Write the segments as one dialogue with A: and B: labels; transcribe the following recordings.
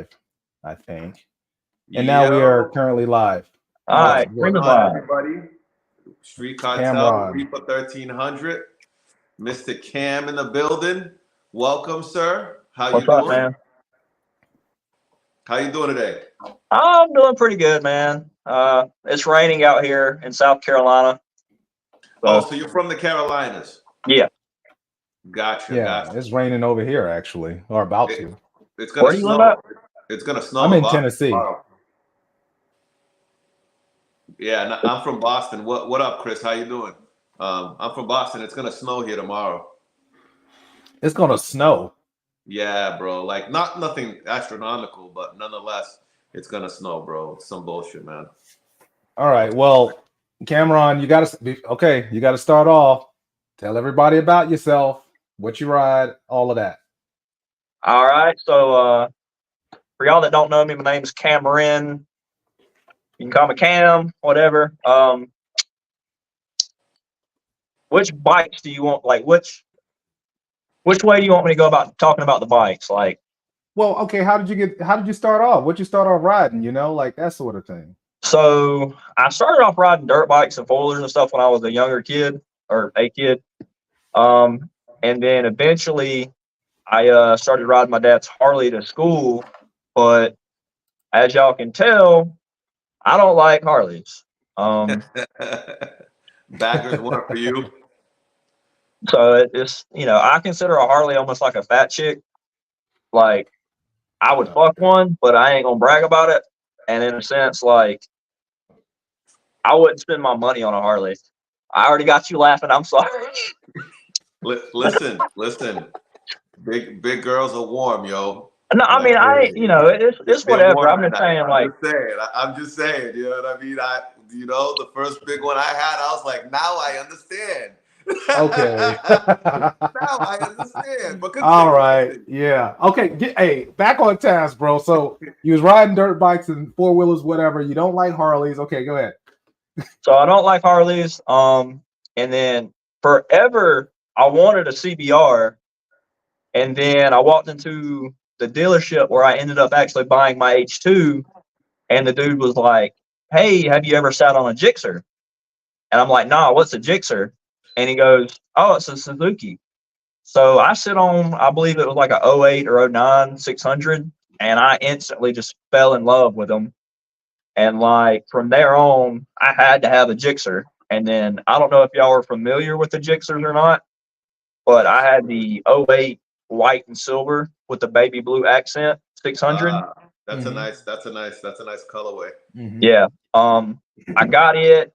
A: live, I think. And now we are
B: Yo,
A: currently live.
C: All
B: what's
C: right,
A: What?
C: streaming
B: going on,
C: live.
B: everybody? Street Cartel,
A: Cameron.
B: Reaper 1300, Mr. Cam in the building. Welcome, sir. How you
C: What's up,
B: doing?
C: man?
B: How you doing today?
C: I'm doing pretty good, man. It's raining out here in South Carolina.
B: Oh,
C: So
B: so you're from the Carolinas.
C: yeah,
B: Gotcha,
A: Yeah,
B: gotcha.
A: it's raining over here actually, or about
B: It,
A: to.
B: it's gonna
C: where do you live at?
B: snow. It's gonna snow
A: I'm
B: in
A: in
B: Boston
A: Tennessee.
B: tomorrow. Yeah, and I'm from Boston. What up, Chris? How you doing? I'm from Boston. It's gonna snow here tomorrow.
A: It's gonna snow.
B: Yeah, bro. Like nothing astronomical, but nonetheless, it's gonna snow, bro. It's some bullshit, man.
A: All right. Well, Cameron, you gotta be okay. You gotta start off. Tell everybody about yourself, what you ride, all of that.
C: All right. So for y'all that don't know me, my name's Cameron. You can call me Cam, whatever. Which bikes do you want? Like which way do you want me to go about talking about the bikes? Like,
A: Well, okay. How did you start off? What you start off riding? Like that sort of thing.
C: so I started off riding dirt bikes and four wheelers and stuff when I was a younger kid or a kid. Um, and then eventually I started riding my dad's Harley to school, but as y'all can tell, I don't like Harleys. Um,
B: Baggers one for you.
C: so it's I consider a Harley almost like a fat chick. Like I would fuck one, but I ain't gonna brag about it. And in a sense, like I wouldn't spend my money on a Harley. I already got you laughing. I'm sorry.
B: Listen. Big girls are warm, yo.
C: No, I mean
B: Like
C: it's
B: they're
C: whatever.
B: warm
C: I'm
B: at
C: just
B: night.
C: saying, like,
B: I'm just saying. You know what I mean? The first big one I had, I was like, now I understand.
A: Okay.
B: Now I understand. But
A: All
B: continue,
A: right.
B: continue.
A: Yeah. Okay. Hey, back on task, bro. So you was riding dirt bikes and four wheelers, whatever. You don't like Harleys. Okay, go ahead.
C: so I don't like Harleys. And then forever I wanted a CBR, and then I walked into the dealership where I ended up actually buying my H2, and the dude was like, "Hey, have you ever sat on a Gixxer?" And I'm like, "Nah, what's a Gixxer?" And he goes, "Oh, it's a Suzuki." So I sit on, I believe it was like a '08 or '09 600, and I instantly just fell in love with them. And like from there on, I had to have a Gixxer. And then I don't know if y'all are familiar with the Gixxers or not, but I had the '08 white and silver with the baby blue accent 600.
B: Ah, that's a nice colorway.
A: Mm-hmm.
C: Yeah. I got it,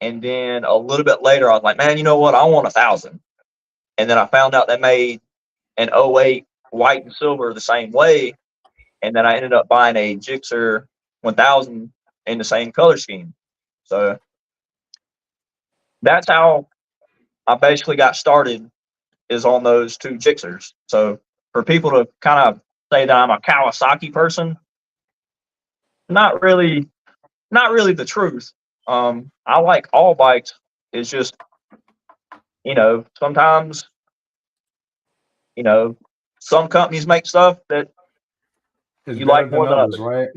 C: and then a little bit later, I was like, man, you know what? I want 1,000. And then I found out they made an '08 white and silver the same way, and then I ended up buying a Gixxer 1,000 in the same color scheme. So that's how I basically got started, is on those two Gixxers. So for people to kind of say that I'm a Kawasaki person, not really, not really the truth. I like all bikes. It's just sometimes you know some companies make stuff that
A: It's
C: you
A: better
C: like
A: than
C: more than
A: others,
C: others.
A: right?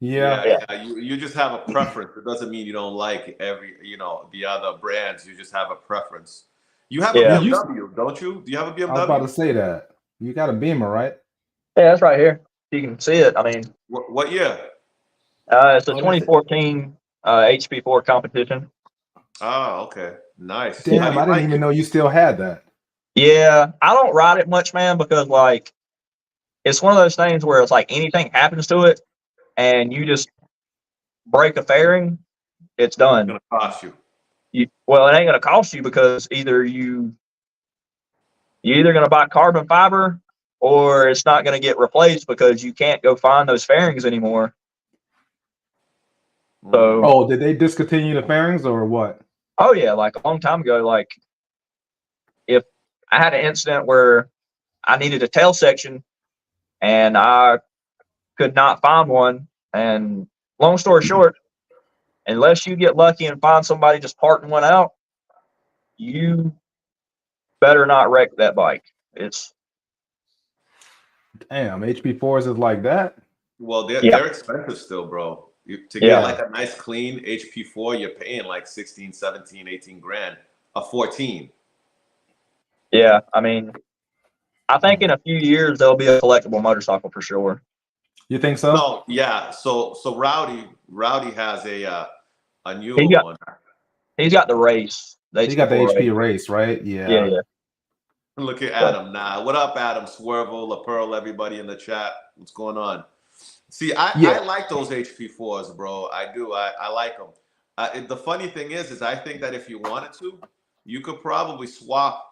A: Yeah.
B: Yeah,
C: Yeah,
B: yeah. You just have a preference. It doesn't mean you don't like the other brands. You just have a preference. You have a
A: You
C: yeah,
A: used.
B: BMW, don't you? Do you have a
A: I was about to
B: BMW?
A: say that. You got a Beamer, right?
C: yeah. That's right here. You can see it. I mean,
B: What year?
C: it's a
A: Oh, that's it.
C: 2014 HP4 competition.
B: Oh, okay. Nice.
C: Yeah.
B: How do
A: Damn,
B: you
A: I didn't
B: like
A: even
B: it?
A: know you still had that.
C: Yeah, I don't ride it much, man, because like it's one of those things where it's like anything happens to it and you just break a fairing, it's
B: It's
C: done.
B: gonna cost you.
C: Well, it ain't gonna cost you because you're either gonna buy carbon fiber or it's not gonna get replaced because you can't go find those fairings anymore. So,
B: Mm.
A: Oh, did they discontinue the fairings or what?
C: oh yeah, like a long time ago, like if I had an incident where I needed a tail section and I could not find one, and long story short, unless you get lucky and find somebody just parting one out, you better not wreck that bike. It's
A: Damn, HP4s is like that.
B: Well,
C: Yeah.
B: they're expensive still, bro. To get like a nice clean HP4, you're paying like 16, 17, 18 grand. A 14.
C: Yeah, I mean, I think in a few years there'll be a collectible motorcycle for sure.
A: You think so?
B: No, yeah. So Rowdy has a newer
C: He got
B: one.
C: he's got the race. The
A: You got the
C: HP4
A: HP
C: race.
A: race, right?
C: Yeah, yeah.
B: Look at Adam now. What up, Adam? Swervo, La Pearl, everybody in the chat. What's going on? See, I like those HP4s, bro. I do. I like them. The funny thing is I think that if you wanted to, you could probably swap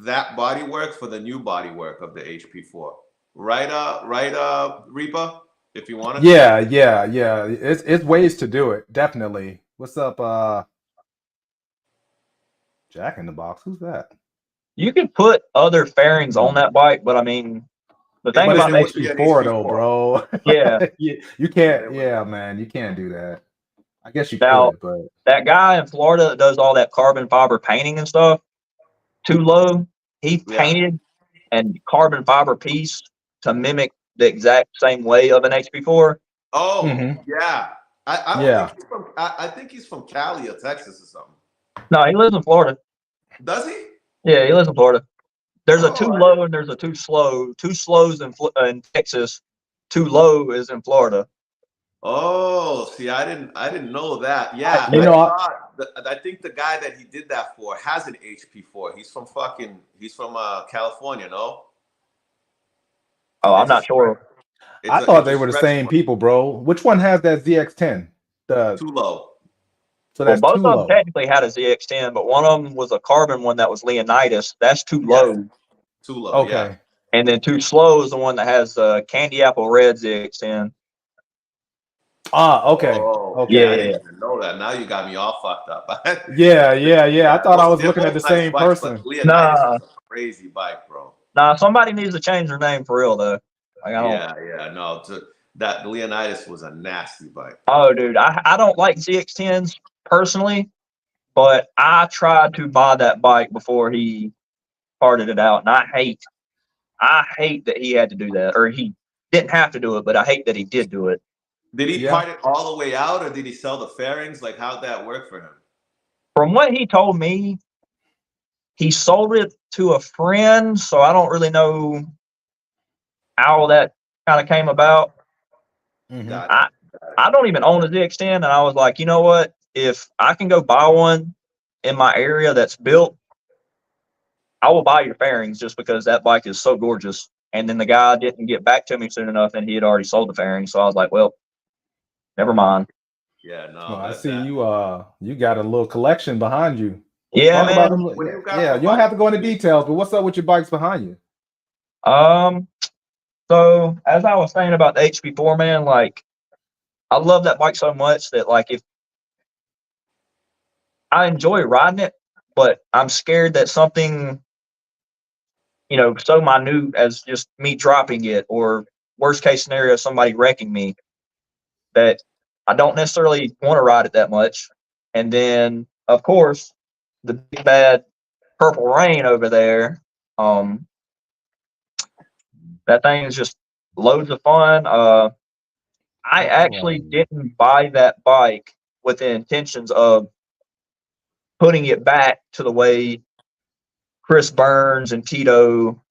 B: that bodywork for the new bodywork of the HP4. Right, Reaper? If you wanted to.
A: Yeah. It's ways to do it. Definitely. What's up, Jack in the Box? Who's that?
C: You can put other fairings on that bike, but I mean, the thing
A: But
C: about
A: it's
C: the
A: an HP4 though, bro.
C: Yeah.
A: You can't. Yeah, man, you can't do that. I guess you
C: Now,
A: could, but
C: that guy in Florida that does all that carbon fiber painting and stuff, Too Low, he painted and carbon fiber piece to mimic the exact same way of an HP4.
B: Oh, yeah. I don't
A: Yeah.
B: think he's from. I think he's from Cali or Texas or something.
C: No, he lives in Florida.
B: Does he?
C: Yeah, he lives in Florida. There's a Too
B: Oh,
C: Low and there's a Too Slow. Too Slow's in Texas. Too Low is in Florida.
B: Oh, see, I didn't know that. Yeah, I think the guy that he did that for has an HP4. He's from California, no?
C: Oh, I'm not sure.
A: I thought they were the same people, bro. Which one has that ZX10?
B: Too Low.
A: So that's
C: both
A: Too
C: of
A: Low.
C: them technically had a ZX10, but one of them was a carbon one that was Leonidas. That's Too Low.
B: Too Low.
A: Okay.
B: Yeah.
C: And then Too Slow is the one that has candy apple red ZX10.
A: Ah, okay.
B: Oh,
A: okay.
C: Yeah,
B: I didn't even know that. Now you got me all fucked up.
A: Yeah. I thought I was looking at the same
B: bikes,
A: person.
B: Leonidas is a crazy bike, bro.
C: Nah, somebody needs to change their name for real though.
B: No. That Leonidas was a nasty bike.
C: Oh, dude, I don't like ZX10s personally, but I tried to buy that bike before he parted it out, and I hate that he had to do that, or he didn't have to do it, but I hate that he did do it.
B: Did he part it all the way out, or did he sell the fairings? Like, how'd that work for him?
C: From what he told me, he sold it to a friend, so I don't really know how that kind of came about. I don't even own a ZX10, and I was like, you know what? If I can go buy one in my area that's built, I will buy your fairings just because that bike is so gorgeous. And then the guy didn't get back to me soon enough, and he had already sold the fairings. So I was like, well, never mind.
B: Yeah, no.
A: I see you. You got a little collection behind you.
C: Yeah,
A: Talk
C: man.
A: about them. Yeah, you don't have to go into details, but what's up with your bikes behind you?
C: So as I was saying about the HP4, man, like I love that bike so much that like if I enjoy riding it, but I'm scared that something, so minute as just me dropping it, or worst case scenario, somebody wrecking me, that I don't necessarily want to ride it that much. And then, of course, the big bad Purple Rain over there, that thing is just loads of fun. I actually didn't buy that bike with the intentions of putting it back to the way Chris Burns and Tito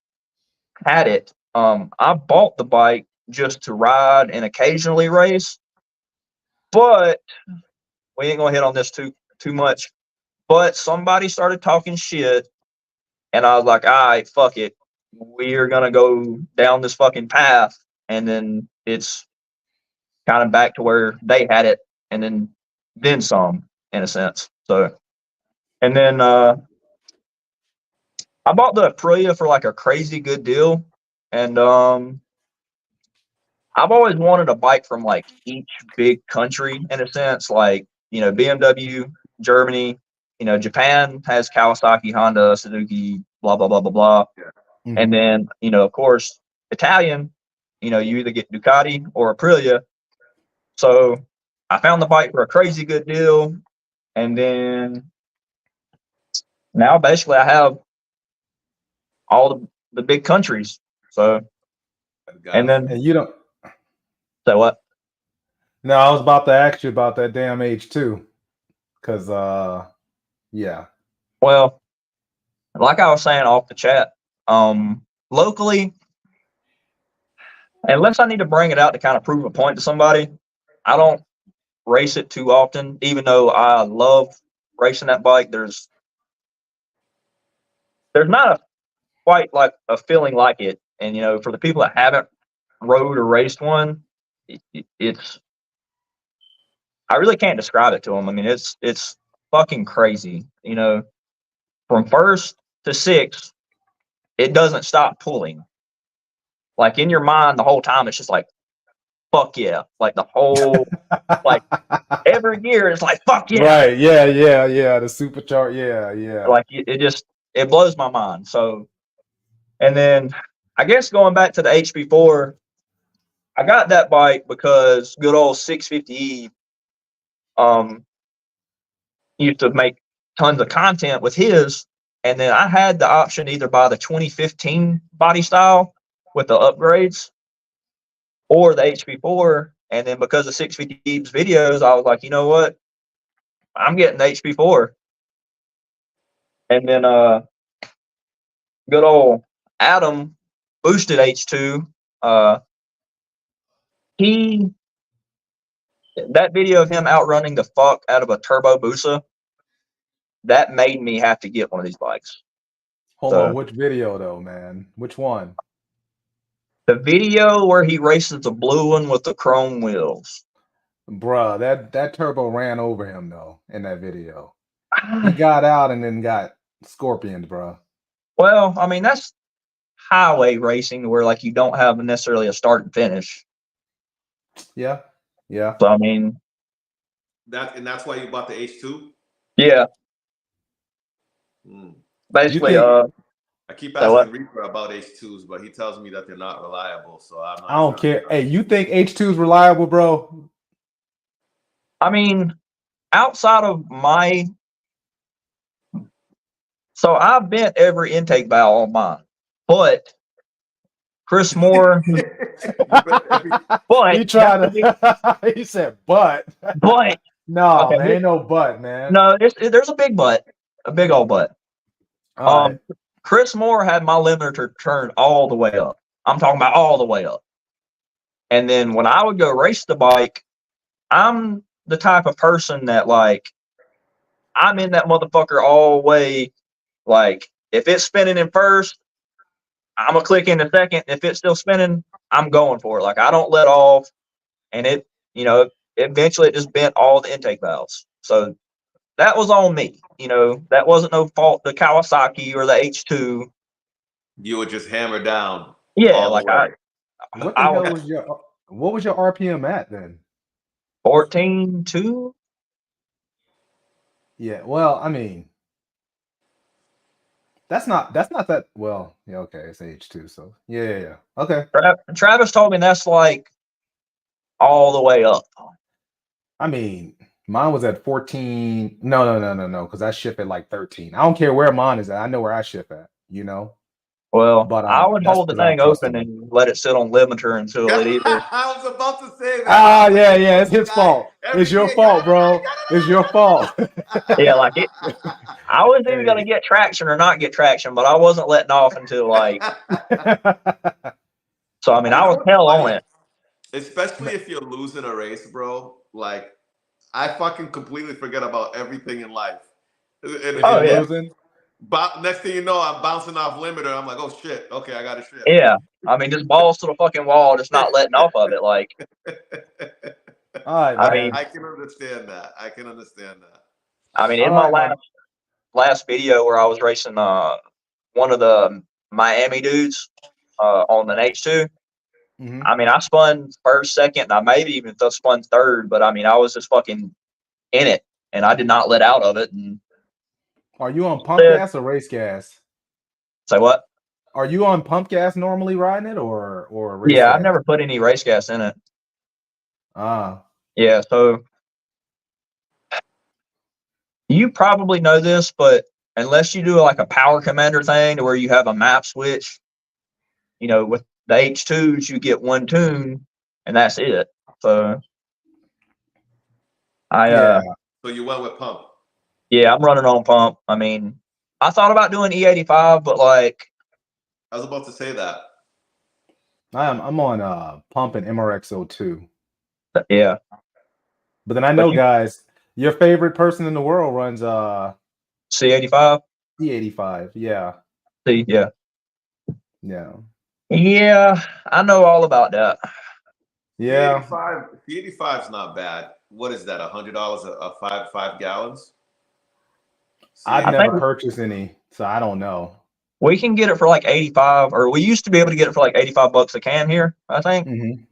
C: had it. I bought the bike just to ride and occasionally race, but we ain't gonna hit on this too much. But somebody started talking shit, and I was like, all right, fuck it. We're gonna go down this fucking path, and then it's kind of back to where they had it, and then some, in a sense. So, and then I bought the Aprilia for like a crazy good deal, and I've always wanted a bike from like each big country, in a sense, like BMW, Germany, Japan has Kawasaki, Honda, Suzuki, blah blah blah blah blah, and then of course Italian, you either get Ducati or Aprilia. So I found the bike for a crazy good deal, and then now basically I have all the big countries. So, and
A: you don't.
C: So what?
A: No, I was about to ask you about that damn H2. Cause yeah.
C: Well, like I was saying off the chat, locally, unless I need to bring it out to kind of prove a point to somebody, I don't race it too often. Even though I love racing that bike, there's not a quite like a feeling like it. And for the people that haven't rode or raced one, it's I really can't describe it to them. I mean, it's fucking crazy. From first to sixth, it doesn't stop pulling. Like in your mind, the whole time, it's just like, fuck yeah. Like the whole, like every year, it's like, fuck yeah.
A: Right. Yeah. The supercharge. Yeah.
C: Like it blows my mind. So, and then I guess going back to the HP4, I got that bike because good old 650E used to make tons of content with his, and then I had the option to either buy the 2015 body style with the upgrades or the HP4, and then because of 650E's videos, I was like, you know what, I'm getting the HP4. And then good old Adam boosted H2. That video of him outrunning the fuck out of a turbo Busa, that made me have to get one of these bikes.
A: Hold on, which video though, man? Which one?
C: The video where he races the blue one with the chrome wheels.
A: Bruh, that turbo ran over him though in that video. He got out and then got scorpioned, bruh.
C: Well, I mean, that's highway racing where like you don't have necessarily a start and finish.
A: Yeah.
C: So I mean,
B: that's why you bought the H2.
C: Yeah. Basically,
B: I keep asking Reaper about H2s, but he tells me that they're not reliable. So I
A: don't care. Hey, you think H2 is reliable, bro?
C: I mean, outside of so I've bent every intake valve on mine, but Chris Moore.
A: But he tried to. He said, "But." No,
C: okay,
A: there ain't no but, man.
C: No, there's a big but, a big old but.
A: Right.
C: Chris Moore had my limiter turned all the way up. I'm talking about all the way up. And then when I would go race the bike, I'm the type of person that like I'm in that motherfucker all the way. Like if it's spinning in first, I'm gonna click in the second. If it's still spinning, I'm going for it. Like I don't let off, and it eventually it just bent all the intake valves. So that was on me. That wasn't no fault the Kawasaki or the H2.
B: You would just hammer down.
C: Yeah, like
A: what the hell was what was your RPM at then?
C: 14.2.
A: Yeah, well, I mean, that's not that well. Yeah, okay, it's H2, so yeah. Okay.
C: Travis told me that's like all the way up.
A: I mean, mine was at 14. No, because I ship at like 13. I don't care where mine is at. I know where I ship at,
C: Well,
A: but
C: I would hold the thing open and let it sit on limiter until it either.
B: I was about to say that.
A: Yeah, it's his fault. It's your fault, bro. It's your fault.
C: Yeah, like it. I was either gonna get traction or not get traction, but I wasn't letting off until like. So I mean, I was hell on it.
B: Especially if you're losing a race, bro. Like, I fucking completely forget about everything in life.
A: Losing.
B: But next thing you know, I'm bouncing off limiter. I'm like, oh shit. Okay, I got to shit.
C: Yeah, I mean, just balls to the fucking wall, just not letting off of it. Like,
A: I
B: can understand that.
C: I mean, in my last video where I was racing one of the Miami dudes on an H2.
A: Mm-hmm.
C: I mean, I spun first, second, and I maybe even spun third, but I mean, I was just fucking in it, and I did not let out of it. And
A: are you on pump gas or race gas?
C: Say what?
A: Are you on pump gas normally riding it or race
C: gas?
A: I've
C: never put any race gas in it.
A: Yeah,
C: so you probably know this, but unless you do like a power commander thing to where you have a map switch, with the H2s, you get one tune. and that's it. So
B: So you went with pump.
C: Yeah, I'm running on pump. I mean, I thought about doing E85, but like,
B: I was about to say that.
A: I'm on pump and MRX02.
C: Yeah.
A: But then I know, guys, your favorite person in the world runs
C: C85.
A: E85. Yeah.
C: Yeah.
A: Yeah.
C: Yeah, I know all about that.
A: Yeah.
B: C85 is not bad. What is that? $100 a 5 gallons?
A: I've never purchased any, so I don't know.
C: We can get it for like 85, or we used to be able to get it for like $85 a can here, I think.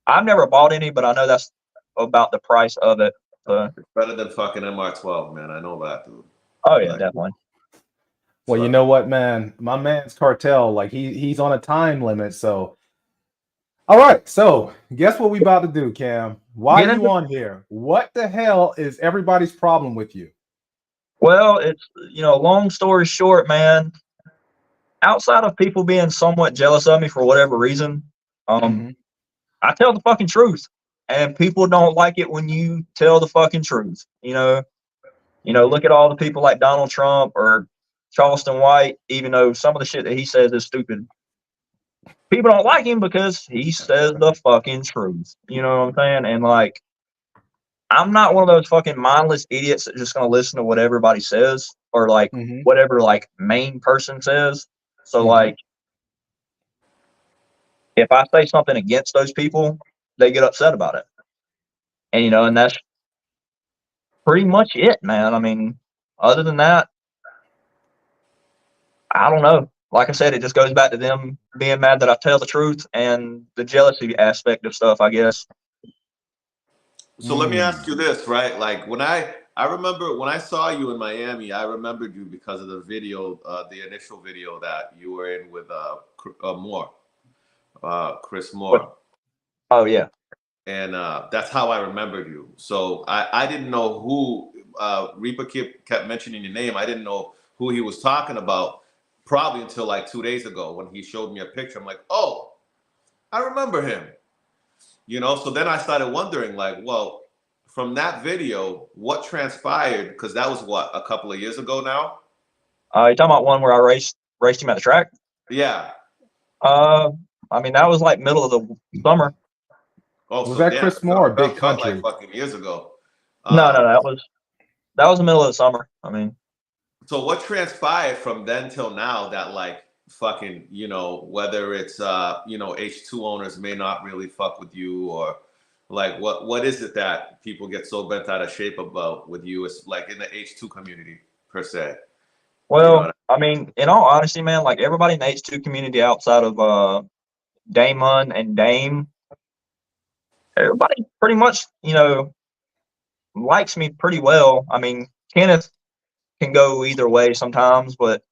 C: I've never bought any, but I know that's about the price of it. So.
B: It's better than fucking MR12, man. I know that, dude.
C: Oh yeah, definitely.
A: Well, you know what, man? My man's Kartel, like he's on a time limit, so. All right, so guess what we about to do, Cam? Why are you on here? What the hell is everybody's problem with you?
C: Well, it's, long story short, man, outside of people being somewhat jealous of me for whatever reason, I tell the fucking truth, and people don't like it when you tell the fucking truth. Look at all the people like Donald Trump or Charleston White, even though some of the shit that he says is stupid. People don't like him because he says the fucking truth. You know what I'm saying? And like, I'm not one of those fucking mindless idiots that just gonna listen to what everybody says or like whatever like main person says. So like, if I say something against those people, they get upset about it. And and that's pretty much it, man. I mean, other than that, I don't know. Like I said, it just goes back to them being mad that I tell the truth and the jealousy aspect of stuff, I guess.
B: So let me ask you this, right? Like when I remember when I saw you in Miami, I remembered you because of the video, the initial video that you were in with Moore, Chris Moore.
C: Oh yeah.
B: And that's how I remembered you. So I didn't know who Reaper kept mentioning your name. I didn't know who he was talking about probably until like 2 days ago when he showed me a picture. I'm like, oh, I remember him. So then I started wondering, like, well, from that video, what transpired? Because that was what, a couple of years ago now?
C: You talking about one where I raced him at the track?
B: Yeah.
C: I mean, that was like middle of the summer.
B: Oh,
A: was that Chris Moore? Big Country.
B: Like fucking years ago.
C: No, that was the middle of the summer. I mean.
B: So what transpired from then till now that like fucking, whether it's H2 owners may not really fuck with you, or like what is it that people get so bent out of shape about with you? It's like in the H2 community per se.
C: Well, I mean, in all honesty, man, like everybody in the H2 community outside of Damon and Dame, everybody pretty much, likes me pretty well. I mean, Kenneth can go either way sometimes, but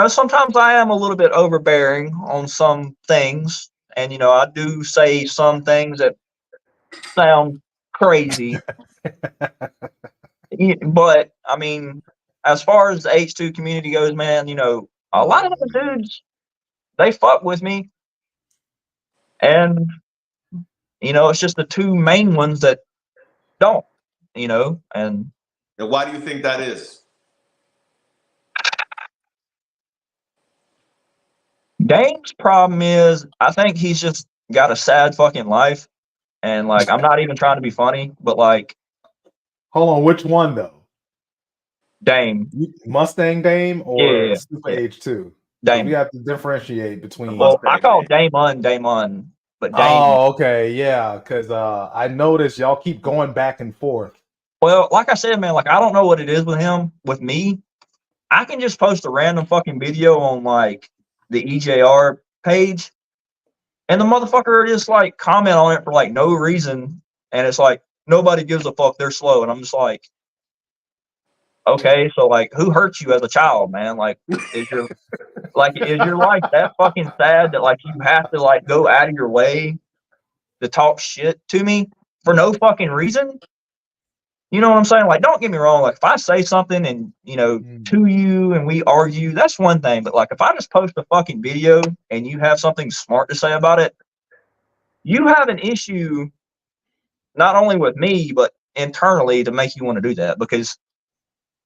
C: sometimes I am a little bit overbearing on some things, and I do say some things that sound crazy. But I mean, as far as the H2 community goes, man, a lot of those dudes, they fuck with me, and it's just the two main ones that don't, and
B: why do you think that is?
C: Dame's problem is, I think he's just got a sad fucking life, and like, I'm not even trying to be funny, but like,
A: hold on, which one though?
C: Dame,
A: Mustang Dame or Super H2?
C: Dame.
A: We have to differentiate between.
C: Well, I call Damon, but Dame.
A: Oh, okay, yeah, because I noticed y'all keep going back and forth.
C: Well, like I said, man, like I don't know what it is with him. With me, I can just post a random fucking video on like the EJR page, and the motherfucker just like comment on it for like no reason, and it's like nobody gives a fuck. They're slow, and I'm just like, okay, so like, who hurt you as a child, man? Like, is your life that fucking sad that like you have to like go out of your way to talk shit to me for no fucking reason? You know what I'm saying? Like, don't get me wrong. Like, if I say something and, to you and we argue, that's one thing. But, like, if I just post a fucking video and you have something smart to say about it, you have an issue not only with me, but internally to make you want to do that, because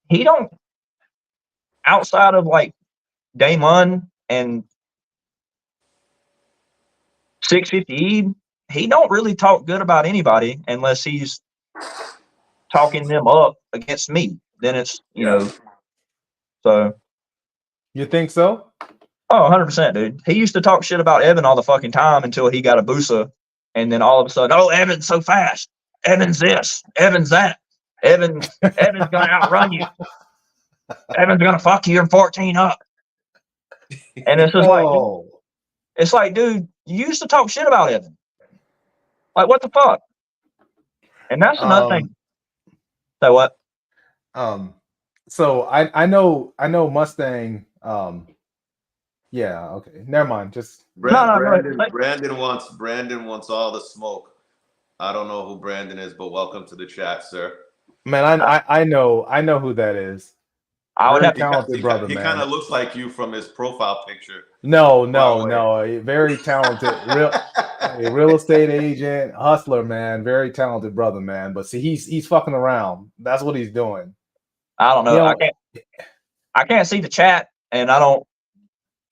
C: he don't, outside of like Damon and 650, he don't really talk good about anybody unless he's talking them up against me. Then it's, you know, so.
A: You think so?
C: Oh, 100%, dude. He used to talk shit about Evan all the fucking time until he got a Busa. And then all of a sudden, oh, Evan's so fast. Evan's this. Evan's that. Evan's going to outrun you. Evan's going to fuck you in 14 up. And it's just like, dude, it's like, dude, you used to talk shit about Evan. Like, what the fuck? And that's another thing. So what?
A: So I know Mustang. Yeah, okay. Never mind. Just
B: Brandon wants all the smoke. I don't know who Brandon is, but welcome to the chat, sir.
A: Man, I know who that is. Very talented brother,
B: man. He kind of looks like you from his profile picture.
A: No. Very talented, real estate agent, hustler, man. Very talented brother, man. But see, he's fucking around. That's what he's doing.
C: I don't know. I can't see the chat, and I don't.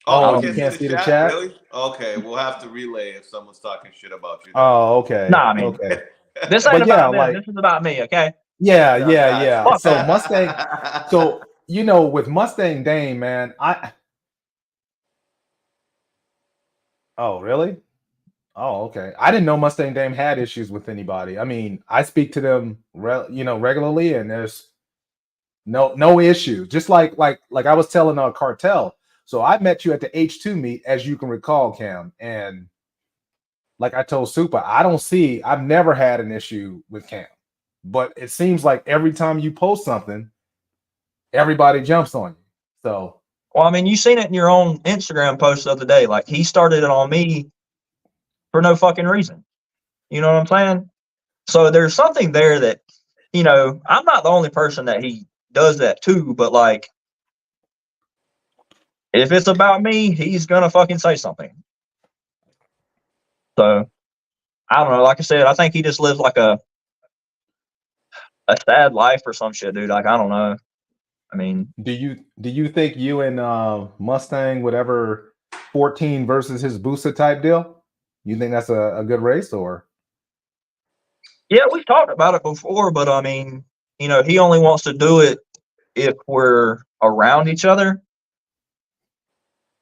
B: Oh, you can't see the chat? Really? Okay, we'll have to relay if someone's talking shit about you.
A: Oh, okay.
C: Nah, I mean, okay. This ain't about them. This is about me, okay?
A: Yeah. So Mustang. So with Mustang Dame, man, Oh, really? Oh, okay. I didn't know Mustang Dame had issues with anybody. I mean, I speak to them, regularly, and there's no issue. Just like I was telling Kartel. So I met you at the H2 meet, as you can recall, Cam. And like I told Super, I've never had an issue with Cam. But it seems like every time you post something, everybody jumps on you. So,
C: well, I mean, you seen it in your own Instagram post the other day. Like, he started it on me for no fucking reason. You know what I'm saying? So there's something there that, I'm not the only person that he does that to, but like, if it's about me, he's gonna fucking say something. So I don't know. Like I said, I think he just lives like a sad life or some shit, dude. Like, I don't know. I mean,
A: do you think you and Mustang would ever 14 versus his Busa type deal? You think that's a good race, or?
C: Yeah, we've talked about it before, but I mean, he only wants to do it if we're around each other.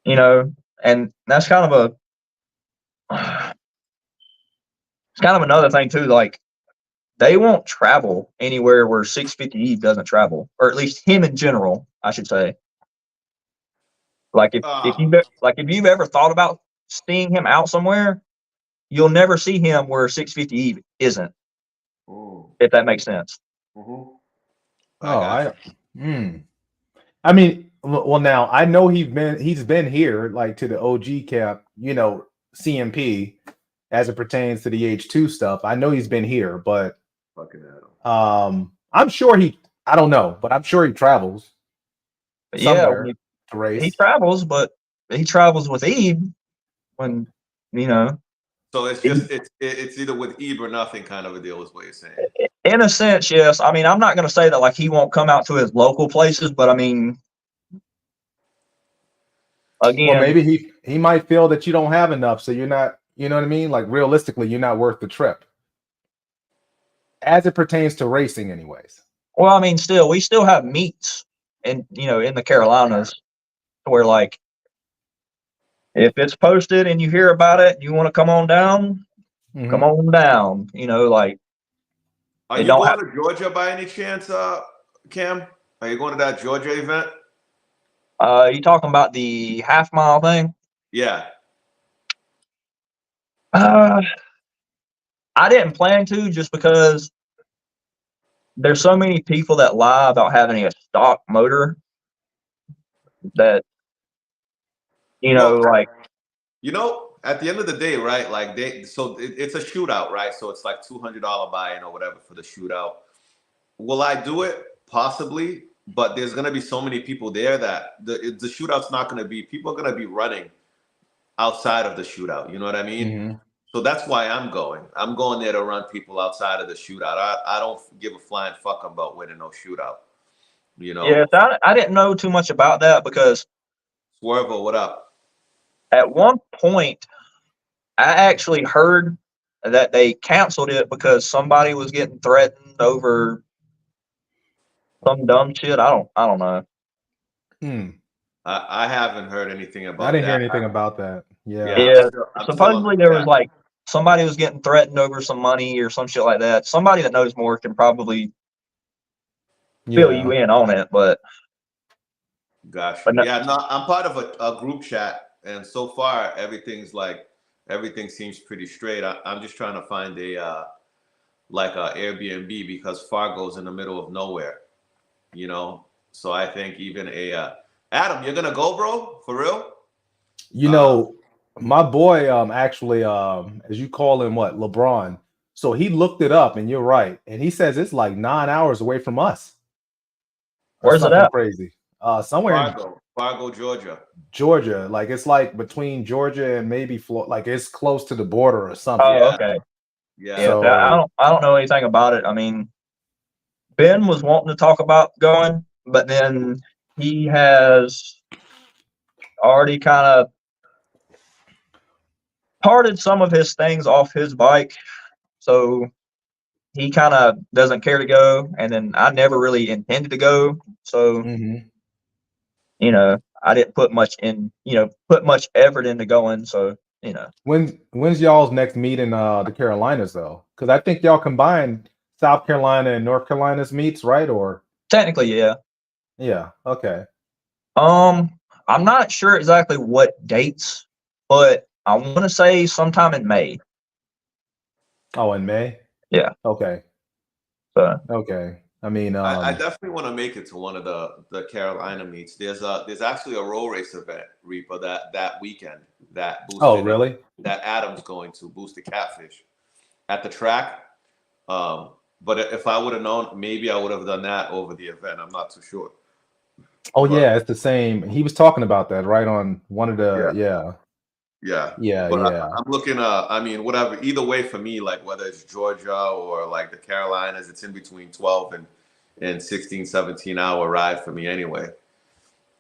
C: And that's kind of it's kind of another thing too. Like, they won't travel anywhere where 650 doesn't travel, or at least him in general, I should say. Like, if you've ever thought about seeing him out somewhere, you'll never see him where 650 isn't. If that makes sense.
A: I mean, well, now I know he's been here, like, to the OG camp, CMP, as it pertains to the H2 stuff. I know he's been here, but I'm sure I don't know, but I'm sure he travels.
C: Yeah,
A: to race.
C: He travels, but he travels with Eve when,
B: So it's just it's either with Eve or nothing kind of a deal, is what you're saying.
C: In a sense, yes. I mean, I'm not going to say that like he won't come out to his local places, but I mean, again,
A: well, maybe he might feel that you don't have enough, so you're not, you know what I mean? Like, realistically, you're not worth the trip, as it pertains to racing, anyways.
C: Well, I mean, we still have meets, in the Carolinas, where, like, if it's posted and you hear about it, you want to come on down, come on down. Like.
B: Are you going to Georgia by any chance, Cam? Are you going to that Georgia event?
C: You talking about the half-mile thing?
B: Yeah.
C: I didn't plan to, just because there's so many people that lie about having a stock motor that, like.
B: At the end of the day, right? Like, it's a shootout, right? So it's like $200 buy-in or whatever for the shootout. Will I do it? Possibly, but there's gonna be so many people there that the shootout's not gonna be. People are gonna be running outside of the shootout. You know what I mean? So that's why I'm going. I'm going there to run people outside of the shootout. I don't give a flying fuck about winning no shootout. You know.
C: Yeah, so I didn't know too much about that because
B: Swervo, what up?
C: at one point I actually heard that they canceled it because somebody was getting threatened over some dumb shit. I don't know.
B: I haven't heard anything about that.
A: I didn't hear anything about that. Yeah.
C: Yeah. Supposedly there was like somebody was getting threatened over some money or some shit like that. Somebody that knows more can probably fill you in on it, but
B: gosh, no. Yeah, no, I'm part of a group chat, and so far everything seems pretty straight. I'm just trying to find a like a Airbnb because Fargo's in the middle of nowhere, you know. So I think even Adam, you're gonna go, bro, for real?
A: You know, my boy, actually, as you call him, what, LeBron. So he looked it up, and you're right, and he says it's like 9 hours away from us.
C: Where's it at?
A: Crazy. Somewhere
B: Fargo, Georgia.
A: Georgia, like it's like between Georgia and maybe Florida, like it's close to the border or something.
C: Oh, okay.
B: Yeah.
C: So, I don't know anything about it. I mean, Ben was wanting to talk about going, but then he has already kind of parted some of his things off his bike, so he kind of doesn't care to go. And then I never really intended to go, so you know, I didn't put much effort into going. So you know,
A: when's y'all's next meet in the Carolinas though? Because I think y'all combined South Carolina and North Carolina's meets, right? Or
C: technically, yeah.
A: Yeah. Okay.
C: I'm not sure exactly what dates, but I want to say sometime in May.
B: Oh,
A: in May?
C: Yeah.
A: Okay.
C: So
A: okay. I mean,
B: I definitely want to make it to one of the Carolina meets. There's actually a roll race event, Reaper, that weekend that boosted.
A: Really?
B: That Adam's going to Boosted Catfish at the track. But if I would have known, maybe I would have done that over the event. I'm not too sure.
A: Oh, but, yeah, it's the same. He was talking about that right on one of the
B: I'm looking. I mean, whatever. Either way, for me, like whether it's Georgia or like the Carolinas, it's in between 12 and 16, 17 hour ride for me anyway.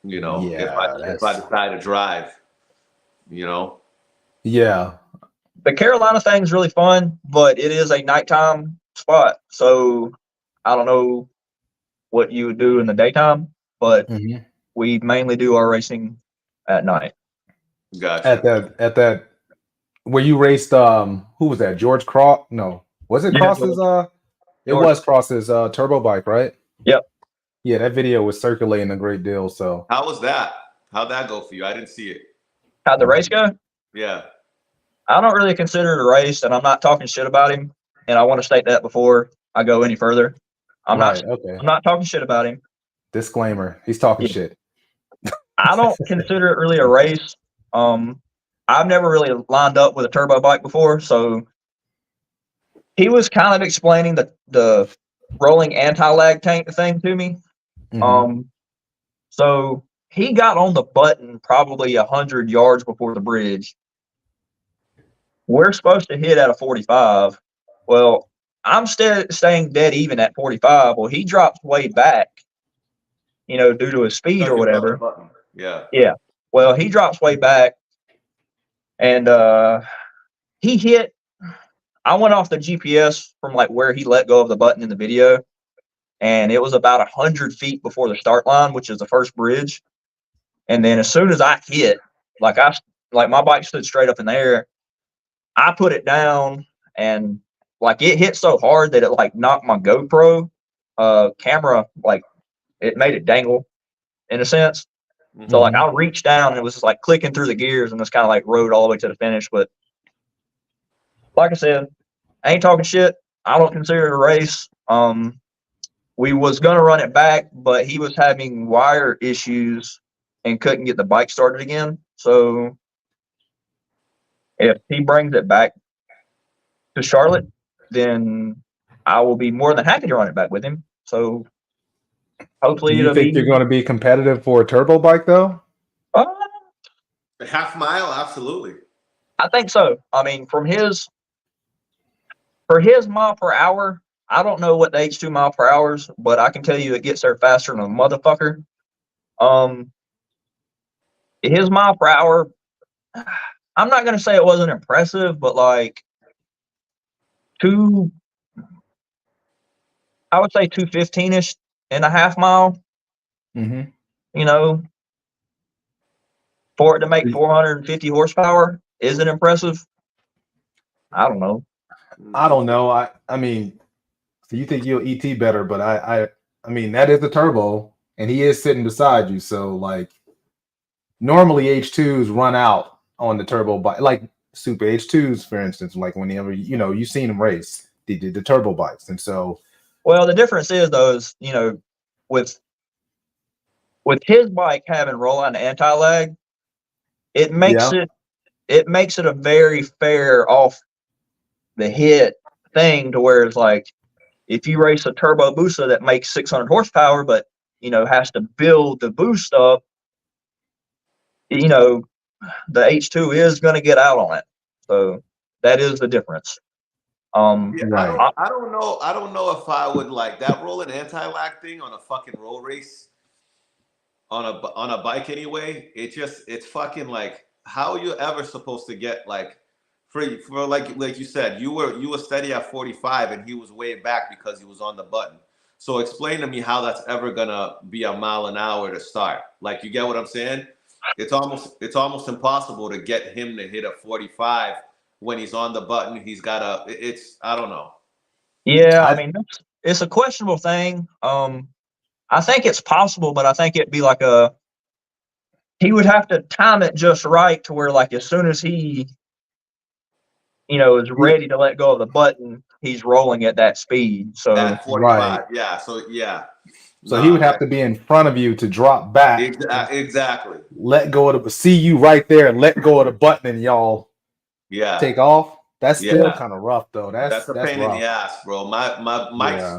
B: You know, if I decide to drive, you know.
A: Yeah.
C: The Carolina thing's really fun, but it is a nighttime spot. So I don't know what you would do in the daytime, but we mainly do our racing at night.
B: Gotcha.
A: At that where you raced who was that? George Cross? No. Was it Cross's it was Cross's turbo bike, right?
C: Yep.
A: Yeah, that video was circulating a great deal. So
B: how was that? How'd that go for you? I didn't see it.
C: How'd the race go?
B: Yeah.
C: I don't really consider it a race, and I'm not talking shit about him. And I want to state that before I go any further. I'm not talking shit about him.
A: Disclaimer: he's talking shit.
C: I don't consider it really a race. I've never really lined up with a turbo bike before, so he was kind of explaining the rolling anti-lag tank thing to me. So he got on the button probably 100 yards before the bridge. We're supposed to hit at a 45. Well, I'm staying dead even at 45. Well, he drops way back, due to his speed or whatever.
B: Yeah.
C: Yeah. Well, he drops way back, and he hit. I went off the GPS from like where he let go of the button in the video, and it was about 100 feet before the start line, which is the first bridge. And then as soon as I hit, like my bike stood straight up in the air. I put it down, and like it hit so hard that it like knocked my GoPro camera, like it made it dangle in a sense. So like I reached down and it was just like clicking through the gears and it's kind of like rode all the way to the finish. But like I said, I ain't talking shit. I don't consider it a race. We was gonna run it back, but he was having wire issues and couldn't get the bike started again. So if he brings it back to Charlotte, then I will be more than happy to run it back with him. So hopefully,
A: do you think you're going to be competitive for a turbo bike though?
B: A half mile, absolutely.
C: I think so. I mean, for his mile per hour, I don't know what the H2 mile per hour is, but I can tell you it gets there faster than a motherfucker. His mile per hour, I'm not gonna say it wasn't impressive, but like I would say 215-ish and a half mile.
A: Mm-hmm.
C: You know, for it to make 450 horsepower, is it impressive? I don't know.
A: I don't know. I mean, so you think you'll ET better, but I mean that is the turbo, and he is sitting beside you. So like, normally H2s run out on the turbo bike, like Super H2s, for instance. Like whenever you've seen them race the turbo bikes, and so.
C: Well, the difference is though is with his bike having roll-on anti-lag, it makes it a very fair off the hit thing to where it's like if you race a turbo booster that makes 600 horsepower, but has to build the boost up, the H2 is going to get out on it. So that is the difference.
A: Right.
B: I don't know if I would like that rolling anti-lag thing on a fucking road race on a bike anyway. It's fucking like, how are you ever supposed to get like for like you said, you were steady at 45 and he was way back because he was on the button. So explain to me how that's ever gonna be a mile an hour to start. Like, you get what I'm saying? It's almost impossible to get him to hit a 45 when he's on the button. He's got I don't know.
C: Yeah, I mean it's a questionable thing. I think it's possible, but I think it'd be like he would have to time it just right to where like as soon as he is ready to let go of the button, he's rolling at that speed. So
B: at 45, yeah. So yeah.
A: So he would have to be in front of you to drop back.
B: Exactly.
A: Let go of see you right there and let go of the button and y'all take off. That's still kind of rough though. That's
B: a pain
A: rough.
B: in the ass, bro.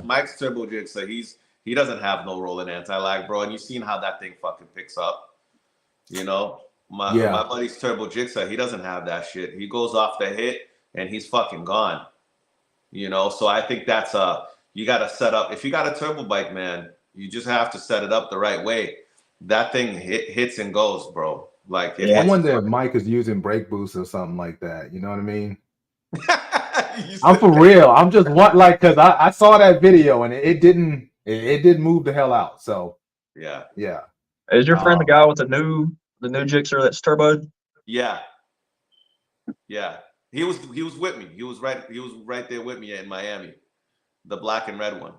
B: Mike's turbo jigsaw, he doesn't have no rolling anti-lag, bro. And you've seen how that thing fucking picks up. My buddy's turbo jigsaw, he doesn't have that shit. He goes off the hit and he's fucking gone. So I think that's you got to set up. If you got a turbo bike, man, you just have to set it up the right way. That thing hits and goes, bro. Like,
A: I wonder if Mike is using brake boost or something like that. You know what I mean? I'm for real. I'm just because I saw that video and it didn't move the hell out. So
B: yeah.
C: Is your friend the guy with the new jigsaw that's turboed?
B: Yeah. He was with me. He was right there with me in Miami. The black and red one.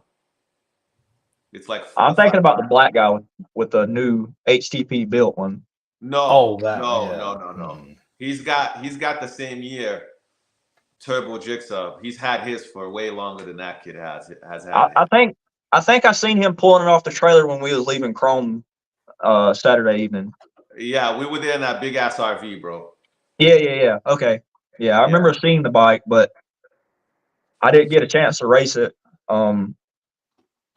B: It's like
C: I'm thinking about the black guy with the new HTP built one.
B: No. No. He's got the same year turbo jigsaw. He's had his for way longer than that kid has had.
C: I think I seen him pulling it off the trailer when we was leaving Chrome Saturday evening.
B: Yeah, we were there in that big ass RV, bro.
C: Yeah. Okay. Yeah, I remember seeing the bike, but I didn't get a chance to race it.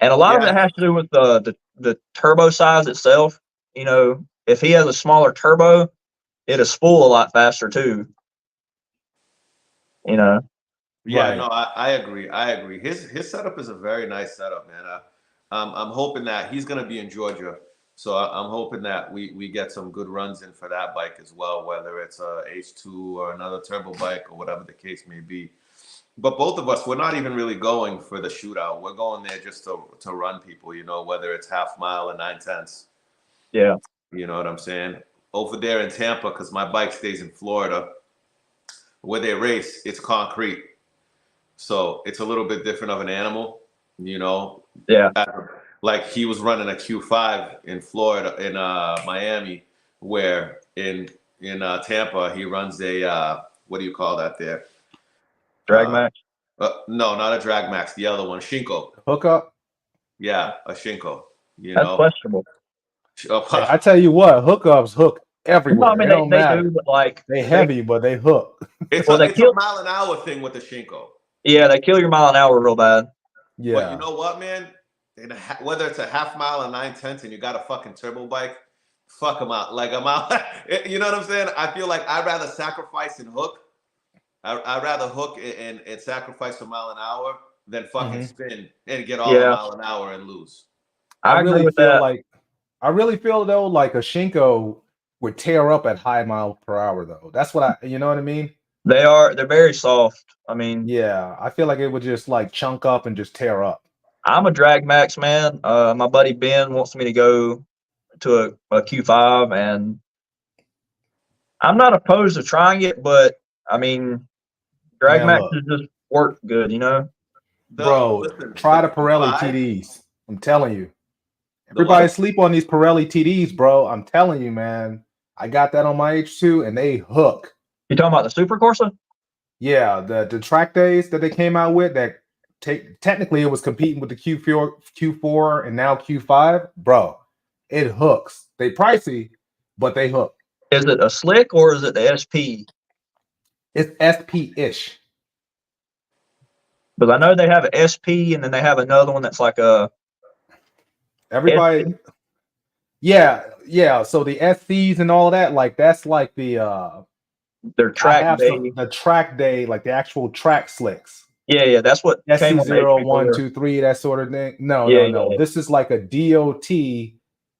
C: And a lot of it has to do with the turbo size itself. If he has a smaller turbo, it'll spool a lot faster too.
B: Yeah, no, I agree. His setup is a very nice setup, man. I'm hoping that he's gonna be in Georgia, so I'm hoping that we get some good runs in for that bike as well, whether it's a H2 or another turbo bike or whatever the case may be. But both of us, we're not even really going for the shootout. We're going there just to run people, whether it's half mile or 9/10.
C: Yeah.
B: You know what I'm saying? Over there in Tampa, because my bike stays in Florida, where they race, it's concrete. So it's a little bit different of an animal,
C: Yeah.
B: Like he was running a Q5 in Florida, in Miami, where in Tampa, he runs a, what do you call that there?
C: Drag Max?
B: No, not a Drag Max. The other one, Shinko.
A: Hookup?
B: Yeah, a Shinko.
C: That's questionable.
A: I tell you what, hookups hook everywhere.
C: No, I mean, they do, but like
A: they heavy, but they hook.
B: It's a mile an hour thing with the Shinko.
C: Yeah, they kill your mile an hour real bad.
B: Yeah. But you know what, man? Whether it's a half mile or 9/10 and you got a fucking turbo bike, fuck them out. Like I'm out. You know what I'm saying? I feel like I'd rather sacrifice and hook. I'd rather hook and sacrifice a mile an hour than fucking spin and get all a mile an hour and lose.
C: I agree with that.
A: I really feel though like a Shinko would tear up at high mile per hour though. That's what you know what I mean?
C: They're very soft. I mean,
A: yeah, I feel like it would just like chunk up and just tear up.
C: I'm a drag max man. My buddy Ben wants me to go to a Q5, and I'm not opposed to trying it, but I mean, drag maxes just work good, you know?
A: Bro, try the Pirelli TDs. I'm telling you. Everybody sleep on these Pirelli TDs, bro. I'm telling you, man. I got that on my H2 and they hook.
C: You talking about the Super Corsa?
A: Yeah, the track days that they came out with that technically it was competing with the Q4 and now Q5. Bro, it hooks. They pricey, but they hook.
C: Is it a slick or is it the SP?
A: It's SP-ish.
C: Because I know they have an SP and then they have another one that's like a
A: everybody
C: SP.
A: Yeah. So the SCs and all that, like that's like the
C: their track day.
A: The track day, like the actual track slicks.
C: Yeah, that's what
A: SC0, 1, 2, 3, that sort of thing. No. This is like a DOT.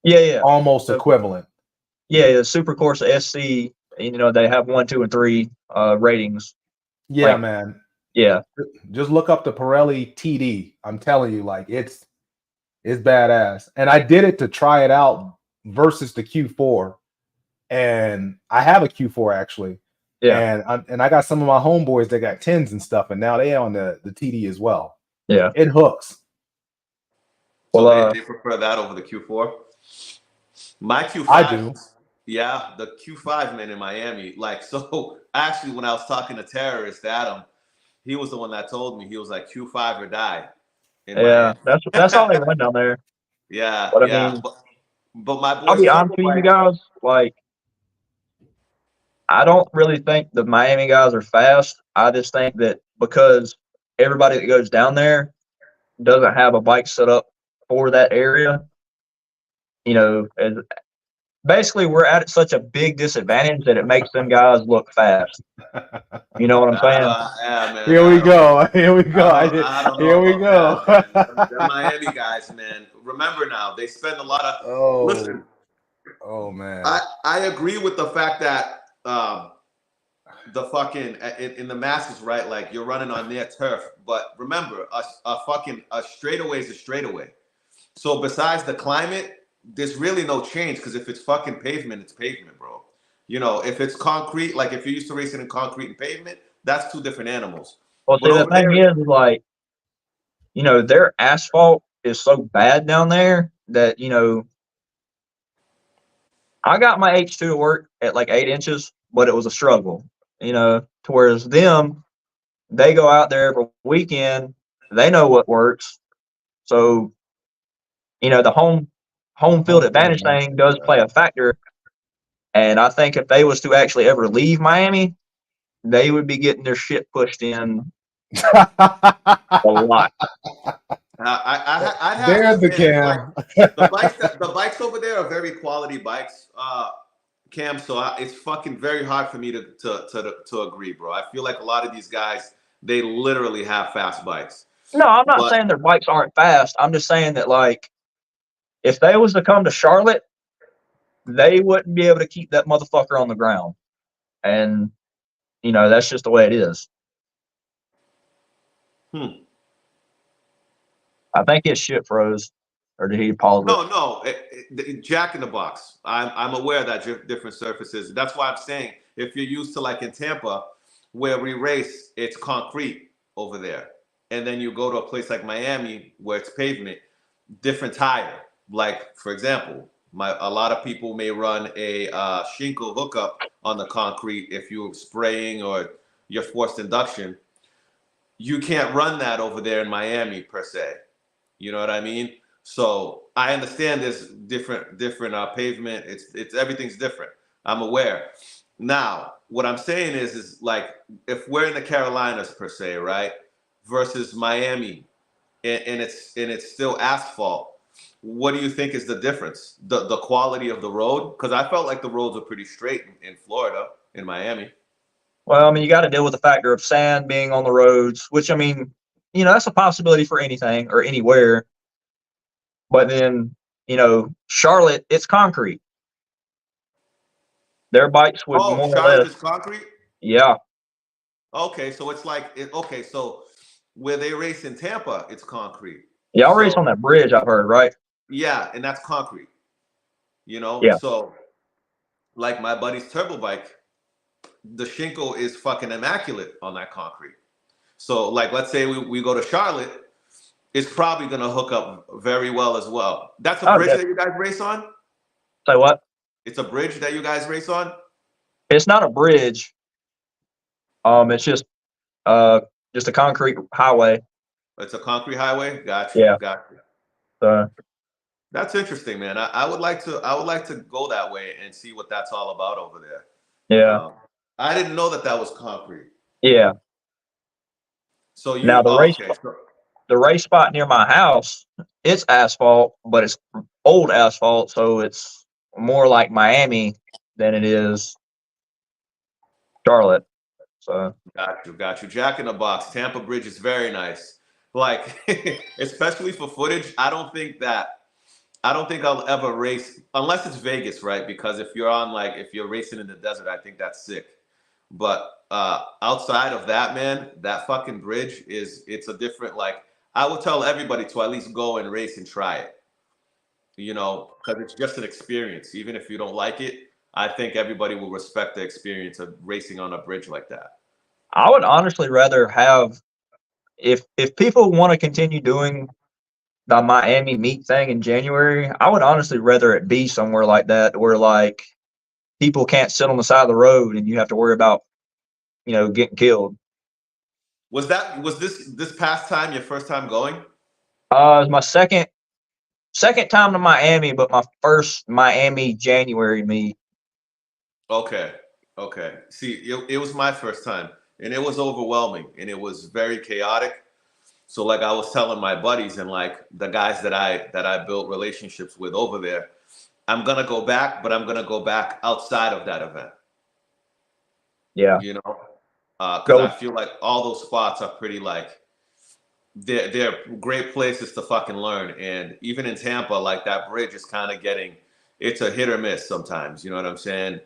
C: Yeah.
A: Almost equivalent.
C: Yeah, Super Corsa SC. You know they have 1, 2, and 3 ratings.
A: Yeah, like, man.
C: Yeah.
A: Just look up the Pirelli TD. I'm telling you, like it's badass. And I did it to try it out versus the Q4. And I have a Q4 actually.
C: Yeah.
A: And I got some of my homeboys that got 10s and stuff, and now they on the TD as well.
C: Yeah.
A: It hooks.
B: So they prefer that over the Q4. My Q5.
A: I do.
B: Yeah, the Q5 man in Miami. Like, so actually when I was talking to Terrorist Adam, he was the one that told me, he was like Q5 or die.
C: Yeah, that's all they run down there.
B: Yeah,
C: but
B: yeah.
C: I mean,
B: but my boy,
C: I'll be honest with you guys, like I don't really think the Miami guys are fast. I just think that because everybody that goes down there doesn't have a bike set up for that area, you know, basically we're at such a big disadvantage that it makes them guys look fast. You know what I'm saying?
B: Yeah, man.
A: Here we go.
B: I don't know
A: Here we go.
B: The Miami guys, man. Remember now, they spend a lot of. Listen.
A: Oh man.
B: I agree with the fact that the fucking in the masses, right? Like you're running on their turf, but remember, a straightaway is a straightaway. So besides the climate, there's really no change because if it's fucking pavement, it's pavement, bro. You know, if it's concrete, like if you're used to racing in concrete and pavement, that's two different animals.
C: Well, see, the thing is, like, you know, their asphalt is so bad down there that, you know, I got my H2 to work at like 8 inches, but it was a struggle, you know, to whereas them, they go out there every weekend, they know what works. So, you know, the home field advantage thing does play a factor. And I think if they was to actually ever leave Miami, they would be getting their shit pushed in a lot.
A: There's the Cam.
B: The bikes over there are very quality bikes, Cam. So it's fucking very hard for me to agree, bro. I feel like a lot of these guys, they literally have fast bikes.
C: No, I'm not saying their bikes aren't fast. I'm just saying that, like, if they was to come to Charlotte, they wouldn't be able to keep that motherfucker on the ground. And, you know, that's just the way it is. I think his shit froze. Or did he pause it?
B: No. Jack in the Box. I'm aware that different surfaces. That's why I'm saying if you're used to like in Tampa, where we race, it's concrete over there. And then you go to a place like Miami where it's pavement, different tire. Like, for example, a lot of people may run a Shinko hookup on the concrete if you're spraying or you're forced induction. You can't run that over there in Miami per se. You know what I mean? So I understand there's different pavement. It's everything's different. I'm aware. Now, what I'm saying is like if we're in the Carolinas per se, right, versus Miami, and it's still asphalt. What do you think is the difference? The quality of the road? Because I felt like the roads were pretty straight in Florida, in Miami.
C: Well, I mean, you got to deal with the factor of sand being on the roads, which, I mean, that's a possibility for anything or anywhere. But then, Charlotte, it's concrete. Their bikes would
B: Oh,
C: more or
B: Charlotte
C: less.
B: is concrete?
C: Yeah.
B: Okay, so it's like, okay, so where they race in Tampa, it's concrete.
C: Yeah, I'll race
B: So,
C: on that bridge, I've heard, right?
B: yeah, and that's concrete,
C: Yeah.
B: So, like my buddy's turbo bike, the Shinko is fucking immaculate on that concrete. So, like, let's say we go to Charlotte, it's probably going to hook up very well as well. That's a bridge that you guys race on?
C: Say what?
B: It's a bridge that you guys race on?
C: It's not a bridge. It's just a concrete highway.
B: It's a concrete highway? Gotcha.
C: Yeah.
B: Gotcha. That's interesting, man. I would like to go that way and see what that's all about over there.
C: Yeah.
B: I didn't know that was concrete.
C: Yeah.
B: So
C: now the race spot near my house, it's asphalt, but it's old asphalt, so it's more like Miami than it is Charlotte. So
B: got you. Jack in the Box. Tampa Bridge is very nice. Like, especially for footage. I don't think I'll ever race unless it's Vegas, right? Because if you're racing in the desert, I think that's sick. But outside of that, man, that fucking bridge it's a different, like, I would tell everybody to at least go and race and try it. Because it's just an experience. Even if you don't like it, I think everybody will respect the experience of racing on a bridge like that.
C: I would honestly rather have, if people want to continue doing the Miami meet thing in January, I would honestly rather it be somewhere like that where like people can't sit on the side of the road and you have to worry about, getting killed.
B: Was this past time your first time going?
C: It was my second time to Miami, but my first Miami January meet.
B: Okay. See, it was my first time, and it was overwhelming, and it was very chaotic. So, like I was telling my buddies and like the guys that I built relationships with over there, I'm gonna go back, but I'm gonna go back outside of that event.
C: Yeah.
B: Because I feel like all those spots are pretty, like, they're great places to fucking learn. And even in Tampa, like, that bridge is kind of it's a hit or miss sometimes. You know what I'm saying?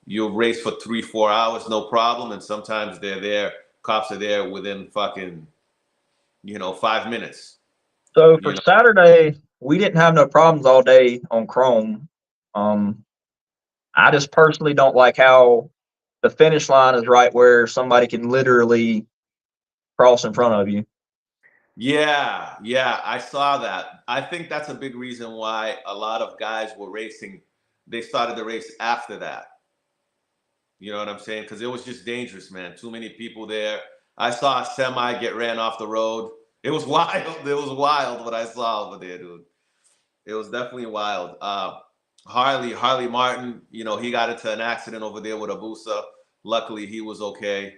B: You'll race for 3-4 hours, no problem. And sometimes cops are there within fucking, 5 minutes.
C: So for Saturday, we didn't have no problems all day on Chrome. I just personally don't like how the finish line is right where somebody can literally cross in front of you.
B: Yeah, I saw that. I think that's a big reason why a lot of guys were racing. They started the race after that. You know what I'm saying? Because it was just dangerous, man. Too many people there. I saw a semi get ran off the road. It was wild. It was wild what I saw over there, dude. It was definitely wild. Harley Martin, he got into an accident over there with Abusa. Luckily, he was okay.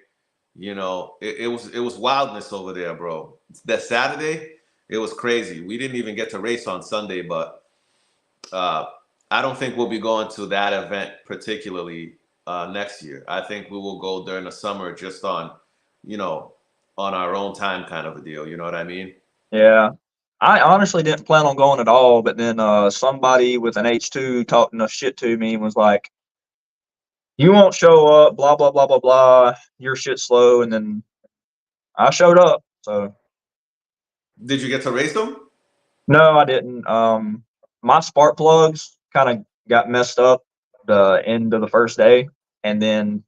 B: It was wildness over there, bro. That Saturday, it was crazy. We didn't even get to race on Sunday, but I don't think we'll be going to that event particularly next year. I think we will go during the summer just on our own time kind of a deal. You know what I mean?
C: Yeah. I honestly didn't plan on going at all, but then somebody with an H2 talked enough shit to me and was like, you won't show up, blah, blah, blah, blah, blah. Your shit's slow. And then I showed up. So.
B: Did you get to race them?
C: No, I didn't. My spark plugs kind of got messed up the end of the first day. And then,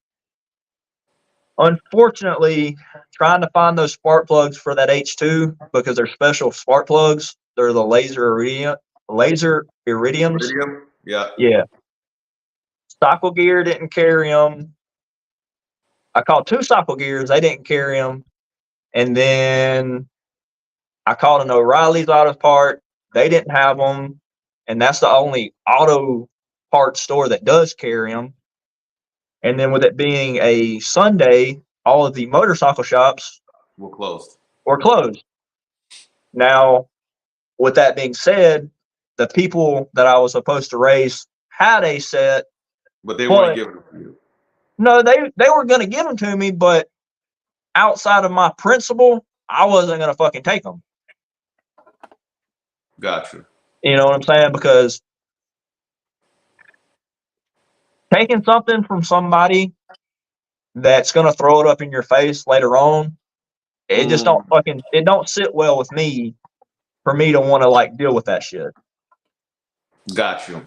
C: unfortunately, trying to find those spark plugs for that H2, because they're special spark plugs. They're the laser iridiums.
B: Yeah.
C: Yeah. Cycle gear didn't carry them. I called 2 cycle gears. They didn't carry them. And then I called an O'Reilly's auto part. They didn't have them. And that's the only auto parts store that does carry them. And then with it being a Sunday, all of the motorcycle shops
B: were closed.
C: Now, with that being said, the people that I was supposed to race had a set,
B: but they weren't giving it to you.
C: No, they were going to give them to me, but outside of my principle, I wasn't going to fucking take them.
B: Gotcha.
C: You know what I'm saying? Because taking something from somebody that's going to throw it up in your face later on, it just it don't sit well with me for me to want to like deal with that shit.
B: Got you.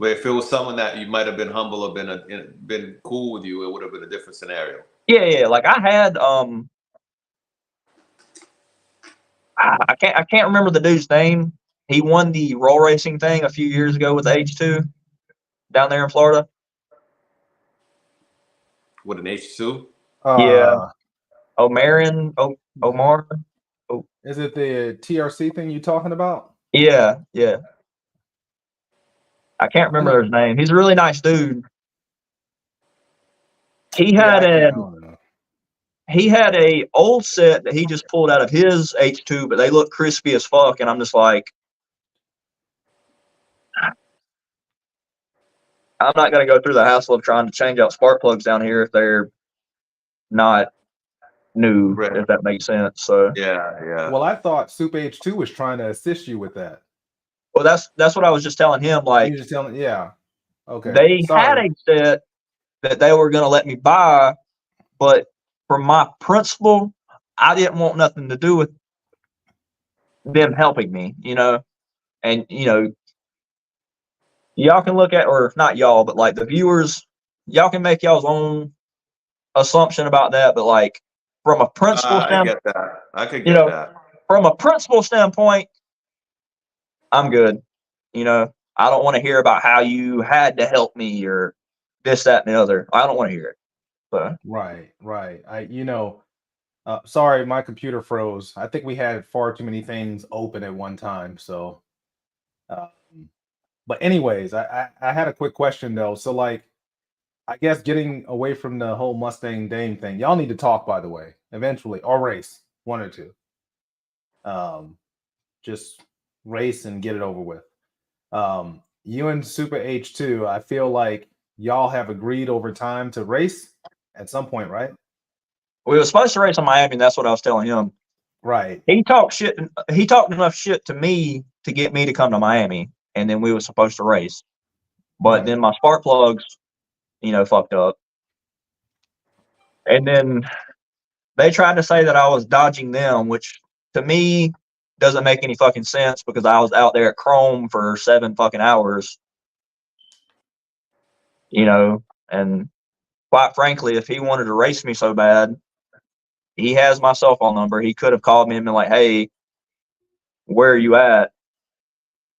B: But if it was someone that you might have been humble or been cool with you, it would have been a different scenario.
C: Yeah. Like I had I can't remember the dude's name. He won the roll racing thing a few years ago with H2 down there in Florida.
B: With an H2?
C: Yeah. Omar.
A: Is it the TRC thing you talking about?
C: Yeah. I can't remember his name. He's a really nice dude. He had a old set that he just pulled out of his H2, but they look crispy as fuck, and I'm just like, I'm not going to go through the hassle of trying to change out spark plugs down here if they're not new, right, if that makes sense. So
B: yeah.
A: Well, I thought Super H2 was trying to assist you with that.
C: Well, that's what I was just telling him. Like,
A: you just telling, yeah, okay.
C: They had a set that they were going to let me buy, but from my principle, I didn't want nothing to do with them helping me, you know. And y'all can look at, or not y'all, but like the viewers, y'all can make y'all's own assumption about that. But like from a principle standpoint,
B: I could get that.
C: From a principle standpoint, I'm good. I don't want to hear about how you had to help me or this, that, and the other. I don't want to hear it. So.
A: Right. Sorry, my computer froze. I think we had far too many things open at one time. So, but anyways, I had a quick question though. So, like, I guess getting away from the whole Mustang Dame thing, y'all need to talk, by the way, eventually, or race, one or two. Just race and get it over with. You and Super H2, I feel like y'all have agreed over time to race at some point, right?
C: We were supposed to race in Miami, and that's what I was telling him.
A: Right.
C: He talked shit. He talked enough shit to me to get me to come to Miami, and then we were supposed to race. But then my spark plugs, fucked up. And then they tried to say that I was dodging them, which to me doesn't make any fucking sense because I was out there at Chrome for 7 fucking hours. And quite frankly, if he wanted to race me so bad, he has my cell phone number. He could have called me and been like, hey, where are you at?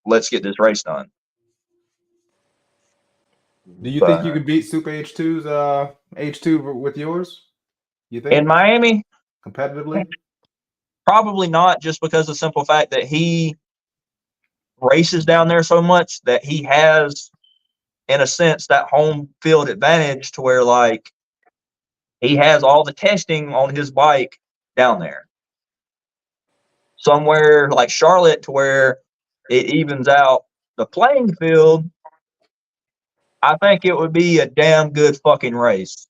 C: Let's get this race done.
A: Do you think you could beat Super H2's H2 with yours? You think?
C: In Miami?
A: Competitively?
C: Probably not, just because of the simple fact that he races down there so much that he has, in a sense, that home field advantage to where, like, he has all the testing on his bike down there. Somewhere like Charlotte to where it evens out the playing field, I think it would be a damn good fucking race.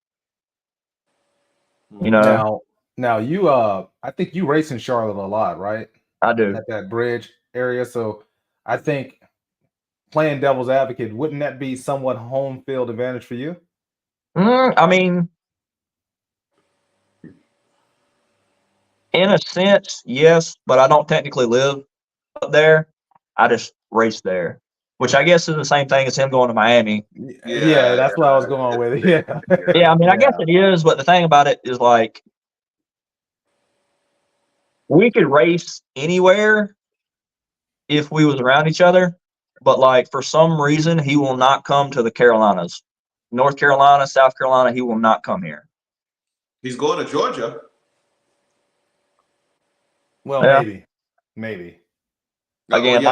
A: Now you I think you race in Charlotte a lot, right?
C: I do.
A: At that bridge area. So I think playing devil's advocate, wouldn't that be somewhat home field advantage for you?
C: I mean, in a sense, yes, but I don't technically live up there. I just race there, which I guess is the same thing as him going to Miami.
A: Yeah, that's what I was going with. Yeah.
C: Yeah, I mean, I guess it is, but the thing about it is, like, we could race anywhere if we was around each other, but like for some reason he will not come to the Carolinas. North Carolina, South Carolina, he will not come here.
B: He's going to Georgia.
A: Well, maybe.
C: Again,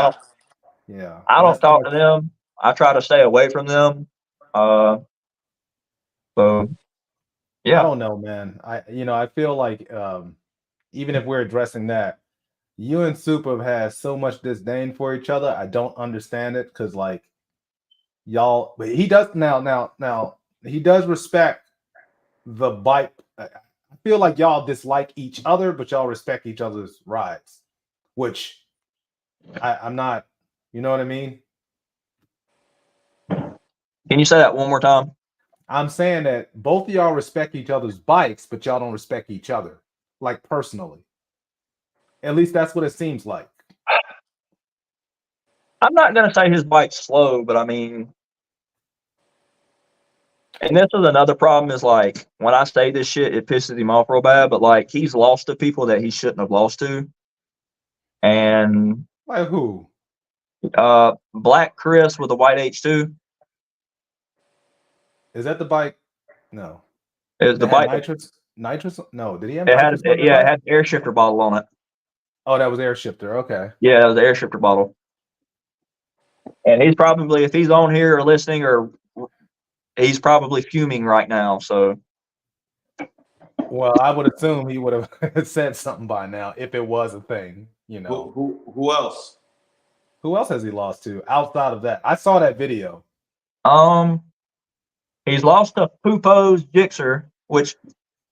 B: yeah.
C: I don't talk to them. I try to stay away from them. So yeah.
A: I don't know, man. I feel like even if we're addressing that, you and Super have so much disdain for each other. I don't understand it because like y'all, but he does now he does respect the bike. I feel like y'all dislike each other, but y'all respect each other's rides, which I'm not. You know what I mean?
C: Can you say that one more time?
A: I'm saying that both of y'all respect each other's bikes, but y'all don't respect each other, like personally. At least that's what it seems like.
C: I'm not gonna say his bike's slow, but I mean, and this is another problem is like when I say this shit, it pisses him off real bad. But like he's lost to people that he shouldn't have lost to, and
A: Like who?
C: Black Chris with a white H2
A: Is that the bike? No.
C: is the
A: It had
C: bike.
A: nitrous. Nitrous? No. Did he have
C: It had
A: nitrous on that
C: it
A: bike?
C: had the air shifter bottle on it.
A: Oh, that was air shifter. Okay.
C: Yeah, it was the air shifter bottle. And he's probably, if he's on here or listening, or he's probably fuming right now. So,
A: Well, I would assume he would have said something by now if it was a thing. You know.
B: Who else?
A: Who else has he lost to outside of that? I saw that video.
C: he's lost to Pupo's Gixxer, which,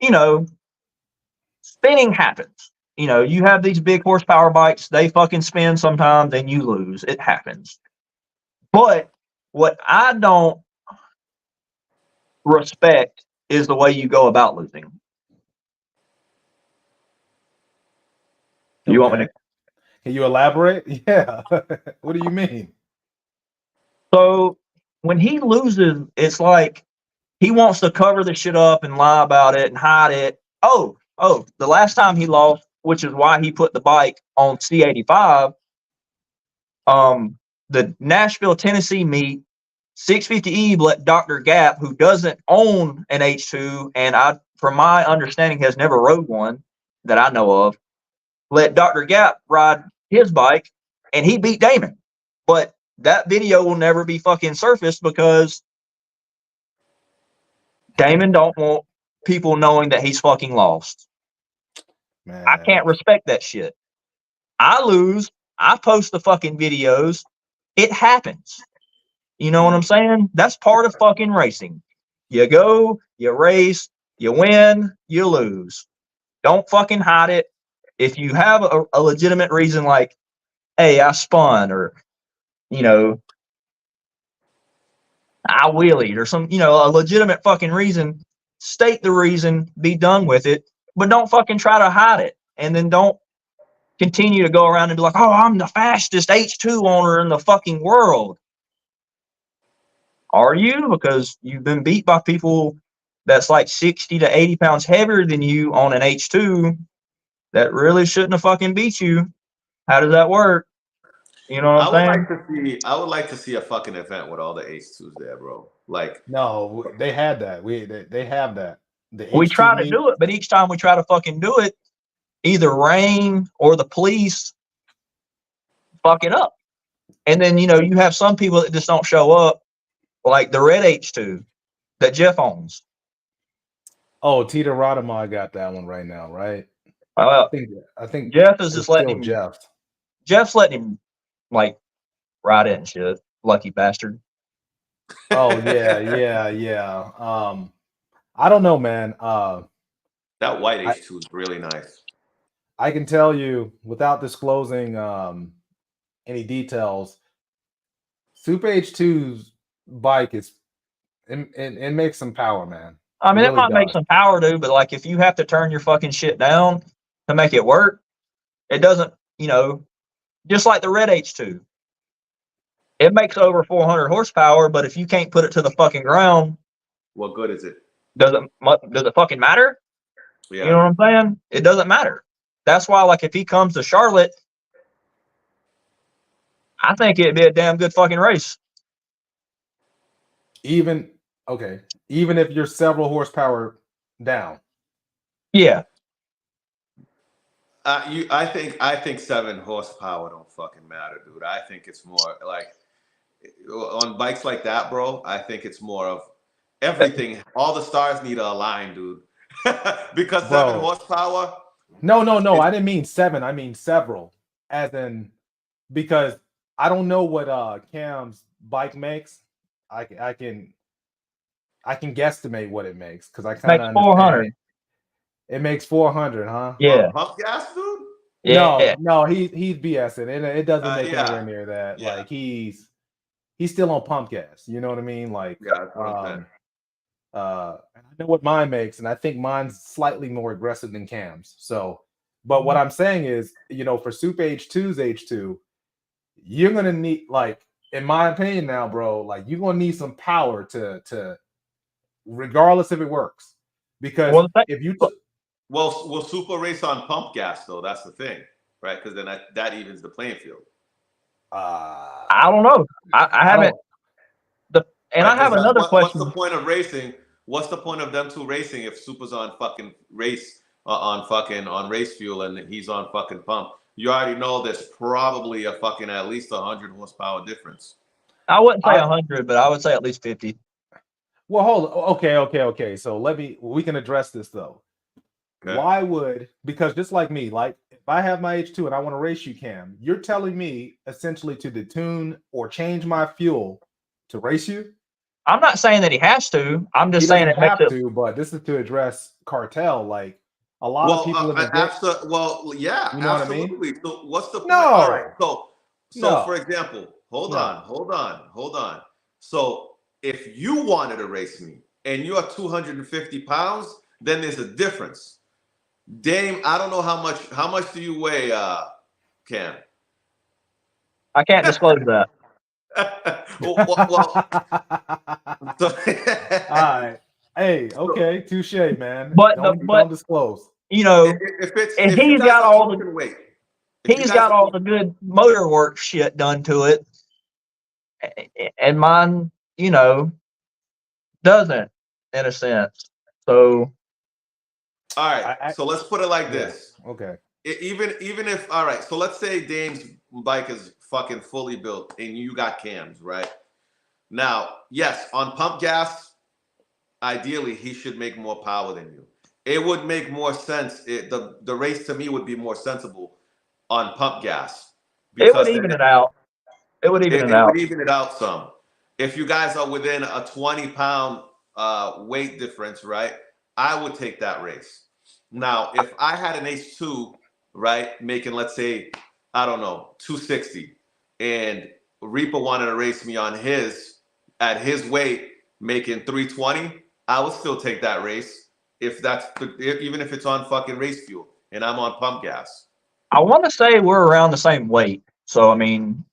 C: you know, spinning happens. You know, you have these big horsepower bikes, they fucking spin sometimes and you lose. It happens. But what I don't respect is the way you go about losing. You want me to?
A: Can you elaborate? Yeah. What do you mean?
C: So when he loses, it's like he wants to cover the shit up and lie about it and hide it. Oh, the last time he lost, which is why he put the bike on C85, the Nashville, Tennessee meet, 650E let Dr. Gap, who doesn't own an H2, and I, from my understanding, has never rode one that I know of, let Dr. Gap ride his bike, and he beat Damon. But that video will never be fucking surfaced because Damon don't want people knowing that he's fucking lost.
A: Man.
C: I can't respect that shit. I lose. I post the fucking videos. It happens. You know what I'm saying? That's part of fucking racing. You go, you race, you win, you lose. Don't fucking hide it. If you have a legitimate reason like, hey, I spun, or, you know, I wheelied, or some, you know, a legitimate fucking reason, state the reason, be done with it, but don't fucking try to hide it. And then don't continue to go around and be like, oh, I'm the fastest H2 owner in the fucking world. Are you? Because you've been beat by people that's like 60 to 80 pounds heavier than you on an H2 that really shouldn't have fucking beat you. How does that work? You know what I'm saying?
B: I would like to see a fucking event with all the H2s there, bro. Like,
A: No, they had that. They have that. The
C: We
A: H2
C: try to do it, but each time we try to fucking do it, either rain or the police fuck it up. And then, you know, you have some people that just don't show up, like the red H2 that Jeff owns.
A: Oh, Tita Radema got that one right now, right?
C: I
A: think
C: Jeff is just letting him.
A: Jeff.
C: Jeff's letting him like ride it and shit. Lucky bastard.
A: Oh yeah. I don't know, man.
B: That white H2 is really nice.
A: I can tell you without disclosing any details, Super H2's bike is it makes some power, man.
C: I mean, it
A: really
C: might make some power, dude, but like if you have to turn your fucking shit down to make it work, it doesn't, you know, just like the red H2. It makes over 400 horsepower, but if you can't put it to the fucking ground,
B: what good is it?
C: Does it fucking matter? Yeah. You know what I'm saying? It doesn't matter. That's why, like, if he comes to Charlotte, I think it'd be a damn good fucking race.
A: Even if you're several horsepower down.
C: Yeah.
B: I think 7 horsepower don't fucking matter, dude. I think it's more like on bikes like that, bro. I think it's more of everything. All the stars need to align, dude. Because 7 horsepower.
A: No. I didn't mean 7. I mean several. as in because I don't know what Cam's bike makes. I can guesstimate what it makes because I kind of
C: Makes
A: understand.
C: 400.
A: It makes 400, huh?
C: Yeah.
B: Pump gas, dude.
A: No, he's BSing. It doesn't make
B: Yeah.
A: anywhere near that.
B: Yeah.
A: Like he's still on pump gas. You know what I mean? Like
B: Yeah, that's what I'm saying.
A: I know what mine makes, and I think mine's slightly more aggressive than Cam's. So, but what I'm saying is, for Soup H2's H2, you're gonna need, like, in my opinion now, bro, like you're gonna need some power to regardless if it works. Because if you
B: will Super race on pump gas though? That's the thing, right? Because then that evens the playing field.
C: I don't know. I haven't. I have another question.
B: What's the point of racing? What's the point of them two racing if Super's on fucking race on race fuel and he's on fucking pump? You already know there's probably a fucking at least 100 horsepower difference.
C: I wouldn't say 100, but I would say at least 50.
A: Well, hold on. Okay. So we can address this though. Okay. Why would, because just like me, like if I have my H2 and I want to race you, Cam, you're telling me essentially to detune or change my fuel to race you?
C: I'm not saying that he has to. I'm just saying it
A: have to, but this is to address Kartel. Like a lot of people in the
B: yeah,
A: you know
B: absolutely.
A: What I mean?
B: So what's the point?
A: No.
B: All right. So for example, hold on. So if you wanted to race me and you are 250 pounds, then there's a difference. Dame, I don't know how much do you weigh, Cam?
C: I can't disclose that.
B: well,
A: all right. Hey, okay, touche, man.
C: But
A: don't disclose.
B: If
C: he's got all the
B: weight,
C: he's got all the good motor work shit done to it, and mine, doesn't in a sense. So,
B: all right. So let's put it like this.
A: Okay.
B: Even if all right. So let's say Dame's bike is fucking fully built, and you got Cam's, right? Now, yes, on pump gas, ideally he should make more power than you. It would make more sense. The race to me would be more sensible on pump gas.
C: It would even it out. It would even it out.
B: It would even it out some. If you guys are within a 20-pound weight difference, right? I would take that race. Now, if I had an H2, right, making, let's say, I don't know, 260, and Reaper wanted to race me on at his weight, making 320, I would still take that race even if it's on fucking race fuel and I'm on pump gas.
C: I want to say we're around the same weight. So, I mean.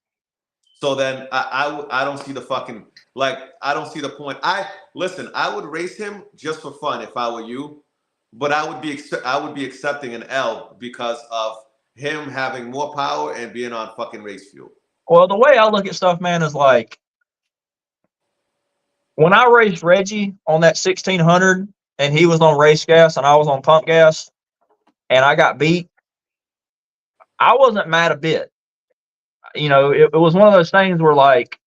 B: So then I don't see the fucking, I don't see the point. I would race him just for fun if I were you, but I would be accepting an L because of him having more power and being on fucking race fuel.
C: Well, the way I look at stuff, man, is like when I raced Reggie on that 1600 and he was on race gas and I was on pump gas and I got beat, I wasn't mad a bit. It was one of those things where, like,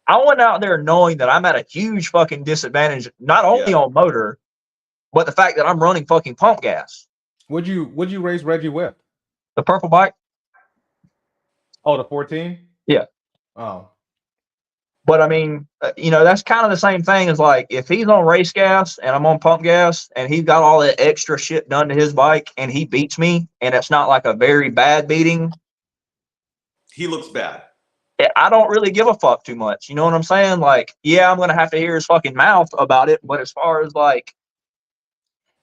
C: I went out there knowing that I'm at a huge fucking disadvantage, not only on motor, but the fact that I'm running fucking pump gas.
A: Would you race Reggie with?
C: The purple bike?
A: Oh, the 14?
C: Yeah.
A: Oh.
C: But I mean, that's kind of the same thing as, like, if he's on race gas and I'm on pump gas and he's got all that extra shit done to his bike and he beats me and it's not like a very bad beating.
B: He looks bad.
C: I don't really give a fuck too much. You know what I'm saying? Like, yeah, I'm going to have to hear his fucking mouth about it. But as far as, like,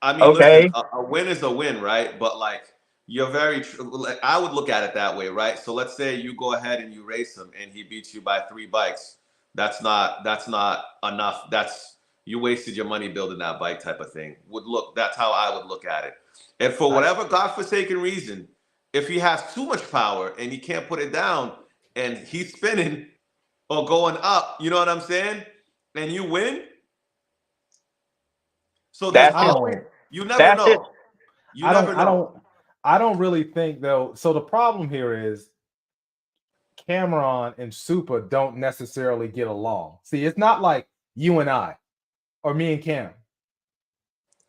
B: I mean, okay, listen, a win is a win, right? But, like, you're very I would look at it that way, right? So let's say you go ahead and you race him and he beats you by 3 bikes. That's not enough. You wasted your money building that bike type of thing. That's how I would look at it. And for whatever godforsaken reason, if he has too much power and he can't put it down and he's spinning or going up, you know what I'm saying? And you win. So there's always, you never know.
A: I don't really think though. So the problem here is Cameron and Super don't necessarily get along. See, it's not like you and I or me and Cam.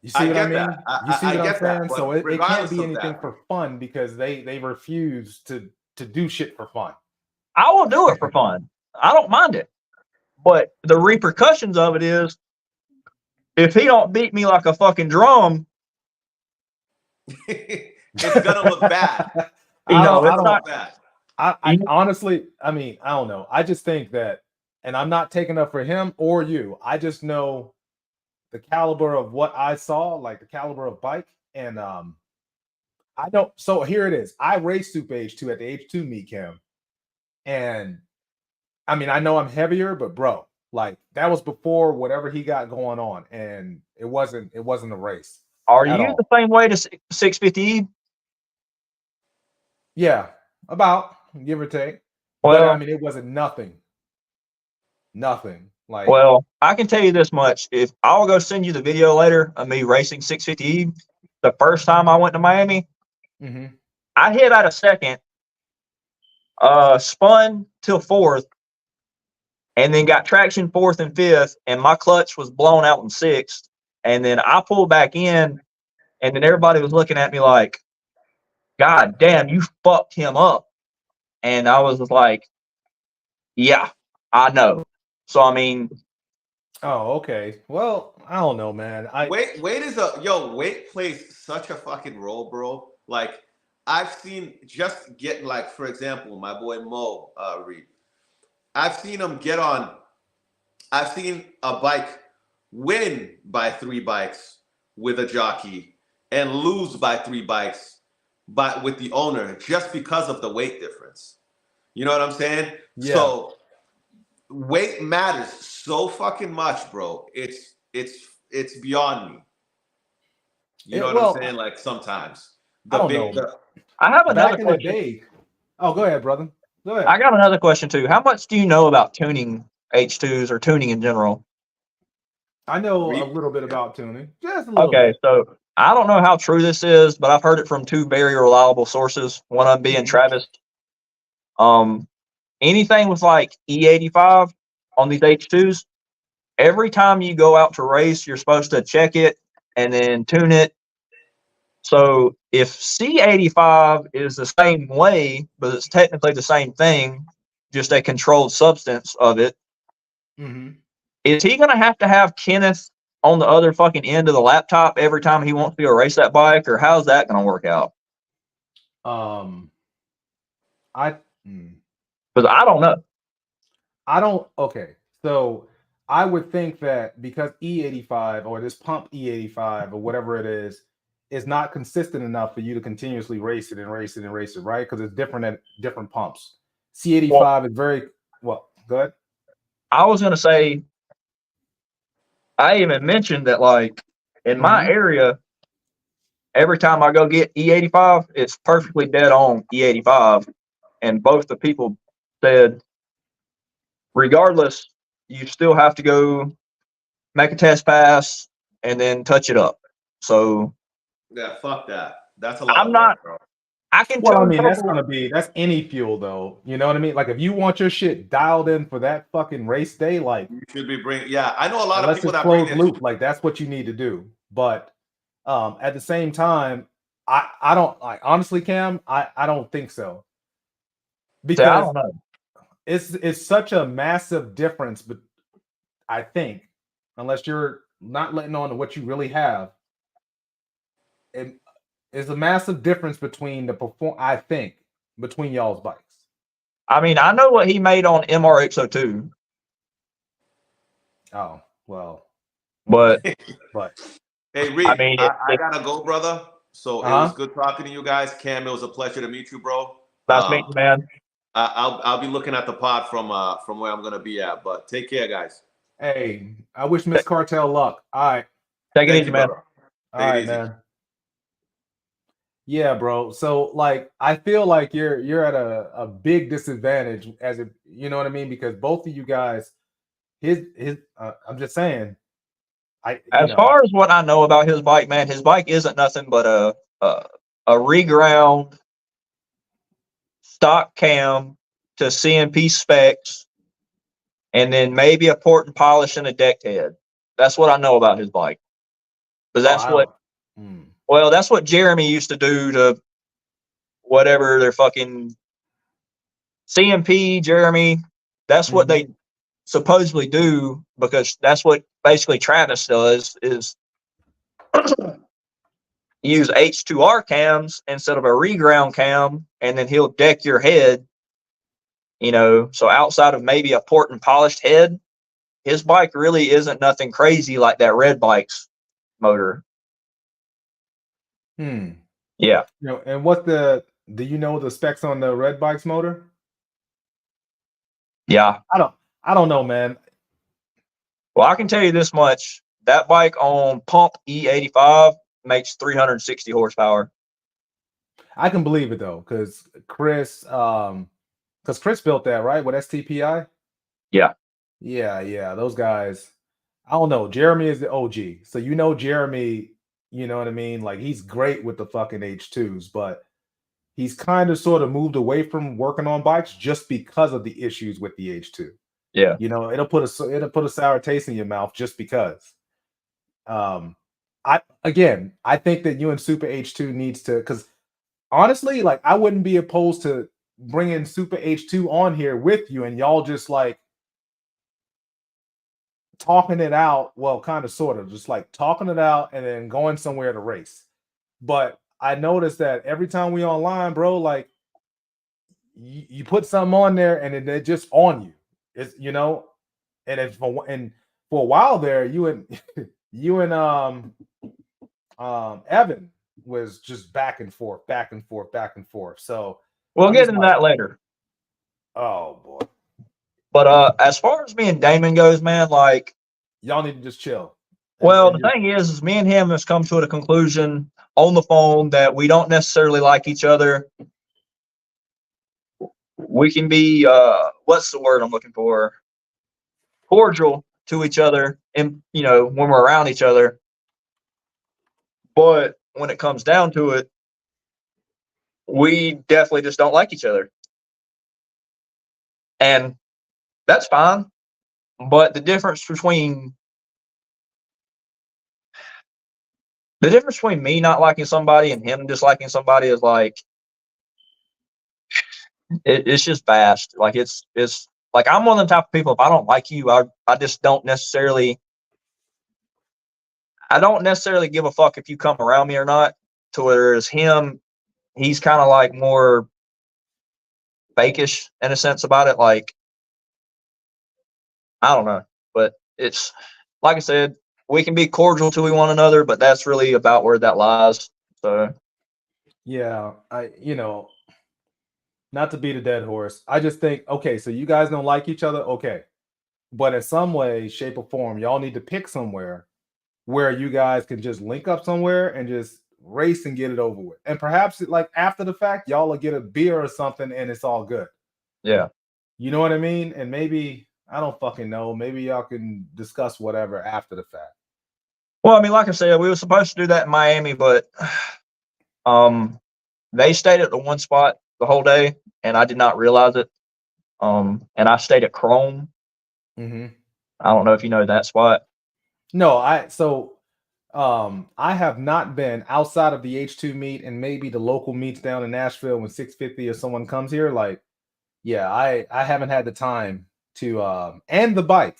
A: You see what I mean?
B: That.
A: You see what I'm saying? So it can't be anything
B: that,
A: for fun because they refuse to do shit for fun.
C: I will do it for fun. I don't mind it. But the repercussions of it is if he don't beat me like a fucking drum,
B: it's gonna look bad.
C: You know,
B: it's not bad.
A: I honestly, I mean, I don't know. I just think that, and I'm not taking up for him or you. I just know the caliber of what I saw, like the caliber of bike, and I don't. So here it is. I raced Super H2 at the H2 meet, Cam, and I mean, I know I'm heavier, but bro, like that was before whatever he got going on, and it wasn't a race.
C: Are you the same way to 650E?
A: Yeah, about give or take.
C: Well,
A: but I mean, it wasn't nothing. Like,
C: well, I can tell you this much: if I'll go send you the video later of me racing 650E, the first time I went to Miami, I hit out a second, spun till fourth, and then got traction fourth and fifth, and my clutch was blown out in sixth, and then I pulled back in, and then everybody was looking at me like, God damn, you fucked him up. And I was like, yeah, I know. So I mean,
A: oh, okay. Well, I don't know, man.
B: Weight plays such a fucking role, bro. Like I've seen just get like, for example, my boy Mo Reed. I've seen him get on. I've seen a bike win by 3 bikes with a jockey and lose by 3 bikes, but with the owner just because of the weight difference. You know what I'm saying?
A: Yeah.
B: So weight matters so fucking much, bro. It's beyond me. You know what I'm saying? Like sometimes
A: I don't know.
C: I have another
A: Back in
C: question.
A: the day. Oh, go ahead, brother. Go ahead.
C: I got another question too. How much do you know about tuning H2s or tuning in general?
A: I know a little bit about tuning. Just a little bit.
C: Okay, so I don't know how true this is, but I've heard it from 2 very reliable sources. One of them being Travis. Anything with like E85 on these H2s, every time you go out to race, you're supposed to check it and then tune it. So if C85 is the same way, but it's technically the same thing, just a controlled substance of it, is he going to have Kenneth on the other fucking end of the laptop every time he wants to go race that bike, or how's that going to work out? Because I don't know.
A: Okay. So I would think that because E85 or this pump E85 or whatever it is not consistent enough for you to continuously race it, right? Because it's different at different pumps. C85 is very well. Good.
C: I was going to say, I even mentioned that like in my area, every time I go get E85, it's perfectly dead on E85. And both the people said, regardless, you still have to go make a test pass and then touch it up. So
B: yeah, fuck that. That's a lot.
C: I'm not.
B: Bro.
C: I can.
A: Well, I mean, that's any fuel though. You know what I mean? Like if you want your shit dialed in for that fucking race day, like
B: you should be bringing. Yeah, I know a lot of people that
A: closed loop. Like that's what you need to do. But at the same time, I don't like honestly, Cam. I don't think so. Because I don't know. It's such a massive difference, but I think unless you're not letting on to what you really have, it is a massive difference between I think between y'all's bikes.
C: I mean, I know what he made on MRX02.
A: Oh well,
C: but
B: hey, Reed, I mean, I gotta go, brother. So it was good talking to you guys. Cam, it was a pleasure to meet you, bro.
C: Nice meeting you, man.
B: I'll be looking at the pod from where I'm gonna be at. But take care, guys.
A: Hey, I wish Miss Kartel luck. All right,
C: take it easy, man.
A: All right, man. Yeah, bro. So like, I feel like you're at a big disadvantage as if you know what I mean, because both of you guys, I'm just saying.
C: As far as what I know about his bike, man, his bike isn't nothing but a reground stock cam to CMP specs, and then maybe a port and polish and a deck head. That's what I know about his bike. Because that's well, that's what Jeremy used to do to whatever their fucking CMP, Jeremy. That's what they supposedly do, because that's what basically Travis does, is use H2R cams instead of a reground cam, and then he'll deck your head, you know, so outside of maybe a port and polished head, his bike really isn't nothing crazy like that red bike's motor. Yeah.
A: You know, and do you know the specs on the red bike's motor?
C: Yeah.
A: I don't know, man.
C: Well, I can tell you this much. That bike on pump E85 makes 360 horsepower.
A: I can believe it though, because Chris built that, right? With STPI?
C: Yeah.
A: Yeah. Those guys. I don't know. Jeremy is the OG. So you know Jeremy, you know what I mean? Like, he's great with the fucking H2s, but he's kind of sort of moved away from working on bikes just because of the issues with the H2.
C: Yeah.
A: You know, it'll put a sour taste in your mouth just because. I think that you and Super H2 needs to, because honestly, like, I wouldn't be opposed to bringing Super H2 on here with you and y'all just like talking it out. Well, kind of, sort of, just like talking it out and then going somewhere to race. But I noticed that every time we online, bro, like you put something on there and they're just on you. It's, you know, and for a while there, you and Evan was just back and forth. So
C: we'll get into that later.
A: Oh boy.
C: But as far as me and Damon goes, man, like,
A: y'all need to just chill.
C: Well, the thing is me and him has come to a conclusion on the phone that we don't necessarily like each other. We can be what's the word I'm looking for? Cordial to each other, and you know, when we're around each other. But when it comes down to it, we definitely just don't like each other. And that's fine. But the difference between me not liking somebody and him disliking somebody is like, it's just vast. Like, it's like, I'm one of the type of people, if I don't like you, I just don't necessarily give a fuck if you come around me or not. To whereas him, he's kind of like more fakish in a sense about it. Like, I don't know, but it's like I said, we can be cordial to one another, but that's really about where that lies. So
A: yeah, not to beat a dead horse, I just think, okay, so you guys don't like each other, okay, but in some way, shape, or form, y'all need to pick somewhere where you guys can just link up somewhere and just race and get it over with. And perhaps, like, after the fact, y'all will get a beer or something and it's all good.
C: Yeah.
A: You know what I mean? And maybe, I don't fucking know, maybe y'all can discuss whatever after the fact.
C: Well, I mean, like I said, we were supposed to do that in Miami, but they stayed at the one spot the whole day, and I did not realize it. And I stayed at Chrome. I don't know if you know that spot.
A: No, I have not been outside of the H2 meet and maybe the local meets down in Nashville when 650 or someone comes here. Like, yeah, I haven't had the time to and the bike,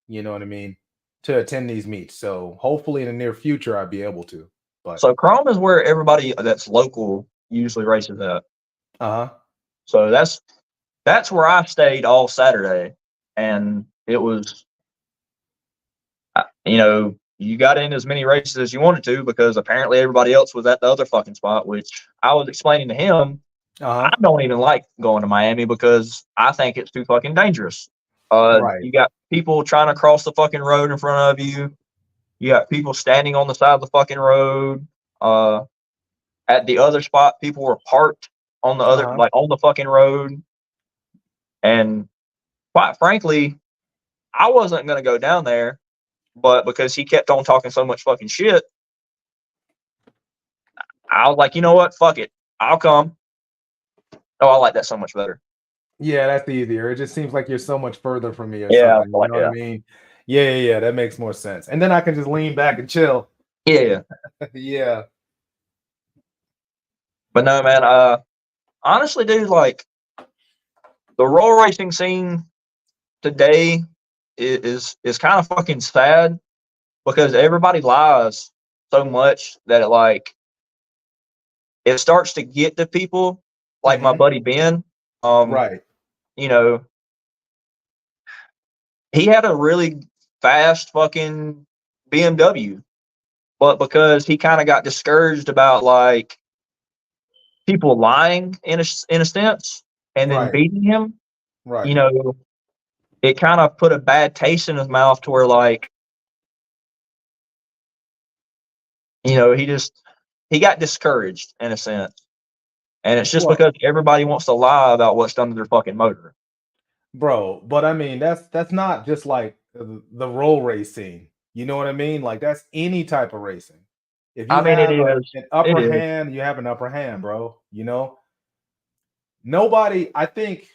A: you know what I mean, to attend these meets. So hopefully in the near future I'll be able to. But
C: so Chrome is where everybody that's local usually races at. So that's where I stayed all Saturday, and it was, you know, you got in as many races as you wanted to because apparently everybody else was at the other fucking spot, which I was explaining to him. I don't even like going to Miami because I think it's too fucking dangerous.
A: Right.
C: You got people trying to cross the fucking road in front of you. You got people standing on the side of the fucking road. At the other spot, people were parked on the other, like on the fucking road. And quite frankly, I wasn't going to go down there, but because he kept on talking so much fucking shit, I was like, you know what? Fuck it. I'll come. Oh, I like that so much better.
A: Yeah, that's easier. It just seems like you're so much further from me or
C: Yeah,
A: something. You know what I mean? Yeah, that makes more sense. And then I can just lean back and chill.
C: Yeah.
A: Yeah.
C: But no, man. Honestly, dude, like the roll racing scene today is kind of fucking sad because everybody lies so much that it starts to get to people like my buddy Ben.
A: Right.
C: You know, he had a really fast fucking BMW, but because he kind of got discouraged about like people lying in a sense and then
A: Right.
C: beating him,
A: Right.
C: you know, it kind of put a bad taste in his mouth to where like, you know, he got discouraged in a sense. And it's just
A: Well,
C: because everybody wants to lie about what's done to their fucking motor.
A: bro, but I mean that's not just like the roll racing. You know what I mean? Like that's any type of racing. If you
C: I mean, it
A: have
C: is.
A: an
C: It
A: upper
C: is.
A: hand, you have an upper hand, bro. You know, nobody. I think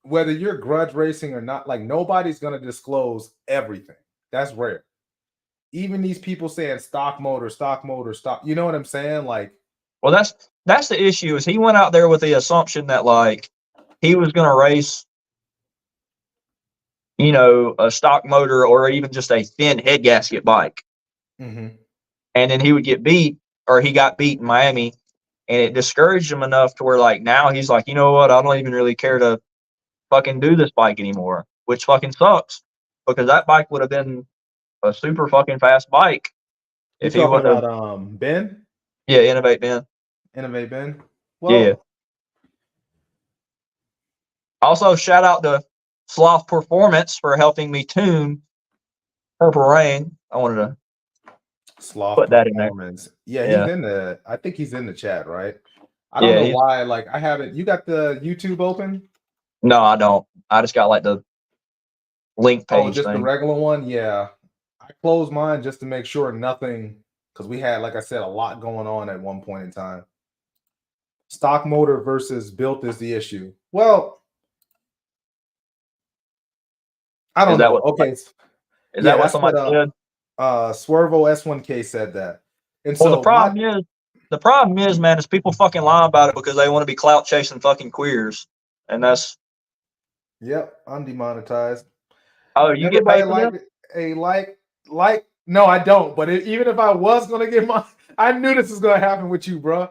A: whether you're grudge racing or not, like nobody's gonna disclose everything. That's rare. Even these people saying stock motor, stock motor, stock. You know what I'm saying? Like,
C: Well, that's the issue. Is he went out there with the assumption that like he was going to race, you know, a stock motor or even just a thin head gasket bike,
A: mm-hmm.
C: and then he would get beat, or he got beat in Miami, and it discouraged him enough to where like now he's like, you know what, I don't even really care to fucking do this bike anymore, which fucking sucks because that bike would have been a super fucking fast bike
A: You
C: if he
A: talking
C: wouldn't have.
A: about Ben?
C: Yeah, Innovate Ben.
A: Innovate Ben?
C: Yeah.
A: Well,
C: Also, shout out to Sloth Performance for helping me tune Purple Rain. I wanted to
A: Sloth
C: put that in there.
A: Performance. Yeah,
C: Yeah.
A: I think he's in the chat, right? I don't
C: Yeah,
A: know why. Like, I haven't. You got the YouTube open?
C: no, I don't. I just got like the link
A: Oh,
C: page
A: just the
C: thing.
A: regular one? Yeah. I closed mine just to make sure nothing, because we had, like I said, a lot going on at one point in time. Stock motor versus built is the issue. Well, I don't know. Okay.
C: Is
A: Yeah,
C: that what
A: that's what
C: somebody said?
A: Swervo S1K said that. And
C: Well,
A: so my
C: the problem is, man, is people fucking lie about it because they want to be clout chasing fucking queers, and that's.
A: Yep, I'm demonetized.
C: Oh, you get
A: Everybody
C: paid for this?
A: like a like. No, I don't. But even if I was gonna get my, I knew this was gonna happen with you, bro.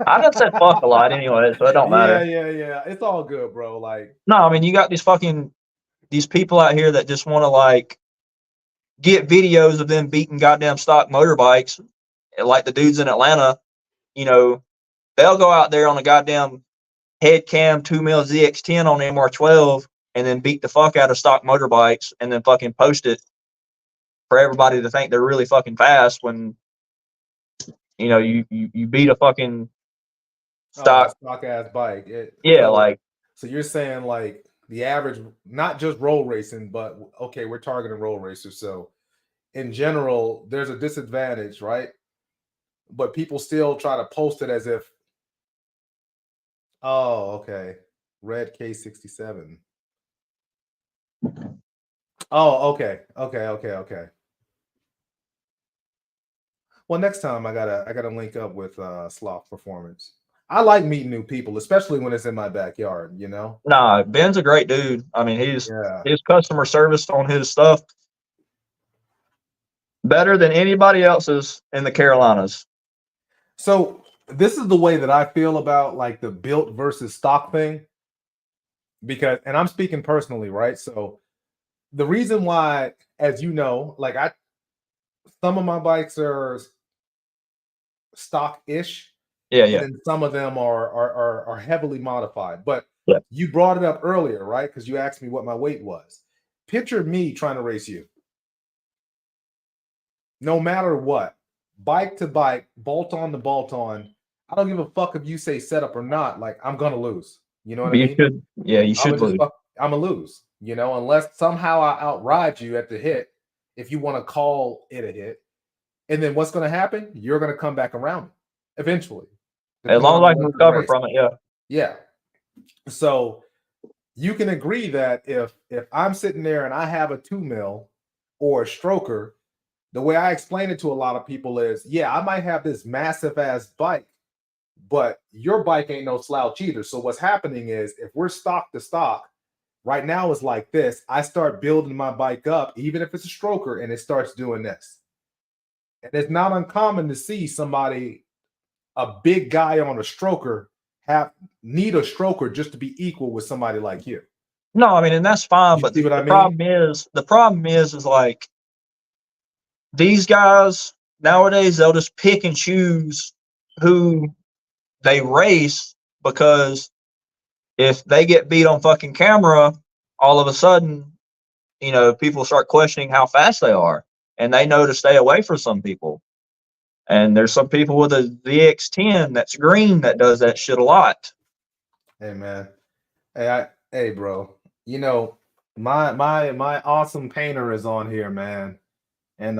C: I done said fuck a lot anyway, so it don't
A: Yeah,
C: matter.
A: yeah. It's all good, bro. Like,
C: No, I mean you got these people out here that just want to like get videos of them beating goddamn stock motorbikes, like the dudes in Atlanta. You know, they'll go out there on a goddamn head cam 2 mil ZX10 on the MR12 and then beat the fuck out of stock motorbikes and then fucking post it for everybody to think they're really fucking fast when you know you beat a fucking stock.
A: stock ass bike.
C: Yeah,
A: So,
C: like
A: so you're saying like the average, not just roll racing, but okay, we're targeting roll racers. So in general, there's a disadvantage, right? But people still try to post it as if, oh, okay, red K67. Oh, okay. Well, next time I gotta link up with Sloth Performance. I like meeting new people, especially when it's in my backyard. You know.
C: nah, Ben's a great dude. I mean,
A: Yeah.
C: his customer service on his stuff better than anybody else's in the Carolinas.
A: So this is the way that I feel about like the built versus stock thing, because, and I'm speaking personally, right? So the reason why, as you know, like some of my bikes are stock-ish,
C: Yeah,
A: and
C: yeah,
A: then some of them are heavily modified. But
C: yeah.
A: you brought it up earlier, right? Because you asked me what my weight was. Picture me trying to race you. No matter what, bike to bike, bolt on to bolt on. I don't give a fuck if you say setup or not. Like, I'm gonna lose. You know what I
C: You
A: mean?
C: should, yeah, you should lose.
A: I'm gonna lose. You know, unless somehow I outride you at the hit. If you want to call it a hit, and then what's going to happen? You're going to come back around eventually,
C: As
A: depending
C: long
A: on
C: as
A: the
C: I can
A: length of the
C: recover
A: race.
C: from it, yeah.
A: Yeah. So you can agree that if I'm sitting there and I have a 2 mil or a stroker, the way I explain it to a lot of people is, yeah, I might have this massive ass bike, but your bike ain't no slouch either. So what's happening is, if we're stock to stock, right now it's like this. I start building my bike up, even if it's a stroker, and it starts doing this. And it's not uncommon to see somebody, a big guy on a stroker, need a stroker just to be equal with somebody like you.
C: No, I mean, and that's fine,
A: You
C: but
A: see what I mean?
C: the problem is like these guys nowadays, they'll just pick and choose who they race, because if they get beat on fucking camera, all of a sudden, you know, people start questioning how fast they are, and they know to stay away from some people. And there's some people with a ZX10 that's green that does that shit a lot.
A: Hey man, hey bro, you know, my awesome painter is on here, man, and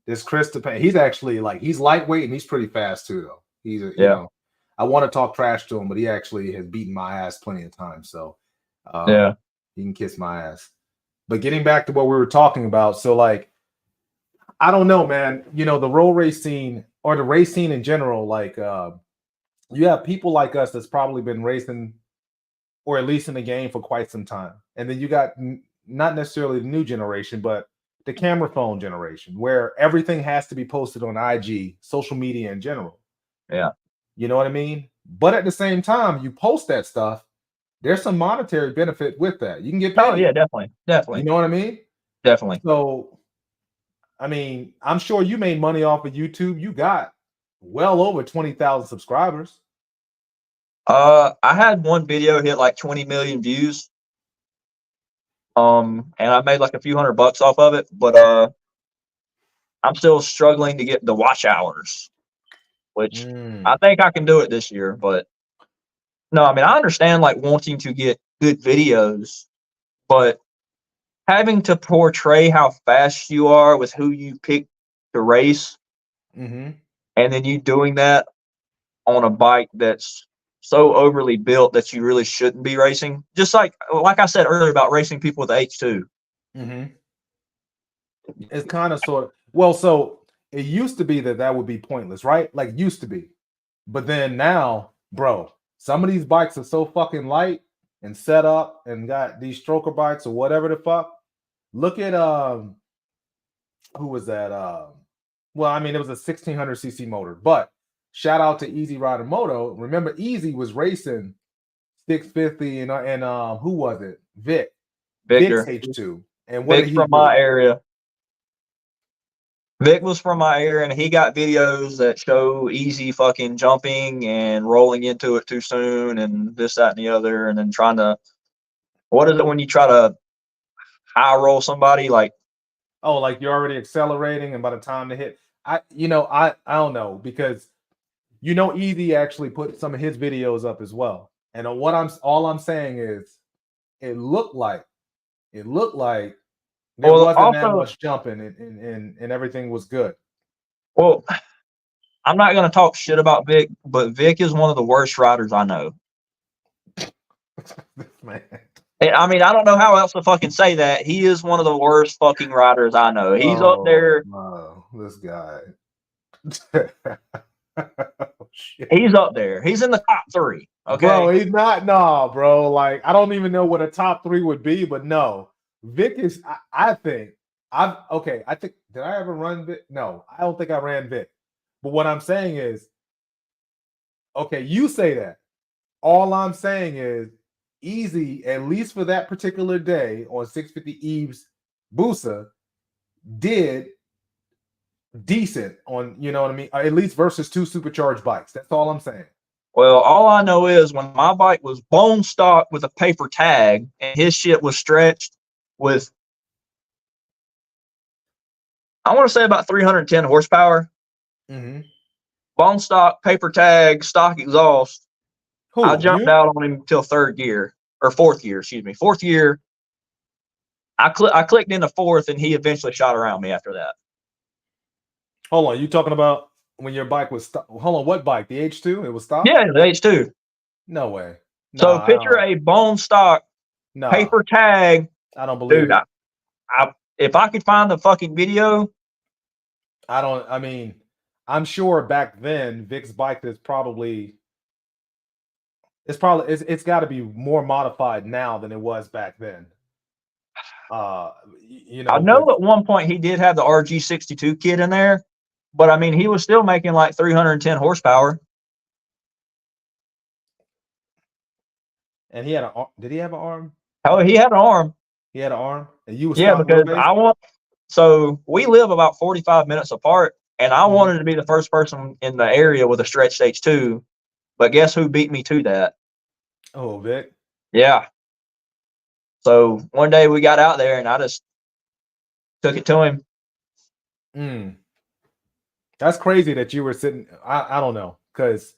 A: this Chris the paint, he's actually like, he's lightweight and he's pretty fast too, though. He's you know, I want to talk trash to him, but he actually has beaten my ass plenty of times, so
C: yeah,
A: he can kiss my ass. But getting back to what we were talking about, so like, I don't know, man, you know, the road race scene, or the race scene in general, like you have people like us that's probably been racing, or at least in the game, for quite some time. And then you got not necessarily the new generation, but the camera phone generation, where everything has to be posted on IG, social media in general.
C: Yeah.
A: You know what I mean? But at the same time, you post that stuff, there's some monetary benefit with that. You can get paid.
C: Oh, yeah, definitely. Definitely.
A: You know what I mean?
C: Definitely.
A: So, I mean, I'm sure you made money off of YouTube. You got well over 20,000 subscribers.
C: I had one video hit like 20 million views. And I made like a few $100 off of it, but I'm still struggling to get the watch hours, which I think I can do it this year. But no, I mean, I understand like wanting to get good videos, but having to portray how fast you are with who you pick to race, and then you doing that on a bike that's so overly built that you really shouldn't be racing. Just like I said earlier about racing people with the H2.
A: It's kind of sort of, well, so it used to be that would be pointless, right? Like, used to be. But then now, bro, some of these bikes are so fucking light and set up and got these stroker bikes or whatever the fuck. Look at who was that? Well, I mean, it was a 1600cc motor, but shout out to Easy Rider Moto. Remember, Easy was racing 650 and who was it?
C: Victor.
A: Vic's H2. And what
C: Vic
A: did he
C: from
A: do?
C: my area. Vic was from my area, and he got videos that show Easy fucking jumping and rolling into it too soon and this, that, and the other, and then trying to, what is it when you try to high roll somebody, like,
A: oh, like you're already accelerating and by the time to hit, I don't know, because you know, Easy actually put some of his videos up as well. And all I'm saying is it looked like there wasn't that much jumping and everything was good.
C: Well, I'm not going to talk shit about Vic, but Vic is one of the worst riders I know.
A: Man.
C: I mean, I don't know how else to fucking say that. He is one of the worst fucking riders I know. He's up there.
A: Oh, this guy.
C: Oh, he's up there. He's in the top 3. Okay.
A: Bro, he's not. No, bro. Like, I don't even know what a top 3 would be, but no. Vic is, I think, I think, did I ever run Vic? No, I don't think I ran Vic. But what I'm saying is, okay, you say that. All I'm saying is, Easy, at least for that particular day on 650 Eve's Busa, did decent on, you know what I mean? At least versus 2 supercharged bikes. That's all I'm saying.
C: Well, all I know is when my bike was bone stock with a paper tag and his shit was stretched with, I want to say about 310 horsepower. Bone stock, paper tag, stock exhaust. I jumped out on him until 4th gear. Fourth gear. I clicked into 4th, and he eventually shot around me after that.
A: Hold on, you talking about when your bike was stock? Hold on, what bike? The H2? It was stock?
C: Yeah, the H2.
A: No way.
C: So picture a bone stock paper tag.
A: I don't believe
C: it. If I could find the fucking video,
A: I mean, I'm sure back then Vic's bike is probably it's got to be more modified now than it was back then. You know,
C: I know at one point he did have the RG62 kit in there, but I mean, he was still making like 310 horsepower.
A: And he had a did he have an arm?
C: Oh, he had an arm.
A: He had an arm, and you was
C: Yeah,
A: stock
C: because
A: wheelbase?
C: so we live about 45 minutes apart, and I
A: Mhm.
C: wanted to be the first person in the area with a stretched H2, but guess who beat me to that?
A: Oh, Vic.
C: Yeah. So one day we got out there, and I just took it to him.
A: That's crazy that you were sitting. I don't know, because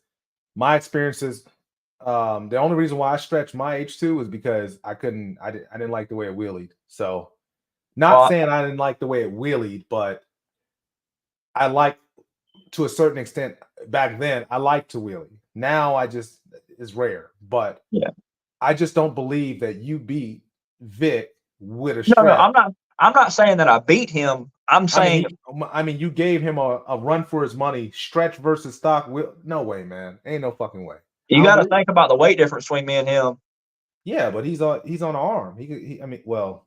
A: my experiences. The only reason why I stretched my H2 was because I didn't like the way it wheelied. So, not saying I didn't like the way it wheelied, but I like to a certain extent back then. I like to wheelie. Now it's rare, but
C: yeah,
A: I just don't believe that you beat Vic with a
C: no,
A: stretch.
C: I'm not saying that I beat him. I'm saying,
A: I mean, you gave him a run for his money. Stretch versus stock. No way, man. Ain't no fucking way.
C: you got to think about the weight difference between me and him.
A: Yeah, but he's on an arm. I mean, well,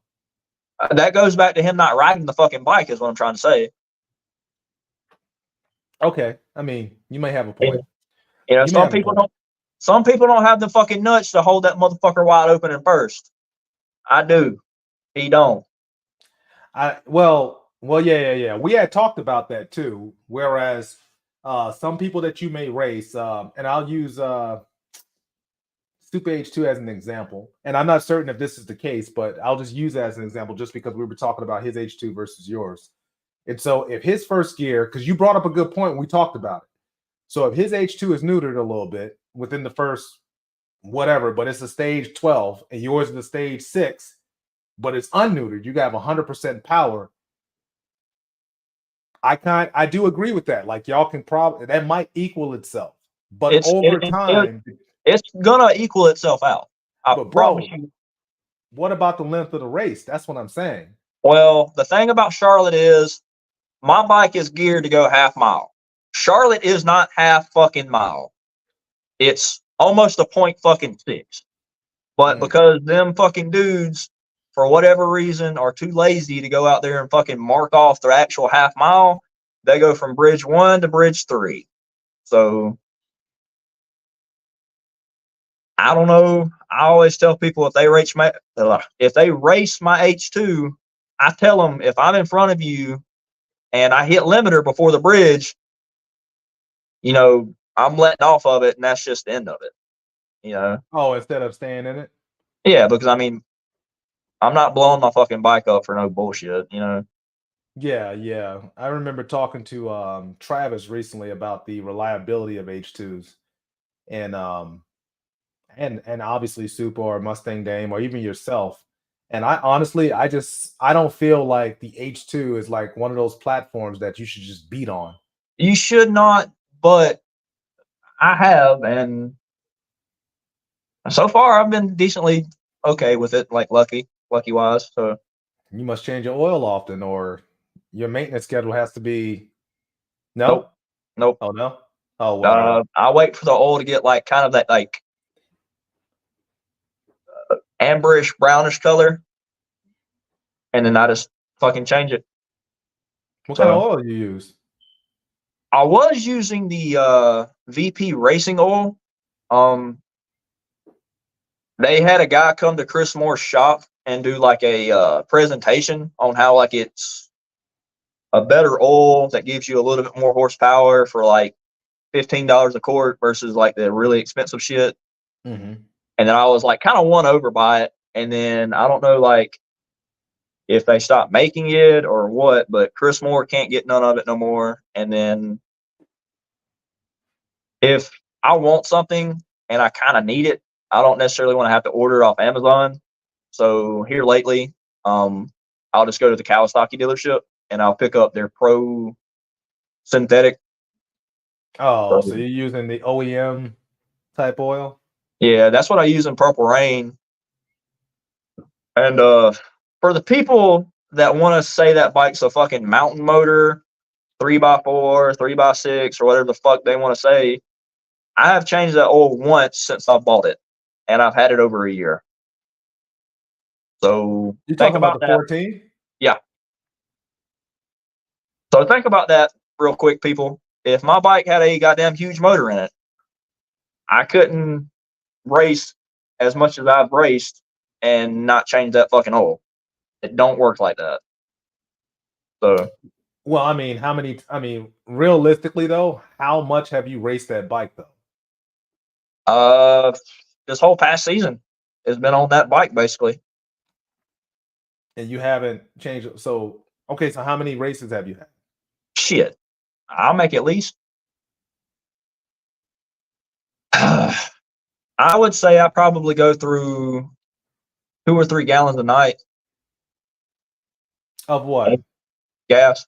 C: that goes back to him not riding the fucking bike, is what I'm trying to say.
A: Okay, I mean, you may have a point.
C: You know, some people don't have the fucking nuts to hold that motherfucker wide open in first. I do. He don't.
A: Well, yeah. We had talked about that too. Whereas some people that you may race, and I'll use Super H2 as an example, and I'm not certain if this is the case, but I'll just use it as an example just because we were talking about his H2 versus yours. And so if his first gear, because you brought up a good point when we talked about it. So if his H2 is neutered a little bit within the first whatever, but it's a stage 12 and yours is a stage 6, but it's unneutered, you got 100% power. I do agree with that. Like y'all can probably that might equal itself, but over time,
C: it's gonna equal itself out. I promise you.
A: What about the length of the race? That's what I'm saying.
C: Well, the thing about Charlotte is my bike is geared to go half mile. Charlotte is not half fucking mile. It's almost a point fucking 6. But because them fucking dudes, for whatever reason, are too lazy to go out there and fucking mark off their actual half mile, they go from bridge 1 to bridge 3. So I don't know. I always tell people if they race my H2, I tell them if I'm in front of you and I hit limiter before the bridge, you know, I'm letting off of it, and that's just the end of it. You know.
A: Oh, instead of staying in it.
C: Yeah, because I mean, I'm not blowing my fucking bike up for no bullshit. You know.
A: Yeah. I remember talking to Travis recently about the reliability of H2s, and obviously Super or Mustang Dame or even yourself. And I honestly, I don't feel like the H2 is like one of those platforms that you should just beat on.
C: You should not, but I have, and so far I've been decently okay with it, like lucky wise. So
A: you must change your oil often, or your maintenance schedule has to be. No.
C: Nope.
A: Oh no. Oh well.
C: I wait for the oil to get like kind of that like amberish brownish color, and then I just fucking change it.
A: What kind of oil do you use?
C: I was using the VP racing oil. They had a guy come to Chris Moore's shop and do like a presentation on how like it's a better oil that gives you a little bit more horsepower for like $15 a quart versus like the really expensive shit.
A: Mm-hmm.
C: And then I was like kind of won over by it. And then I don't know like if they stopped making it or what, but Chris Moore can't get none of it no more. And then if I want something and I kind of need it, I don't necessarily want to have to order it off Amazon. So here lately, I'll just go to the Kawasaki dealership and I'll pick up their Pro synthetic.
A: Oh, so you're using the OEM type oil?
C: Yeah, that's what I use in Purple Rain. And for the people that want to say that bike's a fucking mountain motor 3x4, 3x6, or whatever the fuck they want to say. I have changed that oil once since I bought it, and I've had it over a year. So
A: you
C: think
A: talking about
C: about
A: the
C: that.
A: 14?
C: Yeah. So think about that real quick, people. If my bike had a goddamn huge motor in it, I couldn't race as much as I've raced and not change that fucking oil. It don't work like that. So,
A: well, I mean, realistically though, how much have you raced that bike though?
C: This whole past season has been on that bike basically.
A: And you haven't changed it. So, okay, so how many races have you had?
C: Shit. I'll make at least I would say I probably go through 2 or 3 gallons a night.
A: Of what?
C: Gas.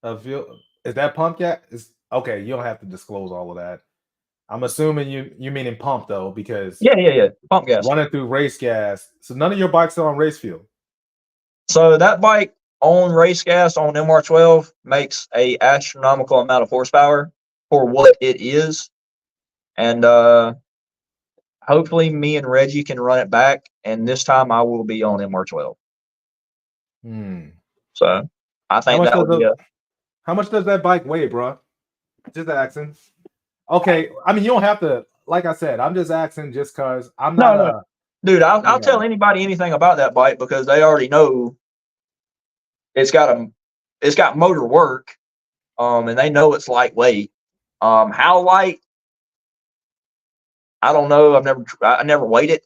A: Of fuel? Is that pump gas? Okay, you don't have to disclose all of that. I'm assuming you meaning pump though, because
C: Yeah. Pump gas.
A: Running through race gas. So none of your bikes are on race fuel.
C: So that bike on race gas on MR12 makes a astronomical amount of horsepower for what it is. And hopefully me and Reggie can run it back, and this time I will be on MR12. So I think that would be
A: how much does that bike weigh, bro? Just asking. Okay, I mean you don't have to. Like I said, I'm just asking just because I'm not.
C: Dude, I'll tell anybody anything about that bike because they already know it's got motor work, and they know it's lightweight. How light? I don't know. I never weighed it,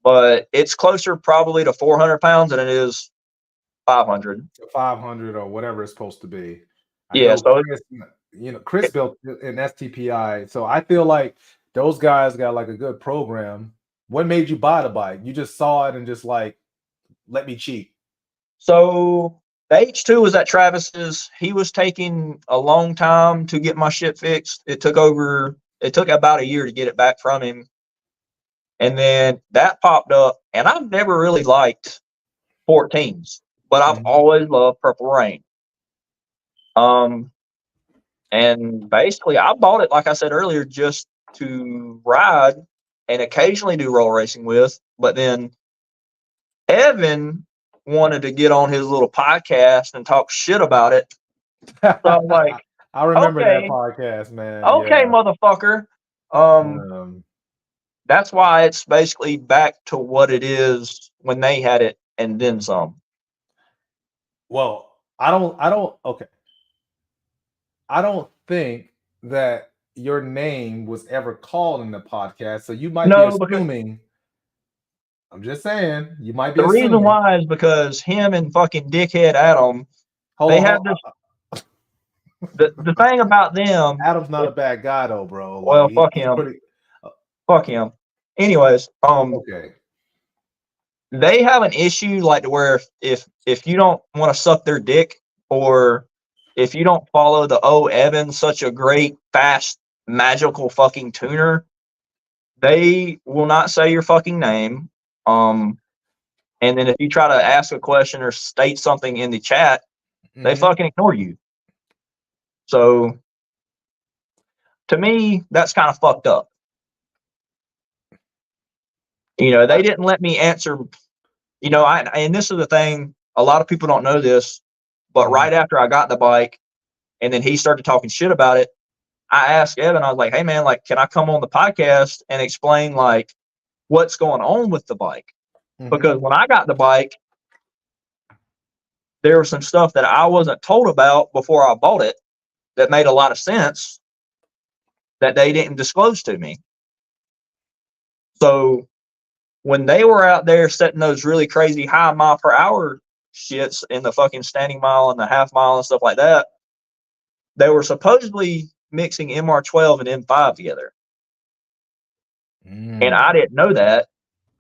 C: but it's closer probably to 400 pounds than it is 500.
A: 500 or whatever it's supposed to be.
C: So
A: Chris built an STPI, so I feel like those guys got like a good program. What made you buy the bike? You just saw it and just like, let me cheat.
C: So the H2 was at Travis's. He was taking a long time to get my shit fixed. It took about a year to get it back from him. And then that popped up, and I've never really liked 14s, but I've always loved Purple Rain. And basically I bought it, like I said earlier, just to ride and occasionally do roll racing with. But then Evan wanted to get on his little podcast and talk shit about it. So I'm like,
A: I remember that podcast, man.
C: Okay, yeah. Motherfucker. That's why it's basically back to what it is when they had it and then some.
A: Well, I don't think that your name was ever called in the podcast, so you might be assuming. I'm just saying, you might be.
C: The reason why is because him and fucking dickhead Adam, the thing about them.
A: Adam's not a bad guy though, bro.
C: Well, fuck him. Fuck him. Anyways,
A: okay.
C: They have an issue like to where if you don't want to suck their dick, or if you don't follow the Evan's such a great, fast, magical fucking tuner, they will not say your fucking name. And then if you try to ask a question or state something in the chat, they fucking ignore you. So to me, that's kind of fucked up. You know, they didn't let me answer. You know, and this is the thing, a lot of people don't know this, but right after I got the bike and then he started talking shit about it, I asked Evan, I was like, hey man, like, can I come on the podcast and explain like what's going on with the bike? Because when I got the bike, there was some stuff that I wasn't told about before I bought it that made a lot of sense that they didn't disclose to me. So when they were out there setting those really crazy high mile per hour shits in the fucking standing mile and the half mile and stuff like that, they were supposedly mixing MR12 and M5 together. And I didn't know that.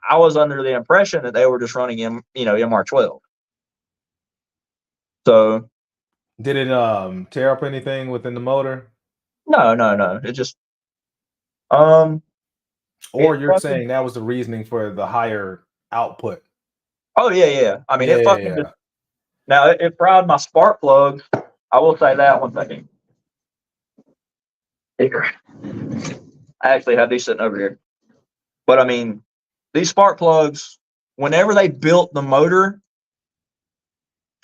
C: I was under the impression that they were just running MR12. So
A: did it tear up anything within the motor?
C: No. It just
A: or you're saying that was the reasoning for the higher output?
C: Oh yeah. I mean, it fucking now it fried my spark plug I will say that 1 second. Here. I actually have these sitting over here. But I mean, these spark plugs, whenever they built the motor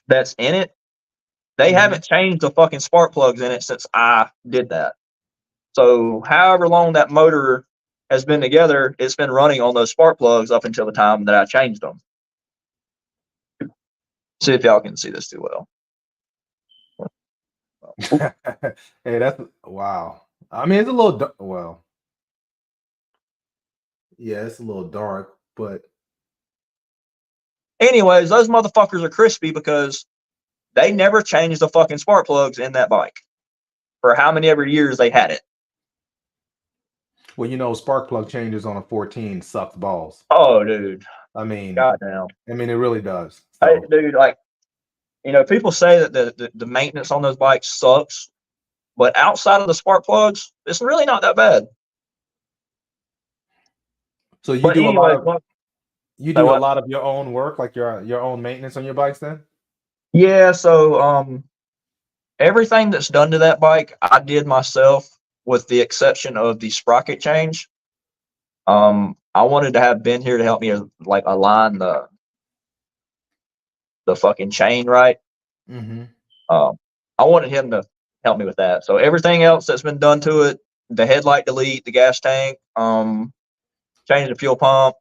C: that's in it, they haven't changed the fucking spark plugs in it since I did that. So however long that motor has been together, it's been running on those spark plugs up until the time that I changed them. See if y'all can see this too well.
A: Hey, that's wow. I mean, it's a little well. Yeah, it's a little dark, but
C: anyways, those motherfuckers are crispy because they never changed the fucking spark plugs in that bike for how many ever years they had it.
A: Well, you know, spark plug changes on a 14 sucks balls.
C: Oh, dude.
A: I mean,
C: goddamn.
A: I mean, it really does.
C: So. Hey, dude, like, you know, people say that the maintenance on those bikes sucks, but outside of the spark plugs, it's really not that bad.
A: So you do
C: anyway,
A: a lot of your own work, like your own maintenance on your bikes then?
C: Yeah, so everything that's done to that bike, I did myself, with the exception of the sprocket change. I wanted to have Ben here to help me like align the fucking chain right. I wanted him to help me with that. So everything else that's been done to it, the headlight delete, the gas tank, change the fuel pump,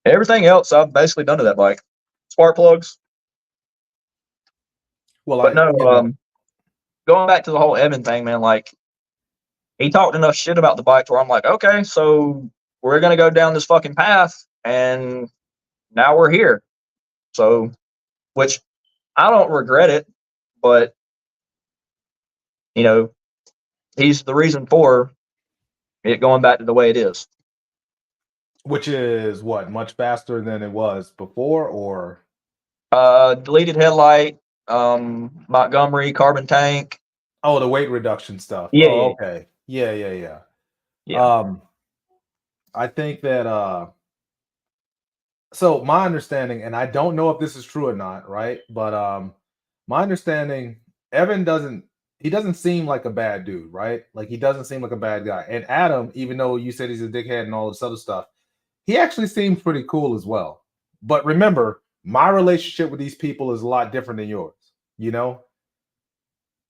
C: everything else I've basically done to that bike. Spark plugs.
A: Well,
C: but going back to the whole Evan thing, man, like, he talked enough shit about the bike where I'm like, okay, so we're gonna go down this fucking path, and now we're here. So, which I don't regret it, but you know, he's the reason for it going back to the way it is.
A: Which is what, much faster than it was before, or
C: deleted headlight, Montgomery carbon tank.
A: Oh, the weight reduction stuff.
C: Yeah.
A: Oh, okay. Yeah. I think that so my understanding, and I don't know if this is true or not, right? But my understanding, Evan doesn't seem like a bad dude, right? Like, he doesn't seem like a bad guy. And Adam, even though you said he's a dickhead and all this other stuff, he actually seems pretty cool as well. But remember, my relationship with these people is a lot different than yours, you know?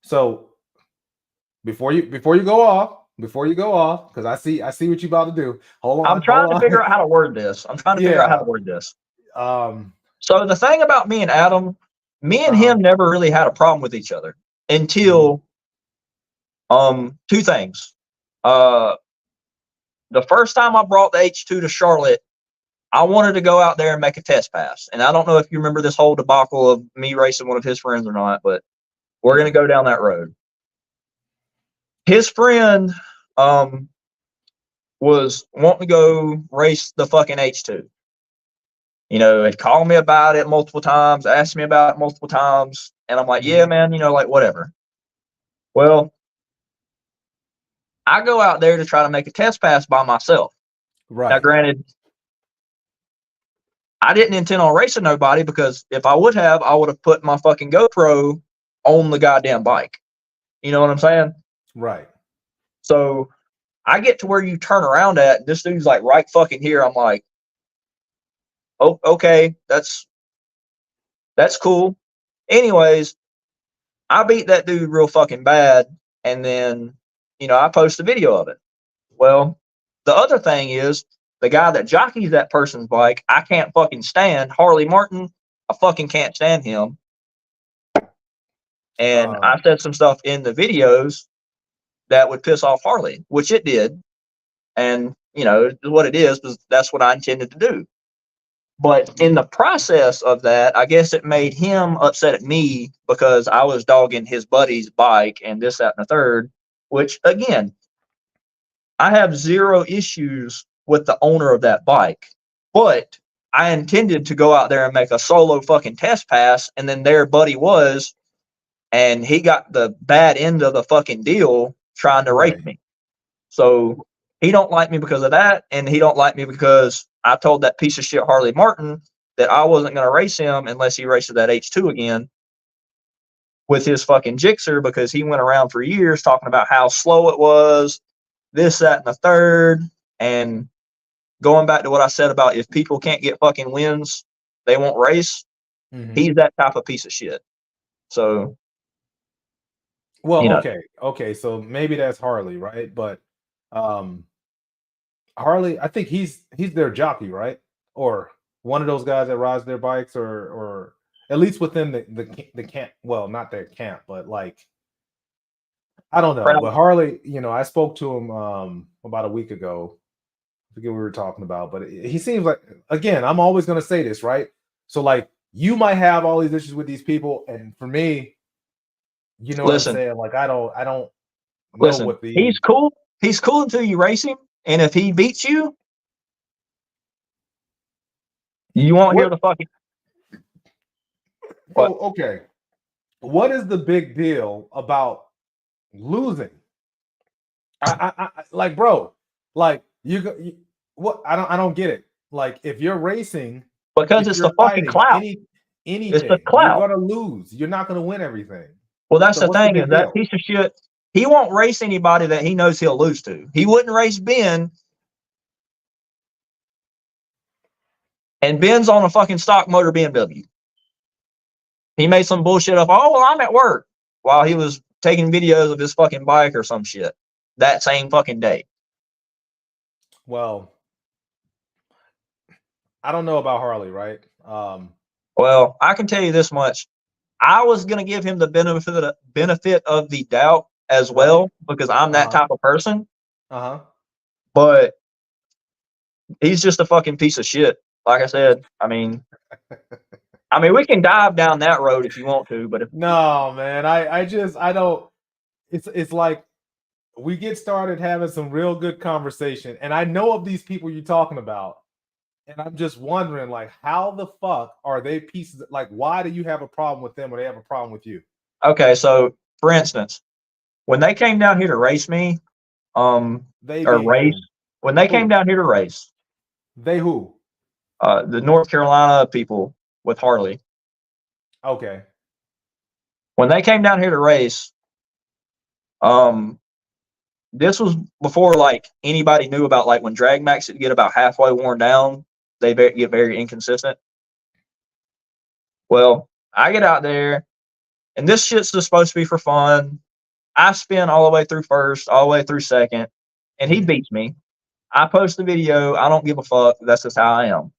A: So before you go off, because I see what you're about to do. Hold on.
C: I'm trying to figure out how to word this. So the thing about me and Adam, me and him never really had a problem with each other until two things. The first time I brought the H2 to Charlotte, I wanted to go out there and make a test pass. And I don't know if you remember this whole debacle of me racing one of his friends or not, but we're going to go down that road. His friend was wanting to go race the fucking H2. You know, had called me about it multiple times, asked me about it multiple times. And I'm like, yeah, man, you know, like, whatever. Well, I go out there to try to make a test pass by myself.
A: Right.
C: Now, granted, I didn't intend on racing nobody, because if I would have, I would have put my fucking GoPro on the goddamn bike. You know what I'm saying?
A: Right.
C: So I get to where you turn around at, this dude's like right fucking here. I'm like, oh, okay, that's cool. Anyways, I beat that dude real fucking bad, and then, you know, I post a video of it. Well, the other thing is, the guy that jockeys that person's bike, I can't fucking stand. Harley Martin, I fucking can't stand him. And I said some stuff in the videos that would piss off Harley, which it did. And, you know, what it is, that's what I intended to do. But in the process of that, I guess it made him upset at me because I was dogging his buddy's bike and this, that, and the third, which, again, I have zero issues with the owner of that bike. But I intended to go out there and make a solo fucking test pass, and then their buddy was, and he got the bad end of the fucking deal trying to race me. So he don't like me because of that, and he don't like me because I told that piece of shit Harley Martin that I wasn't going to race him unless he races that H2 again. with his fucking Gixxer because he went around for years talking about how slow it was, this, that, and the third. And going back to what I said about if people can't get fucking wins, they won't race. He's that type of piece of shit. So,
A: well, okay. So maybe that's Harley, right? But Harley, I think he's their jockey, right? Or one of those guys that rides their bikes, or at least within the camp. Well, not their camp, but like I don't know. But Harley, I spoke to him about a week ago. I forget what we were talking about, but he seems like, again, I'm always going to say this, right? So like you might have all these issues with these people, and for me, what I'm saying? Like I don't know what the
C: he's cool. He's cool until you race him, and if he beats you, you won't hear the fucking.
A: Oh, okay. What is the big deal about losing? I like, bro, like what? I don't get it. Like if you're racing,
C: because it's the fucking clout.
A: Anything,
C: it's the clout.
A: You're gonna lose. You're not gonna win everything.
C: Well, that's the thing is that piece of shit. He won't race anybody that he knows he'll lose to. He wouldn't race Ben. And Ben's on a fucking stock motor BMW. He made some bullshit up. Oh, well, I'm at work while he was taking videos of his fucking bike or some shit that same fucking day.
A: Well, I don't know about Harley, right?
C: Well, I can tell you this much. I was going to give him the benefit of the doubt as well because I'm that type of person. But he's just a fucking piece of shit. Like I said, I mean, we can dive down that road if you want to, but
A: no, man, I don't. It's like we get started having some real good conversation, and I know of these people you're talking about, and I'm just wondering, like, how the fuck are they pieces? Like, why do you have a problem with them, or they have a problem with you?
C: Okay, so for instance, when they came down here to race me, when they came down here to race,
A: they who?
C: The North Carolina people with Harley.
A: Okay.
C: When they came down here to race, this was before like anybody knew about like when drag max get about halfway worn down, they get very inconsistent. Well, I get out there, and this shit's just supposed to be for fun. I spin all the way through first, all the way through second, and he beats me. I post the video. I don't give a fuck. That's just how I am.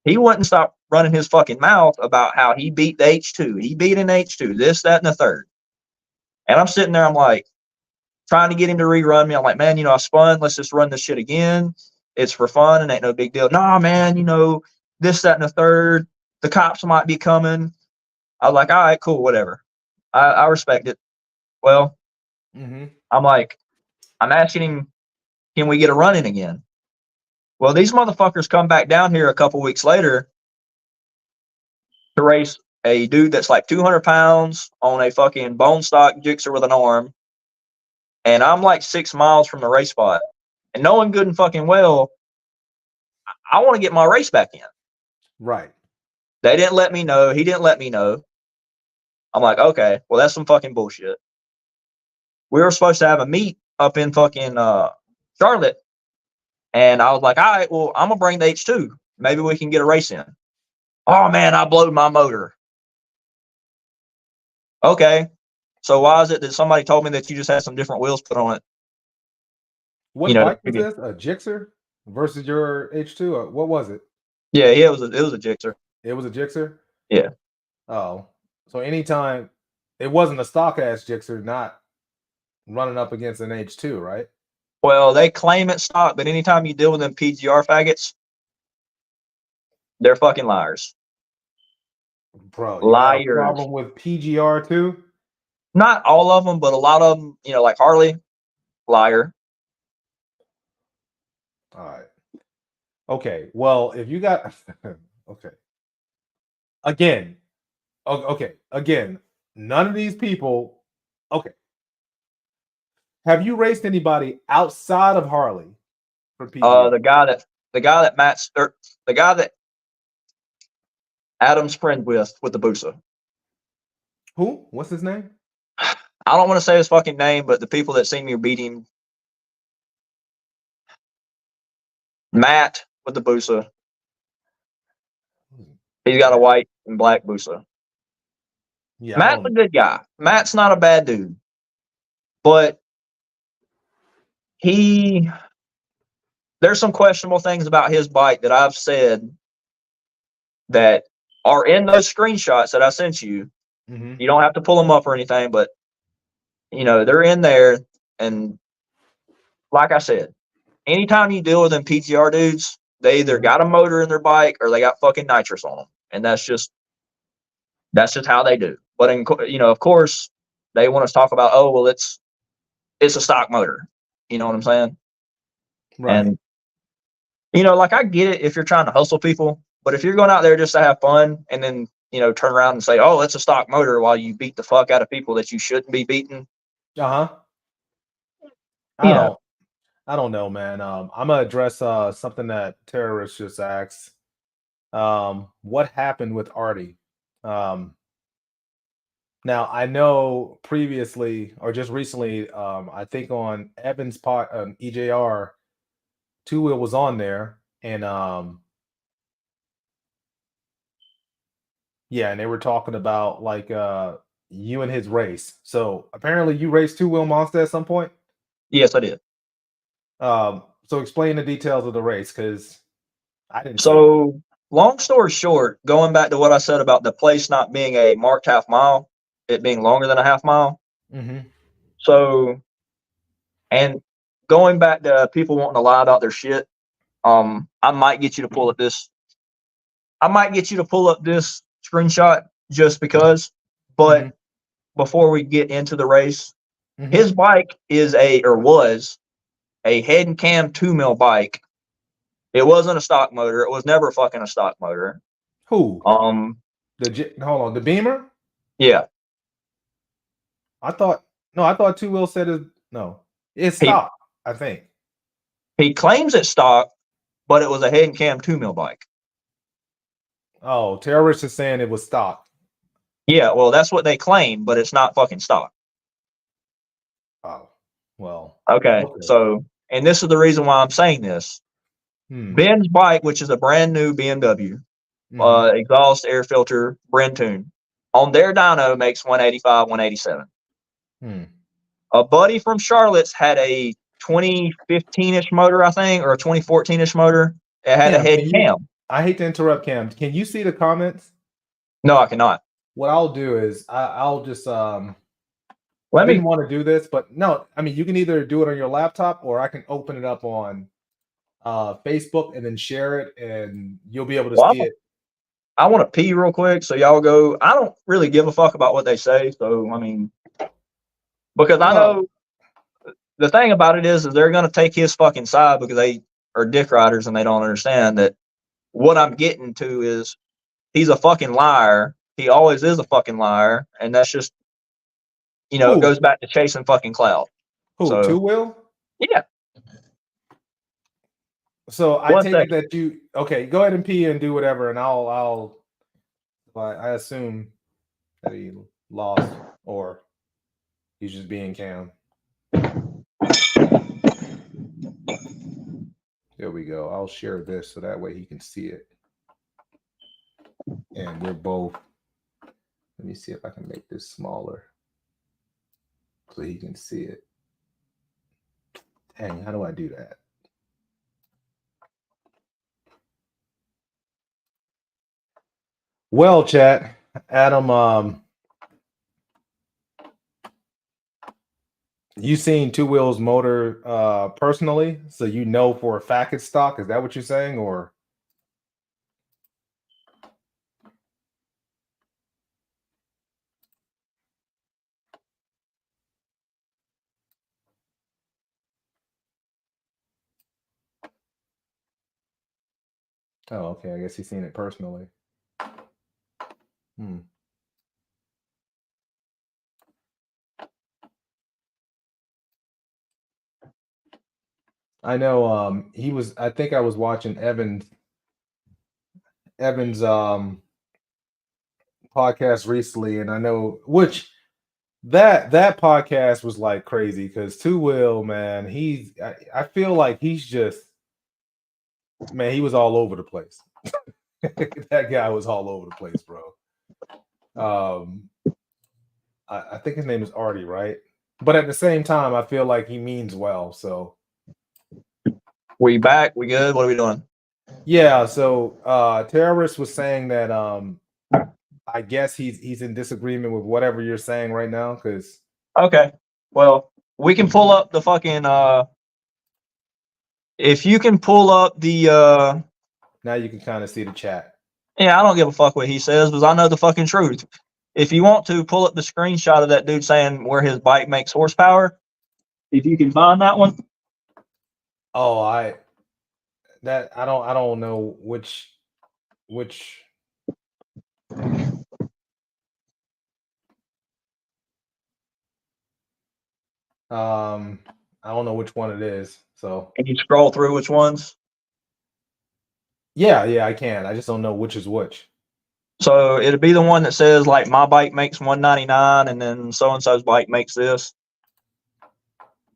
C: He wouldn't stop running his fucking mouth about how he beat the H2. He beat an H2, this, that, and the third. And I'm sitting there, I'm like, trying to get him to rerun me. I'm like, man, I spun. Let's just run this shit again. It's for fun and ain't no big deal. Nah, man, this, that, and the third. The cops might be coming. I was like, all right, cool, whatever. I respect it. Well, I'm like, I'm asking him, can we get a run in again? Well, these motherfuckers come back down here a couple weeks later to race a dude that's like 200 pounds on a fucking bone stock Gixxer with an arm. And I'm like 6 miles from the race spot. And knowing good and fucking well, I want to get my race back in.
A: Right.
C: They didn't let me know. He didn't let me know. I'm like, okay, well, that's some fucking bullshit. We were supposed to have a meet up in fucking Charlotte. And I was like, all right, well, I'm going to bring the H2. Maybe we can get a race in. Oh, man, I blowed my motor. Okay. So why is it that somebody told me that you just had some different wheels put on it?
A: What bike was this? A Gixxer versus your H2? What was it?
C: Yeah, it was a Gixxer.
A: It was a Gixxer?
C: Yeah.
A: Oh. So anytime it wasn't a stock ass Gixxer, not running up against an H2, right?
C: Well, they claim it's stock, but anytime you deal with them PGR faggots, they're fucking liars.
A: Bro, you got a problem with PGR too?
C: Not all of them, but a lot of them, like Harley, liar.
A: All right. Okay. Well, if you got okay. Again. Okay. Again, none of these people. Okay. Have you raced anybody outside of Harley for PGR?
C: The guy that Adam's friend with the Busa.
A: Who? What's his name?
C: I don't want to say his fucking name, but the people that see me beat him. Matt with the Busa. He's got a white and black Busa.
A: Yeah,
C: Matt's a good guy. Matt's not a bad dude. But there's some questionable things about his bike that I've said that are in those screenshots that I sent you.
A: Mm-hmm.
C: You don't have to pull them up or anything, but they're in there. And like I said, anytime you deal with them PTR dudes, they either got a motor in their bike or they got fucking nitrous on them, and that's just how they do. But of course, they want us to talk about, oh well, it's a stock motor. You know what I'm saying?
A: Right.
C: And like I get it if you're trying to hustle people, but if you're going out there just to have fun and then turn around and say, oh, it's a stock motor while you beat the fuck out of people that you shouldn't be beating.
A: I don't know, man. I'm gonna address something that terrorists just asked. What happened with Artie? Now I know previously or just recently, I think on Evan's pot EJR, Two Wheel was on there, and yeah, and they were talking about like you and his race. So apparently you raced Two Wheel Monster at some point.
C: Yes, I did.
A: So explain the details of the race because I didn't.
C: So long story short, going back to what I said about the place not being a marked half mile, it being longer than a half mile.
A: Mm-hmm.
C: So, and going back to people wanting to lie about their shit, I might get you to pull up this. I might get you to pull up this screenshot just because. But before we get into the race, his bike was a head and cam 2 mil bike. It wasn't a stock motor. It was never fucking a stock motor.
A: Who?
C: Hold
A: on, the Beamer?
C: Yeah.
A: I thought Two Wheel said it's stock, I think.
C: He claims it's stock, but it was a head and cam 2 mil bike.
A: Oh, terrorists is saying it was stock.
C: Yeah, well, that's what they claim, but it's not fucking stock.
A: Oh, well.
C: Okay. So, and this is the reason why I'm saying this. Ben's bike, which is a brand new BMW, exhaust, air filter, Brent tune, on their dyno makes 185, 187. A buddy from Charlotte's had a 2015-ish motor, I think, or a 2014-ish motor. It had a head cam.
A: I hate to interrupt, Cam. Can you see the comments?
C: No, I cannot.
A: What I'll do is I'll just I didn't want to do this, but no, I mean you can either do it on your laptop or I can open it up on Facebook and then share it, and you'll be able to see it.
C: I want to pee real quick, so y'all go. I don't really give a fuck about what they say, so I mean, because I know the thing about it is they're gonna take his fucking side because they are dick riders and they don't understand that what I'm getting to is he's a fucking liar. He always is a fucking liar, and that's just it goes back to chasing fucking clout.
A: Who? Two Wheel?
C: Yeah.
A: So I take it that you go ahead and pee and do whatever, and I assume that he lost or he's just being Cam. There we go. I'll share this so that way he can see it. And we're both. Let me see if I can make this smaller so he can see it. Dang, how do I do that? Well, chat, Adam, you seen Two Wheels motor personally, so you know for a fact it's stock. Is that what you're saying, or? Oh, okay. I guess he's seen it personally. I know he was. I think I was watching Evan's podcast recently, and I know which that podcast was like crazy because Two Will, man, I feel like he's just, man, he was all over the place. That guy was all over the place, bro. I think his name is Artie, right? But at the same time, I feel like he means well. So
C: we back? We good? What are we doing?
A: yeah. So Terrorist was saying that I guess he's in disagreement with whatever you're saying right now. Because
C: okay, well, we can pull up the fucking if you can pull up the
A: now you can kind of see the chat.
C: yeah, I don't give a fuck what he says because I know the fucking truth. If you want to pull up the screenshot of that dude saying where his bike makes horsepower, if you can find that one.
A: Oh, I don't know which I don't know which one it is. So
C: Can you scroll through which ones?
A: yeah, I can. I just don't know which is which.
C: So it'd be the one that says like my bike makes 199 and then so and so's bike makes this.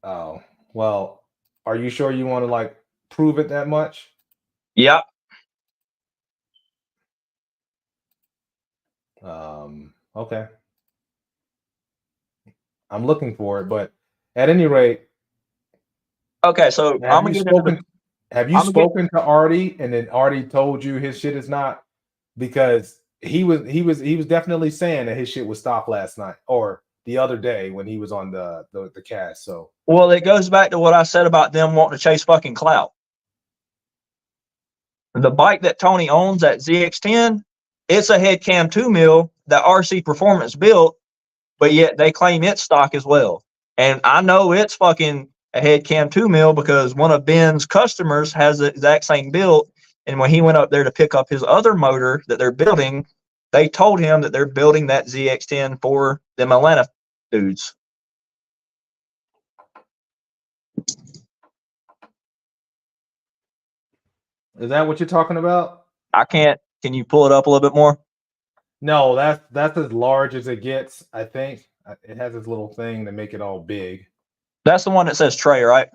A: Oh, well, are you sure you want to like prove it that much?
C: Yep.
A: Okay. I'm looking for it, but at any rate,
C: okay, so I'm gonna get into
A: have you spoken to Artie and then Artie told you his shit is not? Because he was definitely saying that his shit was stopped last night or the other day when he was on the cast. So
C: well, it goes back to what I said about them wanting to chase fucking clout. The bike that Tony owns, that ZX10, it's a head cam 2 mil that RC Performance built, but yet they claim it's stock as well. And I know it's fucking a head cam 2 mil because one of Ben's customers has the exact same build. And when he went up there to pick up his other motor that they're building, they told him that they're building that ZX10 for them Atlanta dudes.
A: is that what you're talking about?
C: I can't. Can you pull it up a little bit more?
A: No, that's as large as it gets. I think it has this little thing to make it all big.
C: That's the one that says Trey, right?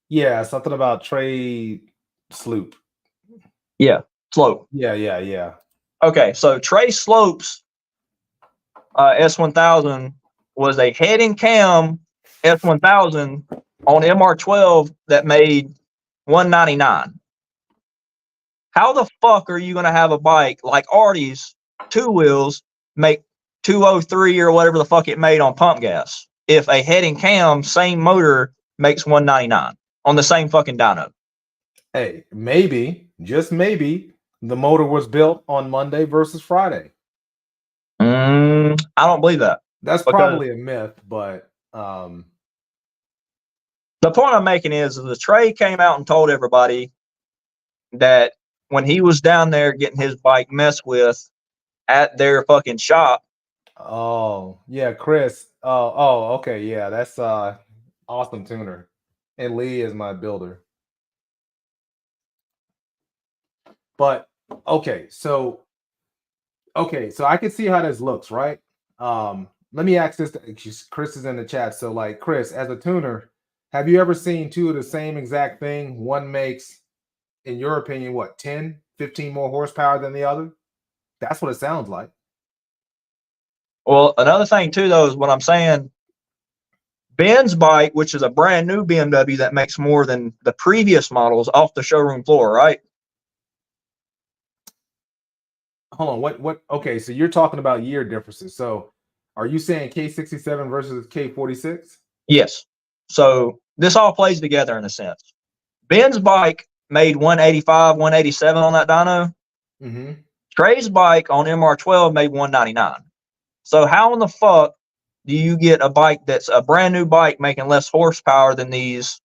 A: Yeah, something about Trey Sloop.
C: Yeah, Slope.
A: Yeah.
C: Okay, so Trey Slope's S1000 was a head and cam S1000 on MR12 that made 199. How the fuck are you going to have a bike like Artie's 2 wheels make 203 or whatever the fuck it made on pump gas if a head and cam same motor makes 199 on the same fucking dyno?
A: Hey, maybe, just maybe, the motor was built on Monday versus Friday.
C: I don't believe that.
A: That's probably a myth, but
C: the point I'm making is the Trey came out and told everybody that when he was down there getting his bike messed with at their fucking shop.
A: Oh, yeah, Chris. Oh, okay, yeah, that's awesome tuner. And Lee is my builder. But okay, so I can see how this looks, right? Let me ask this. Chris is in the chat. So, like, Chris, as a tuner, have you ever seen two of the same exact thing? One makes, in your opinion, what, 10, 15 more horsepower than the other? That's what it sounds like.
C: Well, another thing too, though, is what I'm saying. Ben's bike, which is a brand new BMW that makes more than the previous models off the showroom floor, right?
A: Hold on. What? Okay, so you're talking about year differences. So, are you saying K67 versus K46?
C: Yes. So this all plays together in a sense. Ben's bike made 185, 187 on that dyno.
A: Mm-hmm.
C: Trey's bike on MR12 made 199. So how in the fuck do you get a bike that's a brand new bike making less horsepower than these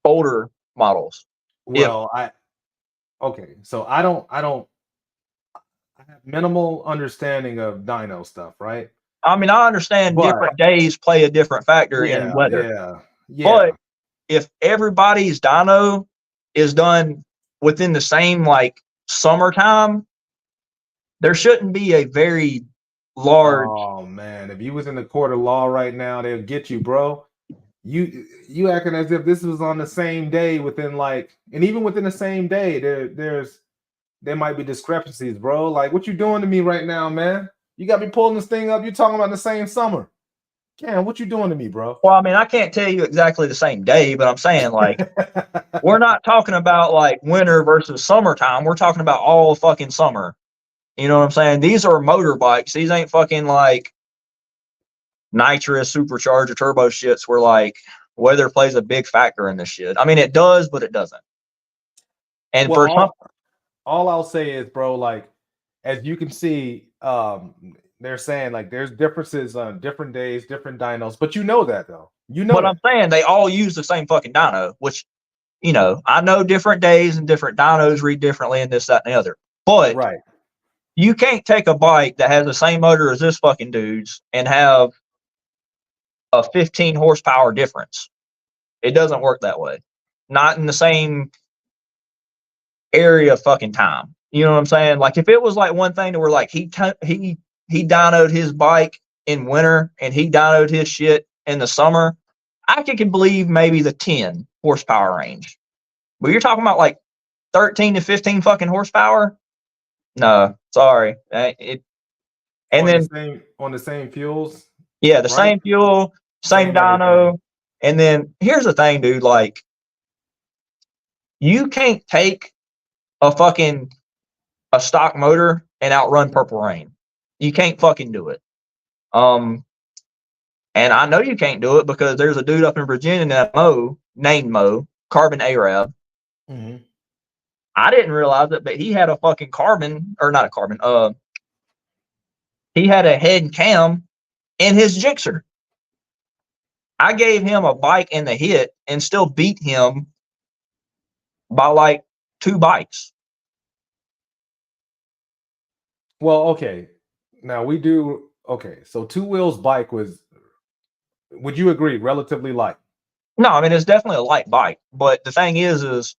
C: older models?
A: Well, okay, so I have minimal understanding of dyno stuff, right?
C: I mean, I understand different days play a different factor in weather.
A: Yeah.
C: But if everybody's dyno is done within the same like summertime, there shouldn't be a very large.
A: Oh man, if you was in the court of law right now, they'll get you, bro. You acting as if this was on the same day within like, and even within the same day, there might be discrepancies, bro. Like, what you doing to me right now, man? You got me pulling this thing up. You talking about the same summer? Cam, what you doing to me, bro?
C: Well, I mean, I can't tell you exactly the same day, but I'm saying like we're not talking about like winter versus summertime. We're talking about all fucking summer. You know what I'm saying? These are motorbikes. These ain't fucking like nitrous supercharger turbo shits where like weather plays a big factor in this shit. I mean, it does, but it doesn't. And
A: well,
C: for some,
A: all I'll say is, bro, like as you can see, they're saying like there's differences on different days, different dynos, but you know that though. You know
C: but I'm saying they all use the same fucking dyno, which you know, I know different days and different dynos read differently and this, that, and the other. But
A: right.
C: You can't take a bike that has the same motor as this fucking dude's and have a 15 horsepower difference. It doesn't work that way. Not in the same area of fucking time. You know what I'm saying? Like if it was like one thing to where like he dynoed his bike in winter and he dynoed his shit in the summer, I can believe maybe the 10 horsepower range. But you're talking about like 13 to 15 fucking horsepower? No, sorry. And then
A: on the same fuels.
C: Yeah, the same fuel, same dyno. Everything. And then here's the thing, dude. Like, you can't take a stock motor and outrun Purple Rain. You can't fucking do it. And I know you can't do it because there's a dude up in Virginia named Mo, Carbon Arab.
A: Mm-hmm.
C: I didn't realize it, but he had a fucking carbon, or not a carbon, he had a head cam in his Gixxer. I gave him a bike in the hit and still beat him by like 2 bikes.
A: Well, okay. Now we do so 2 wheels bike was, would you agree, relatively light?
C: No, I mean it's definitely a light bike, but the thing is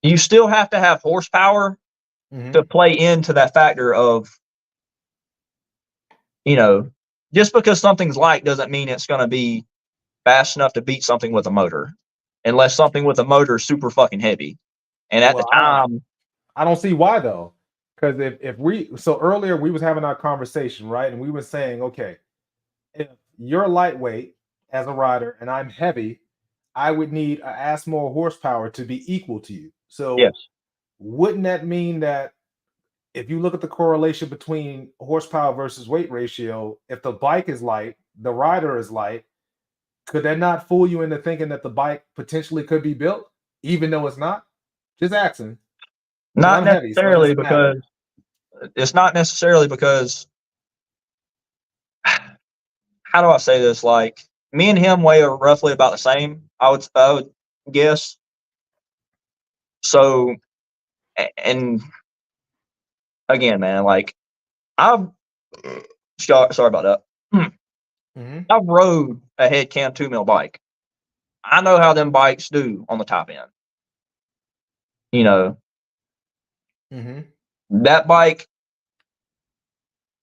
C: you still have to have horsepower to play into that factor of, you know, just because something's light doesn't mean it's going to be fast enough to beat something with a motor, unless something with a motor is super fucking heavy. And at the time,
A: I don't see why though, because so earlier we was having our conversation, right, and we were saying, okay, if you're lightweight as a rider and I'm heavy, I would need an ass more horsepower to be equal to you. So
C: yes.
A: Wouldn't that mean that if you look at the correlation between horsepower versus weight ratio, if the bike is light, the rider is light, could that not fool you into thinking that the bike potentially could be built, even though it's not? Just asking.
C: Not necessarily because it's not necessarily because, how do I say this? Like me and him weigh roughly about the same, I would guess. So, and again, man, like sorry about that. I've rode a head cam 2 mil bike. I know how them bikes do on the top end. You know, that bike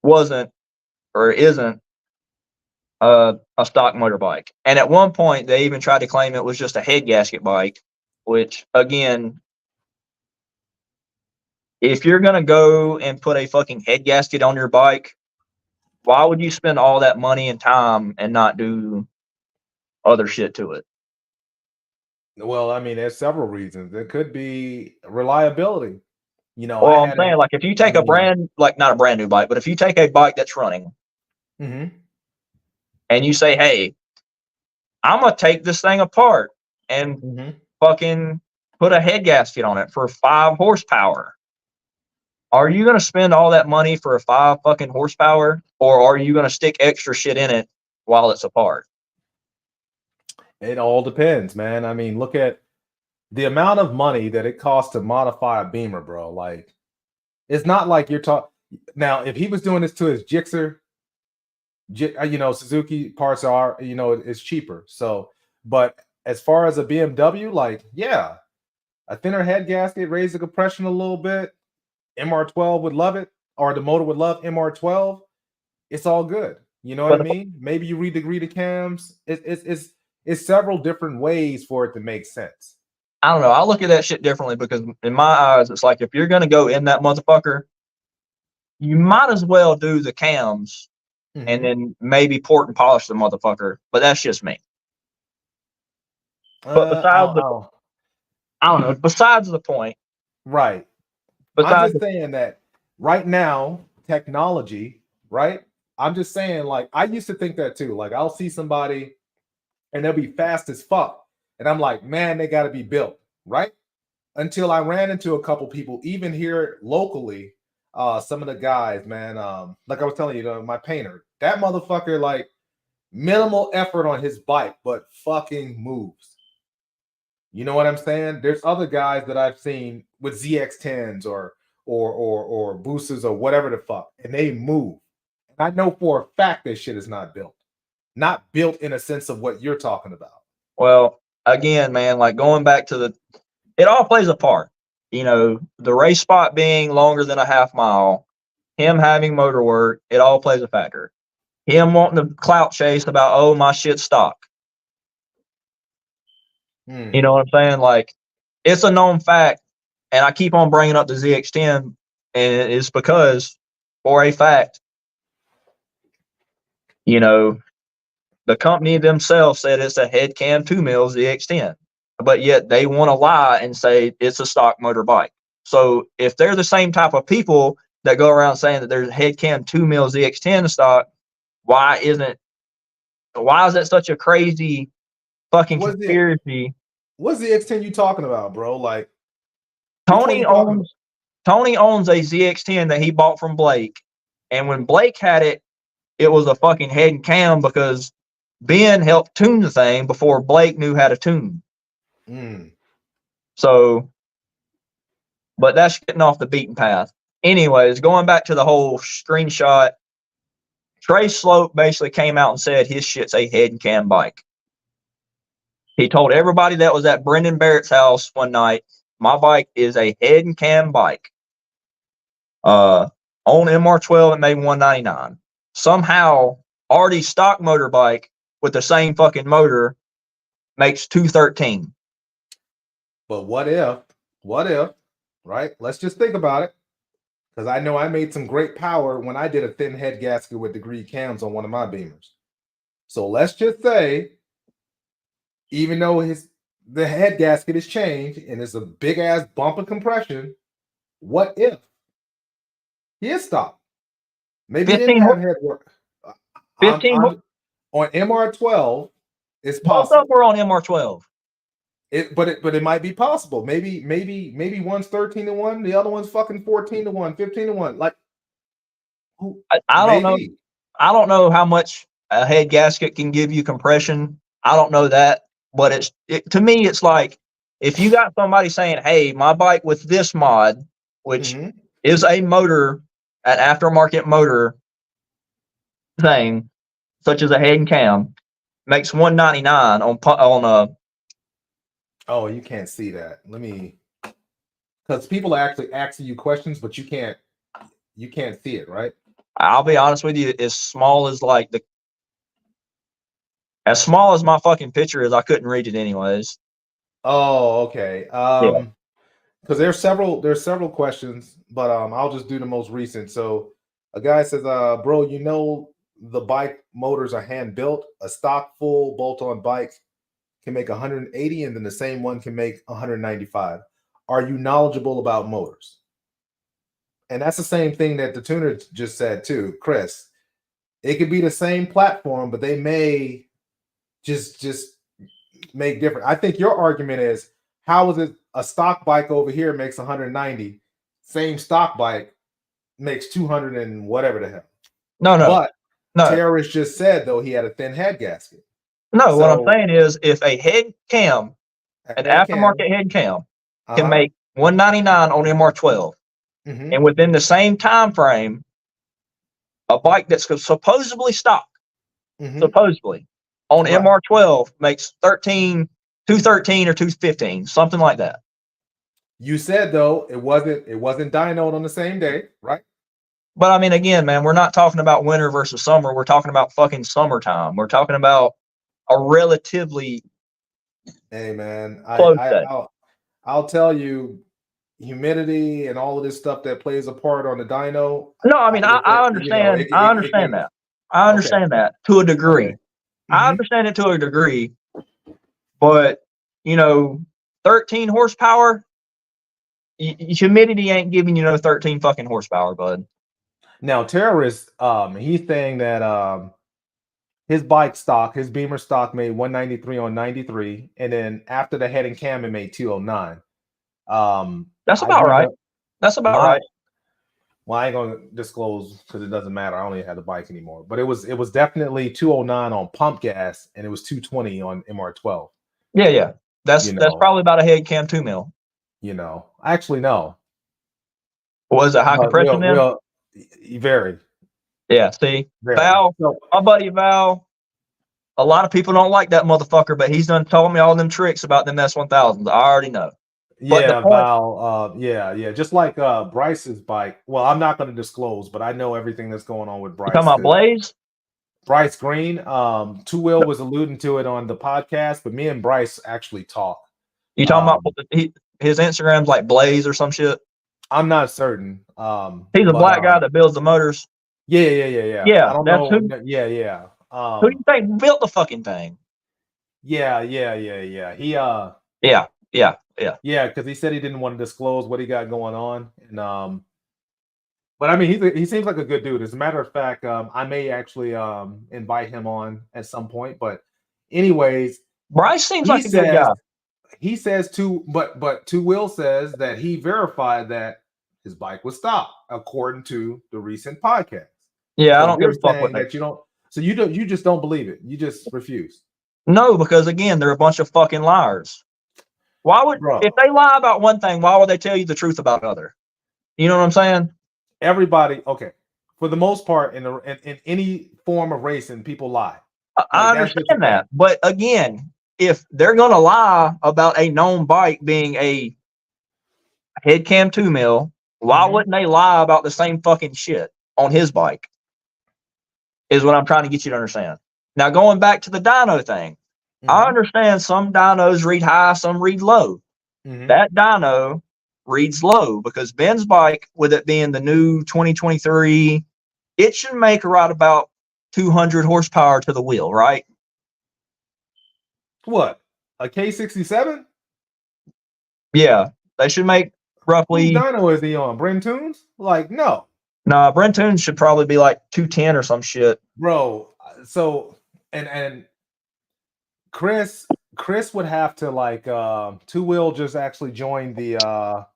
C: wasn't or isn't a stock motor bike. And at one point, they even tried to claim it was just a head gasket bike, which, again, if you're going to go and put a fucking head gasket on your bike, why would you spend all that money and time and not do other shit to it?
A: Well, I mean, there's several reasons. There could be reliability. You know,
C: well, I'm saying, like, if you take not a brand new bike, but if you take a bike that's running and you say, hey, I'm going to take this thing apart and fucking put a head gasket on it for 5 horsepower. Are you going to spend all that money for a 5 fucking horsepower, or are you going to stick extra shit in it while it's apart?
A: It all depends, man. I mean, look at the amount of money that it costs to modify a Beamer, bro. Like, it's not like you're talking. Now, if he was doing this to his Gixxer, you know, Suzuki parts are, you know, it's cheaper. So, but as far as a BMW, like, yeah, a thinner head gasket, raise the compression a little bit. MR12 would love it, or the motor would love MR12. It's all good. You know what I mean? Maybe you redegree the cams. It's several different ways for it to make sense.
C: I don't know. I look at that shit differently because in my eyes, it's like if you're gonna go in that motherfucker, you might as well do the cams and then maybe port and polish the motherfucker. But that's just me. But besides I don't know. Besides the point,
A: right? I'm just saying that right now, technology, right? I'm just saying, like, I used to think that too. Like, I'll see somebody and they'll be fast as fuck, and I'm like, man, they got to be built, right? Until I ran into a couple people, even here locally. Some of the guys, man, like I was telling you, my painter, that motherfucker, like, minimal effort on his bike, but fucking moves. You know what I'm saying? There's other guys that I've seen with ZX10s or boosters or whatever the fuck, and they move. And I know for a fact that shit is not built in a sense of what you're talking about.
C: Well, again, man, like going back to it all plays a part. You know, the race spot being longer than a half mile, him having motor work, it all plays a factor. Him wanting to clout chase about, oh, my shit's stock. You know what I'm saying? Like, it's a known fact, and I keep on bringing up the ZX10, and it's because, for a fact, you know, the company themselves said it's a head cam 2 mil ZX10, but yet they want to lie and say it's a stock motor bike. So if they're the same type of people that go around saying that there's a head cam 2 mil ZX10 stock, why is that such a crazy fucking conspiracy?
A: What's the ZX10 you talking about, bro? Like,
C: Tony owns a ZX10 that he bought from Blake, and when Blake had it, it was a fucking head and cam because Ben helped tune the thing before Blake knew how to tune. So, but that's getting off the beaten path. Anyways, going back to the whole screenshot, Trey Slope basically came out and said his shit's a head and cam bike. He told everybody that was at Brendan Barrett's house one night, my bike is a head and cam bike. On MR12, it made $199. Somehow, Artie's stock motor bike with the same fucking motor makes $213.
A: But what if, right? Let's just think about it. Because I know I made some great power when I did a thin head gasket with degree cams on one of my Beamers. So let's just say, even though the head gasket is changed and it's a big ass bump of compression, what if he is stock? Maybe he didn't have head work.
C: 15
A: on MR12, it's possible.
C: Both of them were on MR12.
A: But it might be possible. Maybe one's 13-1, the other one's fucking 14-1, 15-1. Like,
C: I don't know. I don't know how much a head gasket can give you compression. I don't know that, but to me, it's like if you got somebody saying, "Hey, my bike with this mod, which is a motor, an aftermarket motor thing, such as a head and cam, makes $199 on a."
A: Oh, you can't see that. Let me, because people are actually asking you questions, but you can't see it, right?
C: I'll be honest with you, as small as my fucking picture is, I couldn't read it anyways.
A: Oh, okay. Because there's several questions, but I'll just do the most recent. So a guy says, bro, you know the bike motors are hand built. A stock full bolt-on bike can make 180, and then the same one can make 195. Are you knowledgeable about motors? And that's the same thing that the tuner just said too, Chris. It could be the same platform, but they may just make different. I think your argument is, how is it a stock bike over here makes 190, same stock bike makes 200 and whatever the hell?
C: No.
A: Terrorist just said though he had a thin head gasket.
C: No, what I'm saying is, if a head cam, an aftermarket head cam, can make $199 on MR12, and within the same time frame, a bike that's supposedly stock, supposedly on MR12 makes $213 or $215, something like that.
A: You said though it wasn't dynoed on the same day, right?
C: But I mean, again, man, we're not talking about winter versus summer. We're talking about fucking summertime. We're talking about a relatively
A: Hey man,
C: close day.
A: I'll tell you, humidity and all of this stuff that plays a part on the dyno.
C: No, I mean, I
A: You know,
C: understand. I understand
A: can,
C: that. I understand that to a degree.
A: Okay.
C: I understand it to a degree, but you know, 13 horsepower, humidity ain't giving you no 13 fucking horsepower, bud.
A: Now, Terrorist, he's saying that his bike stock, his Beamer stock made 193 on 93, and then after the head and cam, it made 209.
C: That's about right. That's about right.
A: Well, I ain't gonna disclose because it doesn't matter. I don't even have the bike anymore. But it was definitely 209 on pump gas, and it was 220 on MR12.
C: Yeah. That's probably about a head cam 2 mil.
A: You know, actually no.
C: Was it high compression then?
A: Very.
C: Yeah. See, Val, my buddy Val. A lot of people don't like that motherfucker, but he's done told me all them tricks about them S1000s. I already know.
A: Yeah, Val. Yeah. Just like Bryce's bike. Well, I'm not going to disclose, but I know everything that's going on with Bryce.
C: You talking about Blaze?
A: Bryce Green. Two Will was alluding to it on the podcast, but me and Bryce actually talk.
C: You talking about his Instagram's like Blaze or some shit?
A: I'm not certain.
C: He's a black guy that builds the motors.
A: Yeah.
C: Yeah,
A: I don't know. Yeah.
C: Who do you think built the fucking thing?
A: Yeah. He
C: Yeah,
A: because he said he didn't want to disclose what he got going on, and but I mean he seems like a good dude. As a matter of fact, I may actually invite him on at some point. But anyways,
C: Bryce seems like a good guy.
A: He says but Two Will says that he verified that his bike was stopped according to the recent podcast.
C: Yeah,
A: so
C: I don't give a fuck with
A: that. You don't. So you just don't believe it. You just refuse.
C: No, because again, they're a bunch of fucking liars. Why would if they lie about one thing, why would they tell you the truth about another? You know what I'm saying?
A: Everybody, okay. For the most part, in any form of racing, people lie.
C: I understand that, but again, if they're gonna lie about a known bike being a head cam 2 mil, why wouldn't they lie about the same fucking shit on his bike? Is what I'm trying to get you to understand. Now, going back to the dyno thing, I understand some dynos read high, some read low. That dyno reads low because Ben's bike, with it being the new 2023, it should make right about 200 horsepower to the wheel, right?
A: What? A K67?
C: Yeah, they should make roughly.
A: Whose dyno is he on? Brent Tunes? Like, no.
C: Nah, Brent Tunes should probably be like 210 or some shit.
A: Bro, so and Chris would have to like Two Will just actually join the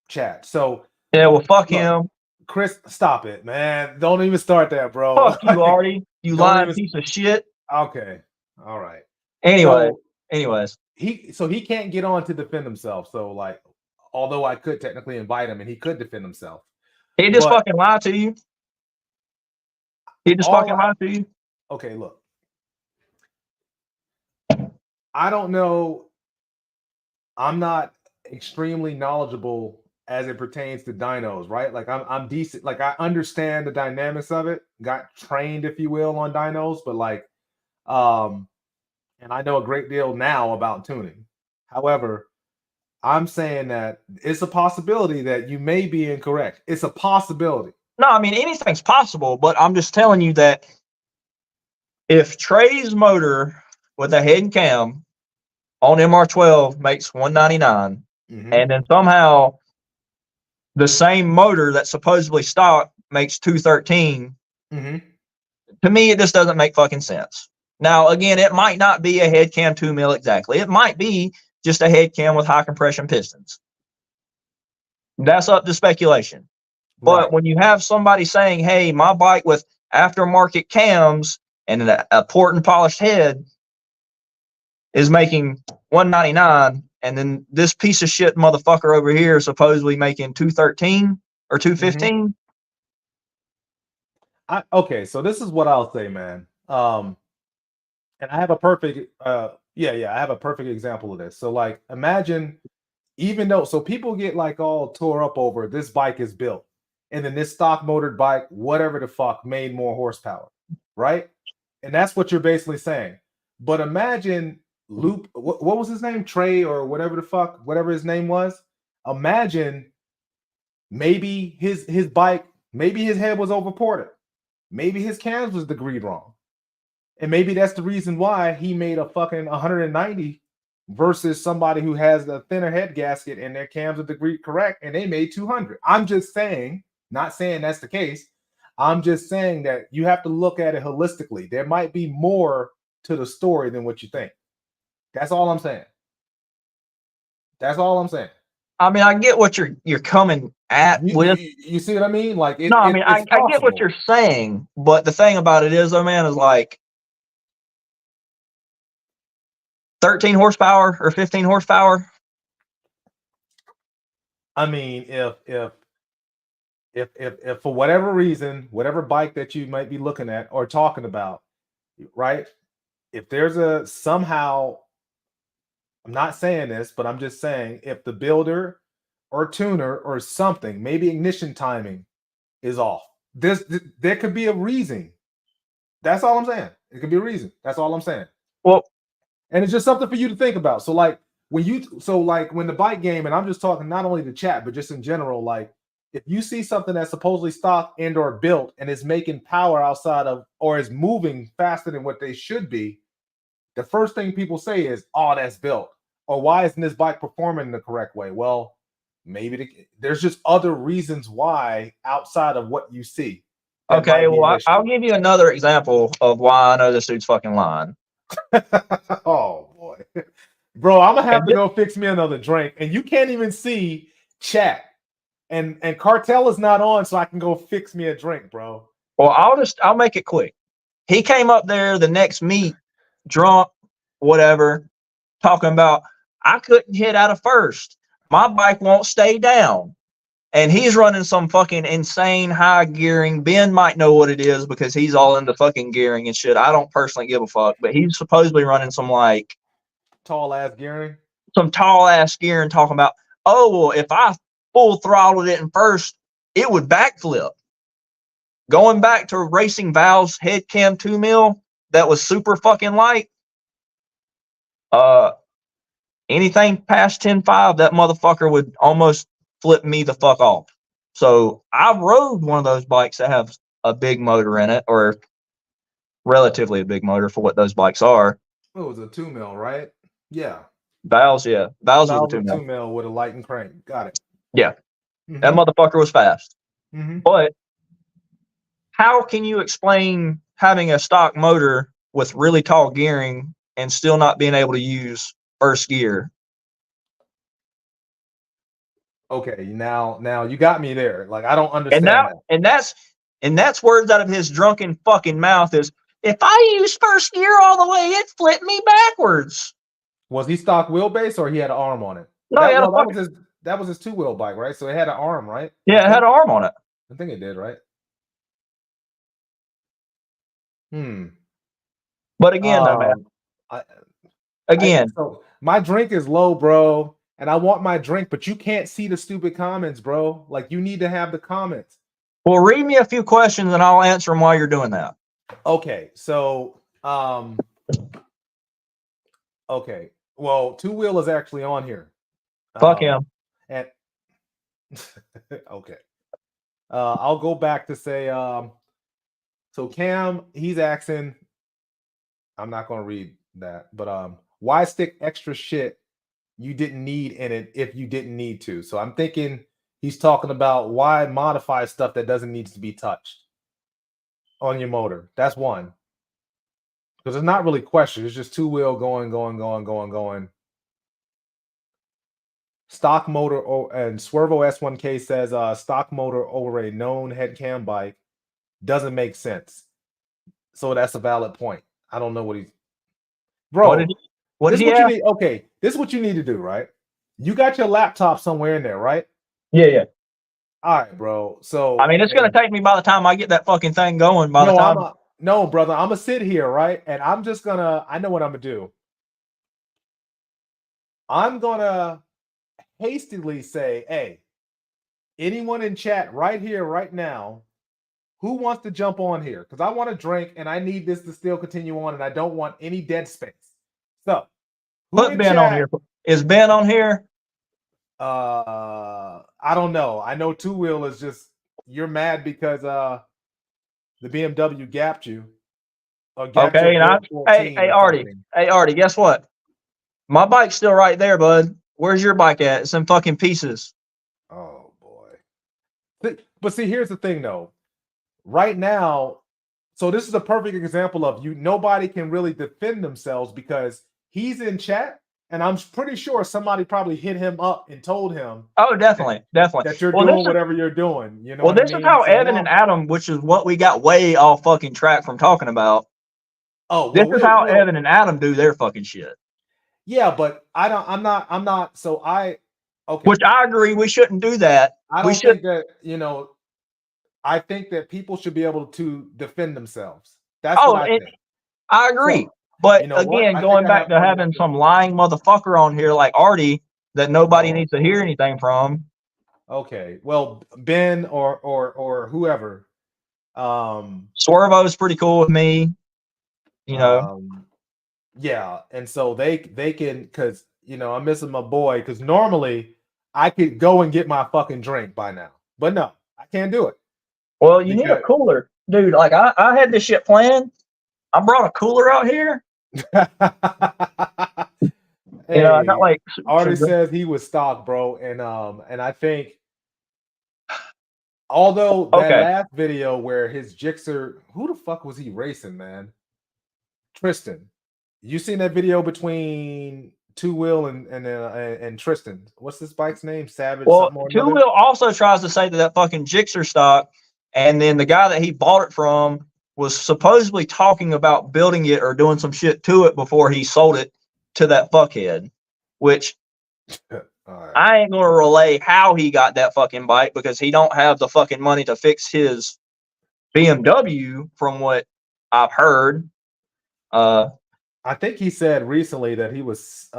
A: chat. So
C: yeah, well, fuck him.
A: Chris, stop it, man. Don't even start that, bro.
C: Fuck you, Artie. You lying piece of shit.
A: Okay. All right.
C: Anyways.
A: He can't get on to defend himself. So like, although I could technically invite him and he could defend himself.
C: He just fucking lied to you. He just fucking lied to you.
A: Okay, look. I don't know. I'm not extremely knowledgeable as it pertains to dynos, right? Like I'm decent. Like I understand the dynamics of it. Got trained, if you will, on dynos, but like, and I know a great deal now about tuning. However, I'm saying that it's a possibility that you may be incorrect. It's a possibility.
C: No, I mean anything's possible, but I'm just telling you that if Trey's motor with a head and cam on MR12 makes 199, and then somehow the same motor that's supposedly stock makes 213, to me it just doesn't make fucking sense. Now, again, it might not be a head cam 2 mil exactly. It might be just a head cam with high compression pistons. That's up to speculation. But when you have somebody saying, hey, my bike with aftermarket cams and a port and polished head is making 199, and then this piece of shit motherfucker over here is supposedly making 213 or 215.
A: Okay, so this is what I'll say, man. And I have a perfect Yeah, I have a perfect example of this. So like imagine even though so people get like all tore up over this bike is built and then this stock motored bike, whatever the fuck, made more horsepower, right? And that's what you're basically saying. But imagine Loop, what was his name? Trey or whatever the fuck, whatever his name was. Imagine maybe his bike, maybe his head was overported. Maybe his cams was degreed wrong. And maybe that's the reason why he made a fucking 190 versus somebody who has a thinner head gasket and their cams are degree correct and they made 200. I'm just saying, not saying that's the case. I'm just saying that you have to look at it holistically. There might be more to the story than what you think. That's all I'm saying. That's all I'm saying.
C: I mean, I get what you're coming at with.
A: You see what I mean? Like,
C: no, I mean, I get what you're saying, but the thing about it is, though, man, is like 13 horsepower or 15 horsepower.
A: I mean, if for whatever reason, whatever bike that you might be looking at or talking about, right? If there's a somehow, I'm not saying this, but I'm just saying if the builder or tuner or something, maybe ignition timing is off. There could be a reason. That's all I'm saying. It could be a reason. That's all I'm saying.
C: Well,
A: and it's just something for you to think about. So like when the bike game, and I'm just talking not only the chat, but just in general, like if you see something that's supposedly stock and or built and is making power outside of or is moving faster than what they should be, the first thing people say is, oh, that's built. Or why isn't this bike performing the correct way? Well, maybe there's just other reasons why outside of what you see.
C: Okay, well, I'll give you another example of why I know this dude's fucking lying.
A: Oh, boy. Bro, I'm going to have to go fix me another drink. And you can't even see chat. And Kartel is not on, so I can go fix me a drink, bro.
C: Well, I'll make it quick. He came up there the next meet, drunk, whatever, talking about, I couldn't hit out of first. My bike won't stay down. And he's running some fucking insane high gearing. Ben might know what it is because he's all into fucking gearing and shit. I don't personally give a fuck, but he's supposedly running some like
A: tall ass gearing.
C: Some tall ass gearing talking about, oh, well, if I full throttled it in first, it would backflip. Going back to racing Val's head cam 2 mil that was super fucking light. Anything past 10.5, that motherfucker would almost flip me the fuck off. So I rode one of those bikes that have a big motor in it, or relatively a big motor for what those bikes are.
A: Oh, it was a 2 mil, right? Yeah.
C: Val's was a 2
A: mil. 2 mil with a light and crank. Got it.
C: Yeah. Mm-hmm. That motherfucker was fast.
A: Mm-hmm.
C: But how can you explain having a stock motor with really tall gearing and still not being able to use first gear?
A: Okay, now you got me there. Like I don't understand that.
C: And that's words out of his drunken fucking mouth is, if I use first gear all the way, it flipped me backwards.
A: Was he stock wheelbase or he had an arm on it?
C: No,
A: that was his 2-wheel bike, right? So it had an arm, right?
C: Yeah, it had an arm on it.
A: I think it did, right?
C: But again, though, man.
A: So my drink is low, bro. And I want my drink, but you can't see the stupid comments, bro. Like, you need to have the comments.
C: Well, read me a few questions and I'll answer them while you're doing that.
A: Okay. So, okay. Well, 2-wheel is actually on here.
C: Fuck him.
A: And okay. I'll go back to say, so Cam, he's asking, I'm not going to read that, but why stick extra shit you didn't need in it if you didn't need to? So I'm thinking he's talking about why modify stuff that doesn't need to be touched on your motor. That's one. Because it's not really question. It's just 2-wheel going. Stock motor, and Swervo S1K says stock motor over a known head cam bike doesn't make sense. So that's a valid point. I don't know what he's... Bro, what did he have? Okay, this is what you need to do, right? You got your laptop somewhere in there, right?
C: Yeah.
A: All right, bro. So
C: I mean, it's gonna take me by the time I get that fucking thing going.
A: No, brother, I'm gonna sit here, right? And I'm just gonna. I know what I'm gonna do. I'm gonna hastily say, hey, anyone in chat right here, right now, who wants to jump on here? Because I want to drink and I need this to still continue on, and I don't want any dead space. So, who
C: Put
A: in
C: Ben
A: chat?
C: on here. Is Ben on here?
A: I don't know. I know Two Wheel is just you're mad because the BMW gapped you. Or gapped
C: Okay,
A: your
C: and hey, Artie, guess what? My bike's still right there, bud. Where's your bike at? It's in fucking pieces.
A: Oh boy. But see, here's the thing though. Right now, so this is a perfect example of nobody can really defend themselves because he's in chat, and I'm pretty sure somebody probably hit him up and told him.
C: Oh, definitely.
A: That you're doing whatever you're doing. You know what I mean?
C: This is how Evan and Adam, which is what we got way off fucking track from talking about.
A: Oh,
C: well, this is how Evan and Adam do their fucking shit.
A: Yeah, but I'm not. So okay.
C: Which I agree, we shouldn't do that.
A: I don't think that, I think that people should be able to defend themselves. That's what I think.
C: I agree. So, but again, going back to having some lying motherfucker on here like Artie that nobody needs to hear anything from.
A: Okay. Well, Ben or whoever.
C: Swervo is pretty cool with me.
A: Yeah, and so they can, because I'm missing my boy, because normally I could go and get my fucking drink by now, but no, I can't do it.
C: Well, you need a cooler, dude. Like I had this shit planned. I brought a cooler out here.
A: Hey, I got like Artie says he was stocked, bro, and I think, although that last video where his Gixxer, who the fuck was he racing, man? Tristan. You seen that video between Two Wheel and Tristan? What's this bike's name? Savage.
C: Well, Two Wheel also tries to say that fucking Gixxer stock, and then the guy that he bought it from was supposedly talking about building it or doing some shit to it before he sold it to that fuckhead. Which I ain't gonna relay how he got that fucking bike because he don't have the fucking money to fix his BMW, from what I've heard.
A: I think he said recently that he was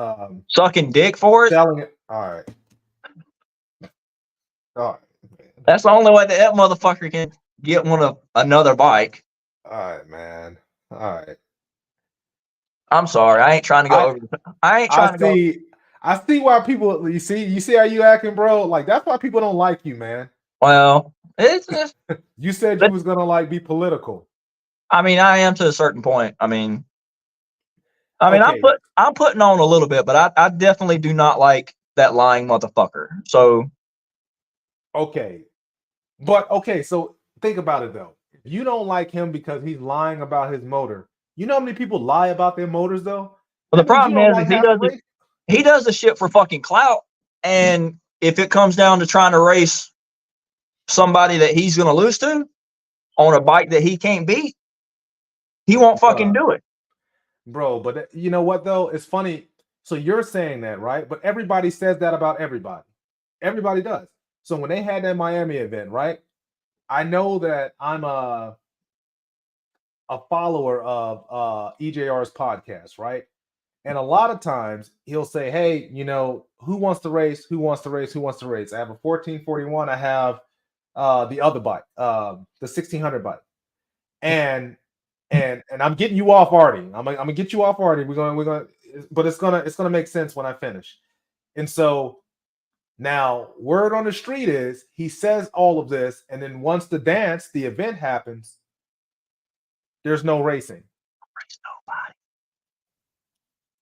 C: sucking dick for it.
A: Selling it. All right.
C: That's the only way that motherfucker can get another bike.
A: All right, man. All right.
C: I'm sorry. I ain't trying to go over. I ain't trying to go.
A: I see why people. You see how you acting, bro. Like that's why people don't like you, man.
C: Well, it's just
A: you said you was gonna be political.
C: I mean, I am to a certain point. I mean, I'm putting on a little bit, but I definitely do not like that lying motherfucker. So,
A: so think about it though. You don't like him because he's lying about his motor. You know how many people lie about their motors though?
C: Well, the problem is he does the shit for fucking clout, and if it comes down to trying to race somebody that he's gonna lose to on a bike that he can't beat, he won't fucking do it.
A: Bro, but you know what though? It's funny. So you're saying that, right? But everybody says that about everybody. Everybody does. So when they had that Miami event, right? I know that I'm a follower of EJR's podcast, right? And a lot of times he'll say, hey, who wants to race? Who wants to race? Who wants to race? I have a 1441. I have the other bike, the 1600 bike. And I'm getting you off, Artie. I'm gonna get you off, Artie. We're gonna, but it's gonna make sense when I finish. And so now, word on the street is he says all of this, and then once the event happens, there's no racing.
C: There's nobody.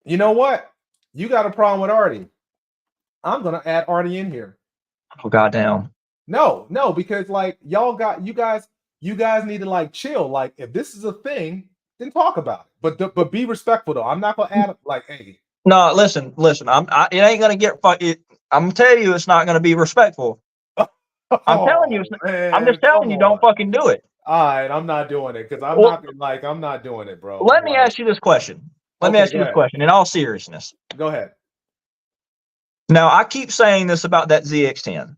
A: You know what? You got a problem with Artie. I'm gonna add Artie in here.
C: Oh goddamn.
A: No, because you guys need to chill. Like if this is a thing, then talk about it. But be respectful though. I'm not gonna add hey.
C: No, listen. It ain't gonna get it. I'm gonna tell you, it's not gonna be respectful. I'm telling you. I'm just telling you, don't fucking do it.
A: All right, I'm not doing it because I'm not doing it, bro.
C: Let me ask you this question. Let me ask you this question in all seriousness.
A: Go ahead.
C: Now, I keep saying this about that ZX10,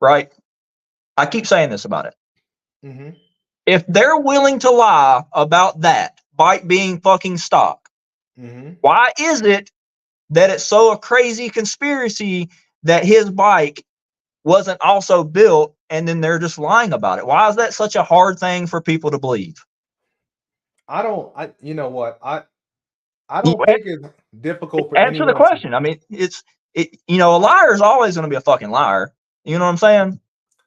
C: right? I keep saying this about it.
A: Mm-hmm.
C: If they're willing to lie about that bike being fucking stock,
A: mm-hmm.
C: why is it that it's so a crazy conspiracy that his bike wasn't also built, and then they're just lying about it? Why is that such a hard thing for people to believe?
A: You know what? I don't think it's difficult for
C: answer the
A: anyone
C: question. I mean, a liar is always going to be a fucking liar. You know what I'm saying?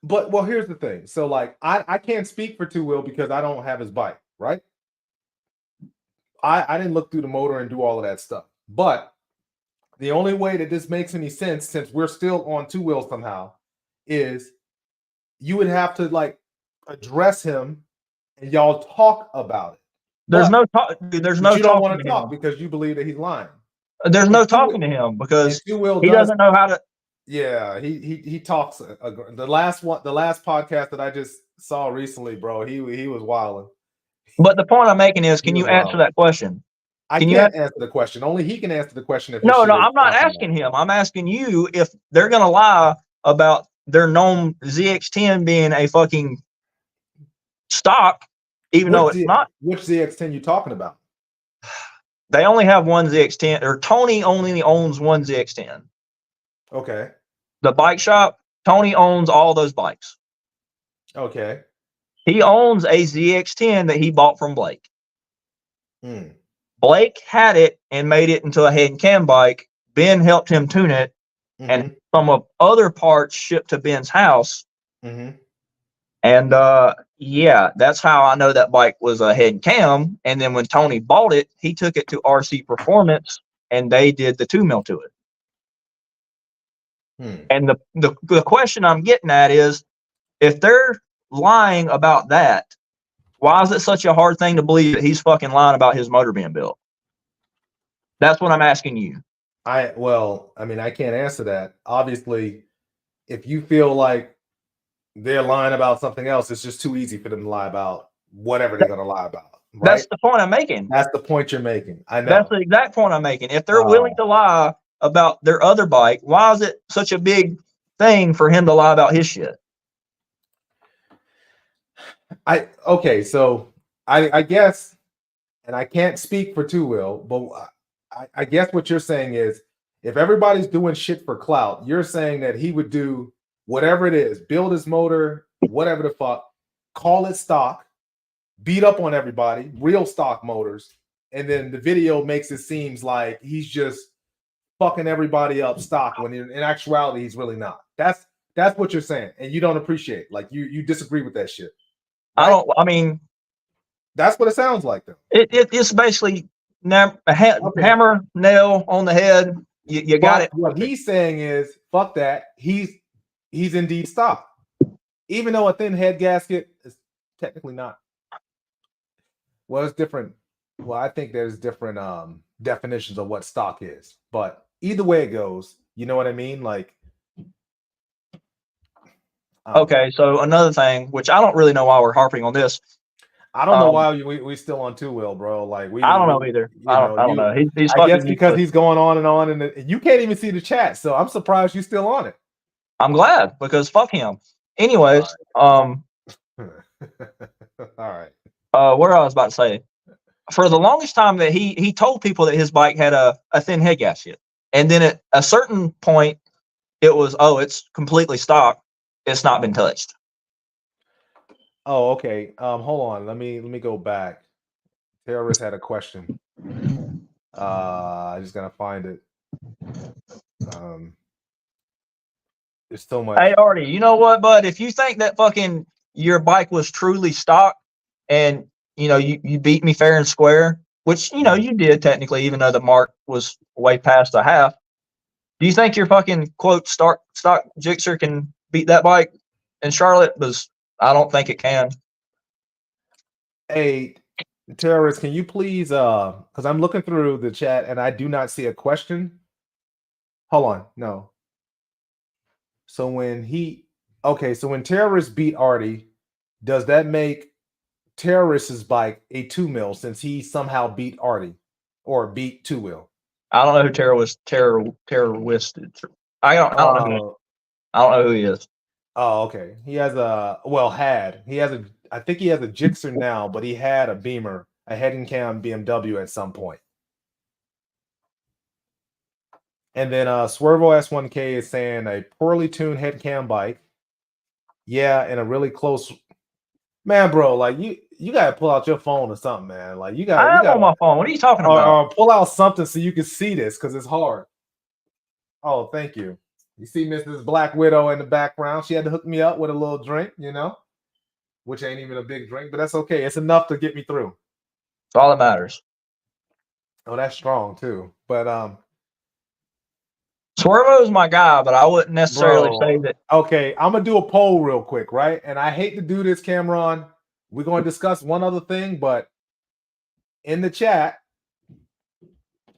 A: But well, here's the thing. So like I can't speak for Two Wheel because I don't have his bike, right? I didn't look through the motor and do all of that stuff. But the only way that this makes any sense, since we're still on Two Wheel somehow, is you would have to like address him and y'all talk about it.
C: There's no talk, dude. There's no
A: you don't want
C: talking
A: to talk because you believe that he's lying.
C: There's no talking to him because
A: Two Wheel
C: he doesn't know how to.
A: Yeah, he talks. The last podcast that I just saw recently, bro, he was wilding.
C: But the point I'm making is, can you answer that question?
A: I can't answer the question. Only he can answer the question. If
C: no, I'm not asking him. I'm asking you if they're gonna lie about their known ZX10 being a fucking stock, even though it's not.
A: Which ZX10 you talking about?
C: They only have one ZX10, or Tony only owns one ZX10.
A: Okay.
C: The bike shop, Tony owns all those bikes.
A: Okay.
C: He owns a ZX10 that he bought from Blake. Blake had it and made it into a head and cam bike. Ben helped him tune it, and some of other parts shipped to Ben's house. And yeah, that's how I know that bike was a head and cam. And then when Tony bought it, he took it to RC Performance, and they did the 2 mil to it. And the question I'm getting at is, if they're lying about that, why is it such a hard thing to believe that he's fucking lying about his motor being built? That's what I'm asking you.
A: I mean, I can't answer that. Obviously, if you feel like they're lying about something else, it's just too easy for them to lie about whatever they're going to lie about. Right?
C: That's the point I'm making.
A: That's the point you're making. I know.
C: That's the exact point I'm making. If they're willing to lie about their other bike, why is it such a big thing for him to lie about his shit?
A: So I guess, and I can't speak for Two Wheel, but I guess what you're saying is, if everybody's doing shit for clout, you're saying that he would do whatever it is, build his motor, whatever the fuck, call it stock, beat up on everybody, real stock motors, and then the video makes it seems like he's just fucking everybody up stock, when in actuality he's really not. That's what you're saying, and you don't appreciate. Like you disagree with that shit. Right?
C: I mean,
A: that's what it sounds like, though.
C: It's basically hammer, nail on the head. You got it.
A: What he's saying is, fuck that. He's indeed stock, even though a thin head gasket is technically not. Well, it's different. Well, I think there's different definitions of what stock is, but either way it goes, you know what I mean? Like,
C: okay, so another thing, which I don't really know why we're harping on this.
A: I don't know why we still on Two Wheel, bro. Like
C: I don't know either. I don't know. He's
A: I guess because he's going on, and you can't even see the chat, so I'm surprised you're still on it.
C: I'm glad, because fuck him. Anyways,
A: all right.
C: What I was about to say, for the longest time that he told people that his bike had a thin head gasket, and then at a certain point, it was, it's completely stock. It's not been touched.
A: Oh, okay. Hold on. Let me go back. Terrorist had a question. I just gotta find it. There's so much.
C: Hey, Artie, you know what, bud? If you think that fucking your bike was truly stock, and you beat me fair and square, which you did technically, even though the mark was way past the half. Do you think your fucking quote stock Gixxer can beat that bike in Charlotte? Because I don't think it can.
A: Hey, Terrorist, can you please, because I'm looking through the chat and I do not see a question. Hold on, no. So when Terrorist beat Artie, does that make Terrorist's bike a 2 mil since he somehow beat Artie or beat Two Wheel?
C: I don't know who terrorist. I don't know who he is.
A: Oh, okay. He has I think he has a Gixxer now, but he had a Beamer, a head and cam BMW at some point. And then Swervo S1K is saying a poorly tuned head cam bike. Yeah, and a really close man, bro. Like you gotta pull out your phone or something, man. Like you
C: I am
A: gotta
C: on my phone. What are you talking about?
A: or pull out something so you can see this because it's hard. Oh, thank you. You see Mrs. Black Widow in the background. She had to hook me up with a little drink, which ain't even a big drink, but that's okay. It's enough to get me through.
C: That's all that matters.
A: Oh, that's strong too. But
C: Swervo's my guy, but I wouldn't necessarily say that.
A: Okay, I'm gonna do a poll real quick, right? And I hate to do this, Cameron. We're gonna discuss one other thing, but in the chat,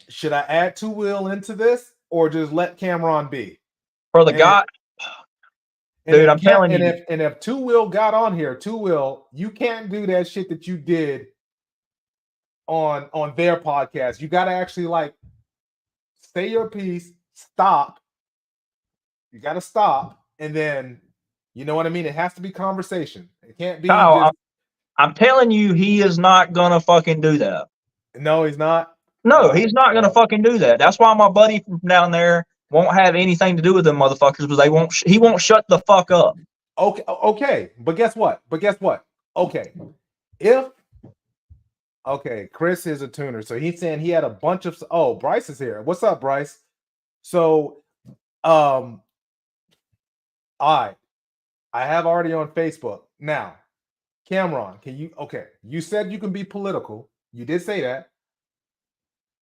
A: should I add Two Wheel into this or just let Cameron be?
C: For the guy, dude, I'm telling you.
A: And if Two Wheel got on here, Two Wheel, you can't do that shit that you did on their podcast. You got to actually like say your piece, stop. You got to stop, and then you know what I mean. It has to be conversation. It can't be.
C: Kyle, I'm telling you, he is not gonna fucking do that.
A: No, he's not.
C: No, he's not gonna fucking do that. That's why my buddy from down there won't have anything to do with them motherfuckers because he won't shut the fuck up.
A: Okay, but guess what? Okay, Chris is a tuner, so he's saying he had a bunch of. Oh, Bryce is here. What's up, Bryce? So, I have already on Facebook now. Cameron, can you? Okay, you said you can be political. You did say that.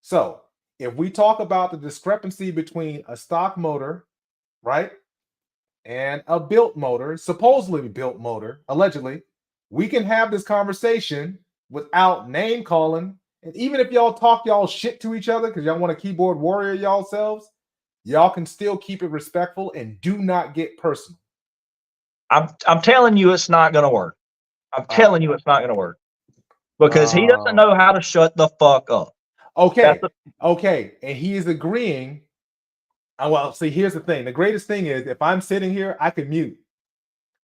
A: So, if we talk about the discrepancy between a stock motor, right, and a built motor, supposedly built motor, allegedly, we can have this conversation without name calling. And even if y'all talk y'all shit to each other because y'all want a keyboard warrior y'all selves, y'all can still keep it respectful and do not get personal.
C: I'm telling you, it's not gonna work. I'm telling you, it's not gonna work because he doesn't know how to shut the fuck up.
A: Okay, and he is agreeing. Well, see, here's the thing. The greatest thing is if I'm sitting here, I can mute.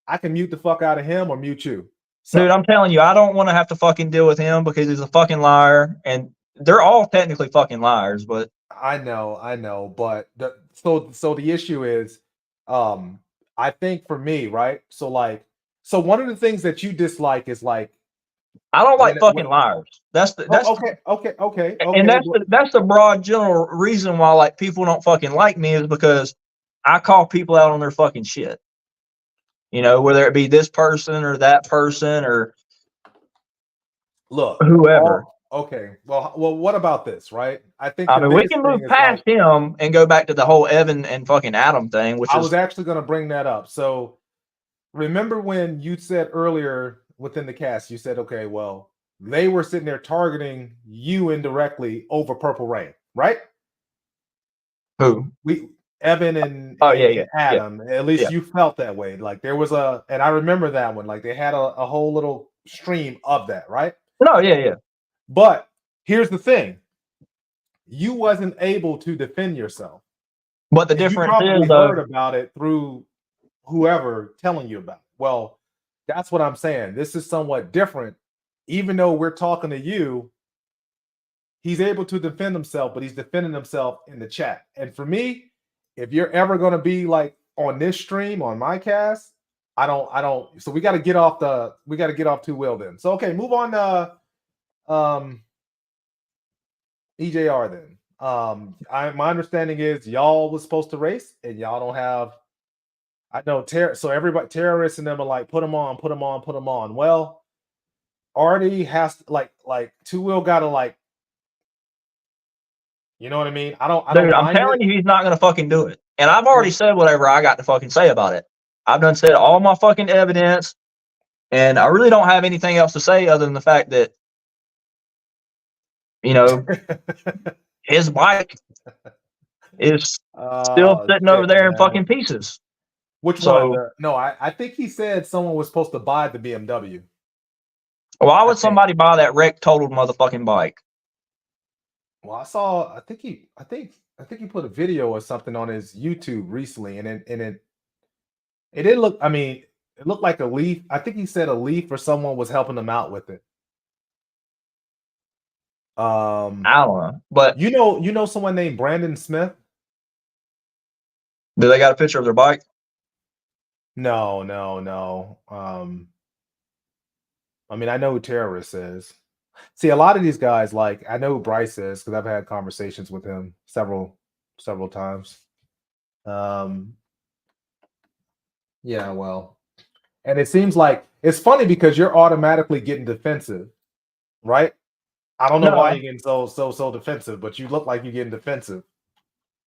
A: I can mute the fuck out of him or mute you.
C: So, dude, I'm telling you, I don't want to have to fucking deal with him because he's a fucking liar, and they're all technically fucking liars. But
A: I know. But so the issue is, I think for me, right? So one of the things that you dislike is like
C: I don't like fucking liars. That's
A: okay.
C: And that's the broad general reason why like people don't fucking like me is because I call people out on their fucking shit. Whether it be this person or that person or whoever.
A: Okay. Well, what about this, right? I
C: mean, we can move past him and go back to the whole Evan and fucking Adam thing,
A: I was actually going to bring that up. So remember when you said earlier within the cast, you said, okay, well, they were sitting there targeting you indirectly over Purple Rain, right?
C: Who?
A: Evan and Adam. At least you felt that way. Like there was and I remember that one. Like they had a whole little stream of that, right?
C: No, yeah.
A: But here's the thing: you wasn't able to defend yourself.
C: But the difference
A: you
C: is,
A: heard about it through whoever telling you about it. Well, that's what I'm saying. This is somewhat different. Even though we're talking to you, he's able to defend himself, but he's defending himself in the chat. And for me, if you're ever going to be like on this stream on my cast, I don't. So we got to get off Two Wheel then. So okay, move on to EJR then. My understanding is y'all was supposed to race and y'all don't have. I know so everybody terrorists and them are like put them on. Well, already has to, like Two Wheel got to like. You know what I mean?
C: Dude, I'm telling you, he's not gonna fucking do it. And I've already said whatever I got to fucking say about it. I've done said all my fucking evidence, and I really don't have anything else to say other than the fact that, his bike is still sitting over there in fucking pieces.
A: Which one? No, I think he said someone was supposed to buy the BMW.
C: Why would somebody buy that wrecked, totaled motherfucking bike?
A: Well, I think he put a video or something on his YouTube recently, and it didn't look. I mean, it looked like a Leaf. I think he said a Leaf or someone was helping him out with it.
C: I don't know, but
A: you know someone named Brandon Smith.
C: Do they got a picture of their bike?
A: No. I mean, I know who Terrorist is. See, a lot of these guys, like I know who Bryce is because I've had conversations with him several times. Yeah, well, and it seems like it's funny because you're automatically getting defensive, right? I don't know why
C: No.
A: you're getting so defensive, but you look like you're getting defensive.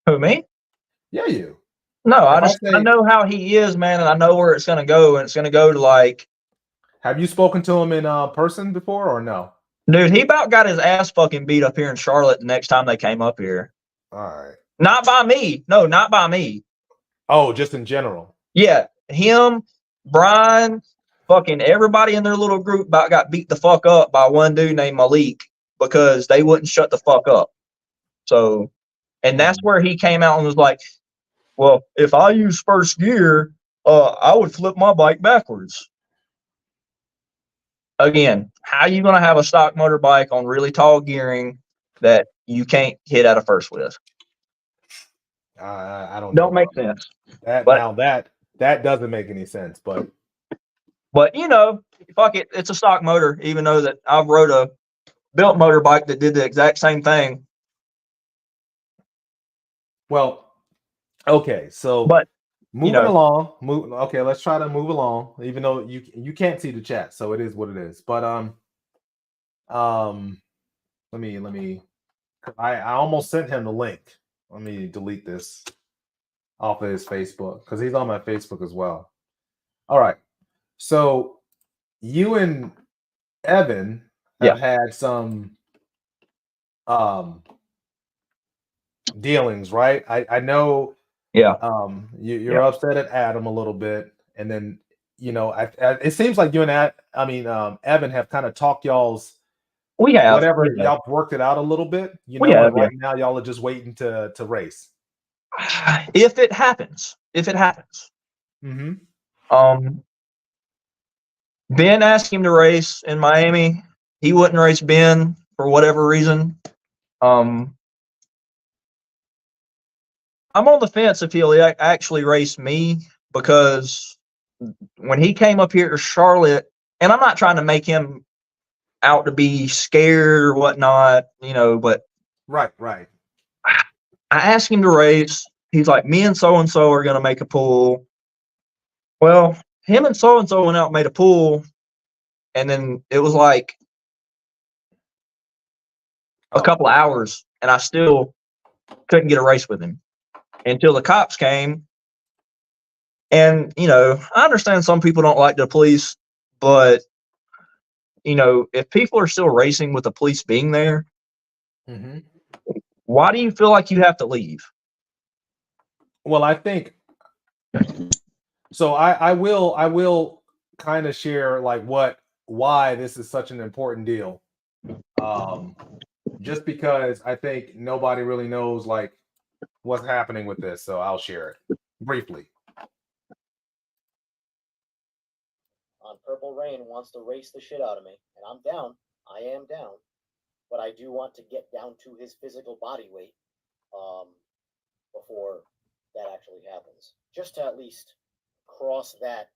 C: Who, me?
A: Yeah, you.
C: No,
A: If
C: I know how he is, man, and I know where it's gonna go, and it's gonna go to like.
A: Have you spoken to him in person before or no?
C: Dude, he about got his ass fucking beat up here in Charlotte the next time they came up here.
A: All right.
C: Not by me. No, not by me.
A: Oh, just in general.
C: Yeah, him, Brian, fucking everybody in their little group about got beat the fuck up by one dude named Malik because they wouldn't shut the fuck up. So, and that's where he came out and was like, well, if I use first gear, I would flip my bike backwards. Again, how are you going to have a stock motor bike on really tall gearing that you can't hit out of first with?
A: I don't
C: Don't
A: know
C: make sense.
A: That
C: But-
A: now that doesn't make any sense, but
C: you know, fuck it, it's a stock motor. Even though that I've rode a built motor bike that did the exact same thing.
A: well, okay, so
C: But
A: moving
C: know.
A: along. Okay, let's try to move along. Even though you can't see the chat, so it is what it is. But let me. I almost sent him the link. Let me delete this off of his Facebook because he's on my Facebook as well. All right, so you and Evan have had some dealings, right? I know.
C: Yeah.
A: You're upset at Adam a little bit, and then it seems like you and Evan have kind of talked y'all's.
C: We have
A: whatever y'all worked it out a little bit. Right now y'all are just waiting to race.
C: If it happens.
A: Mm-hmm.
C: Ben asked him to race in Miami. He wouldn't race Ben for whatever reason. I'm on the fence if he'll actually race me because when he came up here to Charlotte, and I'm not trying to make him out to be scared or whatnot, but
A: right.
C: I asked him to race. He's like, me and so-and-so are going to make a pool. Well, him and so-and-so went out and made a pool, and then it was like a couple of hours, and I still couldn't get a race with him until the cops came. And, I understand some people don't like the police, but, if people are still racing with the police being there, why do you feel like you have to leave?
A: Well, I think so. I will kind of share like why this is such an important deal. Just because I think nobody really knows like what's happening with this, so I'll share it briefly.
D: Purple Rain wants to race the shit out of me, and I'm down. I am down, but I do want to get down to his physical body weight before that actually happens, just to at least cross that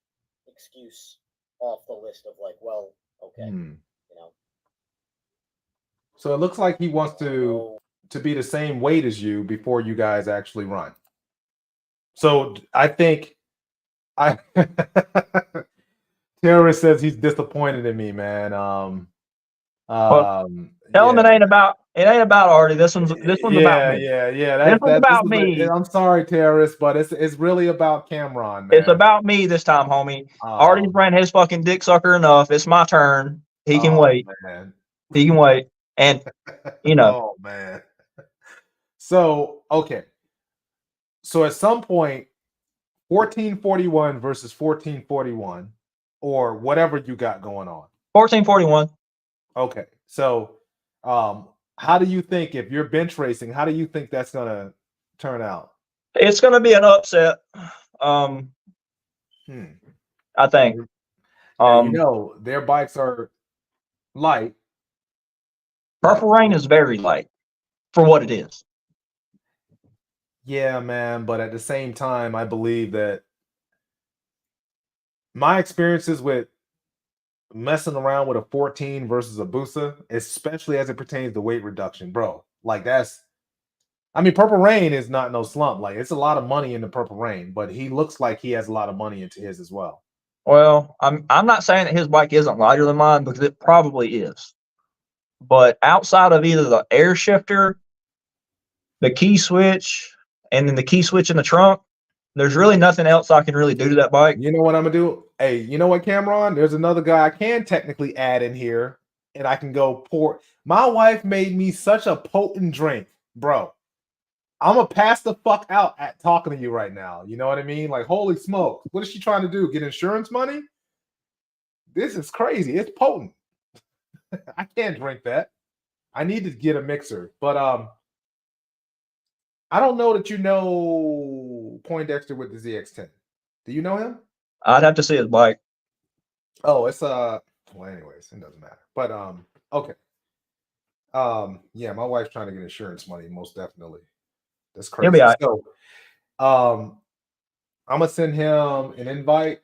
D: excuse off the list of like, well, okay,
A: So it looks like he wants to be the same weight as you before you guys actually run. So I think Terrorist says he's disappointed in me, man.
C: Element ain't about Artie. This one's about me.
A: Yeah.
C: This one's about me.
A: I'm sorry, Terrorist, but it's really about Cameron, man.
C: It's about me this time, homie. Artie's ran his fucking dick sucker enough. It's my turn. He can wait.
A: Man.
C: He can wait. And
A: Oh man. So okay. So at some point, 1441 versus 1441, or whatever you got going on.
C: 1441.
A: Okay. So how do you think, if you're bench racing, how do you think that's gonna turn out?
C: It's gonna be an upset. I think.
A: Their bikes are light.
C: Purple Rain is very light for what it is.
A: Yeah, man. But at the same time, I believe that my experiences with messing around with a 14 versus a Busa, especially as it pertains to weight reduction, bro. Like that's, I mean, Purple Rain is not no slump. Like it's a lot of money in the Purple Rain, but he looks like he has a lot of money into his as well.
C: Well, I'm not saying that his bike isn't lighter than mine because it probably is. But outside of either the air shifter, the key switch, and then the key switch in the trunk, there's really nothing else I can really do to that bike.
A: You know what I'm gonna do? Hey, you know what, Cameron? There's another guy I can technically add in here, and I can go pour. My wife made me such a potent drink, bro. I'm gonna pass the fuck out at talking to you right now. You know what I mean? Like, holy smoke, what is she trying to do? Get insurance money? This is crazy. It's potent. I can't drink that. I need to get a mixer, but I don't know that you know Poindexter with the ZX10. Do you know him?
C: I'd have to see his bike.
A: Oh, it's well, anyways, it doesn't matter. But okay. Yeah, my wife's trying to get insurance money, most definitely. That's
C: He'll be
A: crazy.
C: all right.
A: So I'm gonna send him an invite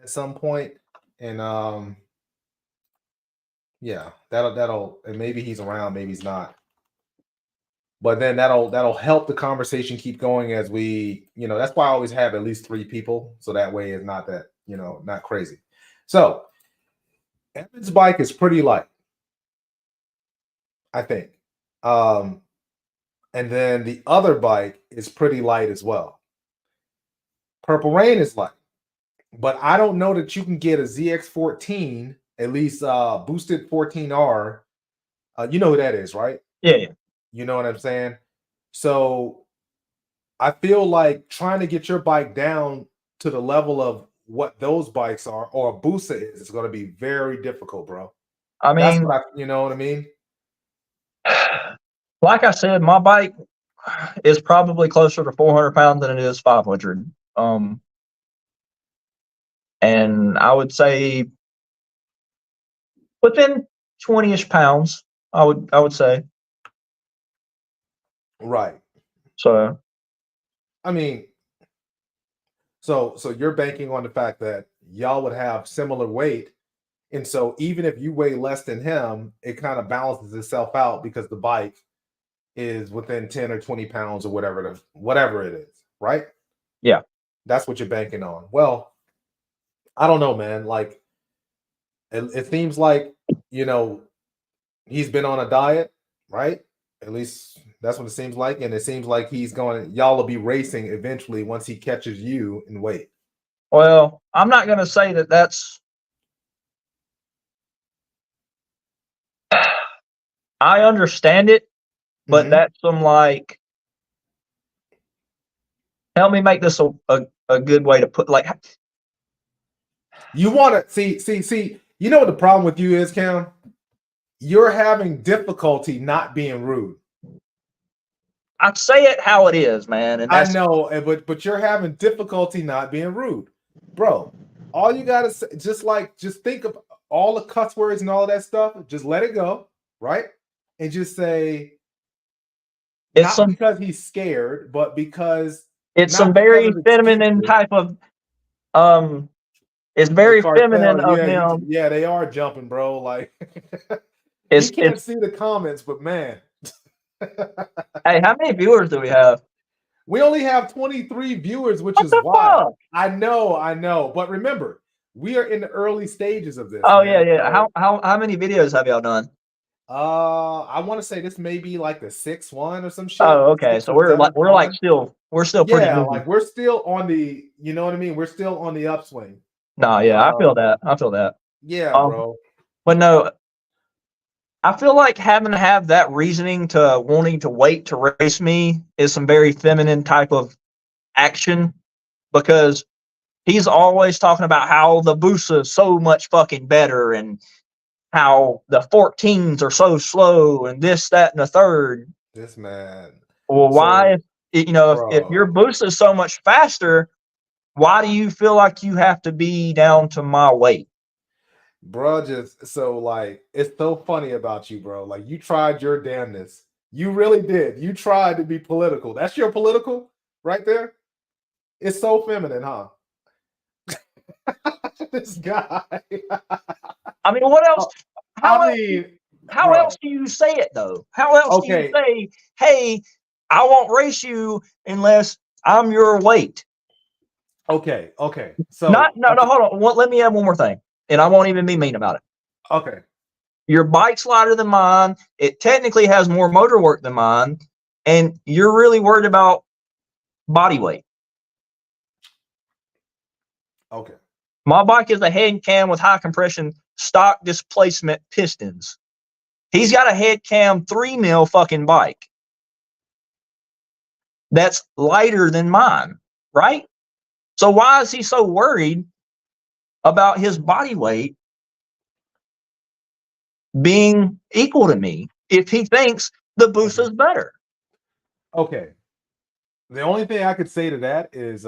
A: at some point, and yeah, that'll and maybe he's around, maybe he's not. But then that'll help the conversation keep going as we, that's why I always have at least 3 people, so that way it's not that, not crazy. So Evan's bike is pretty light, I think. And then the other bike is pretty light as well. Purple Rain is light, but I don't know that you can get a ZX14, at least boosted 14R. You know who that is, right?
C: Yeah.
A: You know what I'm saying? So I feel like trying to get your bike down to the level of what those bikes are or a Busa is going to be very difficult, bro.
C: I mean,
A: you know what I mean?
C: Like I said, my bike is probably closer to 400 pounds than it is 500. And I would say within 20-ish pounds, I would say.
A: Right.
C: So
A: I mean, so you're banking on the fact that y'all would have similar weight. And so even if you weigh less than him, it kind of balances itself out because the bike is within 10 or 20 pounds or whatever it is, right?
C: Yeah.
A: That's what you're banking on. Well, I don't know, man. Like it seems like, he's been on a diet, right? At least that's what it seems like. And it seems like y'all will be racing eventually once he catches you in weight.
C: Well, I'm not going to say that that's. I understand it, but that's some like. Help me make this a good way to put like.
A: You want to see. You know what the problem with you is, Cam? You're having difficulty not being rude.
C: I'd say it how it is, man. And
A: I know, but you're having difficulty not being rude, bro. All you gotta say, just think of all the cuss words and all of that stuff. Just let it go, right? And just say,
C: it's
A: because he's scared, but because
C: it's some very feminine type of It's very feminine of him.
A: Yeah, they are jumping, bro. Like you can't see the comments, but man.
C: Hey, how many viewers do we have?
A: We only have 23 viewers, which is wild. I know. But remember, we are in the early stages of this.
C: Oh, man. Yeah. So, how many videos have y'all done?
A: I want to say this may be like the 6th one or some shit.
C: Oh, okay. So we're still pretty new.
A: Like we're still on the, you know what I mean? We're still on the upswing.
C: No, yeah, I feel that.
A: Yeah, bro.
C: But no, I feel like having to have that reasoning to wanting to wait to race me is some very feminine type of action, because he's always talking about how the Busa is so much fucking better and how the 14s are so slow and this, that, and the third.
A: This man.
C: Well, why, if your Busa is so much faster, why do you feel like you have to be down to my weight?
A: Bro, it's so funny about you, bro. Like you tried your damnness You really did. You tried to be political. That's your political right there. It's so feminine, huh? This guy.
C: I mean, what else? How else do you say it though? How else do you say, "Hey, I won't race you unless I'm your weight"?
A: Okay. So
C: no, hold on. Let me add one more thing, and I won't even be mean about it.
A: Okay.
C: Your bike's lighter than mine. It technically has more motor work than mine, and you're really worried about body weight.
A: Okay.
C: My bike is a head cam with high compression stock displacement pistons. He's got a head cam 3 mil fucking bike that's lighter than mine, right? So why is he so worried about his body weight being equal to me if he thinks the boost is better?
A: Okay. The only thing I could say to that is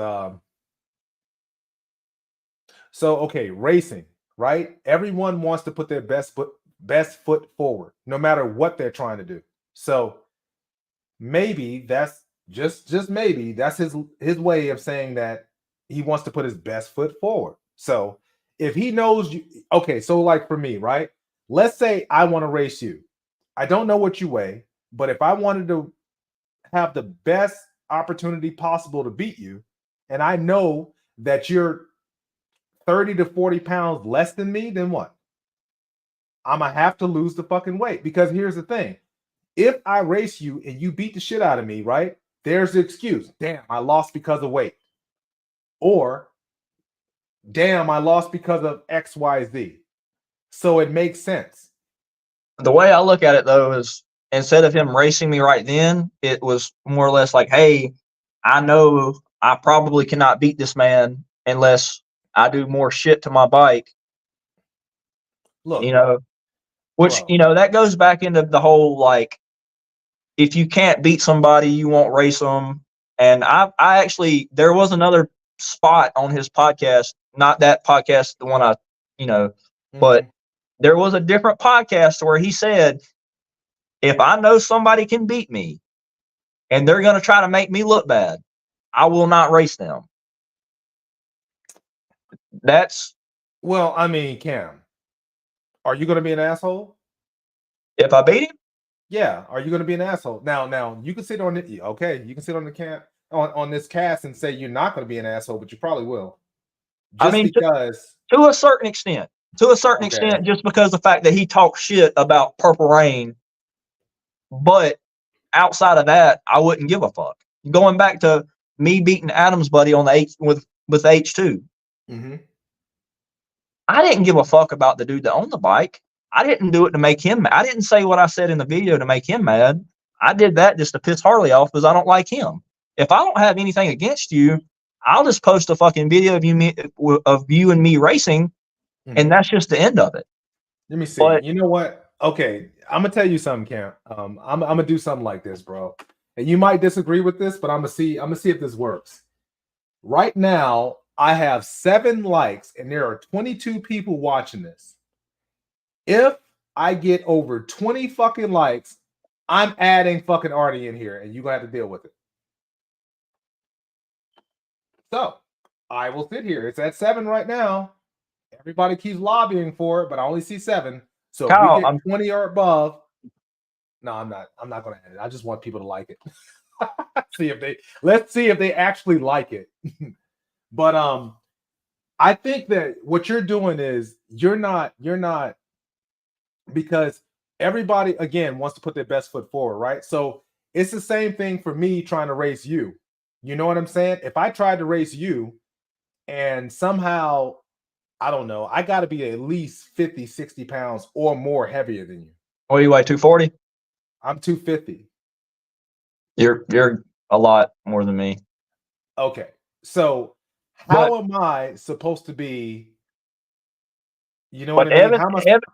A: racing, right? Everyone wants to put their best foot forward, no matter what they're trying to do. So maybe that's just maybe that's his way of saying that he wants to put his best foot forward. So if he knows you, okay, so like for me, right? Let's say I want to race you. I don't know what you weigh, but if I wanted to have the best opportunity possible to beat you, and I know that you're 30 to 40 pounds less than me, then what? I'm gonna have to lose the fucking weight, because here's the thing. If I race you and you beat the shit out of me, right? There's the excuse. Damn, I lost because of weight. Or, damn, I lost because of XYZ. So it makes sense.
C: The way I look at it, though, is instead of him racing me right then, it was more or less like, hey, I know I probably cannot beat this man unless I do more shit to my bike.
A: Look,
C: which, that goes back into the whole, like, if you can't beat somebody, you won't race them. And I actually, there was another spot on his podcast, not that podcast, the one but there was a different podcast where he said, if I know somebody can beat me and they're going to try to make me look bad, I will not race them.
A: Well, I mean, Cam, are you going to be an asshole?
C: If I beat him?
A: Yeah. Are you going to be an asshole? Now you can sit on it. Okay. You can sit on the camp on this cast and say you're not going to be an asshole, but you probably will. Because
C: to a certain extent, just because the fact that he talks shit about Purple Rain, but outside of that, I wouldn't give a fuck. Going back to me beating Adam's buddy on the H with H2.
A: Mm-hmm.
C: I didn't give a fuck about the dude that owned the bike. I didn't do it to make him mad. I didn't say what I said in the video to make him mad. I did that just to piss Harley off because I don't like him. If I don't have anything against you, I'll just post a fucking video of you and me racing, and that's just the end of it.
A: Let me see. You know what? Okay, I'm gonna tell you something, Cam. I'm gonna do something like this, bro. And you might disagree with this, but I'm gonna see if this works. Right now, I have 7 likes, and there are 22 people watching this. If I get over 20 fucking likes, I'm adding fucking Artie in here, and you're gonna have to deal with it. So I will sit here. It's at 7 right now. Everybody keeps lobbying for it, but I only see 7. So
C: Kyle,
A: if we get 20 or above, no, I'm not going to edit. I just want people to like it. Let's see if they actually like it. But I think that what you're doing is you're not because everybody again wants to put their best foot forward, right? So it's the same thing for me trying to race you. You know what I'm saying? If I tried to race you and somehow, I don't know, I got to be at least 50, 60 pounds or more heavier than you.
C: What do you weigh, 240?
A: I'm 250.
C: You're a lot more than me.
A: Okay. So how am I supposed to be, you know what I mean?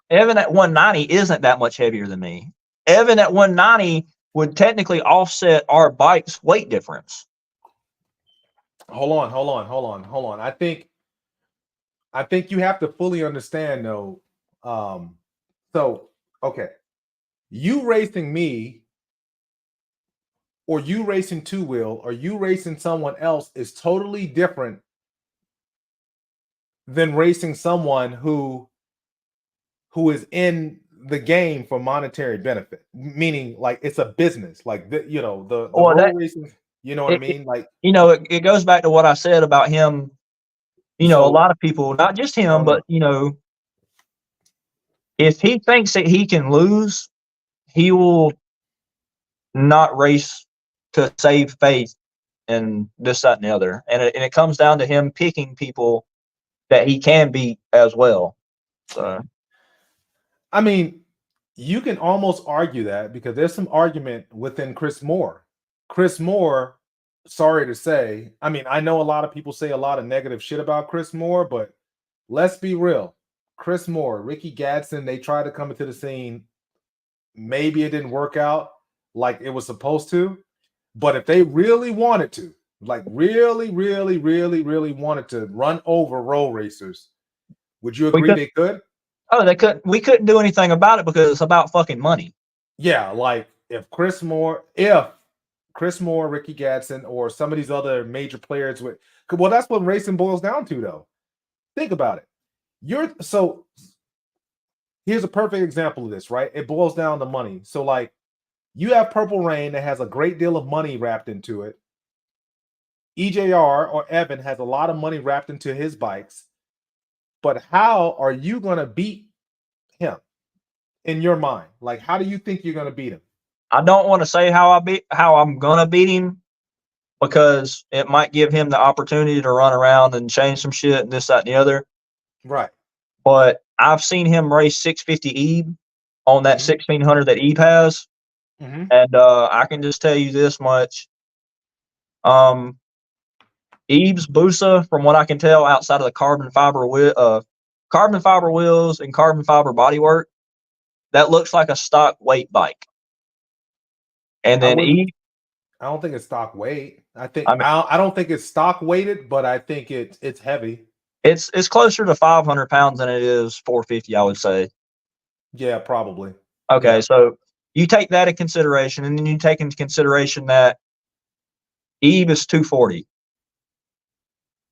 C: Evan at 190 isn't that much heavier than me. Evan at 190 would technically offset our bike's weight difference.
A: Hold on. I think you have to fully understand though. So, okay. You racing me or you racing two-wheel or you racing someone else is totally different than racing someone who is in the game for monetary benefit, meaning like it's a business, like the road racing. You know what I mean? Like,
C: it goes back to what I said about him. A lot of people, not just him, but if he thinks that he can lose, he will not race to save face and this, that, and the other. And it comes down to him picking people that he can beat as well. So,
A: I mean, you can almost argue that because there's some argument within Chris Moore. Chris Moore, sorry to say, I mean, I know a lot of people say a lot of negative shit about Chris Moore, but let's be real. Chris Moore, Ricky Gadsden, they tried to come into the scene. Maybe it didn't work out like it was supposed to. But if they really wanted to, like really, really, really, really wanted to run over road racers, would you agree they could?
C: Oh, they couldn't. We couldn't do anything about it because it's about fucking money.
A: Yeah, like if Chris Moore, Ricky Gadsden, or some of these other major players with, well, that's what racing boils down to, though. Think about it. So here's a perfect example of this, right? It boils down to money. So like you have Purple Rain that has a great deal of money wrapped into it. EJR or Evan has a lot of money wrapped into his bikes. But how are you going to beat him in your mind? Like, how do you think you're going to beat him?
C: I don't want to say how I'm going to beat him because it might give him the opportunity to run around and change some shit and this, that, and the other.
A: Right.
C: But I've seen him race 650 Ebe on that 1600 that Ebe has. And I can just tell you this much. Ebe's Busa, from what I can tell, outside of the carbon fiber wheels and carbon fiber bodywork, that looks like a stock weight bike. And then Ebe,
A: I don't think it's stock weight. I don't think it's stock weighted, but I think it's heavy.
C: It's closer to 500 pounds than it is 450, I would say.
A: Yeah, probably.
C: Okay,
A: yeah.
C: So you take that into consideration, and then you take into consideration that Ebe is 240.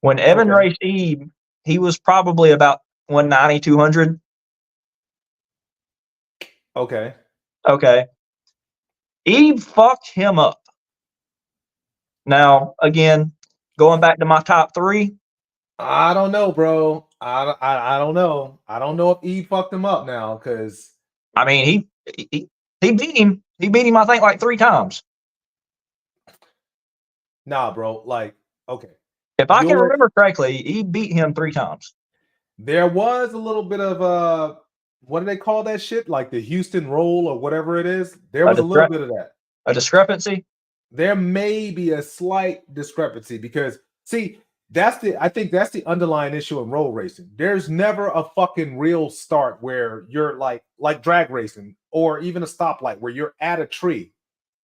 C: When Evan raced Ebe, he was probably about 190, 200.
A: Okay.
C: Ebe fucked him up. Now, again, going back to my top three.
A: I don't know, bro. I don't know. I don't know if Ebe fucked him up now, because
C: I mean he beat him. He beat him, I think, like 3 times.
A: Nah, bro. Like, okay.
C: If I can remember correctly, he beat him 3 times.
A: There was a little bit of what do they call that shit? Like the Houston roll or whatever it is. There was a little bit of that.
C: A discrepancy?
A: There may be a slight discrepancy because, see, I think that's the underlying issue in road racing. There's never a fucking real start where you're like drag racing or even a stoplight where you're at a tree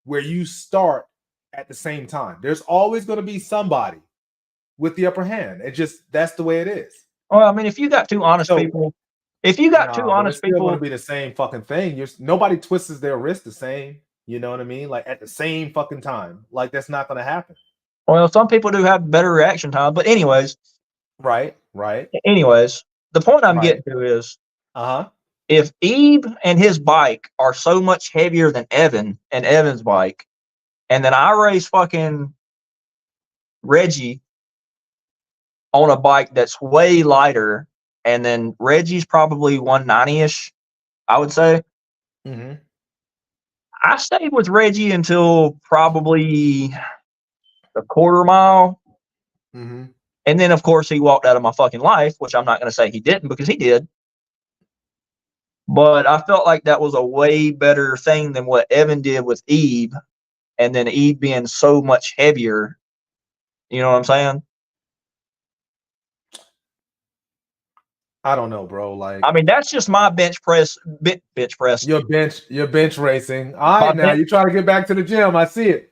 A: where you start at the same time. There's always going to be somebody with the upper hand. That's the way it is.
C: Well, I mean, if you got two honest people, it's still
A: going to be the same fucking thing. Nobody twists their wrist the same. You know what I mean? Like at the same fucking time. Like that's not going to happen.
C: Well, some people do have better reaction time, but anyways.
A: Right.
C: Anyways, the point I'm getting to is, if Ebe and his bike are so much heavier than Evan and Evan's bike, and then I race fucking Reggie on a bike that's way lighter, and then Reggie's probably 190-ish, I would say. I stayed with Reggie until probably a quarter mile. And then, of course, he walked out of my fucking life, which I'm not going to say he didn't, because he did. But I felt like that was a way better thing than what Evan did with Ebe, and then Ebe being so much heavier. You know what I'm saying?
A: I don't know, bro. Like,
C: I mean, that's just my bench press.
A: Your bench racing. All right, now you're trying to get back to the gym. I see it.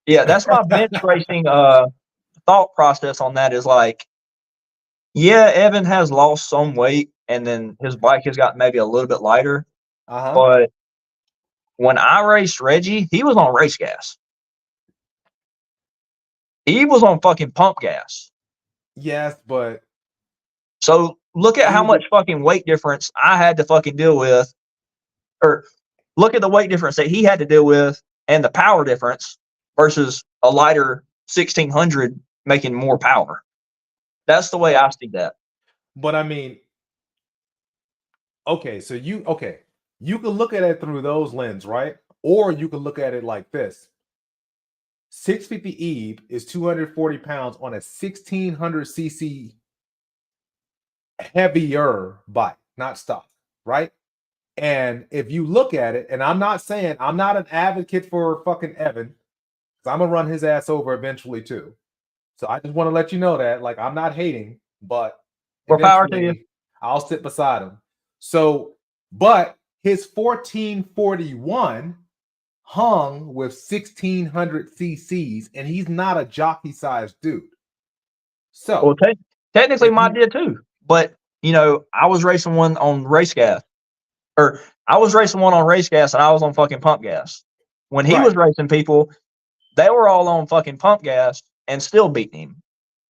C: Yeah, that's my bench racing thought process on that is like, yeah, Evan has lost some weight, and then his bike has got maybe a little bit lighter. But when I raced Reggie, he was on race gas. He was on fucking pump gas.
A: Yes, but
C: so look at how much fucking weight difference I had to fucking deal with, or look at the weight difference that he had to deal with and the power difference versus a lighter 1600 making more power. That's the way I see that.
A: But I mean, okay, so you can look at it through those lens, right? Or you can look at it like this. 650 Eve is 240 pounds on a 1600 cc heavier bike, not stock, right? And if you look at it, and I'm not saying I'm not an advocate for fucking Evan, because I'm gonna run his ass over eventually too. So I just want to let you know that, like, I'm not hating, but
C: more power to you.
A: I'll sit beside him. So, but his 1441 hung with 1600 cc's, and he's not a jockey-sized dude. So,
C: well, technically, mine did too. But I was racing one on race gas, or I was racing one on race gas, and I was on fucking pump gas. When he was racing people, they were all on fucking pump gas and still beating him.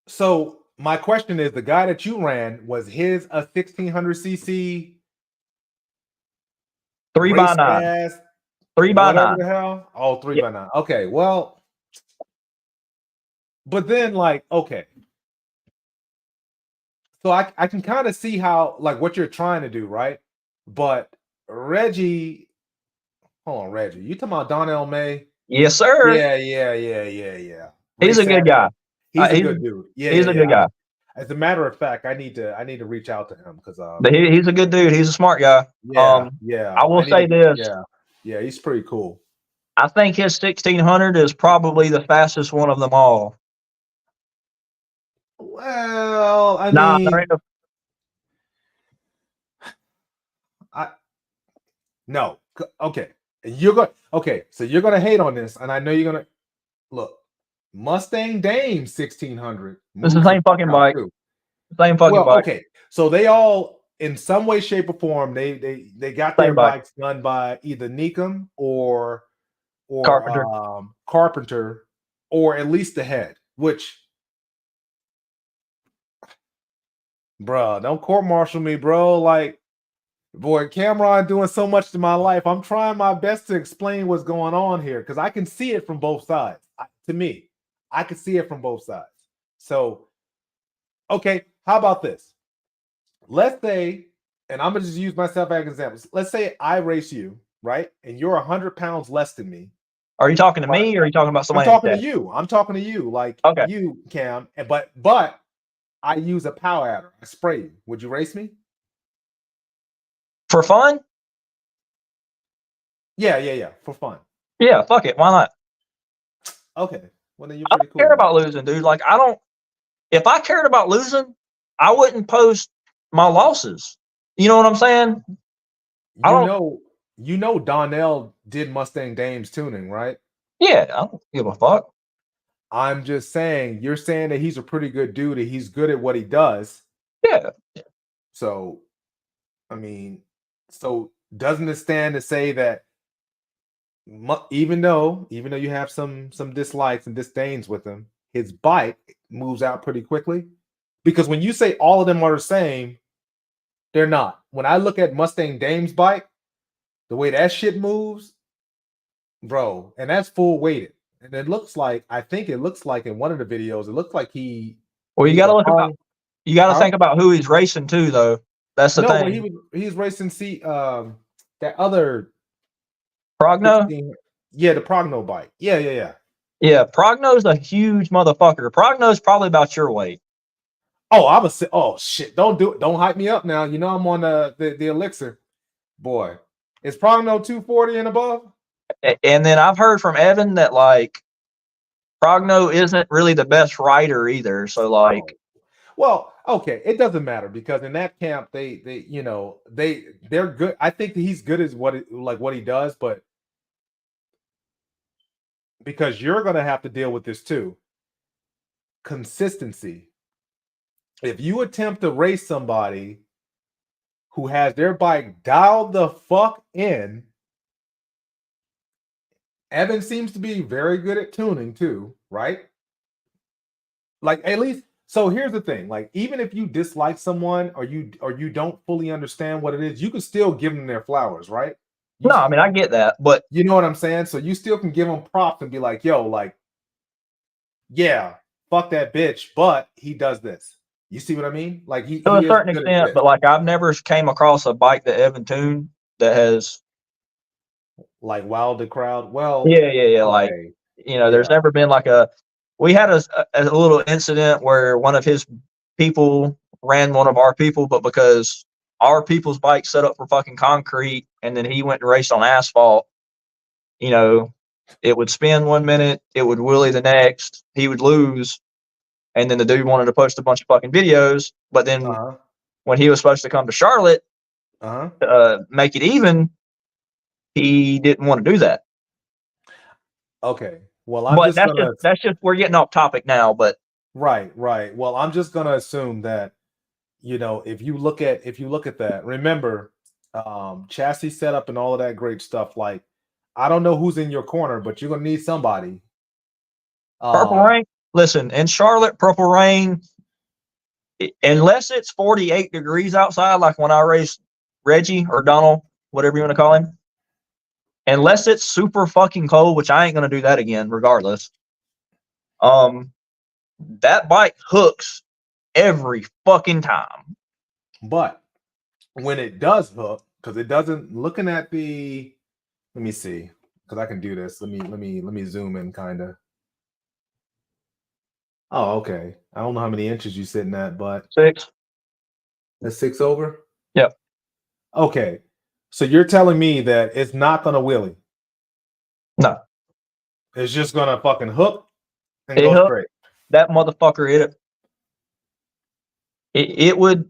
A: So my question is, the guy that you ran, was his a 1600 cc
C: 3x9? 3x9.
A: Whatever the hell? Oh, 3x9. Okay, well, but then, like, okay. So I can kind of see how, like, what you're trying to do, right? But Reggie, hold on, Reggie. You talking about Donnell May?
C: Yes, sir.
A: Yeah.
C: He's a good guy.
A: He's a good dude. Yeah,
C: he's a good guy.
A: As a matter of fact, I need to reach out to him because
C: he's a good dude. He's a smart guy.
A: Yeah.
C: I will say this.
A: Yeah, he's pretty cool.
C: I think his 1600 is probably the fastest one of them all.
A: Well, I mean, no. Okay, so you're gonna hate on this, and I know you're gonna look. Mustang Dame 1600.
C: It's the same fucking bike. Same fucking bike.
A: Okay, so they all, in some way, shape, or form, they got their bikes done by either Neekum or Carpenter, or at least the head. Which, bro, don't court martial me, bro. Like, boy, Cameron doing so much to my life. I'm trying my best to explain what's going on here because I can see it from both sides. To me, I can see it from both sides. So, okay, how about this? Let's say, and I'm gonna just use myself as an example. Let's say I race you, right? And you're 100 pounds less than me.
C: Are you talking to me, or are you talking about somebody?
A: I'm talking to you. I'm talking to you, like you, Cam. But I use a power adder. I spray you. Would you race me?
C: For fun?
A: Yeah. For fun.
C: Yeah, fuck it. Why not?
A: Okay. Well, then you're
C: I
A: pretty
C: don't care about losing, dude. Like, if I cared about losing, I wouldn't post my losses. You know what I'm saying?
A: You know Donnell did Mustang Dame's tuning, right?
C: Yeah, I don't give a fuck.
A: I'm just saying, you're saying that he's a pretty good dude and he's good at what he does.
C: Yeah.
A: So, I mean, doesn't it stand to say that even though you have some dislikes and disdains with him, his bike moves out pretty quickly? Because when you say all of them are the same, they're not. When I look at Mustang Dame's bike, the way that shit moves, bro, and that's full weighted. And I think it looks like in one of the videos, it looks like he.
C: Well, you got to think about who he's racing too, though. That's the thing.
A: He's racing that other
C: Progno.
A: Yeah, the Progno bike. Yeah.
C: Yeah, Progno's a huge motherfucker. Progno's probably about your weight.
A: Oh shit! Don't do it. Don't hype me up now. You know I'm on the Elixir. Boy, is Progno 240 and above?
C: And then I've heard from Evan that, like, Progno isn't really the best rider either. So, like,
A: well, okay, it doesn't matter because in that camp they're good. I think that he's good as what he does, but because you're gonna have to deal with this too. Consistency. If you attempt to race somebody who has their bike dialed the fuck in, Evan seems to be very good at tuning too, right? Like at least. So here's the thing: like even if you dislike someone or you don't fully understand what it is, you can still give them their flowers, right?
C: No, I mean I get that, but
A: you know what I'm saying. So you still can give them props and be like, "Yo, like, yeah, fuck that bitch," but he does this. You see what I mean? Like he
C: to a
A: is
C: certain
A: good at
C: extent,
A: this.
C: but like I've never came across a bike that Evan tuned that has.
A: Like wowed the crowd. Well,
C: Yeah. Like,
A: okay,
C: there's never been like we had a little incident where one of his people ran one of our people, but because our people's bike set up for fucking concrete and then he went and raced on asphalt, it would spin 1 minute, it would wheelie the next, he would lose. And then the dude wanted to post a bunch of fucking videos, but then when he was supposed to come to Charlotte, make it even, he didn't want to do that.
A: Okay. Well,
C: But that's just we're getting off topic now. But
A: right. Well, I'm just gonna assume that if you look at that, remember, chassis setup and all of that great stuff. Like, I don't know who's in your corner, but you're gonna need somebody.
C: Purple Rain. Listen, in Charlotte, Purple Rain, unless it's 48 degrees outside, like when I raced Reggie or Donald, whatever you want to call him. Unless it's super fucking cold, which I ain't gonna do that again, regardless. That bike hooks every fucking time.
A: But when it does hook, because it doesn't. Looking at the, let me see, because I can do this. Let me zoom in, kind of. Oh, okay. I don't know how many inches you sitting at, but
C: 6.
A: That's 6 over.
C: Yep.
A: Okay. So you're telling me that it's not gonna wheelie?
C: No.
A: It's just gonna fucking hook and go straight.
C: That motherfucker hit it. It would.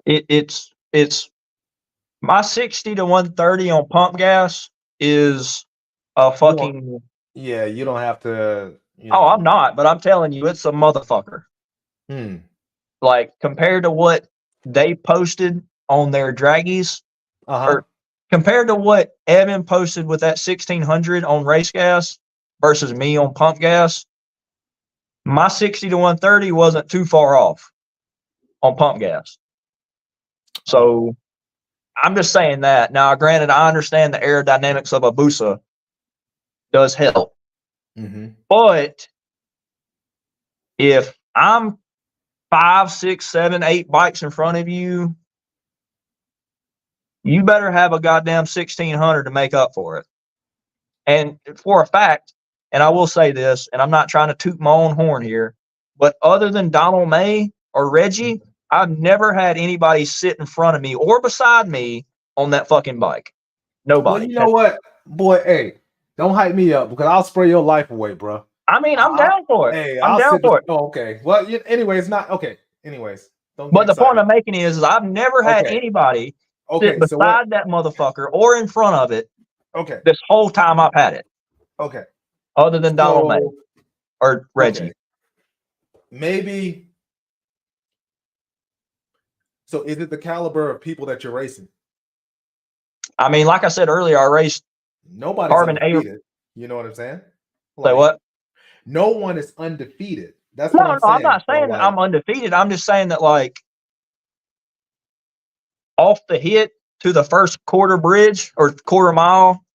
C: It's my 60 to 130 on pump gas is a fucking.
A: Yeah, you don't have to.
C: Oh, I'm not, but I'm telling you, it's a motherfucker. Like compared to what they posted on their draggies, or compared to what Evan posted with that 1600 on race gas versus me on pump gas, my 60 to 130 wasn't too far off on pump gas. So I'm just saying that. Now, granted, I understand the aerodynamics of a Busa does help. But if I'm 5, 6, 7, 8 bikes in front of you, you better have a goddamn 1600 to make up for it. And for a fact, and I will say this, and I'm not trying to toot my own horn here, but other than Donald May or Reggie, I've never had anybody sit in front of me or beside me on that fucking bike. Nobody.
A: Well, you know what, boy? Hey, don't hype me up because I'll spray your life away, bro.
C: I mean, I'm down for it.
A: Hey,
C: I'm down for it.
A: Oh, okay. Well, anyways, not okay. Anyways,
C: but the point I'm making is I've never had anybody sit beside that motherfucker or in front of it.
A: Okay.
C: This whole time I've had it.
A: Okay.
C: Other than Donald May or Reggie.
A: Maybe. So is it the caliber of people that you're racing?
C: I mean, like I said earlier, I raced
A: nobody's undefeated. You know what I'm saying?
C: Say what?
A: No one is undefeated. That's what I'm saying.
C: I'm not saying that I'm undefeated. I'm just saying that, like, off the hit to the first quarter bridge or quarter mile,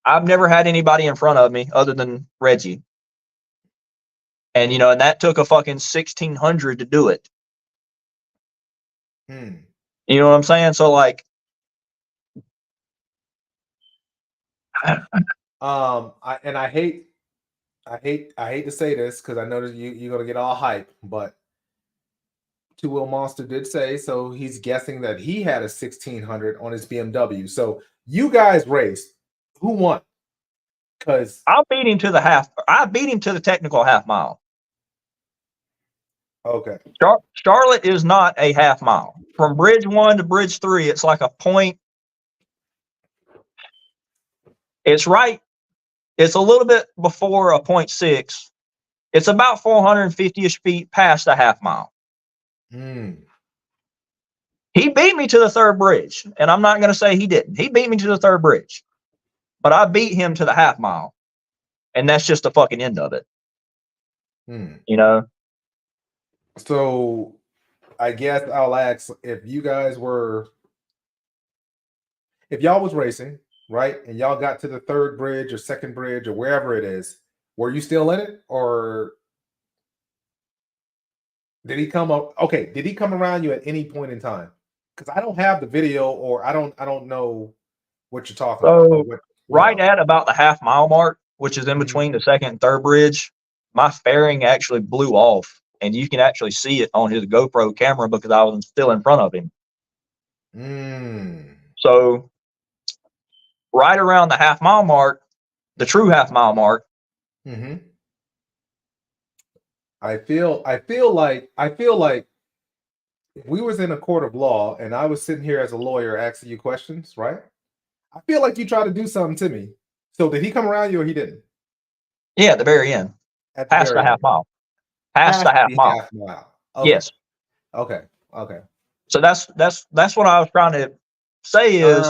C: I've never had anybody in front of me other than Reggie. And, and that took a fucking 1600 to do it. You know what I'm saying? So, like,
A: I hate to say this because I know that you're gonna get all hype, but Two Wheel Monster did say so. He's guessing that he had a 1600 on his BMW. So you guys raced. Who won? Because
C: I beat him to the half. I beat him to the technical half mile.
A: Okay.
C: Charlotte is not a half mile. From bridge 1 to bridge 3, it's like a point. It's right. It's a little bit before a 0.6. It's about 450-ish feet past a half mile. He beat me to the third bridge, and I'm not going to say he didn't. He beat me to the third bridge. but I beat him to the half mile, and that's just the fucking end of it. You know.
A: So, I guess I'll ask if y'all was racing, right, and y'all got to the third bridge or second bridge or wherever it is, were you still in it, or did he come up? Okay, did he come around you at any point in time? Because I don't have the video, or I don't know what you're talking about.
C: Right at about the half mile mark, which is in between the second and third bridge, my fairing actually blew off, and you can actually see it on his GoPro camera because I was still in front of him. So right around the half mile mark, the true half mile mark.
A: I feel like if we was in a court of law and I was sitting here as a lawyer asking you questions, right? I feel like you tried to do something to me. So did he come around you or he didn't?
C: Yeah, at the very end. Past the half mile. Past the half mile.
A: Okay.
C: Yes.
A: Okay.
C: So that's what I was trying to say is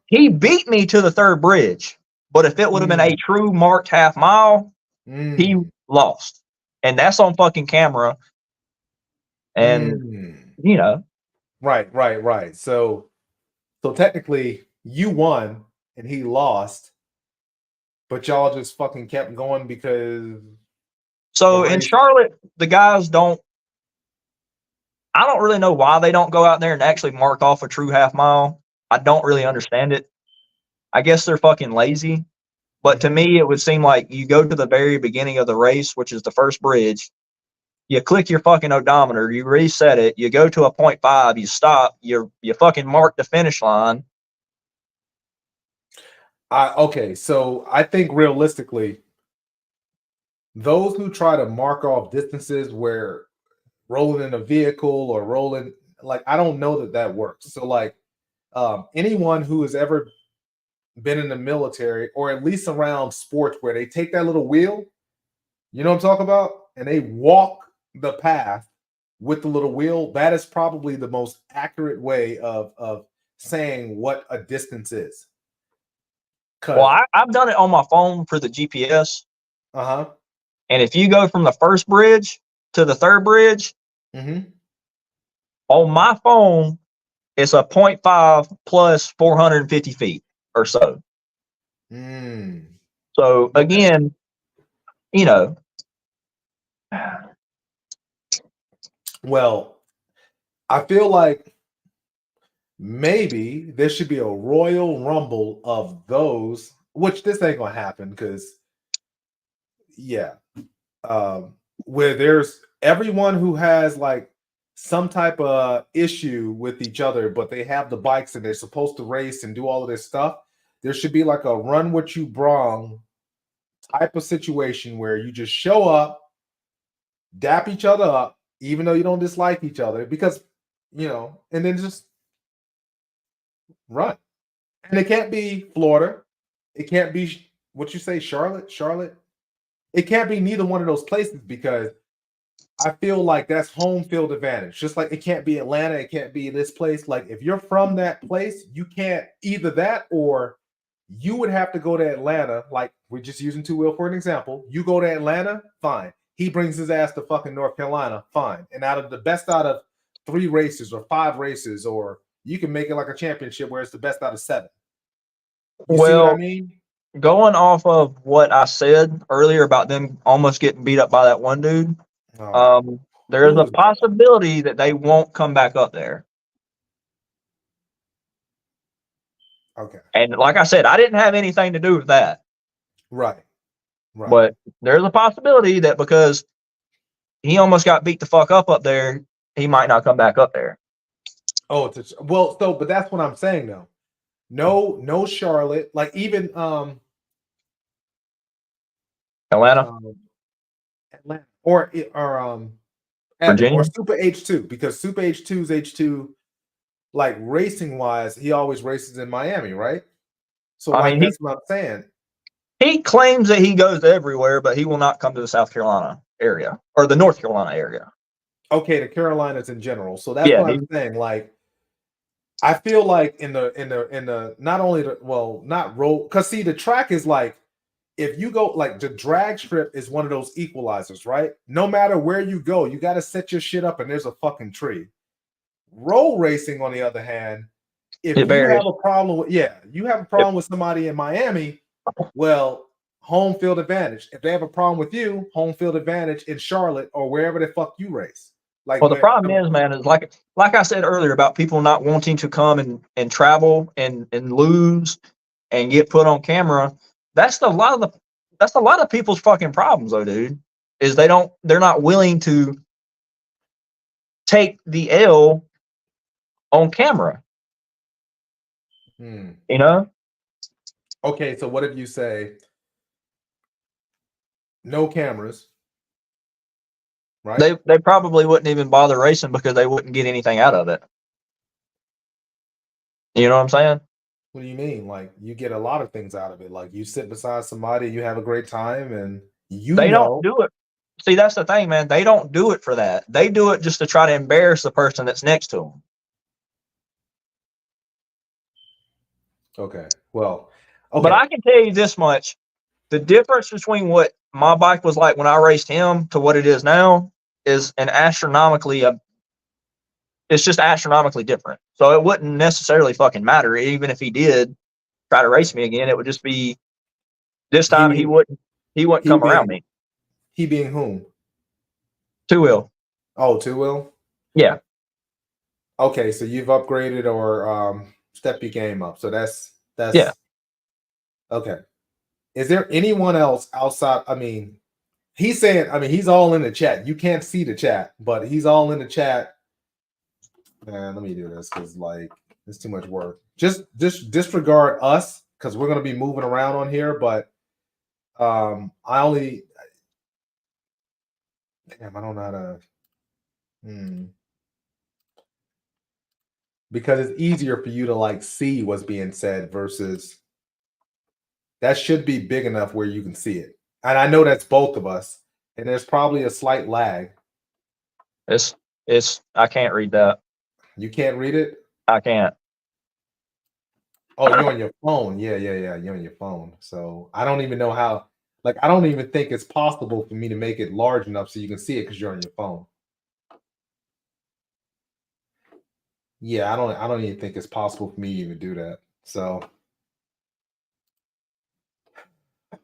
C: he beat me to the third bridge, but if it would have been a true marked half mile, he lost. And that's on fucking camera. And you know.
A: Right. So technically you won and he lost, but y'all just fucking kept going because.
C: So in Charlotte, the guys I don't really know why they don't go out there and actually mark off a true half mile. I don't really understand it. I guess they're fucking lazy. But to me, it would seem like you go to the very beginning of the race, which is the first bridge. You click your fucking odometer, you reset it, you go to a 0.5, you stop, you fucking mark the finish line.
A: Okay, so I think realistically, those who try to mark off distances where rolling in a vehicle or rolling, like, I don't know that works. So like anyone who has ever been in the military or at least around sports where they take that little wheel, you know what I'm talking about, and they walk the path with the little wheel, that is probably the most accurate way of saying what a distance is.
C: Well, I've done it on my phone for the GPS.
A: And
C: if you go from the first bridge to the third bridge, on my phone, it's a 0.5 plus 450 feet or so. So again, you know.
A: Well, I feel like maybe there should be a Royal Rumble of those, which this ain't gonna happen because, where there's everyone who has like some type of issue with each other, but they have the bikes and they're supposed to race and do all of this stuff. There should be like a run what you brung type of situation where you just show up, dap each other up, even though you don't dislike each other, because, you know, and then just run. And it can't be Florida. It can't be what you say, Charlotte. It can't be neither one of those places because I feel like that's home field advantage. Just like it can't be Atlanta, it can't be this place. Like if you're from that place, you can't either that or you would have to go to Atlanta. Like we're just using Two Wheel for an example. You go to Atlanta, fine. He brings his ass to fucking North Carolina, fine. And out of the best out of 3 races or 5 races, or you can make it like a championship where it's the best out of 7. You see what I mean?
C: Going off of what I said earlier about them almost getting beat up by that one dude, there is a possibility that they won't come back up there.
A: Okay.
C: And like I said, I didn't have anything to do with that.
A: Right.
C: But there's a possibility that because he almost got beat the fuck up there, he might not come back up there.
A: Oh, but that's what I'm saying though. No Charlotte, like even
C: Atlanta
A: or
C: Virginia
A: or Super H2, because Super H2's H2, like racing wise, he always races in Miami, right? So I mean, that's what I'm saying.
C: He claims that he goes everywhere, but he will not come to the South Carolina area or the North Carolina area.
A: Okay, the Carolinas in general. So that's what I'm saying. Like, I feel like in the not only not roll, because see the track is like, if you go like the drag strip is one of those equalizers, right? No matter where you go, you got to set your shit up and there's a fucking tree. Roll racing, on the other hand, if you have a problem with with somebody in Miami, well, home field advantage. If they have a problem with you, home field advantage in Charlotte or wherever the fuck you race. Like,
C: well, the problem is, man, is like I said earlier about people not wanting to come and travel and lose and get put on camera. That's a lot of people's fucking problems, though, dude. Is they're not willing to take the L on camera. You know?
A: Okay, so what if you say no cameras? Right?
C: They probably wouldn't even bother racing because they wouldn't get anything out of it. You know what I'm saying?
A: What do you mean? Like, you get a lot of things out of it. Like, you sit beside somebody, you have a great time, and
C: they don't do it. See, that's the thing, man. They don't do it for that. They do it just to try to embarrass the person that's next to them.
A: Okay. Well, okay.
C: But I can tell you this much. The difference between what my bike was like when I raced him to what it is now is it's just astronomically different. So it wouldn't necessarily fucking matter. Even if he did try to race me again, it would just be this time he wouldn't come around me.
A: He being whom?
C: Two wheel.
A: Oh, two wheel?
C: Yeah.
A: Okay, so you've upgraded or stepped your game up. So that's
C: yeah.
A: Okay. Is there anyone else outside? I mean, he's saying, I mean, he's all in the chat. You can't see the chat, but he's all in the chat. Man, let me do this because like it's too much work. Just disregard us because we're gonna be moving around on here, but I only damn, I don't know how to because it's easier for you to like see what's being said versus that should be big enough where you can see it. And I know that's both of us, and there's probably a slight lag.
C: It's I can't read that.
A: You can't read it?
C: I can't.
A: Oh, you're on your phone. Yeah. You're on your phone. So I don't even know how. Like, I don't even think it's possible for me to make it large enough so you can see it because you're on your phone. Yeah, I don't even think it's possible for me to even do that. So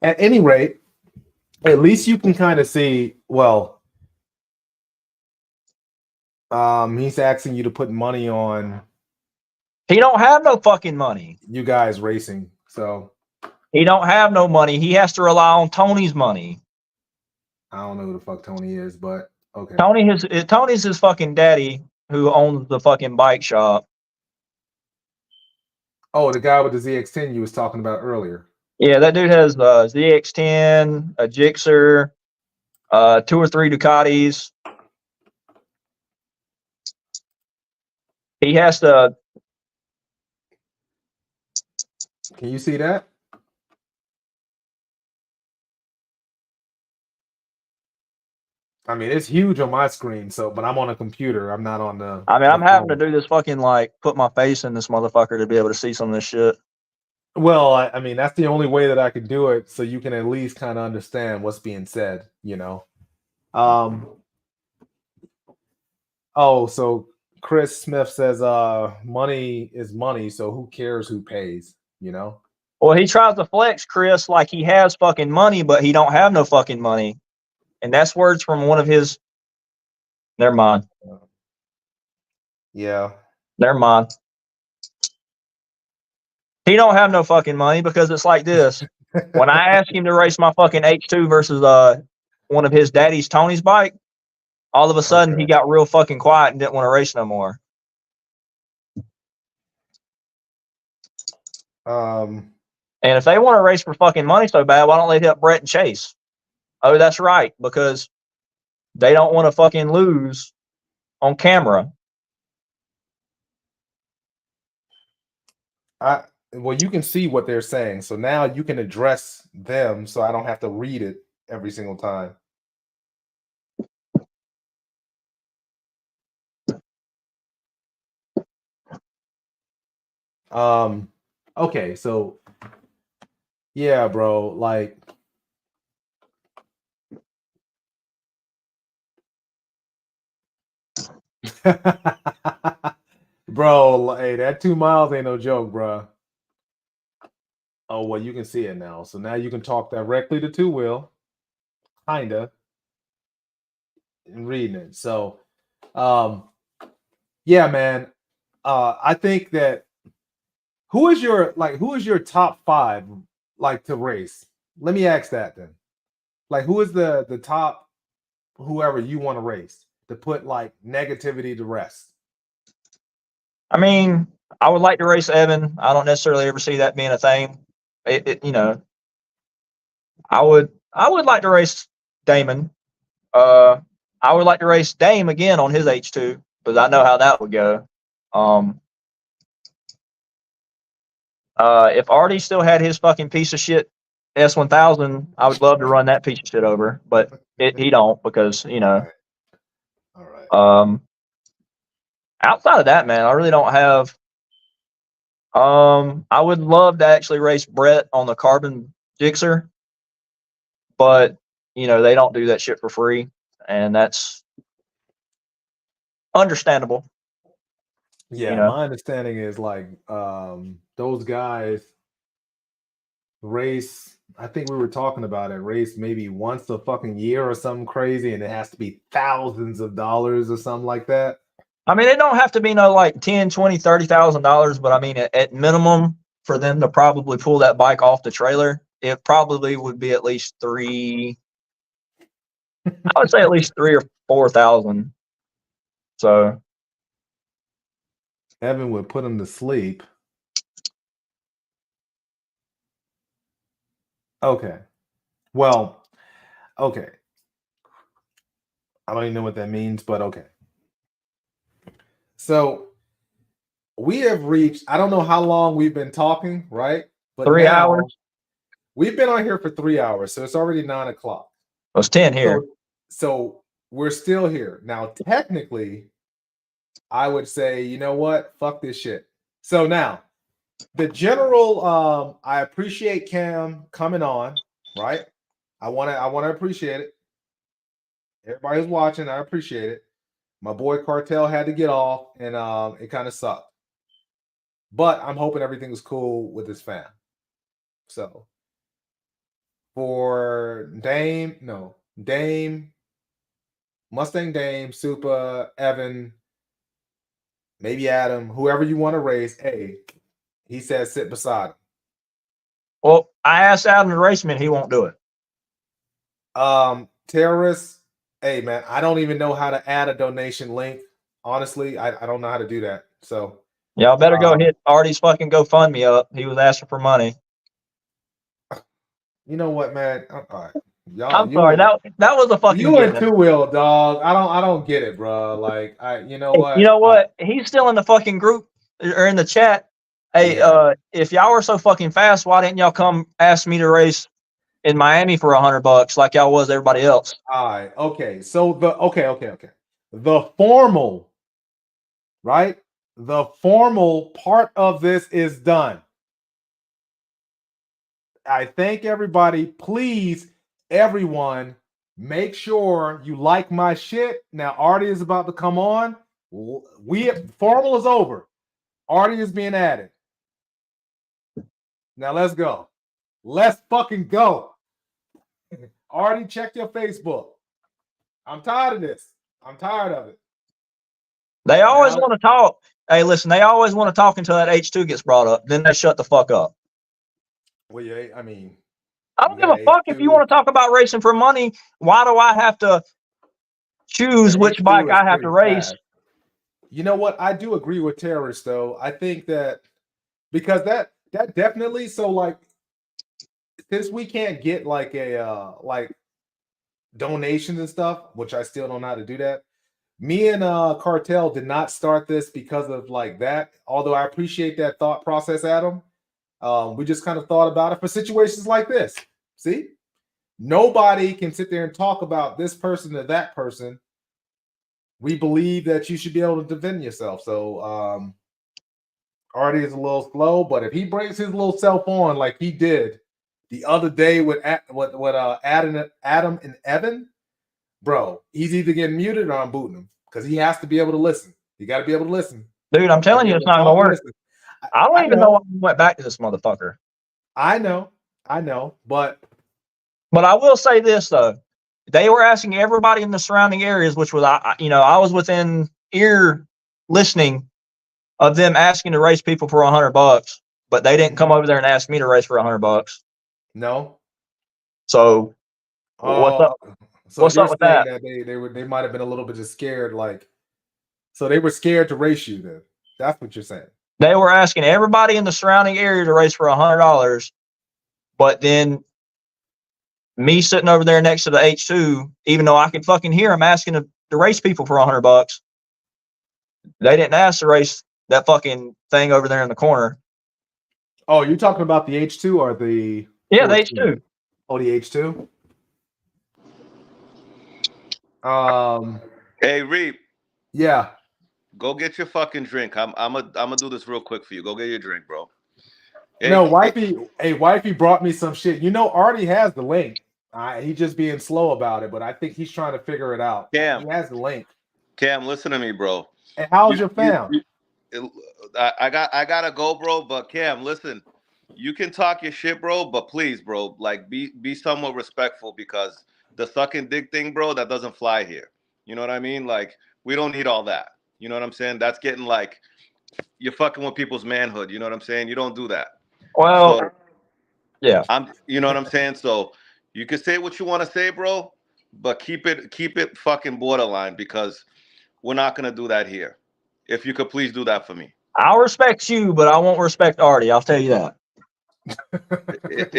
A: at any rate, at least you can kind of see, well, he's asking you to put money on.
C: He don't have no fucking money.
A: You guys racing, so
C: he don't have no money. He has to rely on Tony's money.
A: I don't know who the fuck Tony is, but okay.
C: Tony's his fucking daddy who owns the fucking bike shop.
A: Oh, the guy with the ZX10 you was talking about earlier.
C: Yeah, that dude has a ZX10, a Gixxer, 2 or 3 Ducatis. He has to.
A: Can you see that? I mean, it's huge on my screen, but I'm on a computer. I'm not on the.
C: I mean, I'm having to do this fucking like put my face in this motherfucker to be able to see some of this shit.
A: Well, I mean, that's the only way that I can do it, so you can at least kind of understand what's being said, you know. Oh, so Chris Smith says, money is money, so who cares who pays, you know?
C: Well, he tries to flex Chris like he has fucking money, but he don't have no fucking money. And that's words from one of his. Never mind.
A: Yeah.
C: Never mind. He don't have no fucking money because it's like this. When I asked him to race my fucking H2 versus one of his daddy's Tony's bike, all of a sudden he got real fucking quiet and didn't want to race no more. And if they want to race for fucking money so bad, why don't they hit Brett and Chase? Oh, that's right, because they don't want to fucking lose on camera.
A: Well, you can see what they're saying, so now you can address them, so I don't have to read it every single time. Okay, so yeah, bro, like bro, hey, that 2 miles ain't no joke, bro. Oh, well, you can see it now. So now you can talk directly to Two Wheel, kinda, and reading it. So, yeah, man. I think that who is your top 5 like to race? Let me ask that then. Like, who is the top whoever you want to race to put like negativity to rest?
C: I mean, I would like to race Evan. I don't necessarily ever see that being a thing. You know, I would like to race Damon. I would like to race Dame again on his H2, because I know how that would go. If Artie still had his fucking piece of shit S1000, I would love to run that piece of shit over, but he don't, because
A: All right.
C: Outside of that, man, I really don't have. I would love to actually race Brett on the Carbon Gixxer, but they don't do that shit for free, and that's understandable.
A: Yeah, my understanding is like those guys race. I think we were talking about it. Race maybe once a fucking year or something crazy, and it has to be thousands of dollars or something like that.
C: I mean, it don't have to be no like $10,000, $20,000, $30,000, but I mean, at minimum, for them to probably pull that bike off the trailer, it probably would be at least three. I would say at least 3,000 or 4,000. So
A: Evan would put him to sleep. Okay. Well, okay. I don't even know what that means, but okay. So we have reached, I don't know how long we've been talking, right? But
C: 3
A: now
C: hours.
A: We've been on here for 3 hours, so it's already 9 o'clock.
C: It was 10 here.
A: So we're still here. Now, technically, I would say, you know what? Fuck this shit. So now, the general, I appreciate Cam coming on, right? I wanna appreciate it. Everybody's watching, I appreciate it. My boy Kartel had to get off, and it kind of sucked. But I'm hoping everything is cool with his fam. So for Dame, Mustang Dame, Super, Evan, maybe Adam, whoever you want to race. Hey, he says sit beside him.
C: Well, I asked Adam to race me, and he won't do it.
A: Terrorists, hey man, I don't even know how to add a donation link. Honestly, I don't know how to do that. So
C: y'all better go hit Artie's fucking GoFundMe up. He was asking for money.
A: You know what, man? All right.
C: I'm sorry. That was a fucking.
A: You and Two Wheel, dog. I don't get it, bro. Like you know what?
C: You know what? He's still in the fucking group or in the chat. Hey, if y'all were so fucking fast, why didn't y'all come ask me to race in Miami for $100 like y'all was everybody else?
A: All right. Okay. So okay. The formal, right? The formal part of this is done. I thank everybody. Please, everyone, make sure you like my shit. Now, Artie is about to come on. Formal is over. Artie is being added. Now let's go. Let's fucking go. Artie, check your Facebook. I'm tired of this. I'm tired of it.
C: They always want to talk. Hey, listen, they always want to talk until that H2 gets brought up. Then they shut the fuck up.
A: Well, yeah, I mean,
C: I don't give a fuck if you want to talk about racing for money. Why do I have to choose which bike I have to race?
A: Fast. You know what? I do agree with terrorists, though. I think that because that definitely, so like, since we can't get like a like donations and stuff, which I still don't know how to do that. Me and Kartel did not start this because of like that. Although I appreciate that thought process, Adam. We just kind of thought about it for situations like this. See, nobody can sit there and talk about this person to that person. We believe that you should be able to defend yourself. So Artie is a little slow, but if he breaks his little self on like he did the other day with Adam and Evan, bro, he's either getting muted or I'm booting him because he has to be able to listen. You got to be able to listen.
C: Dude, I'm telling you, it's not gonna work. I don't even know why we went back to this motherfucker.
A: I know, but
C: I will say this though, they were asking everybody in the surrounding areas, which was I was within ear listening of them asking to race people for $100, but they didn't come over there and ask me to race for $100.
A: No.
C: So what's up?
A: So what's up with that? They might have been a little bit just scared, like, so they were scared to race you. Then that's what you're saying.
C: They were asking everybody in the surrounding area to race for $100, but then me sitting over there next to the H2, even though I could fucking hear them asking to race people for $100, they didn't ask to race that fucking thing over there in the corner.
A: Oh, you're talking about the H2 or the?
C: Yeah, the H2.
A: Oh, the H2.
B: Hey, Reap.
A: Yeah.
B: Go get your fucking drink. I'm gonna do this real quick for you. Go get your drink, bro.
A: Hey, no, wifey brought me some shit. You know, Artie has the link. He's just being slow about it, but I think he's trying to figure it out.
B: Cam,
A: he has the link.
B: Cam, listen to me, bro.
A: And how's your fam?
B: I gotta go, bro. But Cam, listen. You can talk your shit, bro, but please, bro, like be somewhat respectful because the sucking dick thing, bro, that doesn't fly here. You know what I mean? Like, we don't need all that. You know what I'm saying? That's getting like you're fucking with people's manhood. You know what I'm saying? You don't do that.
C: Well,
B: so,
C: yeah.
B: You know what I'm saying? So you can say what you want to say, bro, but keep it fucking borderline because we're not gonna do that here. If you could please do that for me.
C: I'll respect you, but I won't respect Artie. I'll tell you that.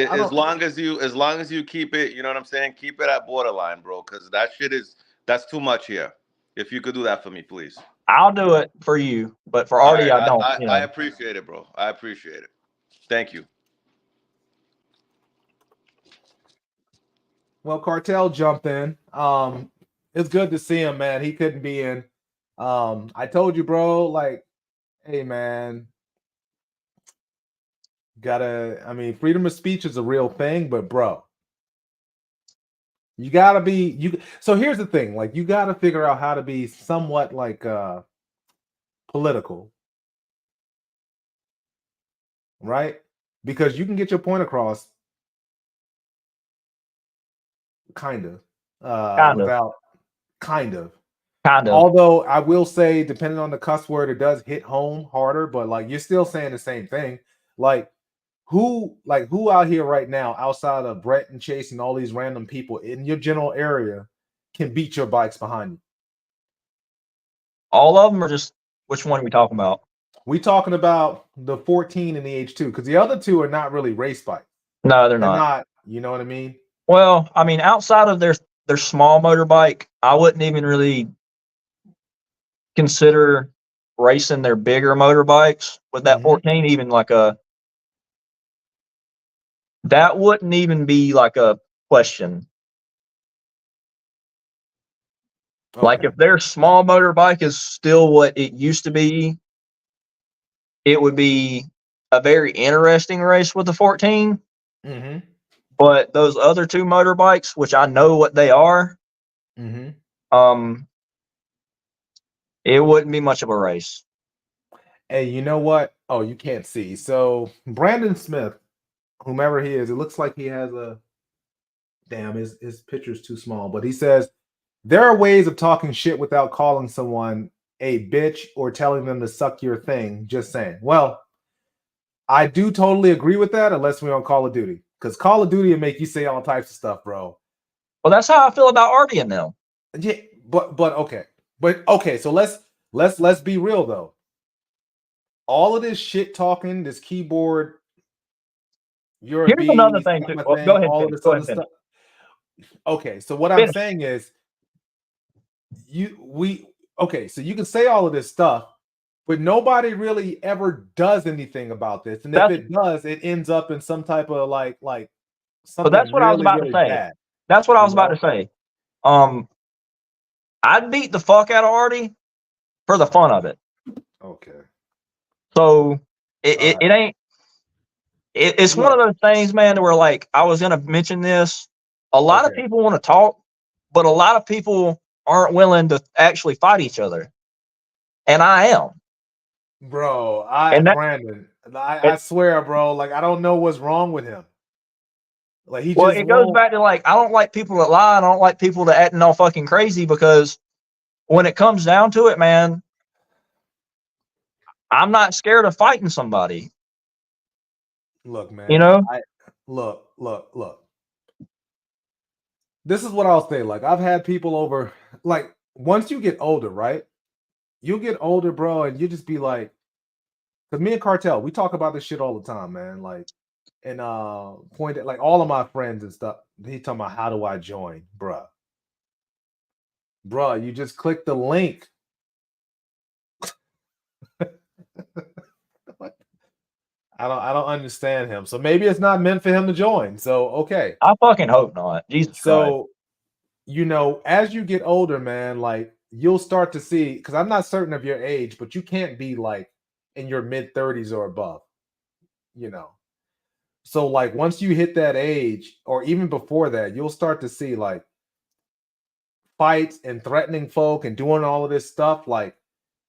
B: As long as you keep it, you know what I'm saying? Keep it at borderline, bro, because that's too much here. If you could do that for me, please.
C: I'll do it for you, but for Artie, I don't.
B: I appreciate it, bro. I appreciate it. Thank you.
A: Well, Kartel jumped in. It's good to see him, man. He couldn't be in. I told you, bro, like, hey, man, freedom of speech is a real thing, but bro, you gotta be so here's the thing, like, you gotta figure out how to be somewhat like political, right? Because you can get your point across kind of. Although I will say, depending on the cuss word, it does hit home harder, but like you're still saying the same thing. Like who out here right now, outside of Brett and Chase and all these random people in your general area, can beat your bikes behind you?
C: All of them, or just which one are we talking about?
A: We talking about the 14 and the H2, because the other two are not really race bikes.
C: No, they're not.
A: You know what I mean?
C: Well, I mean, outside of their small motorbike, I wouldn't even really consider racing their bigger motorbikes with that 14. Even like that wouldn't even be like a question. Okay. Like if their small motorbike is still what it used to be, it would be a very interesting race with the 14. But those other two motorbikes, which I know what they are, it wouldn't be much of a race.
A: Hey, you know what? Oh, you can't see. So Brandon Smith, whomever he is, it looks like he has a damn, his picture's too small, but he says there are ways of talking shit without calling someone a bitch or telling them to suck your thing. Just saying. Well, I do totally agree with that, unless we're on Call of Duty. Because Call of Duty will make you say all types of stuff, bro.
C: Well, that's how I feel about Artie and them.
A: Yeah, but okay. So let's be real though. All of this shit talking, this keyboard,
C: Here's another thing too. Well, go ahead.
A: All of this other stuff. Okay, so what I'm saying is, so you can say all of this stuff, but nobody really ever does anything about this. And if it does, it ends up in some type of like something.
C: But that's what I was about to say.
A: Bad.
C: That's what I was about to say. I'd beat the fuck out of Artie for the fun of it.
A: Okay.
C: So It ain't. It's one of those things, man, where like I was gonna mention this. A lot of people want to talk, but a lot of people aren't willing to actually fight each other, and I am.
A: Bro, Brandon, I swear, bro, like I don't know what's wrong with him. Like he just
C: it goes back to like I don't like people that lie. I don't like people that acting all fucking crazy, because when it comes down to it, man, I'm not scared of fighting somebody.
A: Look, man,
C: you know,
A: look. This is what I'll say. Like I've had people over. Like once you get older, right? You get older, bro, and you just be like, because me and Kartel, we talk about this shit all the time, man. Like, and point at like all of my friends and stuff. He talking about how do I join, bruh? Bruh, you just click the link. I don't understand him. So maybe it's not meant for him to join. So okay.
C: I fucking hope not. Jesus
A: so
C: Christ.
A: You know, as you get older, man, like you'll start to see, because I'm not certain of your age, but you can't be like in your mid-30s or above, you know. So like once you hit that age, or even before that, you'll start to see like fights and threatening folk and doing all of this stuff. Like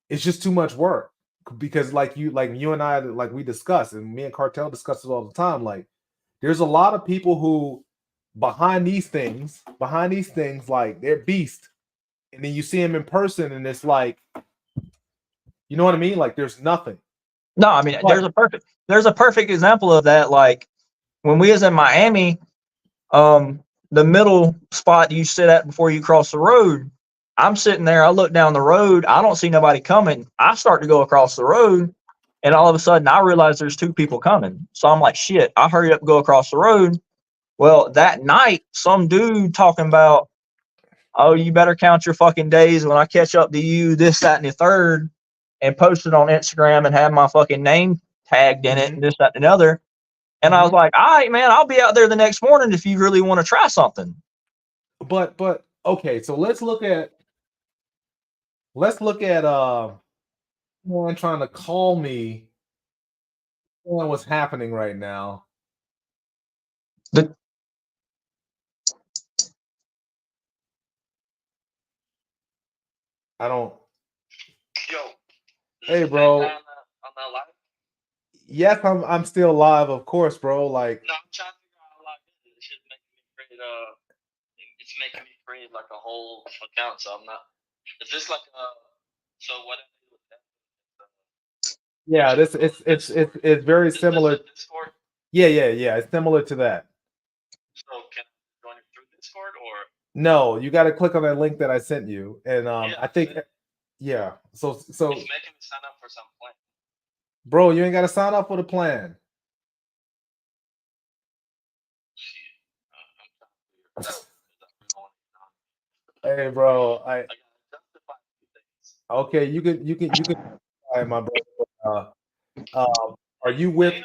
A: it's just too much work, because like you and I, like we discuss, and me and Kartel discuss it all the time. Like there's a lot of people who behind these things, like they're beast, and then you see them in person, and it's like, you know what I mean? Like there's nothing.
C: No, I mean there's a perfect example of that. Like when we was in Miami, the middle spot you sit at before you cross the road, I'm sitting there, I look down the road, I don't see nobody coming. I start to go across the road, and all of a sudden I realize there's two people coming. So I'm like, shit, I hurry up and go across the road. Well, that night, some dude talking about, oh, you better count your fucking days when I catch up to you, this, that, and the third, and post it on Instagram and have my fucking name tagged in it and this, that, and the other. And I was like, all right, man, I'll be out there the next morning if you really want to try something.
A: But okay, so let's look at someone trying to call me on what's happening right now. I don't.
E: Yo.
A: Hey, bro.
E: On the live?
A: Yes, I'm still live, of course, bro. Like,
E: no, I'm trying to figure out how to log in. It's just making me create like a whole account, so I'm not. Is this like so what?
A: Yeah, it's very similar.
E: Discord?
A: Yeah. It's similar to that.
E: So can I join it through Discord or?
A: No, you got to click on that link that I sent you, and I think, yeah. So
E: it's making me sign up for some plan.
A: Bro, you ain't got to sign up for the plan. Hey, bro, okay, you can. My brother. Are you with?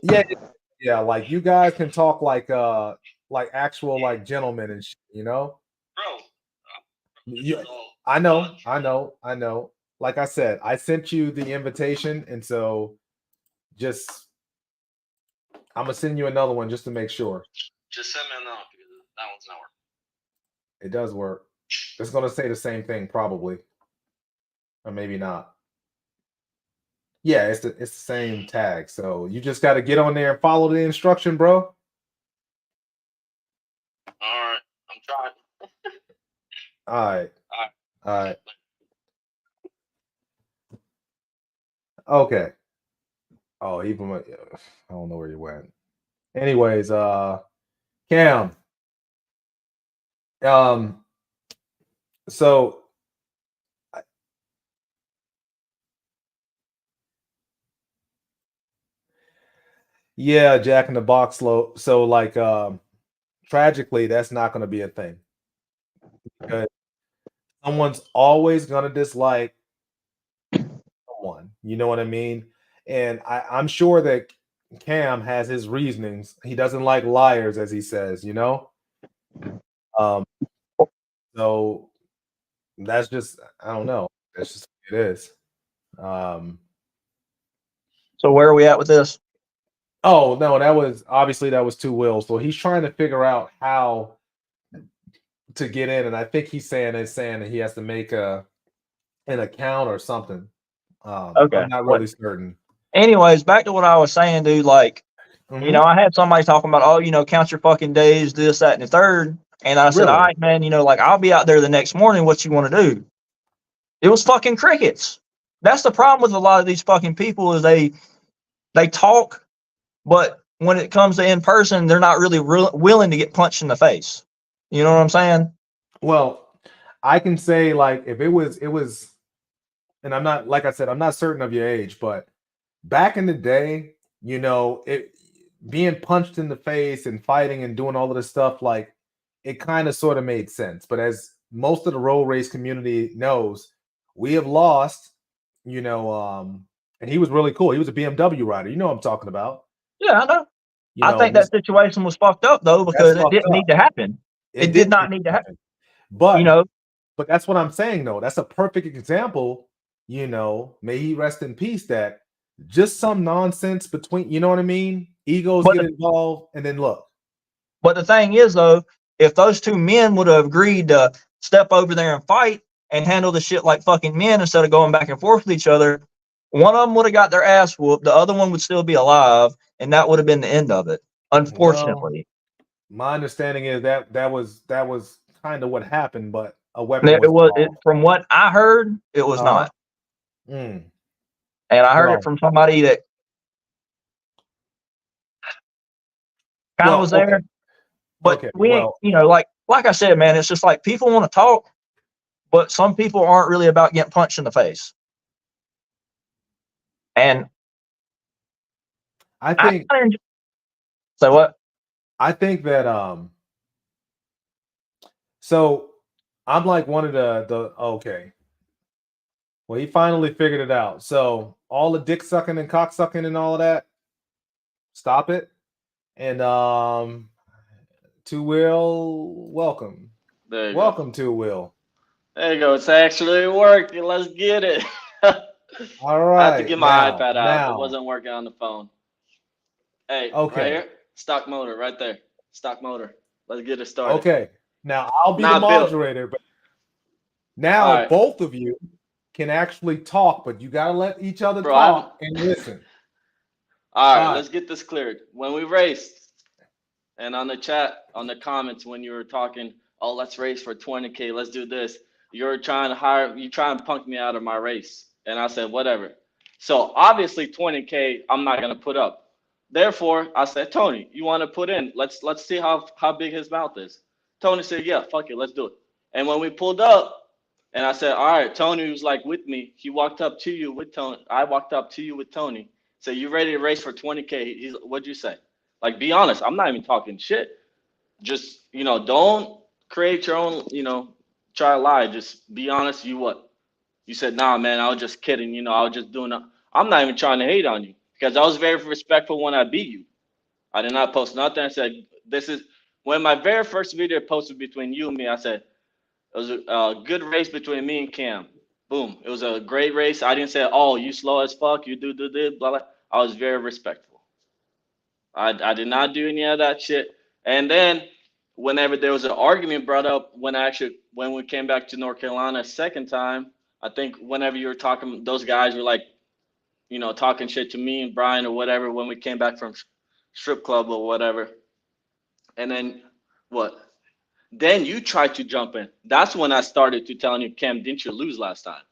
A: Yeah. Like you guys can talk like actual like gentlemen and shit, you know.
E: Bro,
A: I know. Like I said, I sent you the invitation, and so just I'm gonna send you another one just to make sure.
E: Just send me another, because that one's not working.
A: It does work. It's gonna say the same thing probably, or maybe not. Yeah, it's the same tag. So you just got to get on there and follow the instruction, bro.
E: All right, I'm trying.
A: All right. Okay. Oh, even I don't know where you went. Anyways, Cam. So yeah, Jack in the Box slow. So like tragically, that's not gonna be a thing. Because someone's always gonna dislike someone. You know what I mean? And I'm sure that Cam has his reasonings. He doesn't like liars, as he says, you know? So that's just, I don't know. That's just what it is.
C: So where are we at with this?
A: Oh no, that was 2 Wills. So he's trying to figure out how to get in, and I think he's saying that he has to make an account or something.
C: Okay.
A: I'm not really certain.
C: Anyways, back to what I was saying, dude. Like,
A: Mhm.
C: you know, I had somebody talking about, oh, you know, count your fucking days, this, that, and the third. And I said,
A: Really?
C: all right, man, you know, like I'll be out there the next morning. What you want to do? It was fucking crickets. That's the problem with a lot of these fucking people is they talk, but when it comes to in person, they're not really willing to get punched in the face. You know what I'm saying?
A: Well, I can say like if it was, and I'm not, like I said, I'm not certain of your age, but back in the day, you know, it being punched in the face and fighting and doing all of this stuff, like it kind of sort of made sense. But as most of the road race community knows, we have lost, you know, and he was really cool. He was a BMW rider. You know what I'm talking about.
C: Yeah, I know.
A: You
C: I
A: know,
C: think that situation was fucked up though because
A: that's
C: it
A: fucked
C: didn't
A: up.
C: need to happen. It did
A: didn't
C: not
A: need
C: need to happen.
A: But
C: You know,
A: but that's what I'm saying though. That's a perfect example, you know, may he rest in peace, that just some nonsense between, you know what I mean? Egos
C: But
A: get involved, and then look.
C: But the thing is, though, if those two men would have agreed to step over there and fight and handle the shit like fucking men instead of going back and forth with each other, one of them would have got their ass whooped. The other one would still be alive, and that would have been the end of it.
A: Well,
C: Unfortunately,
A: my understanding is that was kind of what happened, but a weapon was
C: it was.
A: involved.
C: From what I heard, it was
A: Uh-huh.
C: not,
A: Mm.
C: and I heard
A: Well,
C: it from somebody that kind of was there.
A: okay.
C: But
A: Okay.
C: we ain't,
A: Well,
C: you know, like I said, man, it's just like people want to talk, but some people aren't really about getting punched in the face. And
A: I think
C: so what?
A: I think that so I'm like one of the okay. Well, he finally figured it out. So all the dick sucking and cock sucking and all of that, stop it. And 2 Will, welcome.
F: There you
A: Welcome,
F: go.
A: 2 Will.
F: There you go. It's actually working. Let's get it.
A: All
F: I had to
A: right.
F: get my
A: Now,
F: iPad out. It wasn't working on the phone. Hey, right
A: okay.
F: here. Stock motor right there. Stock motor. Let's get it started.
A: Okay. Now I'll be the
F: Not built.
A: moderator, but
F: All
A: now
F: right.
A: both of you can actually talk, but you gotta let each other
F: Bro,
A: talk and listen.
F: All right,
A: right.
F: let's get this cleared. When we raced, and on the chat, on the comments, when you were talking, oh, let's race for 20K, let's do this. You're trying to punk me out of my race. And I said, whatever. So obviously 20K, I'm not gonna put up. Therefore, I said, Tony, you want to put in? Let's see how big his mouth is. Tony said, yeah, fuck it, let's do it. And when we pulled up, and I said, all right, Tony was like with me. He walked up to you with Tony. I walked up to you with Tony. So you ready to race for 20K? What'd you say? Like, be honest. I'm not even talking shit. Just, don't create your own, try to lie. Just be honest. You what? You said, nah, man, I was just kidding. I was just doing I'm not even trying to hate on you because I was very respectful when I beat you. I did not post nothing. I said, this is when my very first video posted between you and me. I said, it was a good race between me and Cam. Boom. It was a great race. I didn't say, oh, you slow as fuck. You do, blah, blah. I was very respectful. I did not do any of that shit. And then whenever there was an argument brought up when we came back to North Carolina a second time, I think whenever you were talking, those guys were like, talking shit to me and Brian or whatever when we came back from strip club or whatever. And then what? Then you tried to jump in. That's when I started to telling you, Cam, didn't you lose last time?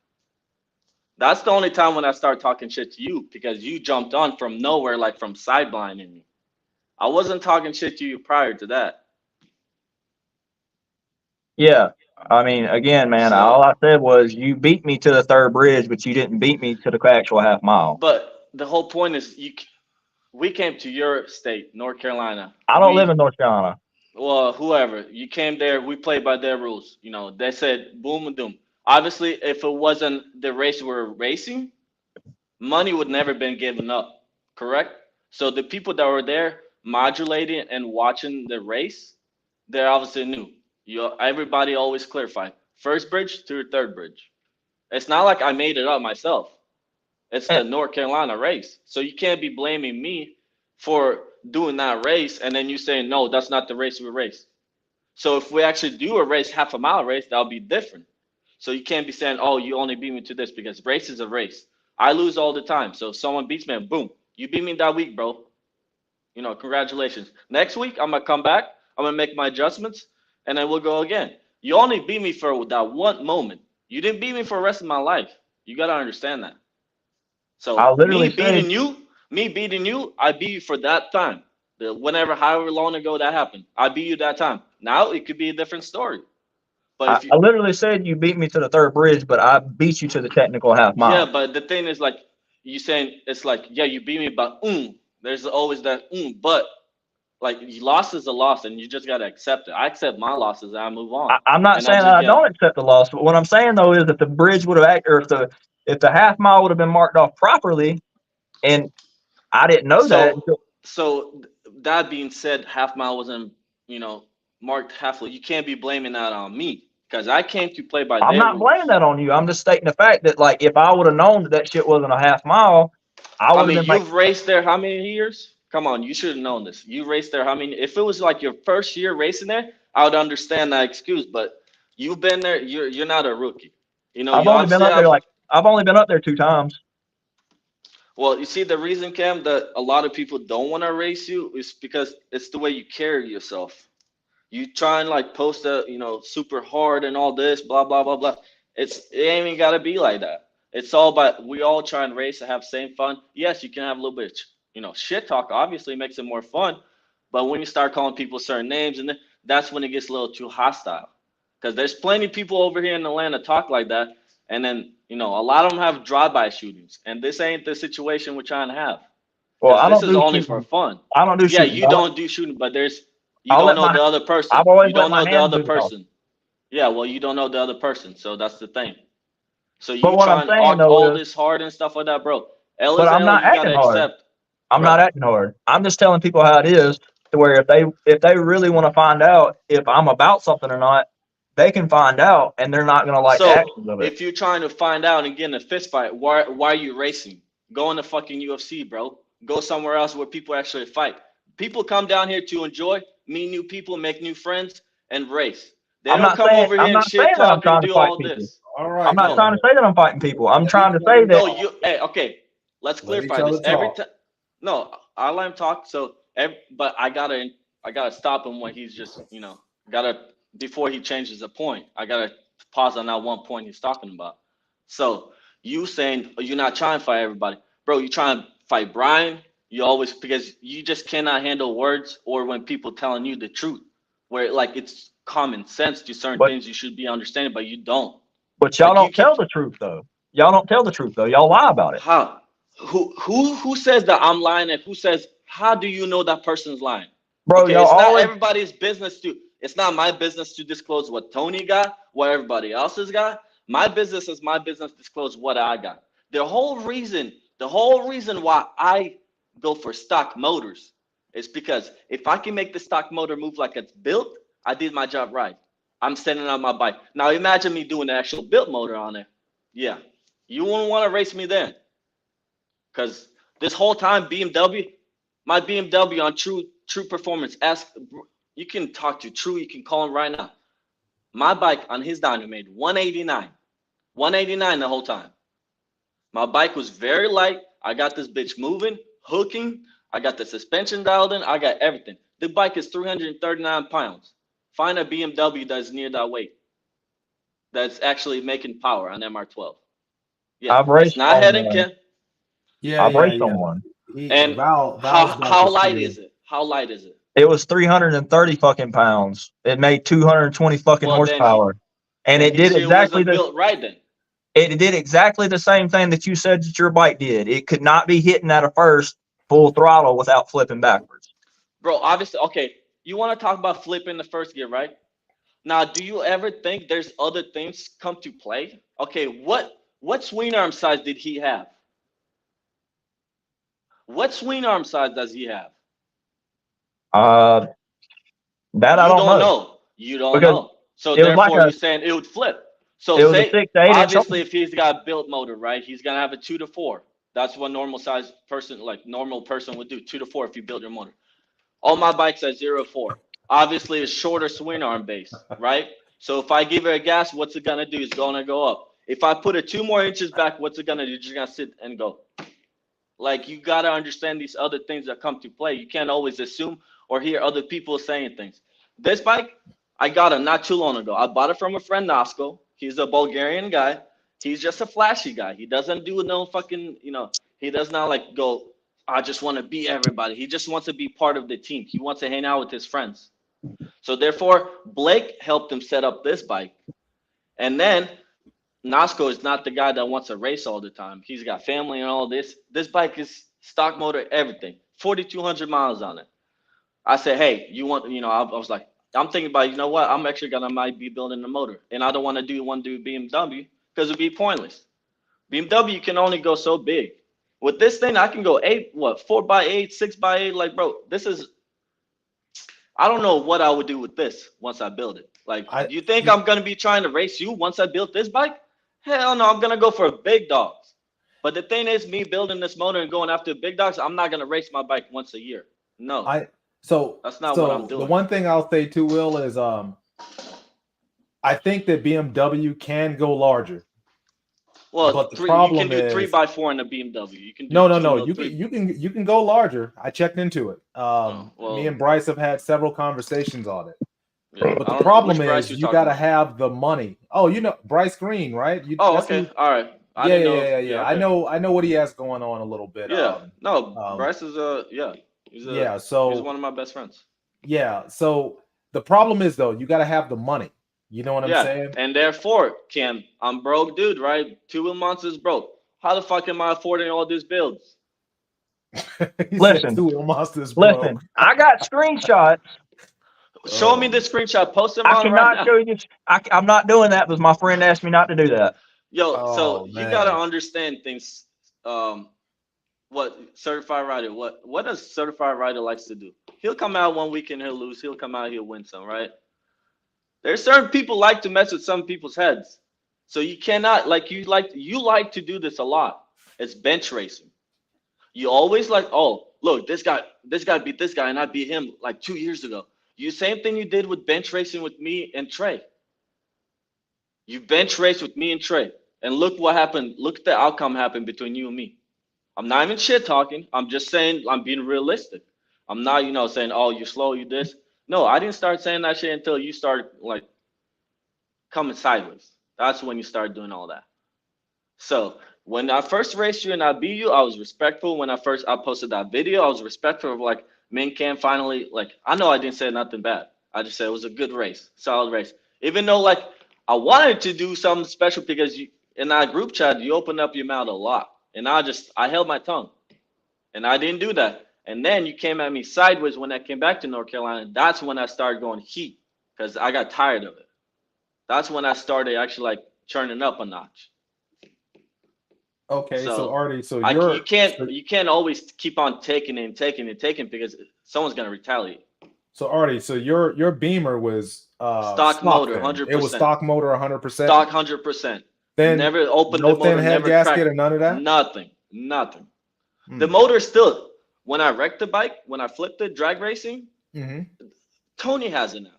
F: That's the only time when I started talking shit to you because you jumped on from nowhere, like from sidelining me. I wasn't talking shit to you prior to that.
C: Yeah. I mean, again, man, all I said was you beat me to the third bridge, but you didn't beat me to the actual half mile.
F: But the whole point is we came to your state, North Carolina.
C: I don't live in North Carolina.
F: Well, whoever. You came there, we played by their rules. They said boom and doom. Obviously, if it wasn't the race we were racing, money would never been given up, correct? So the people that were there modulating and watching the race, they obviously knew. Everybody always clarified. First bridge to third bridge. It's not like I made it up myself. It's the North Carolina race. So you can't be blaming me for doing that race and then you saying, no, that's not the race we raced. So if we actually do a race, half a mile race, that'll be different. So you can't be saying, oh, you only beat me to this, because race is a race. I lose all the time. So if someone beats me, boom, you beat me that week, bro. You know, congratulations. Next week, I'm going to come back. I'm going to make my adjustments, and then we'll go again. You only beat me for that one moment. You didn't beat me for the rest of my life. You got to understand that. So me beating you, I beat you for that time. However long ago that happened, I beat you that time. Now it could be a different story. But
C: I literally said you beat me to the third bridge, but I beat you to the technical half mile.
F: Yeah, but the thing is, like, you saying it's like, yeah, you beat me, but there's always that but like, loss is a loss, and you just gotta accept it. I accept my losses and I move on.
C: I'm not saying I don't accept the loss, but what I'm saying though is that the bridge would have acted, or if the half mile would have been marked off properly, and I didn't know that.
F: So that being said, half mile wasn't, marked halfway. You can't be blaming that on me, because I came to play by.
C: I'm not blaming that on you. I'm just stating the fact that, like, if I would have known that shit wasn't a half mile, I would have been.
F: You've raced there how many years? Come on, you should have known this. You raced there how many? If it was like your first year racing there, I would understand that excuse. But you've been there. You're not a rookie.
C: I've only been up there I've only been up there 2 times.
F: Well, you see, the reason, Cam, that a lot of people don't want to race you is because it's the way you carry yourself. You try and like post super hard and all this, blah, blah, blah, blah. It ain't even got to be like that. It's all about, we all try and race and have same fun. Yes, you can have a little bit, shit talk obviously makes it more fun. But when you start calling people certain names, and that's when it gets a little too hostile. Because there's plenty of people over here in Atlanta talk like that. And then, a lot of them have drive-by shootings. And this ain't the situation we're trying to have. Well, this is only for fun.
C: I don't do shooting.
F: Yeah, you don't do shooting, but you don't know the other person. You don't know the other person. Yeah, well, you don't know the other person. So that's the thing. So you trying to act all this hard and stuff like that, bro.
C: But I'm not acting hard. I'm not acting hard. I'm just telling people how it is, to where if they really want to find out if I'm about something or not, they can find out, and they're not going to like the actions of it.
F: If you're trying to find out and get in a fist fight, why are you racing? Go in the fucking UFC, bro. Go somewhere else where people actually fight. People come down here to enjoy, meet new people, make new friends, and race. They don't come over here and shit talk and do all this.
A: All right.
C: I'm not trying to say that I'm fighting people. I'm trying to say that.
F: Hey, okay. Let's clarify this. Every time. No, I let him talk. But I gotta stop him when he's just, before he changes the point. I gotta pause on that one point he's talking about. So you saying you're not trying to fight everybody, bro? You trying to fight Brian? Because you just cannot handle words or when people telling you the truth, where like it's common sense to certain things you should be understanding, but you don't.
C: But y'all don't tell the truth though. Y'all don't tell the truth though. Y'all lie about it.
F: How? Who says that I'm lying, and who says, how do you know that person's lying?
C: Bro,
F: it's not everybody's business it's not my business to disclose what Tony got, what everybody else has got. My business is my business to disclose what I got. The whole reason why I go for stock motors is because if I can make the stock motor move like it's built, I did my job right. I'm sending out my bike. Now imagine me doing the actual built motor on it. Yeah, you wouldn't want to race me then. Because this whole time, my BMW on True Performance, you can talk to True, you can call him right now. My bike on his dyno made 189. 189 the whole time. My bike was very light. I got this bitch moving, hooking. I got the suspension dialed in. I got everything. The bike is 339 pounds. Find a BMW that's near that weight. That's actually making power on MR12. Yeah, it's not heading, Ken.
C: Yeah, I've raced on one.
F: And how light is it? How light is it?
C: It was 330 fucking pounds. It made 220 fucking horsepower. And it did exactly it did exactly the same thing that you said that your bike did. It could not be hitting at a first full throttle without flipping backwards.
F: Bro, obviously, okay, you want to talk about flipping the first gear, right? Now, do you ever think there's other things come to play? Okay, what swing arm size did he have? What swing arm size does he have?
C: That I don't know.
F: You don't know. So therefore, you're saying it would flip. So say, obviously, if he's got a built motor, right, he's gonna have a 2 to 4. That's what normal person would do, 2 to 4 if you build your motor. All my bikes at 0 to 4. Obviously, it's shorter swing arm base, right? So if I give it a gas, what's it gonna do? It's gonna go up. If I put it 2 more inches back, what's it gonna do? You're just gonna sit and go. Like, you gotta understand these other things that come to play. You can't always assume or hear other people saying things. This bike, I got it not too long ago. I bought it from a friend, Nosko. He's a Bulgarian guy. He's just a flashy guy. He doesn't do no fucking, he does not like go, I just want to be everybody. He just wants to be part of the team. He wants to hang out with his friends. So therefore, Blake helped him set up this bike. And then Nosko is not the guy that wants to race all the time. He's got family and all this. This bike is stock motor, everything. 4,200 miles on it. I said, hey, you want, I was like, I'm thinking about, you know what? I'm actually might be building the motor. And I don't want to do BMW because it'd be pointless. BMW can only go so big. With this thing, I can go 4x8, 6x8. Like, bro, I don't know what I would do with this once I build it. Like, do you think I'm going to be trying to race you once I build this bike? Hell no, I'm going to go for big dogs. But the thing is, me building this motor and going after big dogs, I'm not going to race my bike once a year. No.
A: So
F: that's not what I'm doing.
A: The one thing I'll say too, Will, is I think that BMW can go larger.
F: Well,
A: but the problem
F: you can do
A: is
F: 3x4 in a BMW. You can do
A: no. You can go larger. I checked into it. Me and Bryce have had several conversations on it. Yeah, but the problem is you got to have the money. Oh, Bryce Green, right?
F: Okay. All right.
A: Yeah. Okay. I know what he has going on a little bit.
F: Yeah. Bryce is he's one of my best friends.
A: Yeah. So the problem is though, you got to have the money. You know what I'm saying?
F: And therefore, Cam, I'm broke, dude, right? Two-wheel monsters broke. How the fuck am I affording all these builds?
A: Listen, two-wheel monsters broke.
C: Listen, I got screenshots.
F: Show me the screenshot. Post them
C: I
F: on
C: cannot
F: right
C: show you. I'm not doing that because my friend asked me not to do that.
F: So you gotta understand things. What certified rider? What does certified rider likes to do? He'll come out 1 week and he'll lose. He'll come out, he'll win some, right? There's certain people like to mess with some people's heads. So you cannot you like to do this a lot. It's bench racing. You always like, oh, look, this guy beat this guy and I beat him like 2 years ago. Same thing you did with bench racing with me and Trey. You bench raced with me and Trey. And look what happened. Look at the outcome happened between you and me. I'm not even shit talking. I'm just saying I'm being realistic. I'm not, saying, oh, you're slow, you this. No, I didn't start saying that shit until you started coming sideways. That's when you started doing all that. So when I first raced you and I beat you, I was respectful. When I posted that video, I was respectful of me and Cam finally, I know I didn't say nothing bad. I just said it was a good race, solid race. Even though I wanted to do something special because in that group chat, you opened up your mouth a lot. And I held my tongue. And I didn't do that. And then you came at me sideways when I came back to North Carolina. That's when I started going heat because I got tired of it. That's when I started actually churning up a notch.
A: Okay, so Artie,
F: you can't always keep on taking because someone's gonna retaliate.
A: So Artie, your Beamer was
F: stock motor, 100%.
A: It was stock motor, 100%.
F: Stock 100%.
A: Then
F: never opened
A: no
F: the motor,
A: thin head
F: never
A: gasket
F: cracked.
A: or none of that.
F: Nothing. The motor still. When I wrecked the bike, when I flipped it, drag racing, Tony has it now,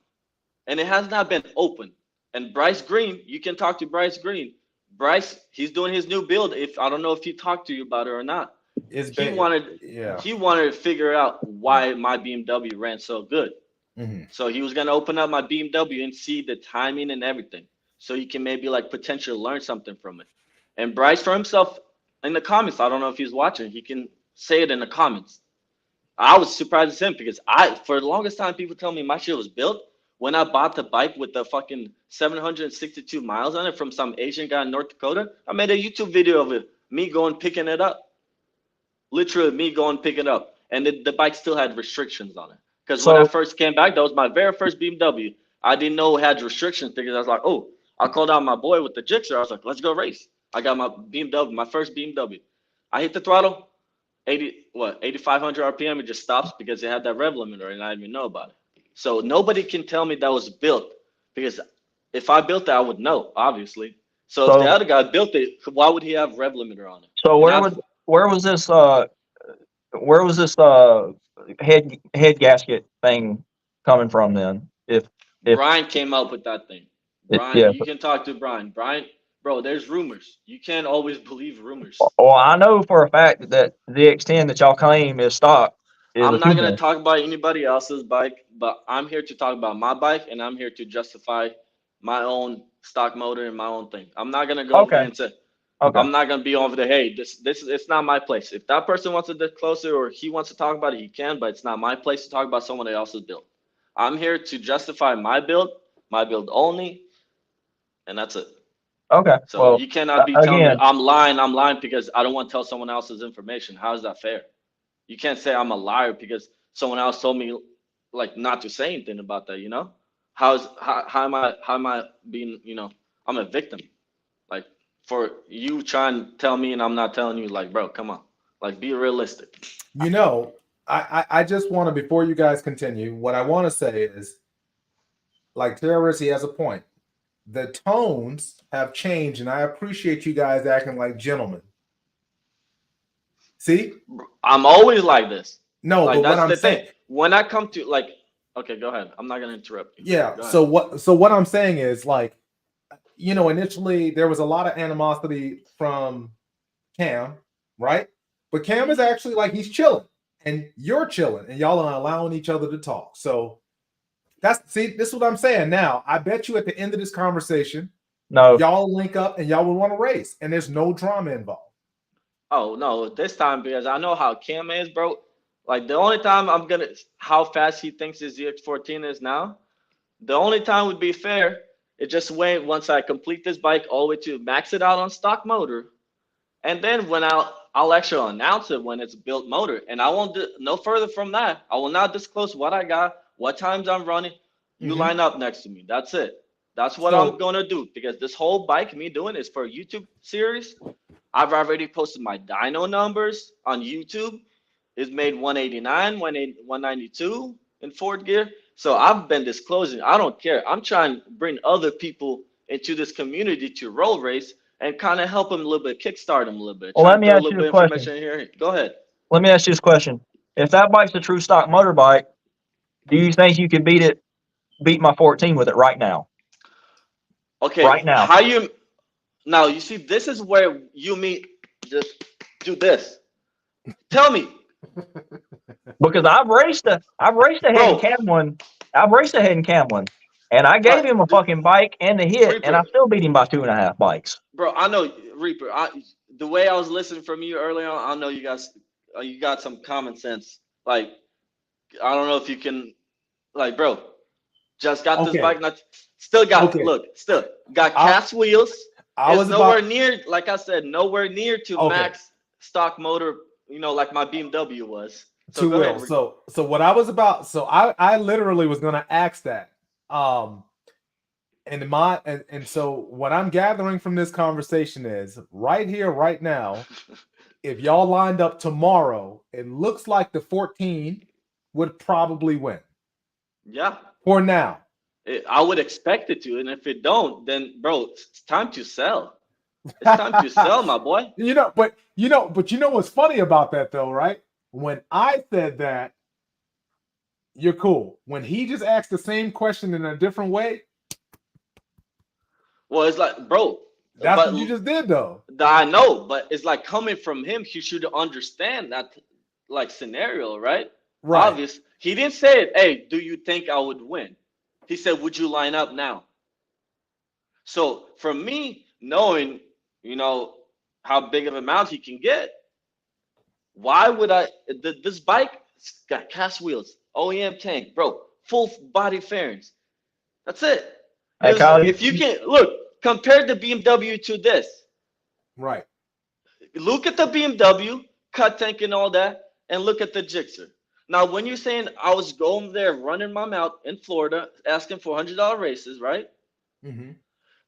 F: and it has not been open. And Bryce Green, you can talk to Bryce Green. Bryce, he's doing his new build. I don't know if he talked to you about it or not. He wanted to figure out why my BMW ran so good. So he was gonna open up my BMW and see the timing and everything, so he can maybe potentially learn something from it. And Bryce for himself in the comments, I don't know if he's watching. He can say it in the comments. I was surprised as him because for the longest time people tell me my shit was built. When I bought the bike with the fucking 762 miles on it from some Asian guy in North Dakota, I made a YouTube video of it, me going picking it up. Literally me going pick it up. And the bike still had restrictions on it. Because when I first came back, that was my very first BMW. I didn't know it had restrictions because I was like, oh, I called out my boy with the Gixxer. I was like, let's go race. I got my BMW, my first BMW. I hit the throttle, 8,500 RPM. It just stops because it had that rev limiter and I didn't even know about it. So nobody can tell me that was built because if I built it, I would know, obviously. So if the other guy built it, why would he have rev limiter on it?
C: So where was this head gasket thing coming from then? If
F: Brian came up with that thing. Brian,
C: yeah.
F: you can talk to Brian. Brian, bro, there's rumors. You can't always believe rumors.
C: Well, I know for a fact that the X10 that y'all claim is stock is
F: I'm
C: a
F: not gonna
C: two-man.
F: talk about anybody else's bike, but I'm here to talk about my bike, and I'm here to justify my own stock motor and my own thing. I'm not gonna go over there and say,
C: Okay.
F: I'm not gonna be over there. Hey, this it's not my place. If that person wants to get closer or he wants to talk about it, he can, but it's not my place to talk about someone else's build. I'm here to justify my build only, and that's it.
C: Okay.
F: So
C: well,
F: you cannot be telling me
C: again,
F: I'm lying because I don't want to tell someone else's information. How is that fair? You can't say I'm a liar because someone else told me like not to say anything about that, you know? How am I being, I'm a victim. Like for you trying to tell me and I'm not telling you, like, bro, come on. Like be realistic.
A: You know, I just want to, before you guys continue, what I want to say is, like Terrorist, he has a point. The tones have changed, and I appreciate you guys acting like gentlemen. See?
F: I'm always like this.
A: No,
F: Like
A: but what
F: that's
A: I'm
F: the
A: saying,
F: thing. When I come to like, okay, go ahead. I'm not gonna interrupt you.
A: yeah.
F: Go ahead.
A: So what I'm saying is, like, initially there was a lot of animosity from Cam, right? But Cam is actually like he's chilling, and you're chilling, and y'all are allowing each other to talk. So this is what I'm saying. Now, I bet you at the end of this conversation,
C: no,
A: y'all link up and y'all will want to race, and there's no drama involved.
F: Oh no, this time because I know how Cam is, bro. Like the only time how fast he thinks his ZX14 is now. The only time would be fair. It just wait once I complete this bike all the way to max it out on stock motor, and then when I'll actually announce it when it's built motor, and I won't do no further from that. I will not disclose what I got, what times I'm running. You line up next to me. That's it. That's what I'm gonna do because this whole bike me doing is for a YouTube series. I've already posted my dyno numbers on YouTube. It's made 189, 192 in fourth gear. So I've been disclosing. I don't care. I'm trying to bring other people into this community to roll race and kind of help them a little bit, kickstart them a little bit.
C: Well,
F: Trying
C: let
F: to
C: me
F: throw a
C: ask
F: little
C: you
F: bit
C: a
F: of
C: question.
F: information here. Go ahead.
C: Let me ask you this question. If that bike's a true stock motorbike, do you think you could beat my 14 with it right now?
F: Okay.
C: Right now.
F: Now you see this is where you meet just do this. Tell me.
C: Because I've raced a head in Cam one. I've raced a head in Cam one. And I gave him a fucking bike and a hit, and I still beat him by 2.5 bikes.
F: Bro, I know Reaper. The way I was listening from you earlier on, I know you guys, you got some common sense. Like, I don't know if you can, like, bro, just got this bike, still got cast wheels. It's nowhere near, like I said, nowhere near to max stock motor. Like my BMW was.
A: So go ahead. So what I was about. So I literally was going to ask that. And so what I'm gathering from this conversation is right here, right now, if y'all lined up tomorrow, it looks like the 14 would probably win.
F: Yeah.
A: For now.
F: I would expect it to. And if it don't, then bro, it's time to sell. It's time to sell, my boy.
A: But you know what's funny about that though, right? When I said that, you're cool. When he just asked the same question in a different way.
F: Well, it's like, bro.
A: That's what you just did, though.
F: I know, but it's like coming from him, he should understand that, like, scenario, right?
A: Right.
F: Obvious. He didn't say it. Hey, do you think I would win? He said, would you line up now? So for me, knowing, how big of a mount he can get, why would I? This bike got cast wheels, OEM tank, bro, full body fairings. That's it.
C: Hey, Kyle,
F: if you can look. Compare the BMW to this.
A: Right.
F: Look at the BMW, cut tank and all that, and look at the Gixxer. Now, when you're saying I was going there running my mouth in Florida, asking for $100 races, right?
A: Mm-hmm.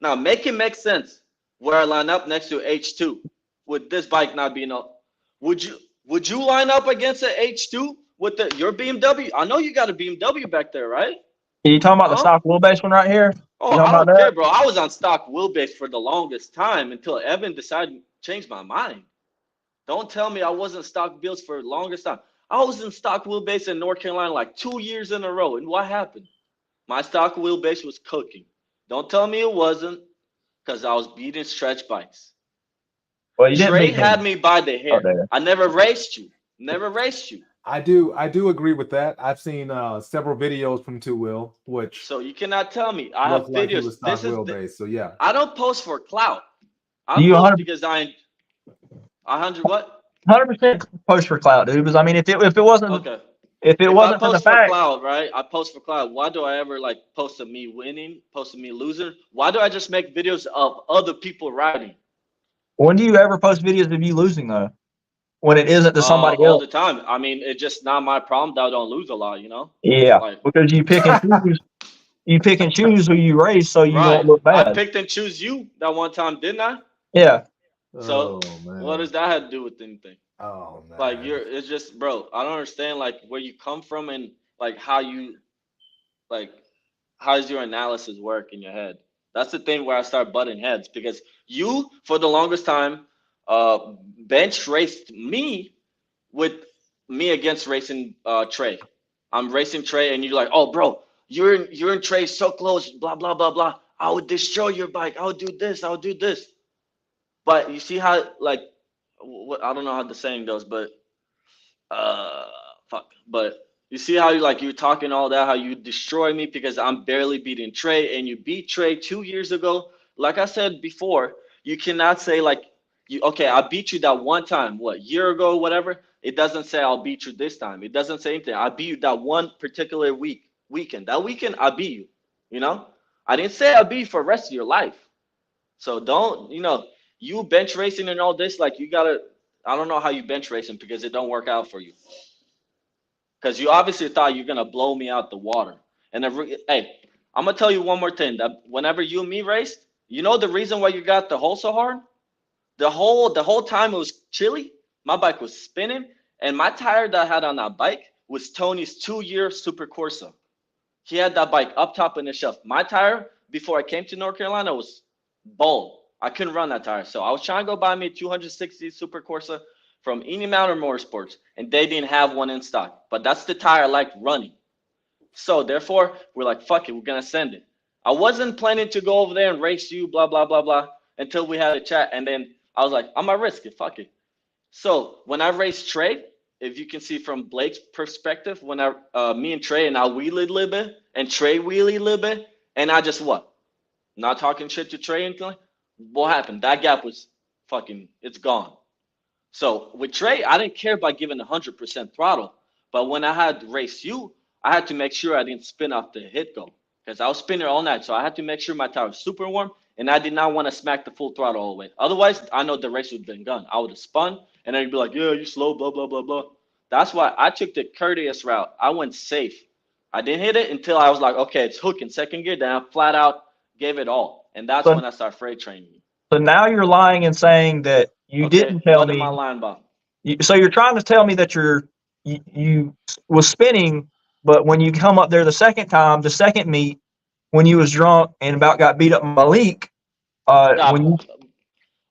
F: Now, make it make sense where I line up next to H2 with this bike not being up. Would you line up against an H2 with your BMW? I know you got a BMW back there, right?
C: Are you talking about the stock wheelbase one right here?
F: Oh, I don't care, bro. I was on stock wheelbase for the longest time until Evan decided to change my mind. Don't tell me I wasn't stock builds for the longest time. I was in stock wheelbase in North Carolina like 2 years in a row. And what happened? My stock wheelbase was cooking. Don't tell me it wasn't, because I was beating stretch bikes.
C: Well, you didn't
F: Trey
C: beat
F: had
C: me.
F: me by the hair.
C: there.
F: I never raced you. Never raced you.
A: I do agree with that. I've seen several videos from Two Wheel, which
F: So you cannot tell me. I have
A: looked like he
F: videos.
A: was stock
F: This is
A: wheelbase. So yeah.
F: I don't post for clout. I
C: Do you
F: post
C: 100
F: because I 100 what?
C: 100% post for clout, dude. Because I mean, if it wasn't
F: Okay.
C: if it
F: If I
C: wasn't for the
F: post for
C: fact,
F: clout, right? I post for clout. Why do I ever like post of me winning, post of me losing? Why do I just make videos of other people riding?
C: when do you ever post videos of you losing though? When it isn't to somebody
F: All
C: else?
F: the time. I mean, it's just not my problem that I don't lose a lot, you know?
C: Yeah,
F: Like,
C: because you pick and choose. You pick and choose who you race, so you
F: right.
C: won't look
F: I
C: bad.
F: picked and choose you that one time, didn't I?
C: Yeah.
F: So
A: Oh man.
F: what does that have to do with anything?
A: Oh man.
F: Like it's just, bro, I don't understand like where you come from and like how you like how's your analysis work in your head. That's the thing where I start butting heads because you for the longest time bench raced me with me against racing Trey. I'm racing Trey and you're like, "Oh, bro, you're in Trey so close, blah blah blah blah. I would destroy your bike. I would do this. I would do this." But you see how like I don't know how the saying goes, but uh fuck. But you see how you're talking all that, how you destroy me because I'm barely beating Trey and you beat Trey 2 years ago. Like I said before, you cannot say like you okay, I beat you that one time, what, year ago, whatever. It doesn't say I'll beat you this time. It doesn't say anything. I beat you that one particular weekend. That weekend I beat you. You know? I didn't say I beat you for the rest of your life. So don't, you bench racing and all this, like you gotta. I don't know how you bench racing because it don't work out for you. Because you obviously thought you're gonna blow me out the water. And hey, I'm gonna tell you one more thing. That whenever you and me raced, you know the reason why you got the hole so hard? The whole time it was chilly. My bike was spinning, and my tire that I had on that bike was Tony's 2-year Super Corsa. He had that bike up top in the shelf. My tire before I came to North Carolina was bald. I couldn't run that tire. So I was trying to go buy me a 260 Super Corsa from Any Mountain Motorsports, and they didn't have one in stock. But that's the tire I like running. So therefore, we're like, fuck it, we're gonna send it. I wasn't planning to go over there and race you, blah, blah, blah, blah, until we had a chat. And then I was like, I'm gonna risk it, fuck it. So when I raced Trey, if you can see from Blake's perspective, when me and Trey and I wheelied a little bit, and Trey wheelied a little bit, and I just what? Not talking shit to Trey and anything. What happened? That gap was fucking, it's gone. So with Trey, I didn't care about giving 100% throttle. But when I had to race you, I had to make sure I didn't spin off the hit go because I was spinning all night. So I had to make sure my tire was super warm, and I did not want to smack the full throttle all the way. Otherwise, I know the race would have been gone. I would have spun, and then you'd be like, yeah, you slow, blah, blah, blah, blah. That's why I took the courteous route. I went safe. I didn't hit it until I was like, okay, it's hooking second gear. Then I flat out gave it all. And that's when I started freight training you.
C: So now you're lying and saying that you didn't tell
F: what
C: me.
F: Am I lying about?
C: So you're trying to tell me that you was spinning, but when you come up there the second time, the second meet, when you was drunk and about got beat up by Malik, when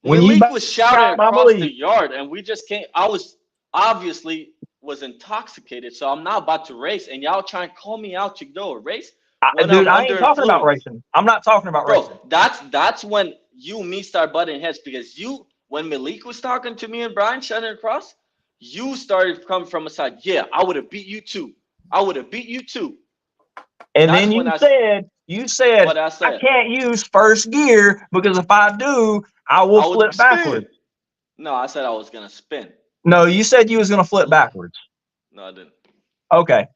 F: Malik was shouting across the yard, and we just can't. I was obviously intoxicated, so I'm not about to race, and y'all trying to call me out to go a race.
C: Dude, I ain't talking about racing. I'm not talking about racing.
F: That's when you and me start butting heads because when Malik was talking to me and Brian shouting across, you started coming from a side. Yeah, I would have beat you too. I would have beat you too.
C: And then you said I can't use first gear because if I do, I will flip backwards.
F: No, I said I was gonna spin.
C: No, you said you was gonna flip backwards.
F: No, I didn't.
C: Okay,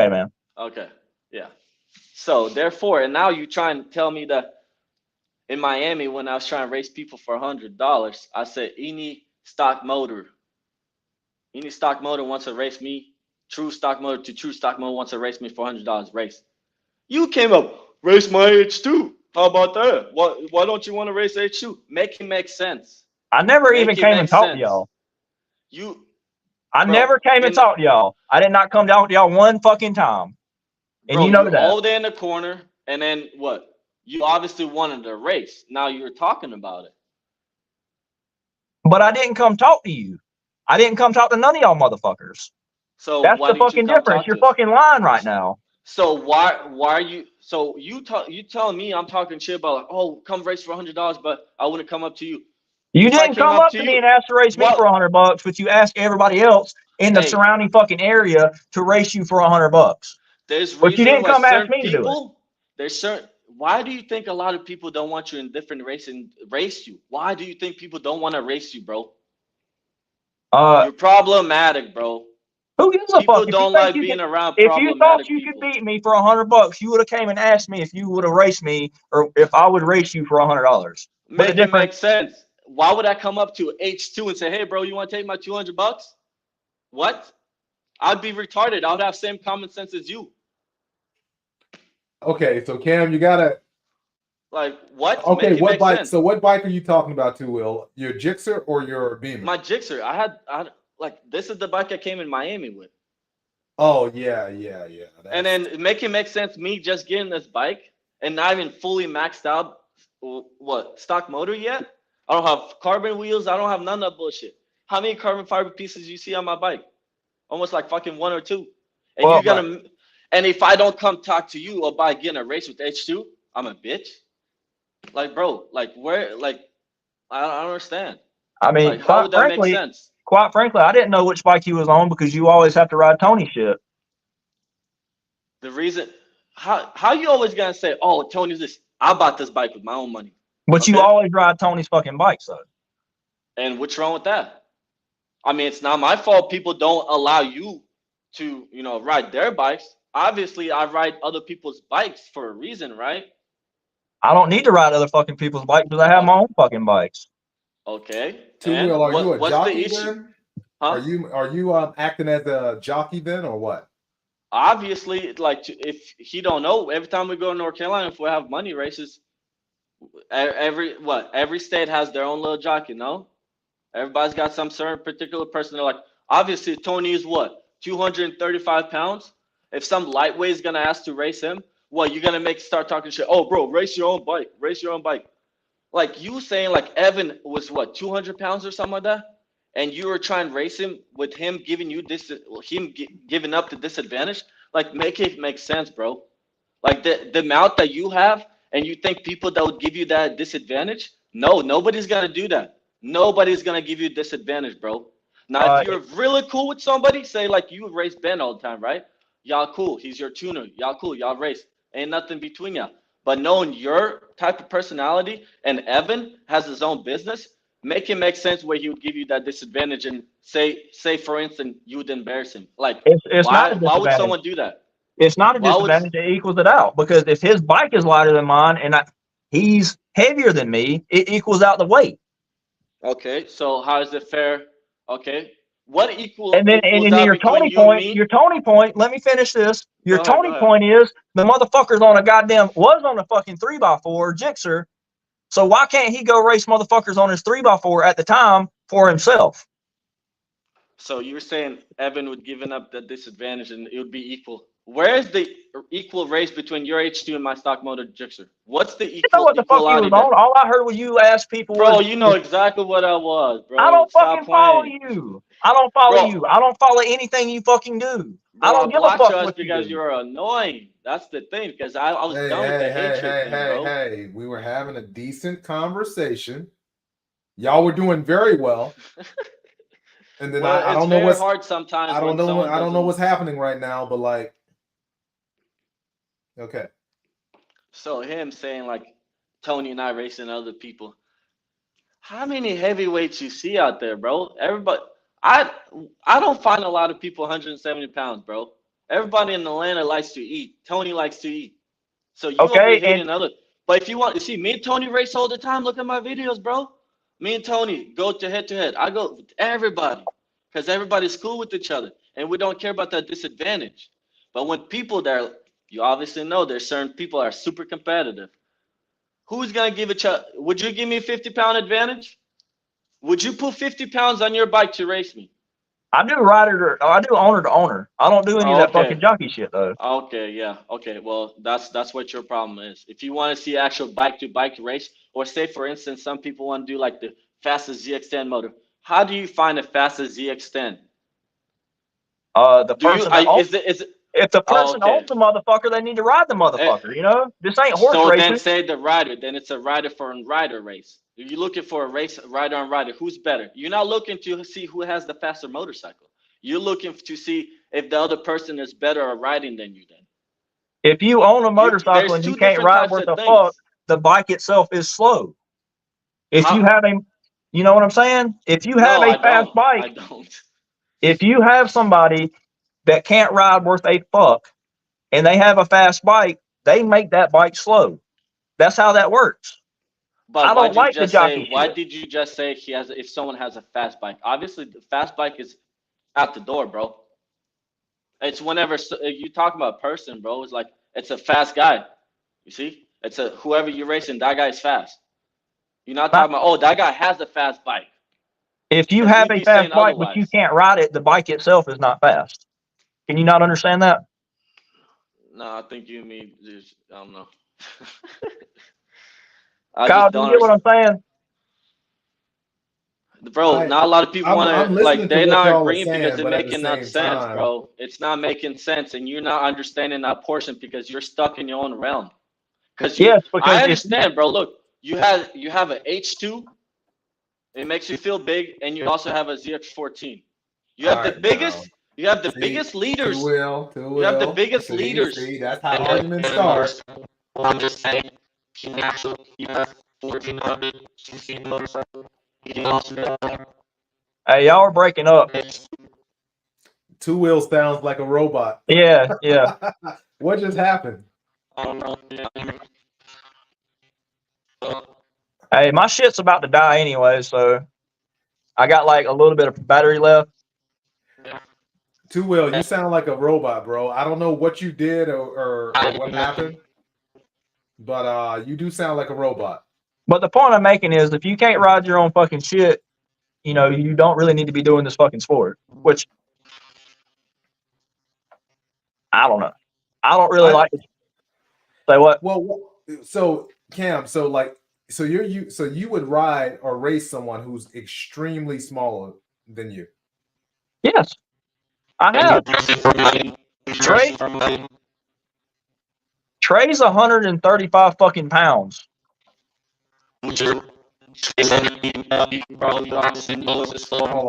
C: man.
F: Okay, yeah. So therefore, and now you try and tell me that in Miami when I was trying to race people for $100, I said any stock motor wants to race me. True stock motor to true stock motor wants to race me for $100 race. You came up, race my H2. How about that? Why don't you want to race H2? Make it make sense.
C: I never even came and talked to y'all. I never came and talked to y'all. I did not come down to y'all one fucking time. And you know that.
F: All day in the corner, and then what? You obviously wanted to race. Now you're talking about it.
C: But I didn't come talk to you. I didn't come talk to none of y'all motherfuckers.
F: So
C: That's
F: why
C: the
F: did you
C: fucking
F: come
C: difference.
F: talk
C: You're
F: to us?
C: fucking lying right now.
F: So why are you? So you telling me I'm talking shit about like, oh, come race for $100, but I wouldn't come up to you.
C: You
F: If I
C: didn't
F: came
C: come up to me and ask to race me for $100, but you asked everybody else in the surrounding fucking area to race you for $100.
F: There's
C: But you
F: reason
C: didn't
F: why
C: come ask
F: certain
C: me to do it.
F: people. There's certain. Why do you think a lot of people don't want you in different races and race you? Why do you think people don't want to race you, bro? You're problematic, bro.
C: Who gives a
F: People
C: fuck?
F: don't like being around
C: If you thought
F: problematic
C: you could
F: people.
C: beat me for $100, you would have came and asked me if you would have raced me or if I would race you for $100.
F: Make it make sense. Why would I come up to H2 and say, "Hey, bro, you want to take my $200?" What? I'd be retarded. I would have same common sense as you.
A: Okay, so Cam, you gotta.
F: Like what?
A: Okay, what bike?
F: Sense.
A: So what bike are you talking about, too, Will? Your Gixxer or your Beamer?
F: My Gixxer. I had like this is the bike I came in Miami with.
A: Oh yeah.
F: And then make it make sense. Me just getting this bike and not even fully maxed out. What stock motor yet? I don't have carbon wheels. I don't have none of that bullshit. How many carbon fiber pieces you see on my bike? Almost like fucking 1 or 2. And you're gonna. And if I don't come talk to you about getting a race with H2, I'm a bitch. Like, bro, like where, like, I don't understand.
C: I mean,
F: like, how would that make sense?
C: Quite frankly, I didn't know which bike you was on because you always have to ride Tony shit.
F: The reason, how you always gonna say, oh, Tony's this? I bought this bike with my own money.
C: But you always ride Tony's fucking bikes, though.
F: And what's wrong with that? I mean, it's not my fault people don't allow you to, ride their bikes. Obviously, I ride other people's bikes for a reason, right?
C: I don't need to ride other fucking people's bikes because I have my own fucking bikes.
F: Okay.
A: Will, are you a
F: what's
A: jockey
F: the issue?
A: then?
F: Huh?
A: Are you acting as a jockey then, or what?
F: Obviously, like if he don't know, every time we go to North Carolina, if we have money races, every state has their own little jockey, no? Everybody's got some certain particular person. They're like, obviously, Tony is what, 235 pounds? If some lightweight is gonna ask to race him, what, you're gonna start talking shit? Oh, bro, race your own bike. Race your own bike. Like you saying, like Evan was what, 200 pounds or something like that, and you were trying to race him with him giving you this, giving up the disadvantage. Like, make it make sense, bro. Like the amount that you have, and you think people that would give you that disadvantage? No, nobody's gonna do that. Nobody's gonna give you a disadvantage, bro. Now, if you're really cool with somebody, say like you race Ben all the time, right? Y'all cool. He's your tuner. Y'all cool. Y'all race. Ain't nothing between y'all. But knowing your type of personality and Evan has his own business, make it make sense where he would give you that disadvantage and say for instance, you would embarrass him. Like, why would someone do that?
C: It's not a disadvantage. It equals it out because if his bike is lighter than mine and he's heavier than me, it equals out the weight.
F: Okay, so how is it fair? Okay, what equals
C: and then your Tony point. Let me finish this. Your Tony point is the motherfucker's on was on a fucking 3x4 Gixxer. So why can't he go race motherfuckers on his 3x4 at the time for himself?
F: So you're saying Evan would give up the disadvantage and it would be equal. Where is the equal race between your H2 and my stock motor Gixxer? What's the equal?
C: You know what the fuck you was on? All I heard was you ask people.
F: Bro, you know exactly what I was, bro.
C: I don't fucking follow you. I don't follow you. I don't follow anything you fucking do.
F: Bro,
C: I don't give a fuck what
F: because you're annoying. That's the thing. Because I was done with the hatred thing, bro.
A: Hey, we were having a decent conversation. Y'all were doing very well. And then I don't know what's
F: hard sometimes.
A: I don't know what's happening right now, but like, okay.
F: So him saying like Tony and I racing other people. How many heavyweights you see out there, bro? Everybody, I don't find a lot of people 170 pounds, bro. Everybody in Atlanta likes to eat. Tony likes to eat. So you over here hating other. But if you want to see me and Tony race all the time, look at my videos, bro. Me and Tony go to head to head. I go with everybody because everybody's cool with each other and we don't care about that disadvantage. But when people there, you obviously know there's certain people that are super competitive. Who's gonna give would you give me a 50-pound advantage? Would you put 50 pounds on your bike to race me?
C: I do I do owner to owner. I don't do any of that fucking jockey shit though.
F: Okay, yeah. Okay, well that's what your problem is. If you want to see actual bike to bike race, or say for instance, some people want to do like the fastest ZX10 motor, How do you find a fastest ZX10?
C: The
F: Do you?
C: person that owns,
F: Is it?
C: if the person
F: okay.
C: owns the motherfucker, they need to ride the motherfucker. You know, this ain't horse
F: So
C: racing.
F: then say the rider. Then it's a rider for a rider race. If you're looking for a race rider on rider, who's better? You're not looking to see who has the faster motorcycle. You're looking to see if the other person is better at riding than you. Then
C: If you own a motorcycle
F: there's
C: and you
F: two
C: can't
F: different
C: ride
F: types
C: worth
F: of
C: a fuck,
F: things.
C: the bike itself is slow. If
F: How-
C: you have a, you know what I'm saying? If you have
F: No,
C: a
F: I
C: fast
F: don't.
C: bike,
F: I don't.
C: if you have somebody that can't ride worth a fuck and they have a fast bike, they make that bike slow. That's how that works.
F: But
C: I don't like the jockey
F: why
C: shit.
F: did you just say he has if someone has a fast bike? Obviously the fast bike is out the door, bro. It's whenever you talk about a person, bro, it's like it's a fast guy. You see? It's a whoever you're racing, that guy's fast. You're not talking about, oh, that guy has a fast bike.
C: If you
F: 'Cause
C: have
F: you'd
C: a
F: be saying
C: fast bike but you
F: otherwise.
C: can't ride it, the bike itself is not fast. Can you not understand that?
F: No, I think you mean just I don't know. I
C: Kyle,
F: just
C: do you
F: don't
C: get what I'm
F: understand.
C: saying?
F: Bro, not a lot of people want
A: I'm
F: to
A: listening to
F: they're
A: what
F: not
A: y'all are
F: agreeing because
A: saying,
F: they're
A: but at the
F: making not
A: same
F: sense,
A: time,
F: bro. It's not making sense, and you're not understanding that portion because you're stuck in your own realm. Because
C: Yes, because
F: I
C: if
F: understand, bro. Look, you have an H2. It makes you feel big, and you also have a ZX14. You
A: all
F: have the
A: right, now.
F: biggest. You have the
A: See,
F: biggest leaders.
A: two
F: You have the
A: will.
F: biggest leaders.
A: See, that's how arguments start.
E: I'm just saying, he naturally he has 1400 cc motorcycle. He can also get there.
C: hey, y'all are breaking up.
A: Two wheel sounds like a robot.
C: Yeah, yeah.
A: What just happened?
C: Hey, my shit's about to die anyway, so I got like a little bit of battery left.
A: Two wheel, you sound like a robot, bro. I don't know what you did or what happened, but you do sound like a robot.
C: But the point I'm making is if you can't ride your own fucking shit, you know, you don't really need to be doing this fucking sport. Which I don't know. I don't really like to say what.
A: Well, so Cam, so you would ride or race someone who's extremely smaller than you.
C: Yes, I have. Trey's 135 fucking pounds.
A: Hold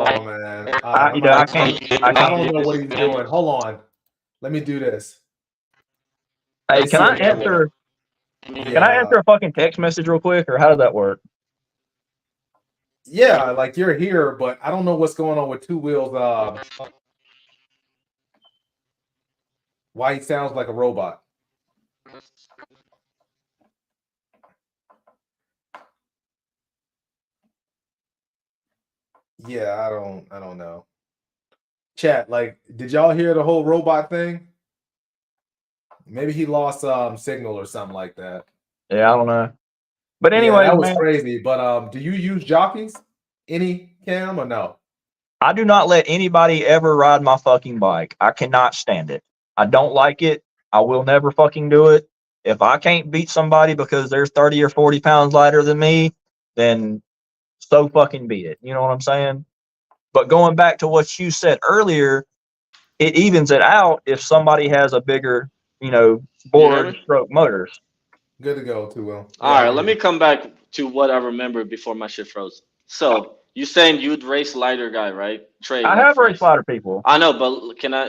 A: on, man.
C: I can't.
A: I don't know what he's doing. Hold on. Let me do this.
C: Hey, can I answer? Can I answer a fucking text message real quick, or how does that work?
A: Yeah, like you're here, but I don't know what's going on with Two Wheels. Why he sounds like a robot. Yeah, I don't know. Chat, like, did y'all hear the whole robot thing? Maybe he lost signal or something like that.
C: Yeah, I don't know. But anyway,
A: that was
C: man,
A: crazy. But do you use jockeys? Any, Cam, or no?
C: I do not let anybody ever ride my fucking bike. I cannot stand it. I don't like it. I will never fucking do it. If I can't beat somebody because they're 30 or 40 pounds lighter than me, then so fucking be it. You know what I'm saying? But going back to what you said earlier, it evens it out if somebody has a bigger, you know, board stroke motors.
A: Good to go, Two Will.
F: All right, let me come back to what I remember before my shit froze. So you saying you'd race lighter guy, right? Trey.
C: I have raced lighter people.
F: I know, but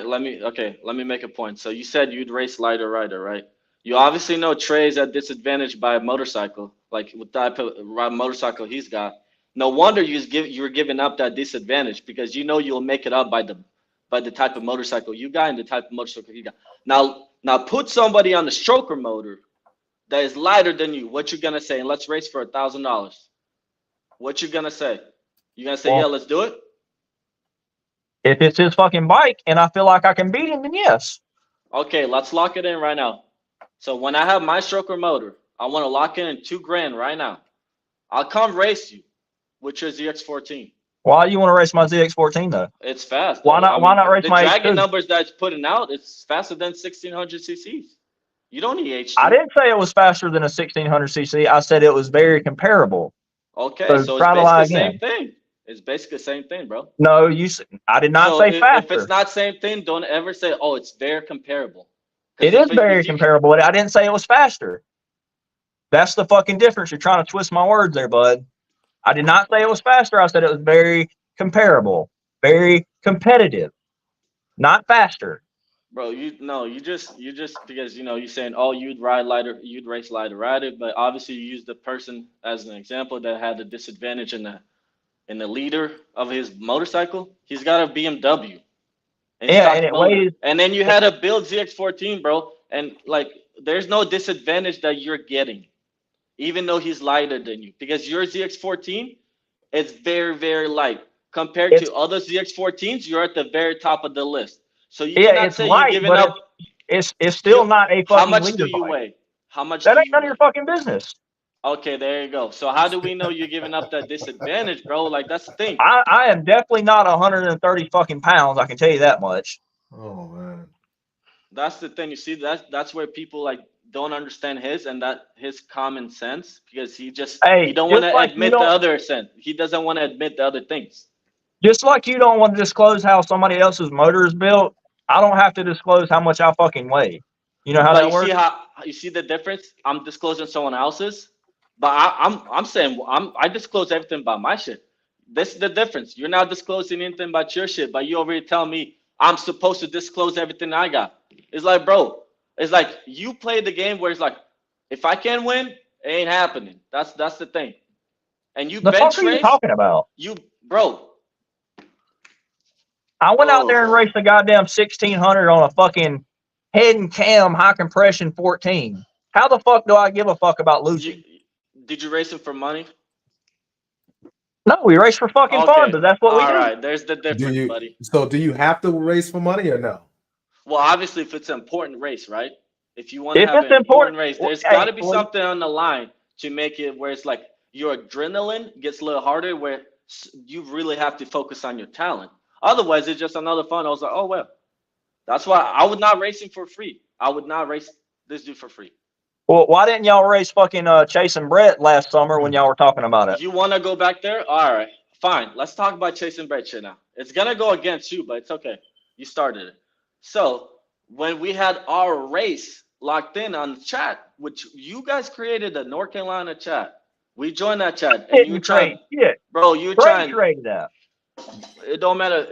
F: let me make a point. So you said you'd race lighter rider, right? You obviously know Trey's at disadvantage by a motorcycle, like with the type of motorcycle he's got. No wonder you're giving up that disadvantage because you know you'll make it up by the type of motorcycle you got and the type of motorcycle he got. Now put somebody on the stroker motor that is lighter than you. What you gonna say? And let's race for $1,000. What you gonna say? You gonna say, yeah, let's do it?
C: If it's his fucking bike and I feel like I can beat him, then yes.
F: Okay, let's lock it in right now. So when I have my stroker motor, I want to lock in $2,000 right now. I'll come race you with your ZX14.
C: Why do you want to race my ZX14 though?
F: It's fast.
C: Why not? Why not race my
F: the dragon
C: H2?
F: numbers that it's putting out? It's faster than 1600 cc's. You don't need H2.
C: I didn't say it was faster than a 1600 cc. I said it was very comparable.
F: Okay, so it's basically the same thing. It's basically the same thing, bro.
C: No, I did not say faster.
F: If it's not same thing, don't ever say, oh, it's very comparable.
C: It is very comparable. I didn't say it was faster. That's the fucking difference. You're trying to twist my words there, bud. I did not say it was faster. I said it was very comparable, very competitive, not faster.
F: Bro, you just because you're saying, oh, you'd race lighter, but obviously you use the person as an example that had the disadvantage in the leader of his motorcycle. He's got a BMW. And then you had a build ZX14, bro, and like there's no disadvantage that you're getting, even though he's lighter than you, because your ZX14 is very, very light compared to other ZX14s. You're at the very top of the list. So you cannot say you're giving up.
C: It's still not a fucking.
F: How much do you weigh? How much?
C: That ain't none of your fucking business.
F: Okay, there you go. So how do we know you're giving up that disadvantage, bro? Like that's the thing.
C: I am definitely not 130 fucking pounds. I can tell you that much.
A: Oh man.
F: That's the thing. You see, that's where people like don't understand his common sense, because he don't want to admit the other sense. He doesn't want to admit the other things.
C: Just like you don't want to disclose how somebody else's motor is built, I don't have to disclose how much I fucking weigh. You know how that works?
F: You see the difference? I'm disclosing someone else's, but I'm saying I disclose everything about my shit. This is the difference. You're not disclosing anything about your shit, but you already tell me I'm supposed to disclose everything I got. It's like, bro, it's like you play the game where it's like, if I can't win, it ain't happening. That's the thing. And you
C: bench race. What are you talking about?
F: Bro.
C: I went out there and raced the goddamn 1600 on a fucking head and cam high compression 14. How the fuck do I give a fuck about losing?
F: Did you race it for money?
C: No, we race for fucking fun, but that's what we do.
F: All right, there's the difference, buddy.
A: So do you have to race for money or no?
F: Well, obviously, if it's an important race, right? If you want to have an important race, there's got to be something on the line to make it where it's like your adrenaline gets a little harder, where you really have to focus on your talent. Otherwise, it's just another fun. I was like, oh, well, that's why I would not race him for free. I would not race this dude for free.
C: Well, why didn't y'all race fucking Chase and Brett last summer when y'all were talking about it?
F: You want to go back there? All right, fine. Let's talk about Chase and Brett shit now. It's going to go against you, but it's okay. You started it. So when we had our race locked in on the chat, which you guys created, the North Carolina chat, we joined that chat. And you trying, bro, you trying.
C: That.
F: It don't matter.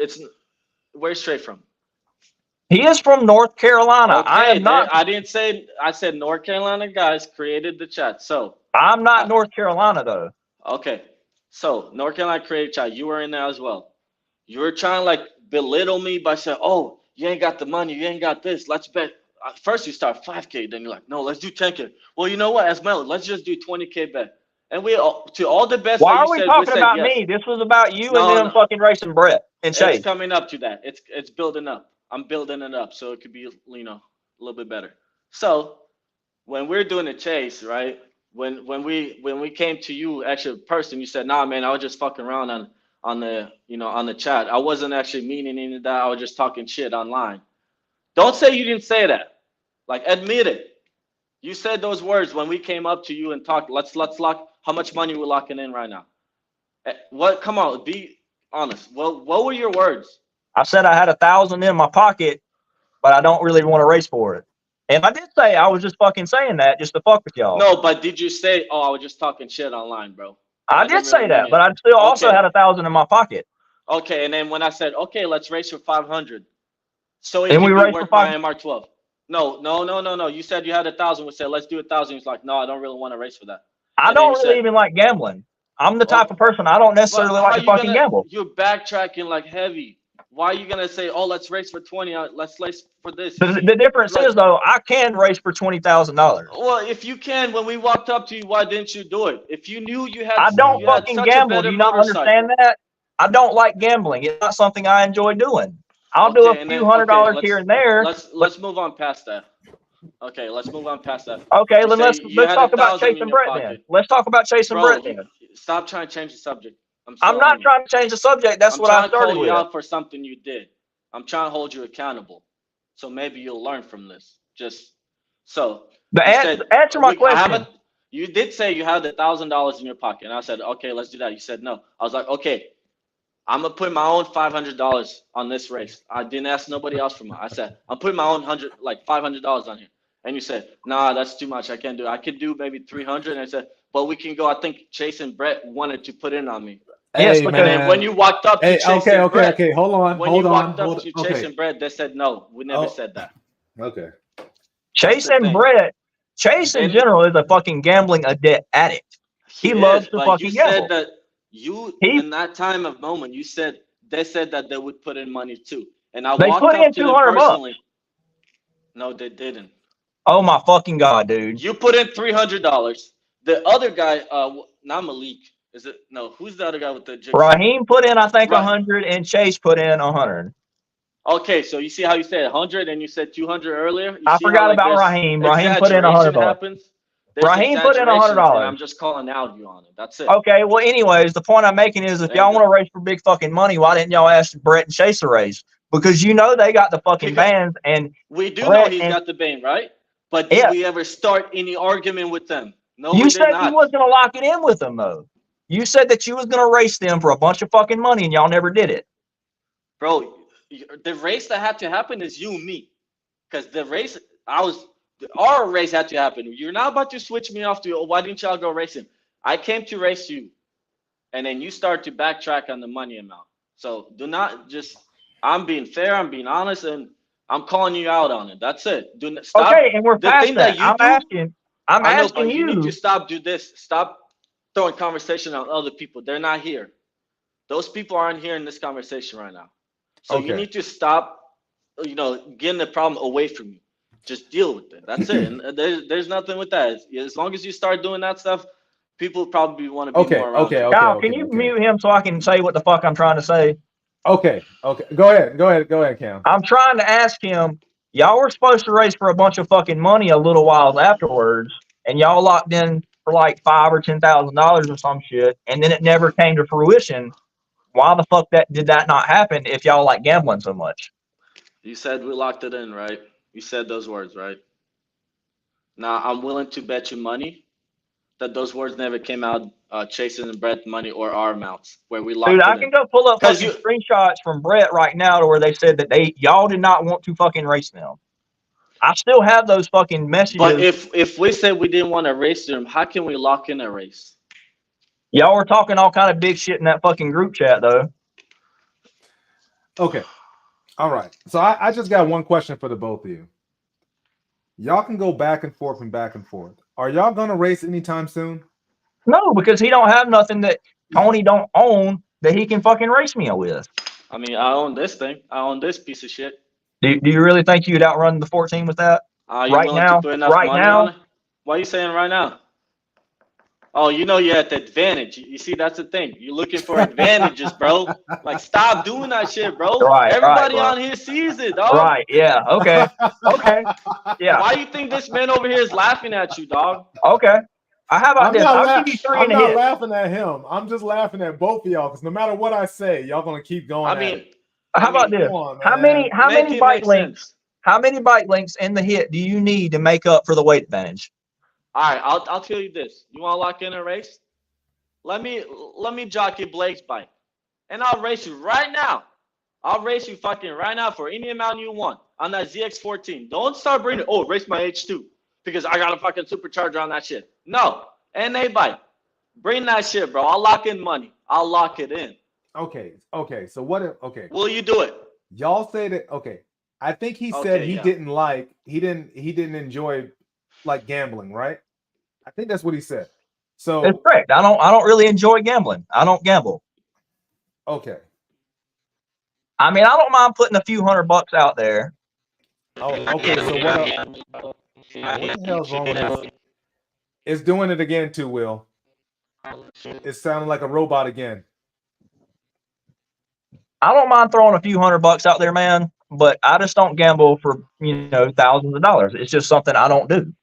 F: Where's Trey from?
C: He is from North Carolina.
F: Okay,
C: I am not.
F: I didn't say. I said North Carolina guys created the chat. So
C: I'm not North Carolina though.
F: Okay, so North Carolina created chat. You were in there as well. You were trying to like belittle me by saying, "Oh, you ain't got the money. You ain't got this. Let's bet." First you start 5K, then you're like, "No, let's do 10K." Well, you know what, Esmel, let's just do 20K bet. And we to all the best.
C: Why are we talking about me? This was about you and them fucking racing Brett and Chase.
F: It's coming up to that. It's building up. I'm building it up so it could be, a little bit better. So when we're doing the chase, right? When we came to you actually person, you said, "Nah, man, I was just fucking around on the chat. I wasn't actually meaning any of that. I was just talking shit online." Don't say you didn't say that. Like, admit it. You said those words when we came up to you and talked. Let's lock. How much money we're locking in right now? What? Come on, be honest. Well, what were your words?
C: I said I had 1,000 in my pocket, but I don't really want to race for it. And I did say I was just fucking saying that just to fuck with y'all.
F: No, but did you say, "Oh, I was just talking shit online, bro"?
C: I did say that, but I still also had 1,000 in my pocket.
F: Okay, and then when I said, "Okay, let's race for 500," so it can be worth my MR12. No. You said you had 1,000. We said, "Let's do 1,000." He's like, "No, I don't really want to race for that."
C: I don't really even like gambling. I'm the type of person I don't necessarily like to fucking gamble.
F: You're backtracking like heavy. Why are you gonna say, "Oh, let's race for 20. Let's race for this"?
C: The difference is though, I can race for $20,000.
F: Well, if you can, when we walked up to you, why didn't you do it? If you knew you had,
C: I don't fucking gamble. Do you not understand that? I don't like gambling. It's not something I enjoy doing. I'll do a few $100 here and there.
F: Let's move on past that. Okay, let's move on past that.
C: Okay, then let's talk about Chase and Brett then. Let's talk about Chase and Brett then.
F: Stop trying to change the subject.
C: I'm not trying to change the subject. That's what I started with.
F: I'm trying to call you out for something you did. I'm trying to hold you accountable. So maybe you'll learn from this. Just so.
C: Answer my question.
F: You did say you had $1,000 in your pocket. And I said, "Okay, let's do that." You said no. I was like, "Okay, I'm gonna put my own $500 on this race. I didn't ask nobody else for mine. I said I'm putting my own $500 on here. And you said, nah, that's too much. I can't do it. I could do maybe 300. And I said, but we can go. I think Chase and Brett wanted to put in on me.
A: Hey,
F: yes,
A: man.
F: And when you walked up to Chase and Brett,
A: okay. Hold on.
F: When you walked up to Chase and Brett, they said no. We never said that.
A: Okay.
C: Chase and Brett. Chase in general is a fucking gambling addict. He loves to fucking gamble.
F: You said that in that time of moment, they said that they would put in money too. And I walked up to them personally. No, they didn't.
C: Oh my fucking God, dude.
F: You put in $300. The other guy, not Malik. Is it? No, who's the other guy with the jigsaw?
C: Raheem put in, I think, 100, and Chase put in 100.
F: Okay, so you see how you said 100 and you said 200 earlier?
C: I forgot about Raheem. Raheem put in $100. Raheem put in $100.
F: I'm just calling out you on it. That's it.
C: Okay, well, anyways, the point I'm making is if y'all want to race for big fucking money, why didn't y'all ask Brett and Chase to race? Because you know they got the fucking bands, and
F: we do know he's got the band, right? But did we ever start any argument with them? No,
C: you said you was gonna lock it in with them though. You said that you was gonna race them for a bunch of fucking money, and y'all never did it.
F: Bro, the race that had to happen is you and me, because the race our race had to happen. You're not about to switch me off to why didn't y'all go racing? I came to race you, and then you start to backtrack on the money amount. So do not just. I'm being fair. I'm being honest, and I'm calling you out on it. That's it. Stop.
C: Okay, and we're past that. I'm asking you.
F: You need to stop. Do this. Stop throwing conversation on other people. They're not here. Those people aren't here in this conversation right now. So you need to stop. Getting the problem away from you. Just deal with it. That's it. And there's nothing with that. As long as you start doing that stuff, people probably want to be more around.
C: Kyle, can you mute him so I can say what the fuck I'm trying to say?
A: Okay. Go ahead, Cam.
C: I'm trying to ask him, y'all were supposed to race for a bunch of fucking money a little while afterwards, and y'all locked in for like $5,000 or $10,000 or some shit, and then it never came to fruition. Why the fuck did that not happen if y'all like gambling so much?
F: You said we locked it in, right? You said those words, right? Now I'm willing to bet you money that those words never came out chasing Brett money or our amounts where we locked it in.
C: Dude, I can go pull up fucking screenshots from Brett right now to where they said that y'all did not want to fucking race them. I still have those fucking messages.
F: But if we said we didn't want to race them, how can we lock in a race?
C: Y'all were talking all kind of big shit in that fucking group chat though.
A: Okay. All right. So I just got one question for the both of you. Y'all can go back and forth and back and forth. Are y'all gonna race anytime soon?
C: No, because he don't have nothing that Tony don't own that he can fucking race me with.
F: I mean, I own this thing. I own this piece of shit.
C: Do you really think you'd outrun the 14 with that?
F: Right now? Why are you saying right now? Oh, you're at the advantage. You see, that's the thing. You're looking for advantages, bro. Like, stop doing that shit, bro. Everybody on here sees it, dog.
C: Right, yeah, okay. Okay, yeah.
F: Why you think this man over here is laughing at you, dog?
C: Okay. How about this? I'll give you three
A: I'm
C: and a hit.
A: not laughing at him. I'm just laughing at both of y'all because no matter what I say, y'all gonna keep going.
C: How about this? How many bike links? How many bike links in the hit do you need to make up for the weight advantage?
F: All right, I'll tell you this. You want to lock in a race? Let me jockey Blake's bike, and I'll race you right now. I'll race you fucking right now for any amount you want on that ZX14. Don't start bringing race my H2 because I got a fucking supercharger on that shit. No, NA bike. Bring that shit, bro. I'll lock in money. I'll lock it in.
A: Okay. So what if? Okay.
F: Will you do it?
A: Y'all say that. Okay. I think he said he didn't enjoy like gambling, right? I think that's what he said. So
C: that's correct. I don't really enjoy gambling. I don't gamble.
A: Okay.
C: I mean, I don't mind putting a few $100 out there.
A: Oh, okay. So what the hell's wrong with this? It's doing it again too, Will. It's sounding like a robot again.
C: I don't mind throwing a few $100 out there, man, but I just don't gamble for thousands of dollars. It's just something I don't do.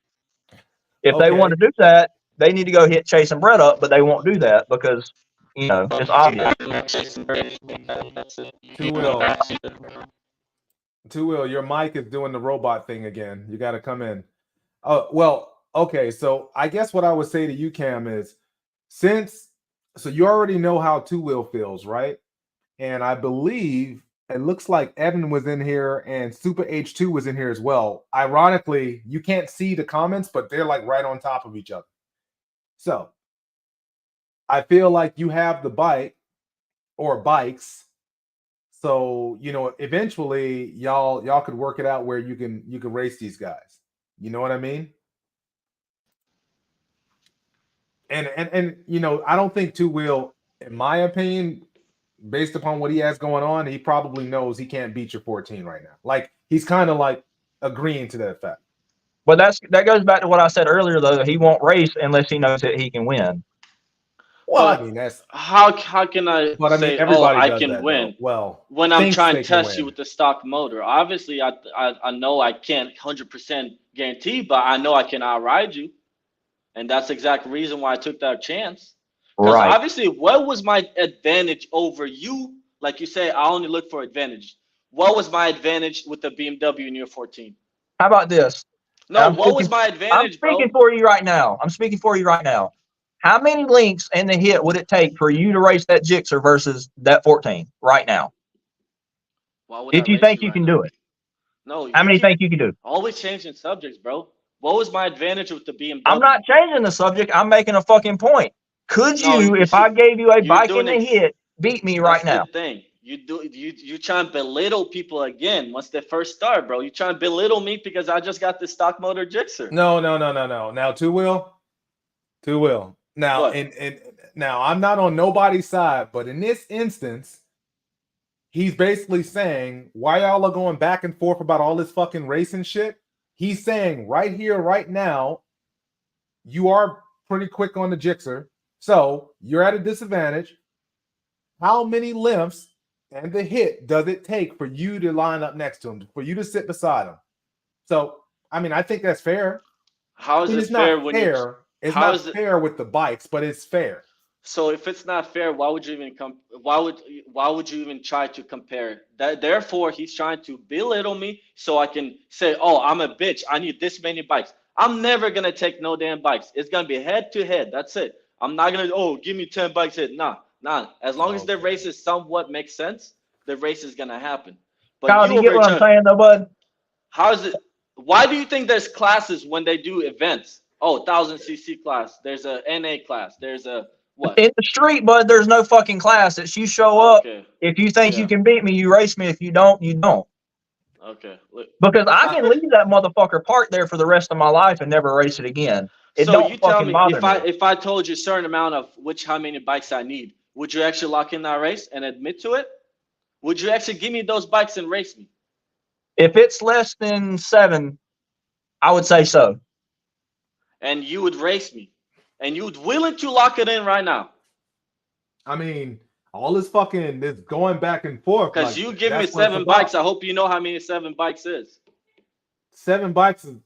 C: If they want to do that, they need to go hit Chase and Brett up, but they won't do that because it's obvious.
A: Two Will, your mic is doing the robot thing again. You got to come in. Oh, well, okay. So I guess what I would say to you, Cam, is so you already know how Two Will feels, right? and I believe it looks like Evan was in here and Super H2 was in here as well. Ironically, you can't see the comments, but they're like right on top of each other. So I feel like you have the bike or bikes. So, you know, eventually y'all could work it out where you can race these guys. You know what I mean? And you know, I don't think Two Wheel, in my opinion, based upon what he has going on, he probably knows he can't beat your 14 right now. Like he's kind of like agreeing to that effect.
C: But that goes back to what I said earlier, though. He won't race unless he knows that he can win.
A: Well,
F: But
A: I mean that's.
F: how can I
A: But I
F: say,
A: mean,
F: oh,
A: everybody
F: I
A: does
F: can
A: that,
F: win
A: though. Well,
F: when I'm
A: thinks
F: trying
A: they
F: to
A: can
F: test you
A: win.
F: with the stock motor? Obviously, I know I can't 100% guarantee, but I know I can outride you, and that's the exact reason why I took that chance. Because
C: Right.
F: obviously, what was my advantage over you? Like you say, I only look for advantage. What was my advantage with the BMW in year 14?
C: How about this?
F: No, what was my advantage,
C: I'm speaking
F: bro?
C: for you right now. I'm speaking for you right now. How many links in the hit would it take for you to race that Gixxer versus that 14 right now?
F: Why would I
C: If you
F: race
C: think
F: you
C: you
F: right
C: can
F: now?
C: do it,
F: No,
C: how
F: you
C: many
F: keep
C: think you can do?
F: always changing subjects, bro. What was my advantage with the BMW?
C: I'm not changing the subject. I'm making a fucking point. Could
F: No,
C: you,
F: you
C: if I
F: see,
C: gave you a
F: you're
C: bike in
F: doing
C: the hit, beat me right
F: that's
C: now?
F: the thing. You try and belittle people again once they first start, bro. You try and belittle me because I just got this stock motor Gixxer.
A: No. Now Two Wheel. Now
F: What?
A: and now I'm not on nobody's side, but in this instance, he's basically saying why y'all are going back and forth about all this fucking racing shit. He's saying right here, right now, you are pretty quick on the Gixxer, so you're at a disadvantage. How many lengths and the hit does it take for you to line up next to him, for you to sit beside him? So, I mean, I think that's fair.
F: How is
A: I mean,
F: it
A: it's
F: fair
A: not
F: when
A: fair. It's
F: how
A: not
F: is it
A: fair with the bikes, but it's fair.
F: so if it's not fair, why would you even come why would you even try to compare? That therefore he's trying to belittle me so I can say, "Oh, I'm a bitch. I need this many bikes." I'm never going to take no damn bikes. It's going to be head to head. That's it. I'm not going to, oh, give me 10 bikes hit. Nah. As long as the races somewhat make sense, the race is going to happen. But
C: Kyle, do you get what I'm saying, though, bud?
F: How is it? Why do you think there's classes when they do events? Oh, 1000cc class. There's a NA class. There's a what?
C: In the street, bud, there's no fucking class. It's you show up.
F: Okay.
C: If you think you can beat me, you race me. If you don't, you don't.
F: Okay. Look,
C: Because I can leave that motherfucker parked there for the rest of my life and never race it again. It
F: so
C: don't
F: you tell
C: fucking
F: me
C: bother me.
F: if I told you a certain amount of how many bikes I need, would you actually lock in that race and admit to it? Would you actually give me those bikes and race me?
C: If it's less than 7, I would say so.
F: And you would race me, and you would willing to lock it in right now?
A: I mean, all this fucking this going back and forth.
F: Because
A: like,
F: you give me
A: that's what it's
F: 7
A: about.
F: bikes. I hope you know how many 7 bikes is.
A: 7 bikes is.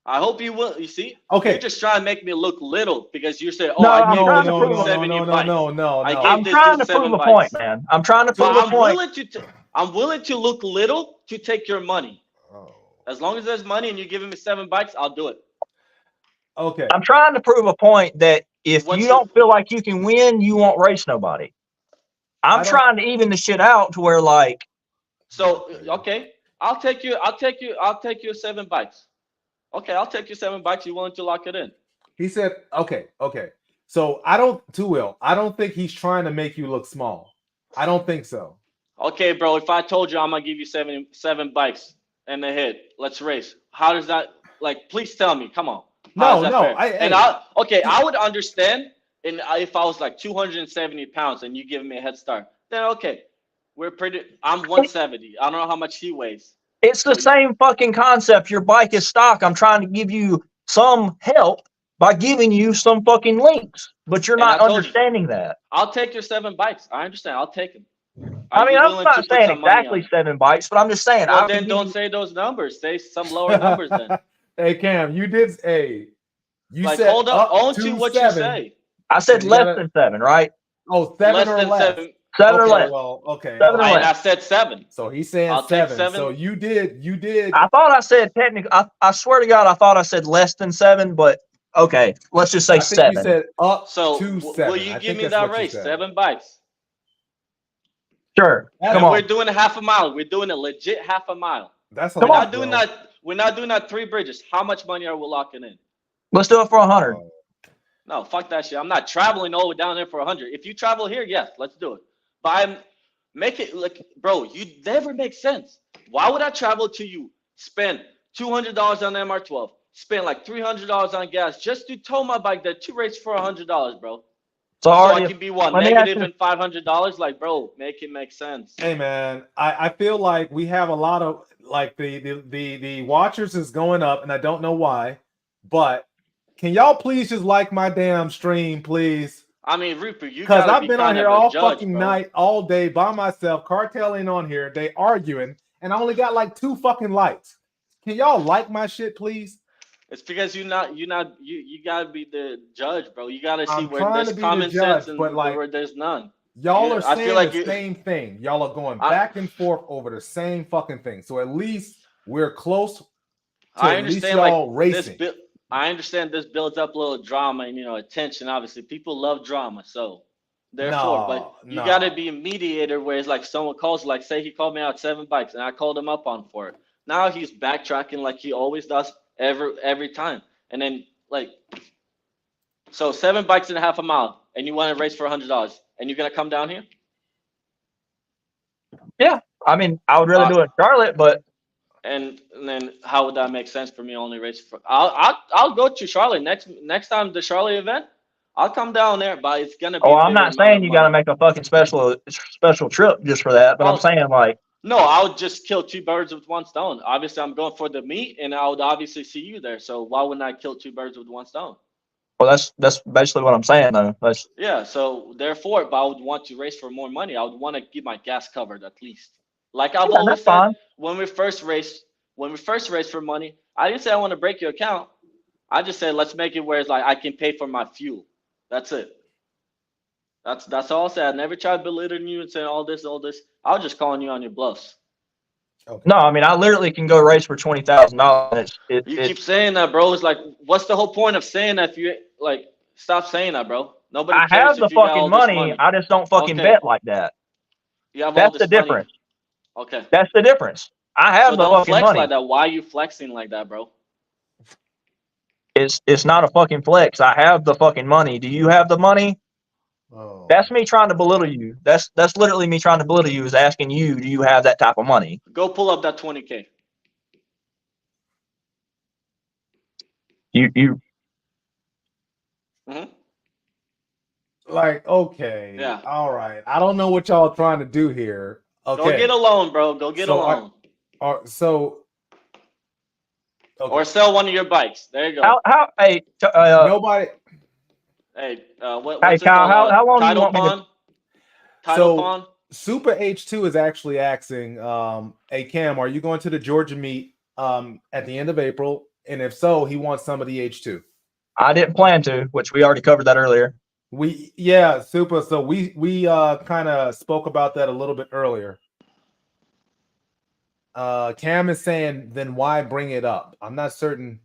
F: I hope you will. You see?
A: Okay.
F: You're just trying to make me look little because you say, "Oh,
C: No,
F: I
C: I'm
F: gave
C: trying
F: this
C: to
F: dude
C: prove a
F: 70 bikes." I gave
C: I'm
F: this
C: trying
F: dude
C: to prove
F: 7
C: a
F: bikes.
C: point, man. I'm trying to prove a point.
F: I'm willing to look little to take your money.
A: Oh.
F: As long as there's money and you're giving me 7 bikes, I'll do it.
A: Okay.
C: I'm trying to prove a point that if you don't feel like you can win, you won't race nobody. I'm trying to even the shit out to where like.
F: So okay, I'll take you 7 bikes. Okay, I'll take you 7 bikes. You willing to lock it in?
A: He said, okay. So I don't think he's trying to make you look small. I don't think so.
F: Okay, bro. If I told you I'm gonna give you 7 bikes and the hit, let's race. How does that like? Please tell me. Come on. How is that fair? I would understand. And if I was like 270 pounds and you give me a head start, then okay, I'm 170. I don't know how much he weighs.
C: It's the same fucking concept. Your bike is stock. I'm trying to give you some help by giving you some fucking links, but you're not understanding that.
F: I'll take your 7 bikes. I understand. I'll take them.
C: I mean, I'm not saying exactly 7 bikes, but I'm just saying.
F: Well, then don't say those numbers. Say some lower numbers then.
A: Hey, Cam, you did you
F: like,
A: said
F: hold on to what
A: 7.
F: you say.
C: I said less than 7, right?
A: Oh, 7
F: less
A: or
F: than
A: less.
F: 7.
C: 7 or less.
A: Well, okay.
C: 7 or less.
F: I said 7.
A: So he's saying
F: I'll take
A: 7.
F: 7.
A: So you did.
C: I thought I said technically. I swear to God, I thought I said less than 7, but okay, let's just say 7.
A: You said up
F: so
A: to 7.
F: Will you give me that race? 7 bikes.
C: Sure.
A: That's-
C: Come
F: And
C: on.
F: we're doing a half a mile. We're doing a legit half a mile.
A: That's a
F: We're
A: lot,
F: not doing
A: bro.
F: that. We're not doing that 3 bridges. How much money are we locking in?
C: Let's do it for 100.
F: No, fuck that shit. I'm not traveling all the way down there for 100. If you travel here, yes, let's do it. But make it like, bro, you never make sense. Why would I travel to you, spend $200 on the MR12, spend like $300 on gas just to tow my bike there to race for $100, bro? So I can be negative and $500? Like, bro, make it make sense.
A: Hey man, I feel like we have a lot of like the watchers is going up, and I don't know why, but can y'all please just like my damn stream, please?
F: I mean, Rupert, you
A: because
F: gotta
A: I've
F: be
A: been on
F: kind
A: here
F: of a
A: all
F: judge,
A: fucking
F: bro.
A: night, all day by myself. Kartel ain't on here. They arguing, and I only got like 2 fucking likes. Can y'all like my shit, please?
F: It's because you gotta be the judge, bro. You gotta see
A: I'm
F: where
A: trying
F: there's
A: to be
F: common
A: the judge,
F: sense and
A: but like
F: where there's none.
A: y'all are
F: I feel
A: saying
F: like
A: the same thing. Y'all are going
F: I-
A: back and forth over the same fucking thing. So at least we're close to
F: I
A: at least
F: understand
A: y'all
F: like
A: racing.
F: I understand this builds up a little drama and attention. Obviously, people love drama, so therefore, but you gotta be a mediator. Where it's like someone calls, like say he called me out 7 bikes and I called him up on for it. Now he's backtracking like he always does every time, and then like so 7 bikes in a half a mile, and you want to race for $100, and you're gonna come down here?
C: Yeah. I mean, I would rather do it in Charlotte, but
F: And then how would that make sense for me only race for? I'll go to Charlotte next time the Charlotte event. I'll come down there, but it's gonna be.
C: I'm not saying you got to make a fucking special trip just for that, but I'm saying like.
F: No, I would just kill 2 birds with 1 stone. Obviously, I'm going for the meet, and I would obviously see you there. So why wouldn't I kill 2 birds with 1 stone?
C: Well, that's basically what I'm saying, though.
F: Yeah. So therefore, but I would want to race for more money. I would want to get my gas covered at least. Like I've always said,
C: fine.
F: when we first raced for money, I didn't say I want to break your account. I just said let's make it where it's like I can pay for my fuel. That's it. That's all I said. I never tried belittling you and saying all this. I was just calling you on your bluffs.
A: Okay.
C: No, I mean I literally can go race for $20,000.
F: You keep saying that, bro. It's like, what's the whole point of saying that? If you like, stop saying that, bro. Nobody
C: I
F: cares
C: have the
F: if you got
C: fucking
F: all this
C: money. I just don't fucking
F: Okay.
C: bet like that.
F: You have all
C: That's
F: this
C: the
F: money.
C: difference.
F: Okay.
C: That's the difference. I have
F: So
C: the
F: don't
C: fucking
F: flex
C: money.
F: like that. Why are you flexing like that, bro?
C: It's not a fucking flex. I have the fucking money. Do you have the money?
A: Oh.
C: That's me trying to belittle you. That's literally me trying to belittle you. Is asking you, do you have that type of money?
F: Go pull up that 20K.
C: You.
F: Mm-hmm.
A: Like, okay.
F: Yeah.
A: All right. I don't know what y'all trying to do here. Okay.
F: Go get a loan, bro. Go get a loan.
A: Okay.
F: Or sell one of your bikes. There you go.
C: Hey,
A: Nobody.
F: Hey, what's
C: Hey,
F: it
C: Kyle,
F: called?
C: how long do you
F: Title
C: want me to-
F: Pawn? Title Pawn?
A: Super H2 is actually asking, hey Cam, are you going to the Georgia meet at the end of April? And if so, he wants some of the H2.
C: I didn't plan to, which we already covered that earlier.
A: Super. So we kind of spoke about that a little bit earlier. Cam is saying, then why bring it up? I'm not certain.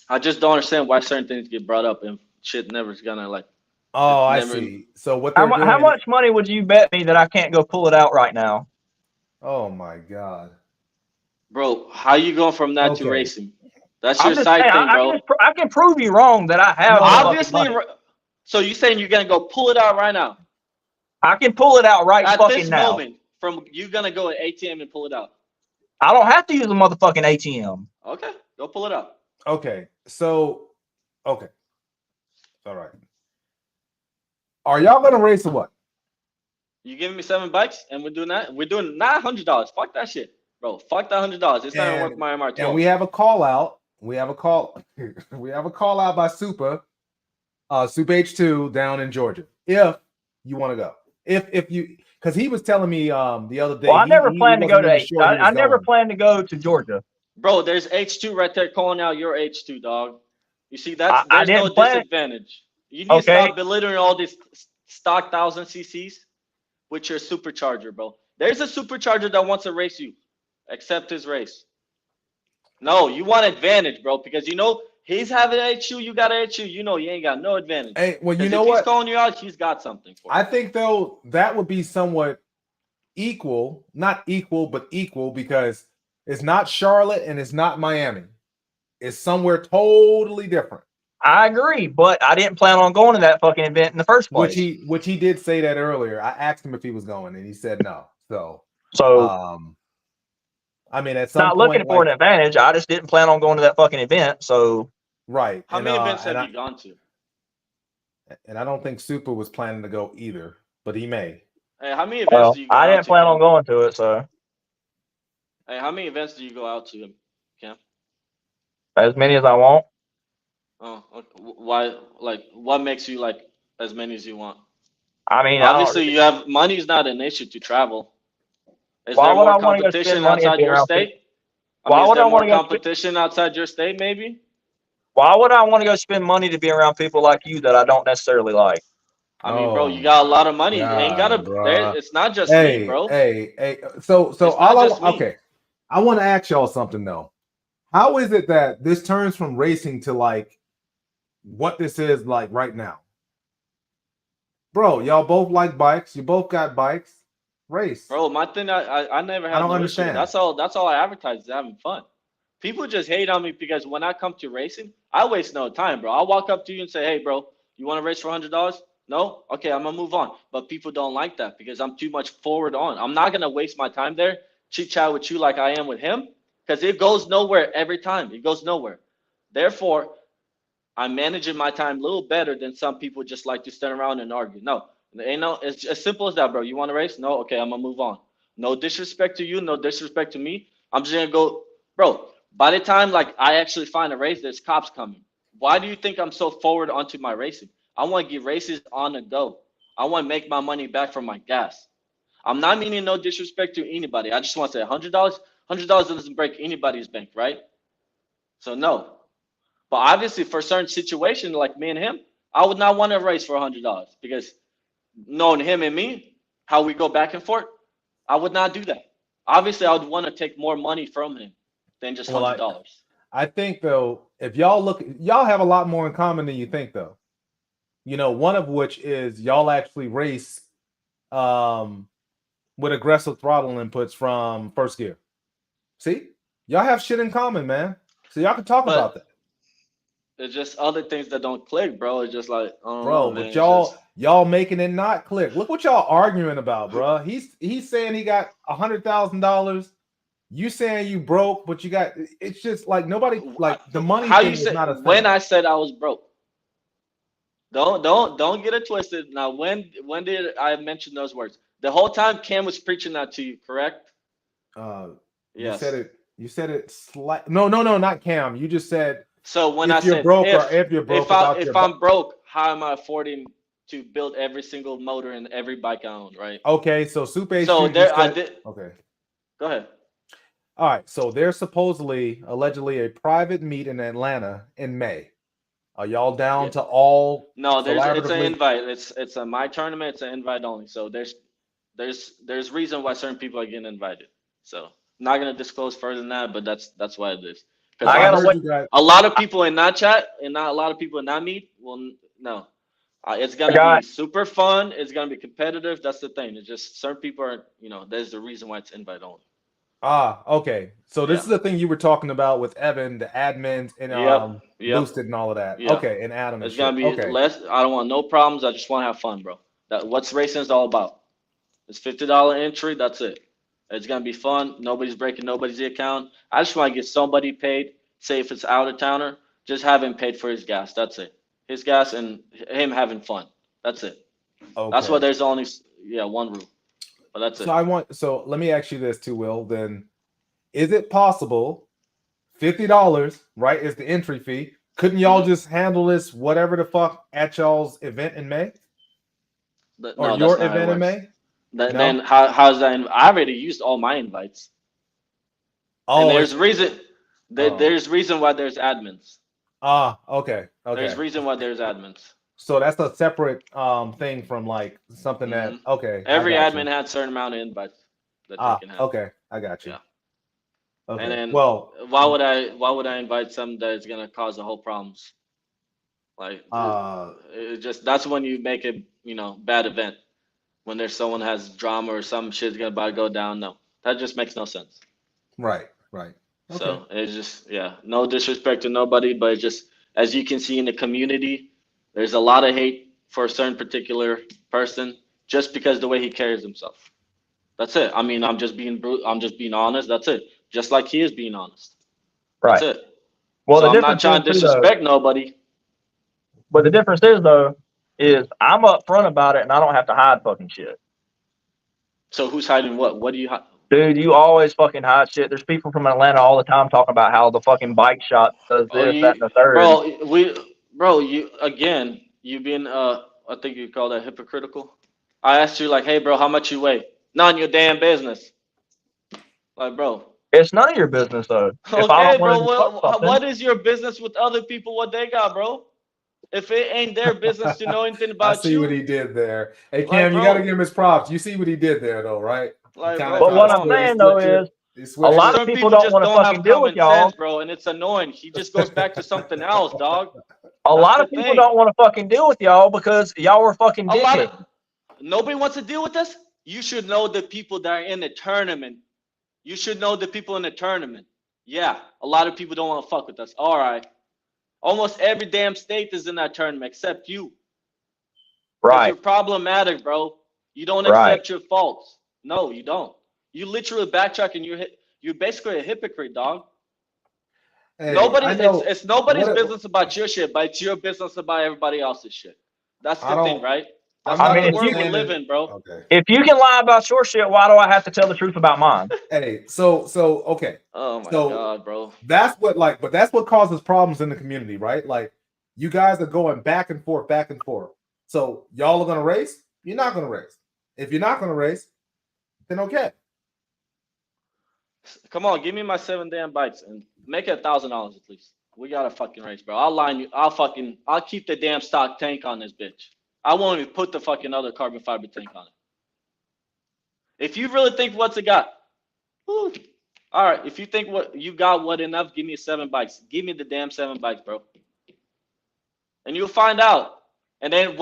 F: I just don't understand why certain things get brought up and shit never's gonna like.
A: Oh, I see. So what they're doing?
C: How much money would you bet me that I can't go pull it out right now?
A: Oh my god,
F: bro! How you going from that to racing? That's your
C: I'm just
F: side
C: saying,
F: thing, bro.
C: I can prove you wrong that I have.
F: Obviously, so you saying you're gonna go pull it out right now?
C: I can pull it out right
F: at
C: fucking
F: this
C: now.
F: moment. From you gonna go at ATM and pull it out?
C: I don't have to use a motherfucking ATM.
F: Okay, go pull it out.
A: Okay, so okay, all right. Are y'all gonna race or what?
F: You giving me 7 bikes and we're doing that? We're doing not $100. Fuck that shit, bro. Fuck that $100. It's not gonna work my MR12.
A: And we have a call out. We have a call out by Super H2 down in Georgia. If you want to go, if you, because he was telling me the other day.
C: Well, I never planned to go to
A: H2.
C: I never planned to go to Georgia.
F: Bro, there's H2 right there calling out your H2, dog. You see, there's no disadvantage. You need to stop belittling all these stock 1000 cc's with your supercharger, bro. There's a supercharger that wants to race you. Accept his race. No, you want advantage, bro, because he's having an H2, you got an H2. You ain't got no advantage.
A: Hey, well,
F: if he's calling you out, he's got something for you.
A: I think though that would be somewhat equal, not equal, but equal because it's not Charlotte and it's not Miami. It's somewhere totally different.
C: I agree, but I didn't plan on going to that fucking event in the first place.
A: Which he did say that earlier. I asked him if he was going, and he said no. So I mean, at some
C: not
A: point,
C: looking for an advantage. I just didn't plan on going to that fucking event. So
A: right.
F: How many events have you gone to?
A: And I don't think Super was planning to go either, but he may.
F: Hey, how many events do you go
C: I didn't
F: out to,
C: plan
F: Cam?
C: on going to it, so.
F: Hey, how many events do you go out to, Cam?
C: As many as I want.
F: Oh, okay. Why? Like, what makes you like as many as you want?
C: I mean,
F: obviously, you have money's not an issue to travel. Is
C: why
F: there
C: would I
F: more
C: want to go
F: competition
C: spend money and
F: outside
C: be
F: your
C: around
F: state?
C: people?
F: I mean,
C: Why
F: is
C: would
F: there
C: I
F: more
C: want to go
F: competition outside your state? Maybe.
C: Why would I want to go spend money to be around people like you that I don't necessarily like?
F: I mean, bro, you got a lot of money.
A: God,
F: Ain't gotta.
A: bruh.
F: It's not just me, bro.
A: Hey. So
F: It's not just me.
A: okay. I want to ask y'all something though. How is it that this turns from racing to like what this is like right now? Bro, y'all both like bikes. You both got bikes. Race.
F: Bro, my thing, I never had
A: I don't
F: no
A: understand.
F: issue. That's all I advertise is having fun. People just hate on me because when I come to racing, I waste no time, bro. I'll walk up to you and say, hey, bro, you want to race for $100? No? Okay, I'm gonna move on. But people don't like that because I'm too much forward on. I'm not gonna waste my time there, chit chat with you like I am with him, because it goes nowhere every time. It goes nowhere. Therefore, I'm managing my time a little better than some people just like to stand around and argue. No, ain't no. It's as simple as that, bro. You want to race? No, okay, I'm gonna move on. No disrespect to you, no disrespect to me. I'm just gonna go, bro. By the time like I actually find a race, there's cops coming. Why do you think I'm so forward onto my racing? I want to get races on the go. I want to make my money back from my gas. I'm not meaning no disrespect to anybody. I just want to say $100. $100 doesn't break anybody's bank, right? So no. But obviously, for certain situations like me and him, I would not want to race for $100 because knowing him and me, how we go back and forth, I would not do that. Obviously, I would want to take more money from him than just $100.
A: I think though, if y'all look, y'all have a lot more in common than you think though. You know, one of which is y'all actually race with aggressive throttle inputs from first gear. See, y'all have shit in common, man. So y'all can talk about that.
F: It's just other things that don't click, bro. It's just like, I don't
A: bro,
F: know, man.
A: but y'all making it not click. Look what y'all arguing about, bro. He's saying he got $100,000. You saying you broke, but you got. It's just like nobody like the money
F: how
A: thing
F: you
A: is
F: say
A: not a thing.
F: when I said I was broke. Don't get it twisted. Now, when did I mention those words? The whole time Cam was preaching that to you, correct?
A: Yes. You said it No, not Cam. You just said
F: so when
A: if
F: I
A: you're
F: said
A: broke or if you're broke
F: if I'm broke, how am I affording to build every single motor in every bike I own, right?
A: Okay, so Super H2
F: so there I did.
A: Okay.
F: Go ahead.
A: All right, so there's allegedly a private meet in Atlanta in May. Are y'all down to all?
F: No, it's an invite. It's a my tournament. It's an invite only. So there's reason why certain people are getting invited. So I'm not gonna disclose further than that, but that's why it is. Because a lot of people in that chat and not a lot of people in that meet. Well, no, it's gonna be super fun. It's gonna be competitive. That's the thing. It's just certain people are, there's the reason why it's invite only.
A: Okay. So this is the thing you were talking about with Evan, the admins, and Boosted and all of that. Yep. Okay, and Adam.
F: It's gonna be less. I don't want no problems. I just want to have fun, bro. What's racing is all about. It's $50 entry. That's it. It's gonna be fun. Nobody's breaking nobody's account. I just want to get somebody paid. Say if it's out of towner, just have him paid for his gas. That's it. His gas and him having fun. That's it. Okay. That's why there's only one rule. But that's it.
A: So let me ask you this too, Will. Then, is it possible $50, right, is the entry fee? Couldn't y'all just handle this whatever the fuck at y'all's event in May? Or your event in May?
F: Then how's that? I already used all my invites. Oh, and there's reason. There's reason why there's admins.
A: Okay.
F: There's reason why there's admins.
A: So that's a separate thing from like something that
F: Every admin had a certain amount of invites that they can have.
A: Okay, I got you.
F: Yeah.
A: Okay.
F: And then
A: why
F: would I invite something that is gonna cause the whole problems? Like it just that's when you make it bad event. when there's someone has drama or some shit's about to go down. No, that just makes no sense.
A: Right. Okay.
F: So it's just, no disrespect to nobody, but it's just, as you can see in the community, there's a lot of hate for a certain particular person just because the way he carries himself. That's it. I mean, I'm just being honest. That's it. Just like he is being honest.
C: Right.
F: That's it.
C: Well,
F: so
C: the
F: I'm not
C: difference
F: trying to
C: is too, though,
F: disrespect nobody.
C: but the difference is though, is I'm upfront about it and I don't have to hide fucking shit.
F: So who's hiding what? What do you hide?
C: Dude, you always fucking hide shit. There's people from Atlanta all the time talking about how the fucking bike shop does
F: Oh,
C: this, that, and the third.
F: You being I think you call that hypocritical. I asked you like, hey, bro, how much you weigh? None of your damn business. Like, bro.
C: It's none of your business though. If I
F: Okay,
C: don't
F: bro.
C: want to fuck something,
F: What is your business with other people? What they got, bro? If it ain't their business to know anything about
A: I see what he did there. Hey, Cam, you got to give him his props. You see what he did there, though, right?
F: Like,
A: But
C: what I'm saying though is, a lot of people don't want to fucking deal with y'all,
F: bro, and it's annoying. He just goes back to something else, dog.
C: A lot of people don't want to fucking deal with y'all because y'all were fucking dickheads.
F: Nobody wants to deal with us. You should know the people that are in the tournament. You should know the people in the tournament. Yeah, a lot of people don't want to fuck with us. All right. Almost every damn state is in that tournament except you.
C: Right.
F: You're problematic, bro. You don't accept your faults. No, you don't. You literally backtrack and you're basically a hypocrite, dog.
A: Hey,
F: it's nobody's business about your shit, but it's your business about everybody else's shit. That's the thing, right? That's not the world we live in, bro.
A: Okay.
C: If you can lie about your shit, why do I have to tell the truth about mine?
A: Hey, so okay.
F: Oh my god, bro.
A: That's what causes problems in the community, right? Like, you guys are going back and forth. So y'all are gonna race? You're not gonna race. If you're not gonna race, then okay.
F: Come on, give me my 7 damn bikes and make it $1,000 at least. We got a fucking race, bro. I'll line you. I'll keep the damn stock tank on this bitch. I won't even put the fucking other carbon fiber tank on it. If you really think what's it got, whew, all right. If you think what you got, what enough? Give me 7 bikes. Give me the damn 7 bikes, bro. And you'll find out. And then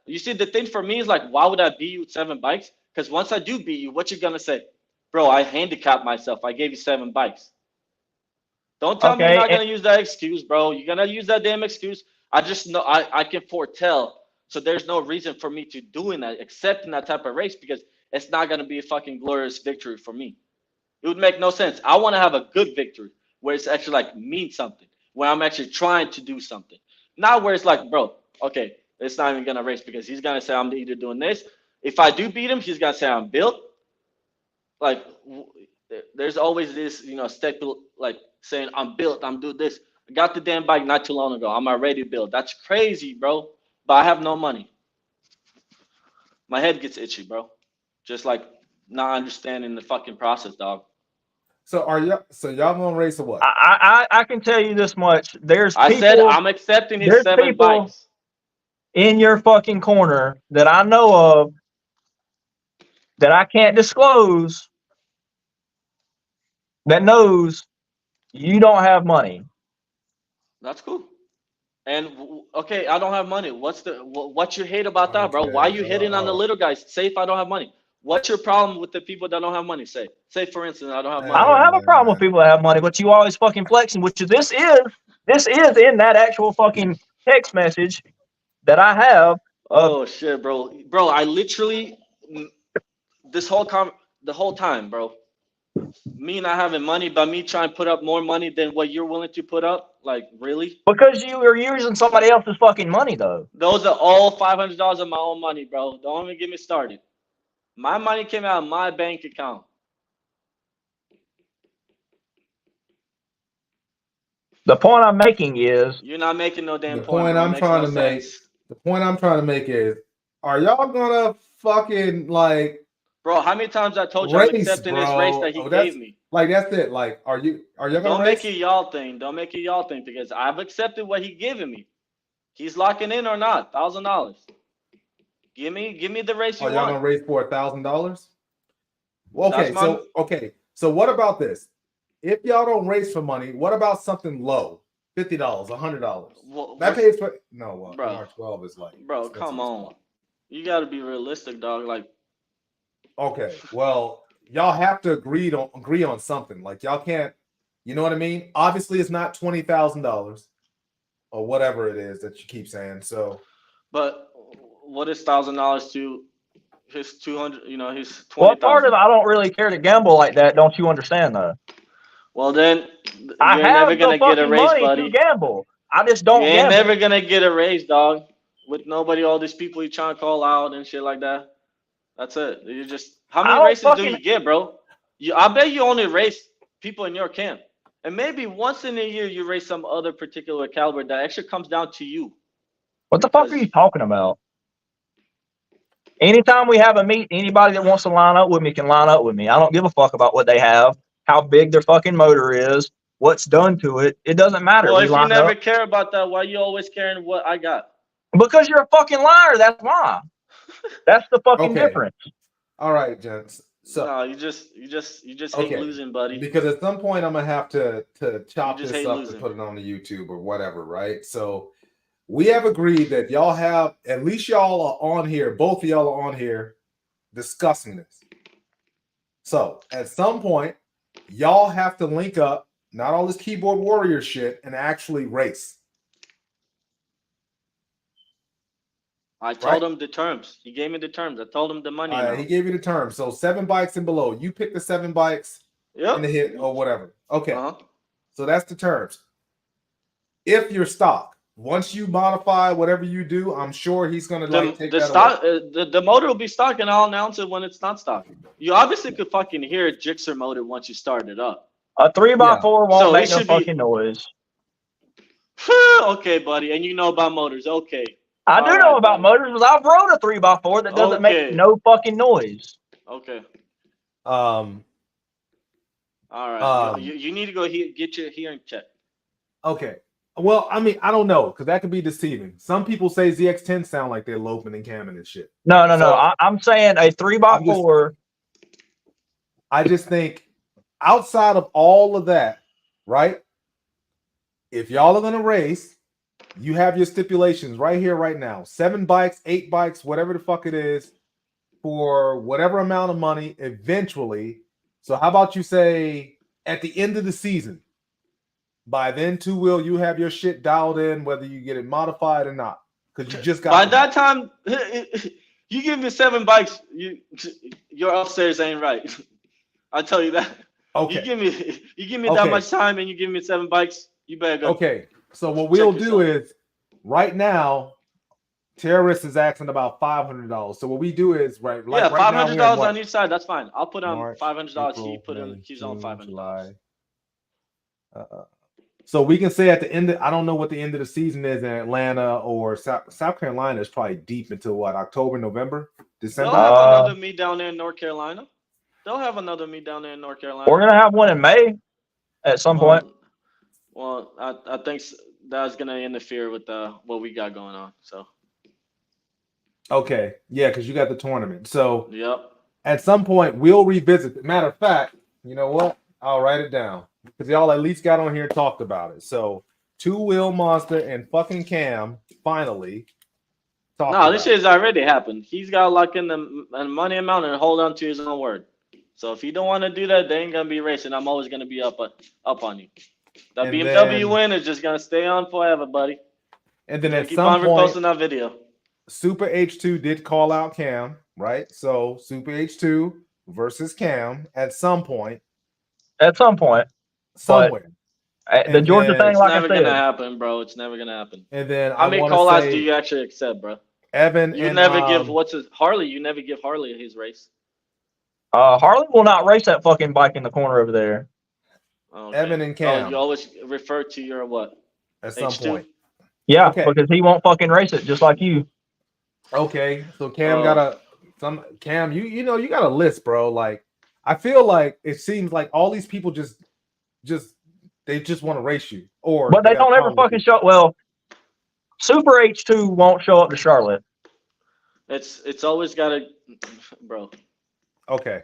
F: you see, the thing for me is like, why would I beat you with 7 bikes? Because once I do beat you, what you gonna say? Bro, I handicapped myself. I gave you 7 bikes. Don't tell me you're not gonna use that excuse, bro. You're gonna use that damn excuse. I just know I can foretell. So there's no reason for me to doing that, accepting that type of race, because it's not gonna be a fucking glorious victory for me. It would make no sense. I want to have a good victory where it's actually like means something, where I'm actually trying to do something. Not where it's like, bro, okay, it's not even gonna race because he's gonna say I'm either doing this. If I do beat him, he's gonna say I'm built. Like, there's always this, step like saying I'm built, I'm doing this. I got the damn bike not too long ago. I'm already built. That's crazy, bro. But I have no money. My head gets itchy, bro. Just like not understanding the fucking process, dog.
A: So y'all gonna race or what?
C: I can tell you this much.
F: I said I'm accepting his 7 bikes
C: in your fucking corner that I know of that I can't disclose that knows you don't have money.
F: That's cool. And okay, I don't have money. What you hate about that, bro? Why are you hitting on the little guys? Say if I don't have money. What's your problem with the people that don't have money? Say for instance, I don't have money.
C: I don't have a problem with people that have money, but you always fucking flexing, which this is in that actual fucking text message that I have.
F: Oh shit, bro. Bro, I literally the whole time, bro. Me not having money, but me trying to put up more money than what you're willing to put up? Like, really?
C: Because you are using somebody else's fucking money, though.
F: Those are all $500 of my own money, bro. Don't even get me started. My money came out of my bank account.
C: The point I'm making is
F: you're not making no damn
A: point. The point I'm trying to make is, are y'all gonna fucking like?
F: Bro, how many times I told you I'm accepting this race that he gave me?
A: Like, that's it. Like, are you gonna
F: Don't make it y'all thing. Don't make it y'all thing, because I've accepted what he given me. He's locking in or not? $1,000. Give me the race you want.
A: Y'all gonna race for $1,000? Well, okay. So what about this? If y'all don't race for money, what about something low? $50, $100.
F: Well,
A: that pays for
F: bro.
A: R12 is like,
F: bro, come on. You got to be realistic, dog. Like,
A: Okay, well, y'all have to agree on something. Like y'all can't, you know what I mean? Obviously, it's not $20,000 or whatever it is that you keep saying. So,
F: But what is $1,000 to his 200? You know, his
C: Well, part
F: 20,000.
C: of I don't really care to gamble like that. Don't you understand though?
F: Well, then
C: I
F: you're never
C: have the
F: gonna get a
C: fucking
F: raise,
C: money to
F: buddy.
C: gamble. I just
F: You
C: don't
F: ain't
C: gamble.
F: never gonna get a raise, dog. With nobody, all these people you trying to call out and shit like that. That's it. You just how
C: I
F: many
C: don't
F: races do
C: fucking.
F: you get, bro? I bet you only race people in your camp, and maybe once in a year you race some other particular caliber that actually comes down to you.
C: What the fuck are
F: Because
C: you talking about? Anytime we have a meet, anybody that wants to line up with me can line up with me. I don't give a fuck about what they have, how big their fucking motor is, what's done to it. It doesn't matter.
F: well,
C: We
F: if you
C: line
F: never
C: up
F: care about that, why you always caring what I got?
C: because you're a fucking liar. That's why. That's the fucking
A: okay,
C: difference.
A: all right, gents. So,
F: No, you just hate
A: okay,
F: losing, buddy.
A: because at some point I'm gonna have to chop
F: just
A: this
F: hate
A: up
F: losing.
A: and put it on the YouTube or whatever, right? So, we have agreed that y'all have at least y'all are on here. Both of y'all are on here discussing this. So, at some point, y'all have to link up, not all this keyboard warrior shit, and actually race.
F: I told him the terms. He gave me the terms. I told him the money.
A: He gave you the terms. So 7 bikes and below. You pick the 7 bikes in the hit or whatever. Okay. So that's the terms. If you're stock, once you modify whatever you do, I'm sure he's gonna take
F: the
A: that
F: stock.
A: away.
F: The motor will be stock, and I'll announce it when it's not stock. You obviously could fucking hear a Gixxer motor once you start it up.
C: A 3x4 won't
F: So
C: make
F: it
C: no
F: should be-
C: fucking noise.
F: Okay, buddy, and you know about motors. Okay.
C: I do
F: All
C: know
F: right,
C: about
F: buddy.
C: motors, but I've rode a 3x4 that doesn't make no fucking noise.
F: Okay.
A: All
F: right. You need to go get your hearing checked.
A: Okay. Well, I mean, I don't know, because that could be deceiving. Some people say ZX10 sound like they're loping and camming and shit.
C: No. I'm saying a 3x4.
A: I just think outside of all of that, right? If y'all are gonna race, you have your stipulations right here, right now. 7 bikes, 8 bikes, whatever the fuck it is, for whatever amount of money eventually. So how about you say at the end of the season? By then, Two Wheel, you have your shit dialed in, whether you get it modified or not, because you just got.
F: By that time, you give me 7 bikes, your upstairs ain't right. I tell you that.
A: Okay.
F: You give me that much time, and you give me 7 bikes. You better go.
A: Okay. So what we'll do is, right now, Terrorist is asking about $500. So what we do is right
F: $500 on each side. That's fine. I'll put on $500. He's on $500.
A: July. So we can say at the end, I don't know what the end of the season is in Atlanta or South Carolina is probably deep into what, October, November, December?
F: They'll have another meet down there in North Carolina. We're
C: going to have one in May at some point.
F: Well, I think that's going to interfere with what we got going on. So.
A: Okay. Yeah, because you got the tournament. So
F: yep.
A: At some point, we'll revisit. Matter of fact, you know what? I'll write it down. Because y'all at least got on here and talked about it. So, Two Wheel Monster and fucking Cam finally talked about
F: this shit has already happened. He's got to lock in the money amount and hold on to his own word. So if you don't want to do that, they ain't going to be racing. I'm always going to be up on you. That BMW win is just going to stay on forever, buddy.
A: And then at
F: keep
A: some
F: on
A: point,
F: reposting that video.
A: Super H2 did call out Cam, right? So Super H2 versus Cam at some point. Somewhere.
C: The Georgia thing,
F: it's
C: like
F: never
C: I said,
F: gonna happen, bro. It's never gonna happen.
A: And then
F: how many call outs do you actually accept, bro?
A: Evan,
F: you never give Harley. You never give Harley his race.
C: Harley will not race that fucking bike in the corner over there.
F: Okay.
A: Evan and Cam.
F: You always refer to your what?
A: At some
F: H2?
A: point.
C: Yeah, because he won't fucking race it, just like you.
A: Okay, so Cam Cam, you know you got a list, bro. Like I feel like it seems like all these people just want to race you,
C: but they don't ever fucking show. Well, Super H2 won't show up to Charlotte.
F: It's always got to, bro.
A: Okay.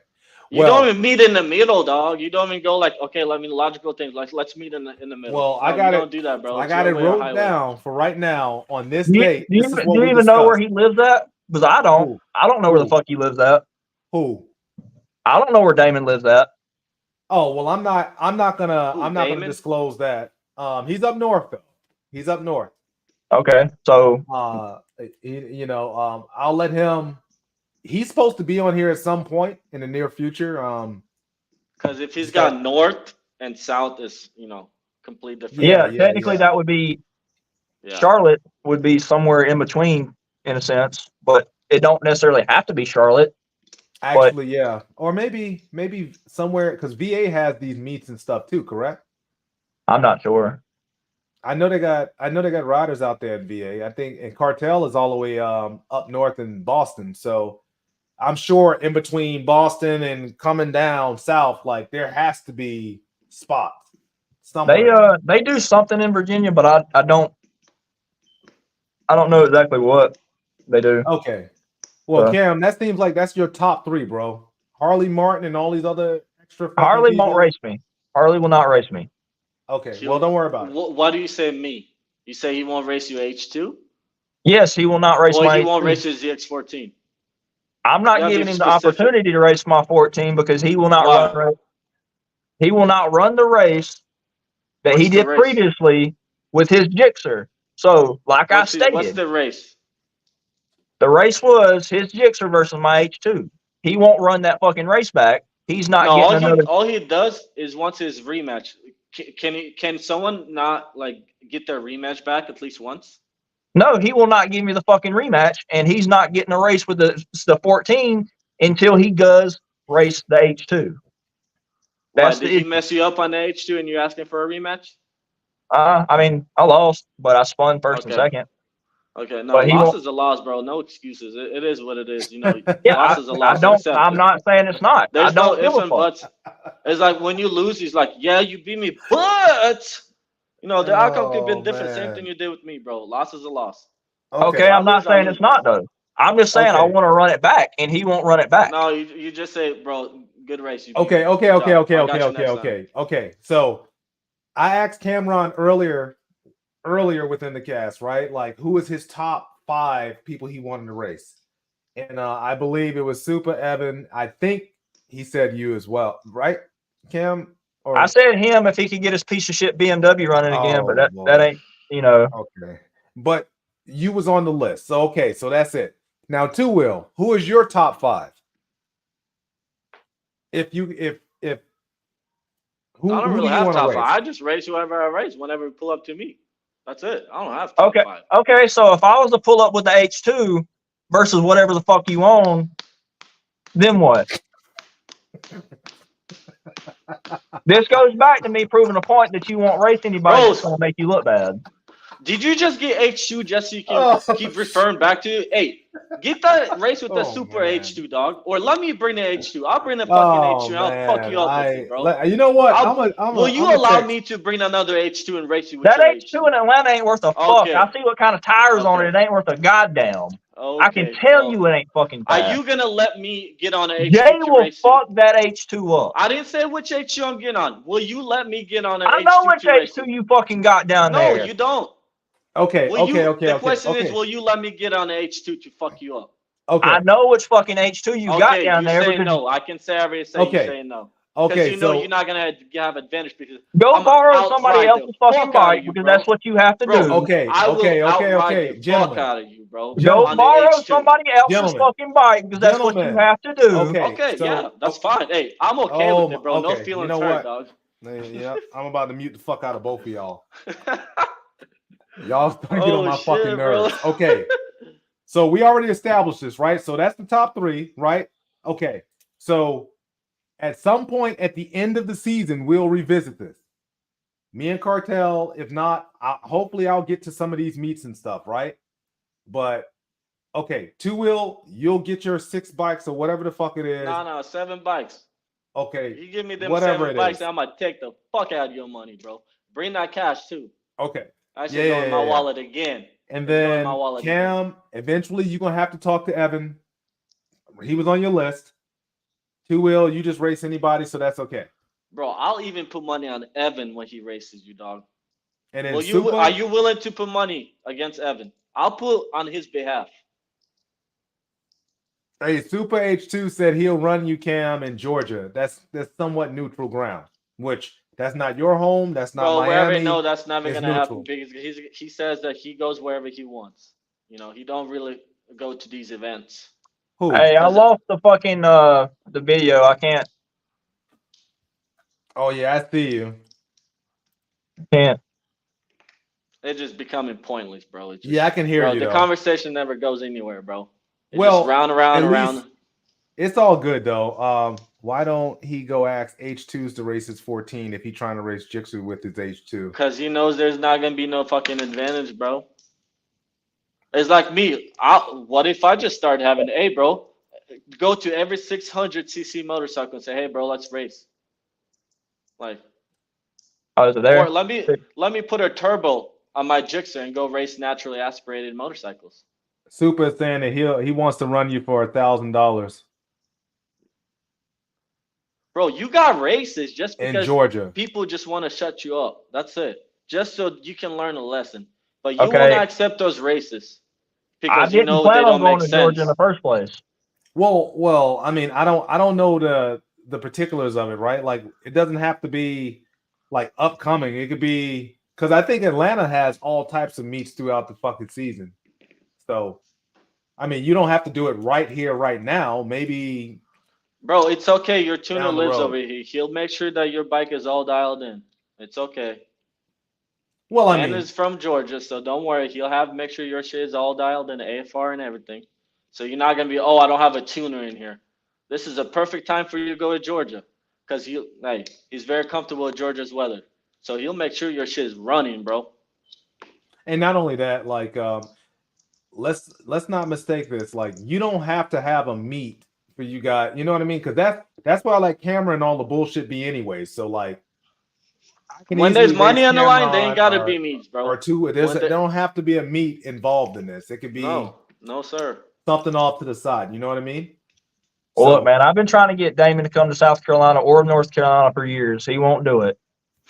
F: You don't even meet in the middle, dog. You don't even go like, okay, logical things. Like, let's meet in the middle.
A: Well, I got it.
F: Don't do that, bro.
A: I got it wrote down for right now on this date.
C: Do you even know where he lives at? Because I don't. I don't know where the fuck he lives at.
A: Who?
C: I don't know where Damon lives at.
A: Oh well, I'm not
F: Who,
A: gonna
F: Damon?
A: disclose that. He's up north though. He's up north.
C: Okay, so
A: I'll let him. He's supposed to be on here at some point in the near future.
F: Because if he's
A: he's
F: got
A: got-
F: north and south is, complete different.
A: Yeah,
C: technically
A: yeah.
C: that would be
F: Yeah.
C: Charlotte would be somewhere in between in a sense, but it don't necessarily have to be Charlotte.
A: Actually, yeah, or maybe somewhere because VA has these meets and stuff too. Correct?
C: I'm not sure.
A: I know they got riders out there at VA. I think and Kartel is all the way up north in Boston. So I'm sure in between Boston and coming down south, like there has to be spots somewhere.
C: They do something in Virginia, but I don't know exactly what they do.
A: Okay. Well, Cam, that seems like that's your top three, bro. Harley Martin and all these other extra fucking
C: Harley
A: people.
C: won't race me. Harley will not race me.
A: Okay. Well, don't worry about it.
F: Why do you say me? You say he won't race you H2?
C: Yes, he will not race
F: Or
C: my
F: he won't
C: H2.
F: race his ZX14?
C: I'm not
F: You have to
C: giving
F: be
C: him the
F: specific.
C: opportunity to race my 14 because he will not
F: Why?
C: run. He will not run the race that he
F: What's the
C: did
F: race?
C: previously with his Gixxer. So, like I
F: What's
C: stated,
F: the race?
C: the race was his Gixxer versus my H2. He won't run that fucking race back. He's not
F: No,
C: getting another.
F: all he does is wants his rematch. Can someone not like get their rematch back at least once?
C: No, he will not give me the fucking rematch, and he's not getting a race with the 14 until he does race the H2.
F: Why did he mess you up on the H2 and you're asking for a rematch?
C: I mean, I lost, but I spun first and second.
F: Okay, no,
C: But
F: loss is a loss, bro. No excuses. It is what it is.
C: Yeah,
F: loss is a loss.
C: I'm not saying it's not.
F: There's no ifs and
C: fuck.
F: buts. It's like when you lose, he's like, yeah, you beat me, but the outcome could have been different.
A: man.
F: Same thing you did with me, bro. Loss is a loss.
C: Okay, I'm not saying it's not though. I'm just saying I want to run it back, and he won't run it back.
F: No, you just say, bro, good race. You
A: Okay.
F: Good job.
A: So I asked Cameron earlier within the cast, right? Like, who was his top 5 people he wanted to race? And I believe it was Super Evan. I think he said you as well, right, Cam? Or
C: I said him if he could get his piece of shit BMW running again, but that ain't,
A: Okay. But you was on the list. So okay, so that's it. Now, Two Wheel, who is your top 5? If who
F: I don't really
A: do you
F: have
A: want
F: top
A: to race?
F: 5. I just race whoever I race whenever you pull up to me. That's it. I don't have top 5.
C: Okay, so if I was to pull up with the H2 versus whatever the fuck you own, then what? This goes back to me proving a point that you won't race anybody that's going to make you look bad.
F: Did you just get H2 just so you can keep referring back to it? Hey, get that race with the Super H2, dog. Or let me bring the H2. I'll bring the fucking H2 and I'll fuck you up with it, bro.
A: You know what?
F: Will you allow me to bring another H2 and race you with
C: that
F: your
C: H2 in Atlanta ain't worth a fuck. I see what kind of tires on it. It ain't worth a goddamn. I can tell you it ain't fucking fast.
F: Are you going to let me get on an H2
C: Jay
F: to
C: will
F: race
C: fuck that H2 up.
F: I didn't say which H2 I'm getting on. Will you let me get on an
C: I
F: H2
C: know which
F: to race
C: H2 you fucking got down there.
F: No, you don't.
A: Okay.
F: The question is, will you let me get on an H2 to fuck you up?
A: Okay.
C: I know which fucking H2 you got down there.
F: Okay, no. I can say every say you say no.
A: Okay,
F: because you're not gonna have advantage because
C: go borrow somebody else's fucking bike because that's what you have to do.
A: Okay,
F: gentlemen.
A: Gentlemen.
F: Fuck out of you, bro.
C: Go borrow somebody else's fucking bike because that's what you have to do.
F: Okay, yeah, that's fine. Hey, I'm okay with it, bro. No feelings hurt, dog.
A: Yeah, I'm about to mute the fuck out of both of y'all. Y'all starting to get on my fucking nerves. Bro. Okay, so we already established this, right? So that's the top 3, right? Okay, so at some point at the end of the season, we'll revisit this. Me and Kartel, if not, hopefully I'll get to some of these meets and stuff, right? But okay, Two Wheel, you'll get your 6 bikes or whatever the fuck it is.
F: No, 7 bikes.
A: Okay,
F: you give me them
A: whatever
F: 7 bikes, I'm gonna take the fuck out of your money, bro. Bring that cash too.
A: Okay.
F: I should go in my wallet again.
A: And then Cam, eventually you're gonna have to talk to Evan. He was on your list. Two Wheel, you just race anybody, so that's okay.
F: Bro, I'll even put money on Evan when he races you, dog.
A: And then
F: are you willing to put money against Evan? I'll put on his behalf.
A: Hey, Super H2 said he'll run you, Cam, in Georgia. That's somewhat neutral ground, which that's not your home. That's not
F: Bro, wherever
A: Miami.
F: that's never
A: It's
F: gonna happen
A: neutral.
F: because he says that he goes wherever he wants. You know, he don't really go to these events.
A: Who?
C: Hey, I lost the fucking the video. I can't.
A: Oh yeah, I see you.
C: Can't.
F: It's just becoming pointless, bro. It's just,
A: Yeah, I can hear you
F: the
A: though.
F: conversation never goes anywhere, bro. It's
A: Well,
F: just round around
A: at
F: around.
A: least it's all good though. Why don't he go ask H2s to race his 14 if he's trying to race Jitsu with his H2?
F: Because he knows there's not gonna be no fucking advantage, bro. It's like me. What if I just started having, hey, bro, go to every 600cc motorcycle and say, hey, bro, let's race. Like,
C: Oh, is it there?
F: or let me put a turbo on my Gixxer and go race naturally aspirated motorcycles.
A: Super is saying that he wants to run you for $1,000
F: Bro, you got races just
A: in
F: because
A: Georgia.
F: people just want to shut you up. That's it. Just so you can learn a lesson. But you will
C: Okay.
F: not accept those races
C: I
F: because you
C: didn't
F: know
C: plan
F: they
C: on
F: don't
C: going
F: make
C: to Georgia in
F: sense.
C: the first place.
A: Well, I mean, I don't know the particulars of it, right? Like, it doesn't have to be like upcoming. It could be because I think Atlanta has all types of meets throughout the fucking season. So, I mean, you don't have to do it right here, right now. Maybe,
F: Bro, it's okay. Your tuner
A: down the
F: lives
A: road.
F: over here. He'll make sure that your bike is all dialed in. It's okay.
A: Well, I
F: Man
A: mean,
F: is from Georgia, so don't worry. He'll make sure your shit is all dialed in, AFR and everything. So you're not gonna be, oh, I don't have a tuner in here. This is a perfect time for you to go to Georgia, because he's very comfortable with Georgia's weather. So he'll make sure your shit is running, bro.
A: and not only that, like, let's not mistake this. Like, you don't have to have a meet for you guys. You know what I mean? Because that's why I like camera and all the bullshit be anyway. So like, I can
F: When there's
A: easily race
F: money on the line, they ain't
A: Cameron
F: gotta be meets, bro.
A: or two. There don't have to be a meet involved in this. It could be
F: No, sir.
A: something off to the side. You know what I mean?
C: Well, look, man, I've been trying to get Damon to come to South Carolina or North Carolina for years. He won't do it.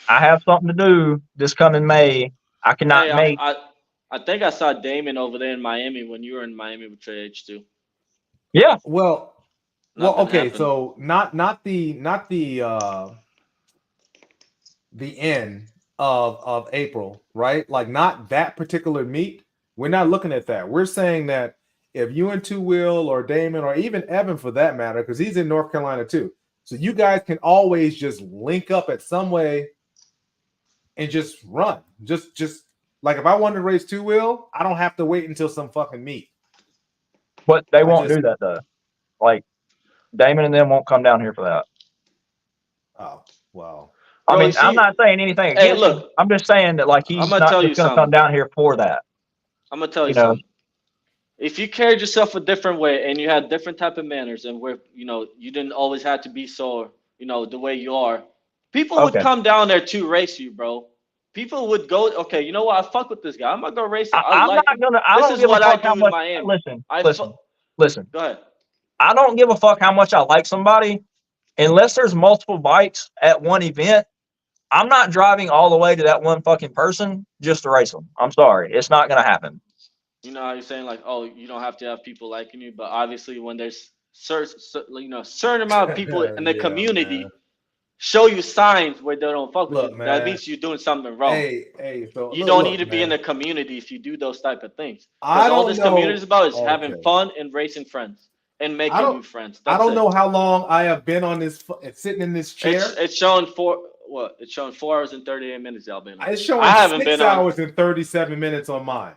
C: I have something to do this coming May. I cannot
F: Hey,
C: make.
F: I think I saw Damon over there in Miami when you were in Miami with your H2.
C: Yeah.
A: Well,
F: Nothing
A: okay.
F: happened.
A: So not the end of April, right? Like, not that particular meet. We're not looking at that. We're saying that if you and Two Wheel or Damon or even Evan for that matter, because he's in North Carolina too, so you guys can always just link up at some way and just run. Just like, if I wanted to race Two Wheel, I don't have to wait until some fucking meet.
C: But they won't do that though. Like, Damon and them won't come down here for that.
A: Oh, well.
C: I
F: Bro,
C: mean, I'm not saying anything against
F: Hey, look.
C: him. I'm just saying that, like, he's not just going to come down here for that.
F: I'm gonna tell you something. If you carried yourself a different way and you had different type of manners and where you didn't always have to be so the way you are, people would come down there to race you, bro. People would go, okay, you know what? I fuck with this guy. I'm gonna go race him.
C: I don't give a fuck how much. Listen.
F: Go ahead.
C: I don't give a fuck how much I like somebody, unless there's multiple bikes at one event. I'm not driving all the way to that one fucking person just to race them. I'm sorry, it's not gonna happen.
F: You know how you're saying, like, oh, you don't have to have people liking you, but obviously when there's certain amount of people in the community show you signs where they don't fuck with you, that means you're doing something wrong.
A: So
F: you don't need to be in the community if you do those type of things. Because all this community is about is having fun and racing friends and making new friends.
A: I don't know how long I have been on this, sitting in this chair.
F: It's showing 4 hours and 38 minutes, Alabama.
A: It's showing 6 hours and 37 minutes on mine.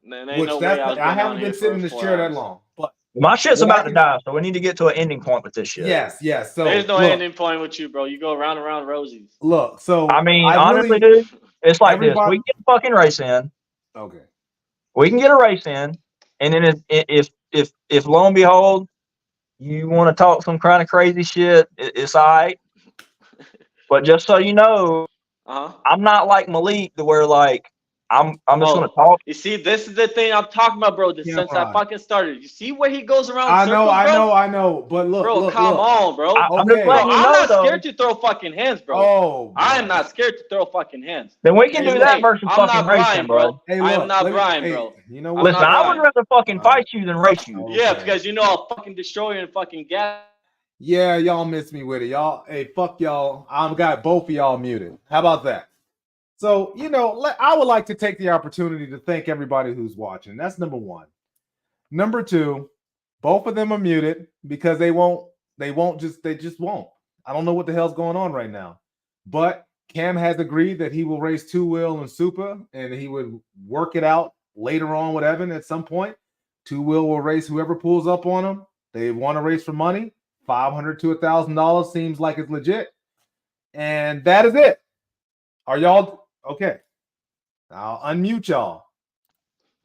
A: I haven't been sitting in this chair that long. But
C: my shit's about to die, so we need to get to an ending point with this shit.
A: Yes. So
F: there's no ending point with you, bro. You go round and round rosies.
A: Look, so
C: I mean, honestly, dude, it's like this. We get a fucking race in.
A: Okay.
C: We can get a race in, and then if lo and behold, you want to talk some kind of crazy shit, it's all right. But just so you know, I'm not like Malik, to where, like, I'm just gonna talk.
F: You see, this is the thing I'm talking about, bro. Since I fucking started, you see where he goes around circles, bro?
A: I know. But look,
F: Bro,
A: look,
F: come
A: look.
F: on, bro.
C: I'm just
A: Okay.
C: letting you
F: I'm
C: know,
F: not
C: though.
F: scared to throw fucking hands, bro.
A: Oh,
F: I am
A: boy.
F: not scared to throw fucking hands.
C: Then we can
A: Hey,
C: do
A: look.
C: that versus
F: I'm
C: fucking
F: not Brian,
C: racing, bro.
A: Hey,
F: I am
A: look,
F: not
A: let me-
F: Brian,
A: hey,
F: bro.
A: you know
F: I'm
A: what?
C: Listen,
F: not
C: I would
F: Brian.
C: rather fucking
A: All
C: fight
A: right.
C: you than race you.
F: Yeah,
A: Okay.
F: because you know I'll fucking destroy you and fucking gas.
A: Yeah, y'all miss me with it. Y'all, hey, fuck y'all. I've got both of y'all muted. How about that? So, you know, I would like to take the opportunity to thank everybody who's watching. That's number one. Number two, both of them are muted because they just won't. I don't know what the hell's going on right now. But Cam has agreed that he will race Two Wheel and Super, and he would work it out later on with Evan at some point. Two Wheel will race whoever pulls up on him. They want to race for money. $500 to $1,000 seems like it's legit. And that is it. Are y'all okay? I'll unmute y'all.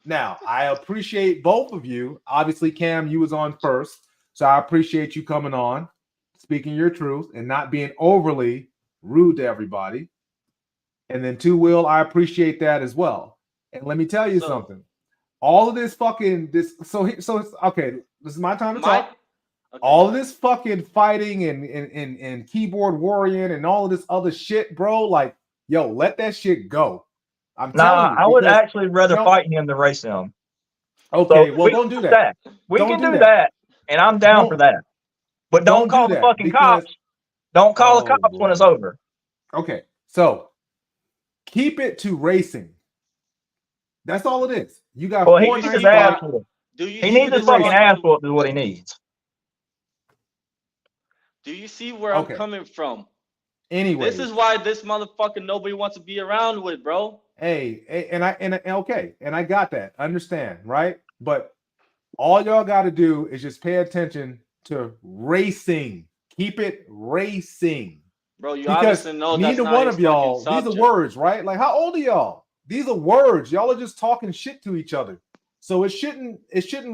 A: Now, I appreciate both of you. Obviously, Cam, you was on first. So I appreciate you coming on, speaking your truth, and not being overly rude to everybody. And then Two Wheel, I appreciate that as well. And let me tell you something. All of this fucking so it's okay. This is my time to talk. Okay, all of this fucking fighting and keyboard warrior and all of this other shit, bro. Like, yo, let that shit go. I'm telling you.
C: I would actually rather fight him than race him.
A: Okay,
C: so
A: well, don't do that.
C: We can do that, and I'm down for that. But don't call the fucking cops. Don't call the cops when it's over.
A: Okay, so keep it to racing. That's all it is. You got
C: he needs his ass whooped. He needs his fucking ass whooped is what he needs.
F: Do you see where I'm coming from?
A: Anyway,
F: this is why this motherfucker nobody wants to be around with, bro.
A: Hey, and I got that. Understand, right? But all y'all got to do is just pay attention to racing. Keep it racing.
F: Bro, you obviously know that's
A: neither
F: not
A: one of y'all,
F: these
A: are words, right? Like, how old are y'all? These are words. Y'all are just talking shit to each other. So it shouldn't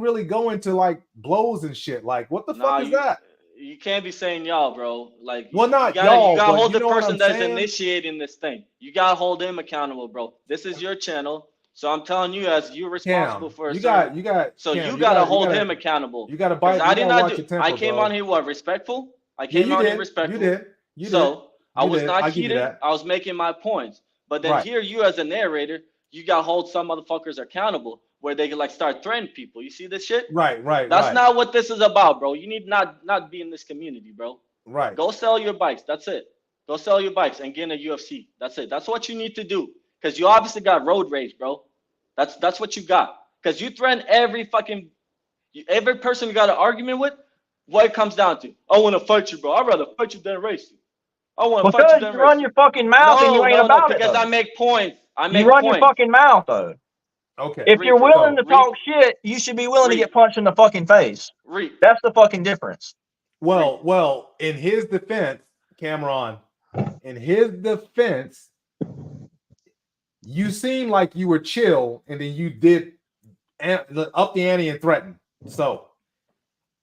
A: really go into like blows and shit. Like, what the fuck is that?
F: You can't be saying y'all, bro. Like,
A: well, not
F: you gotta,
A: y'all.
F: You gotta hold the
A: know
F: person that's initiating this thing. You gotta hold him accountable, bro. This is your channel, so I'm telling you, as you're responsible for
A: you got. So
F: Cam, you gotta hold him accountable.
A: You gotta bite.
F: I did not do.
A: Temper,
F: I came on here respectful. I came on here respectful.
A: You did.
F: I was not heated. I was making my points. But then here, you as a narrator, you gotta hold some motherfuckers accountable, where they can like start threatening people. You see this shit?
A: Right.
F: That's not what this is about, bro. You need not be in this community, bro.
A: Right.
F: Go sell your bikes. That's it. Go sell your bikes and get in a UFC. That's it. That's what you need to do. Because you obviously got road rage, bro. That's what you got. Because you threaten every person you got an argument with. What it comes down to? I want to fight you, bro. I'd rather fight you than race you. I want to fight you than race you.
C: Run your fucking mouth and you ain't about it.
F: Because I make points.
C: You run your fucking mouth though.
A: Okay.
C: If you're willing to talk shit, you should be willing to get punched in the fucking face. That's the fucking difference.
A: Well, in his defense, Cameron, you seem like you were chill, and then you did up the ante and threaten. So,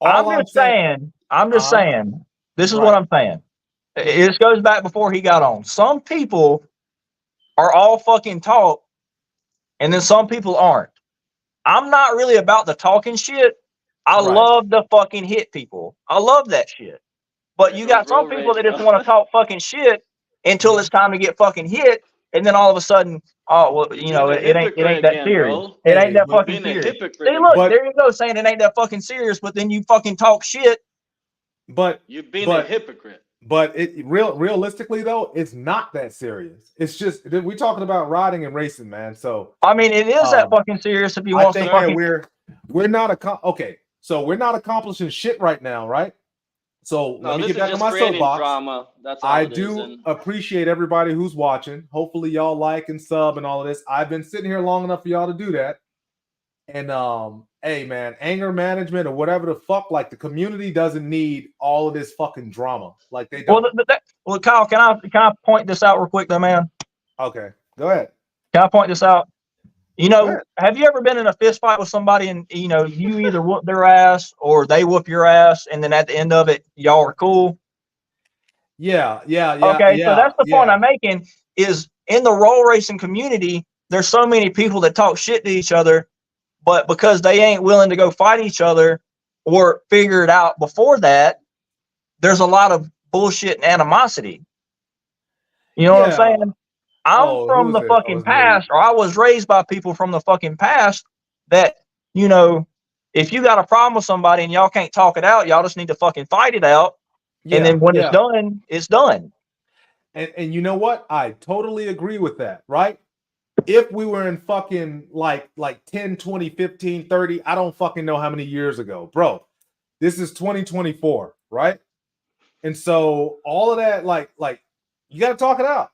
C: I'm just saying. This is what I'm saying. This goes back before he got on. Some people are all fucking talk, and then some people aren't. I'm not really about the talking shit. I love to fucking hit people. I love that shit. But you got some people that just want to talk fucking shit until it's time to get fucking hit, and then all of a sudden, it ain't that serious. It ain't that fucking serious. See, look, there you go, saying it ain't that fucking serious, but then you fucking talk shit.
F: But you're being a hypocrite.
A: But realistically though, it's not that serious. It's just we're talking about riding and racing, man. So
C: I mean, it is that fucking serious if you want to fucking.
A: We're not okay. So we're not accomplishing shit right now, right? So let me get back on my soapbox.
F: Drama. That's all
A: I do appreciate everybody who's watching. Hopefully y'all like and sub and all of this. I've been sitting here long enough for y'all to do that. And hey man, anger management or whatever the fuck, like the community doesn't need all of this fucking drama. Like they don't.
C: Well, Kyle, can I point this out real quick though, man?
A: Okay, go ahead.
C: Can I point this out? You know, have you ever been in a fist fight with somebody and you know you either whoop their ass or they whoop your ass, and then at the end of it, y'all are cool?
A: Yeah.
C: Okay, so that's the point I'm making. Is in the roll racing community, there's so many people that talk shit to each other, but because they ain't willing to go fight each other or figure it out before that, there's a lot of bullshit and animosity. You know what I'm saying? I'm from the fucking past, or I was raised by people from the fucking past that, you know, if you got a problem with somebody and y'all can't talk it out, y'all just need to fucking fight it out. And then when it's done, it's done.
A: And you know what? I totally agree with that, right? If we were in fucking like 10, 20, 15, 30, I don't fucking know how many years ago, bro. This is 2024, right? And so all of that, like you got to talk it out.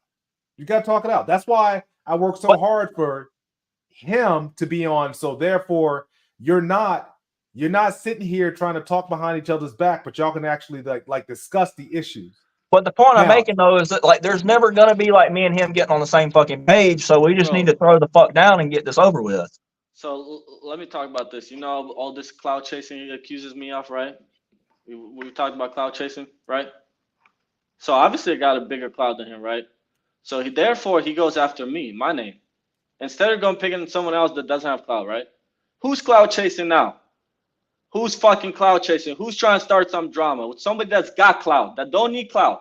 A: You got to talk it out. That's why I work so hard for him to be on. So therefore, you're not sitting here trying to talk behind each other's back, but y'all can actually like discuss the issues.
C: But the point I'm making though is that like there's never gonna be like me and him getting on the same fucking page. So we just need to throw the fuck down and get this over with.
F: So let me talk about this. You know, all this cloud chasing he accuses me of, right? We talked about cloud chasing, right? So obviously I got a bigger cloud than him, right? So therefore he goes after me, my name, instead of going picking someone else that doesn't have cloud, right? Who's cloud chasing now? Who's fucking cloud chasing? Who's trying to start some drama with somebody that's got cloud, that don't need cloud?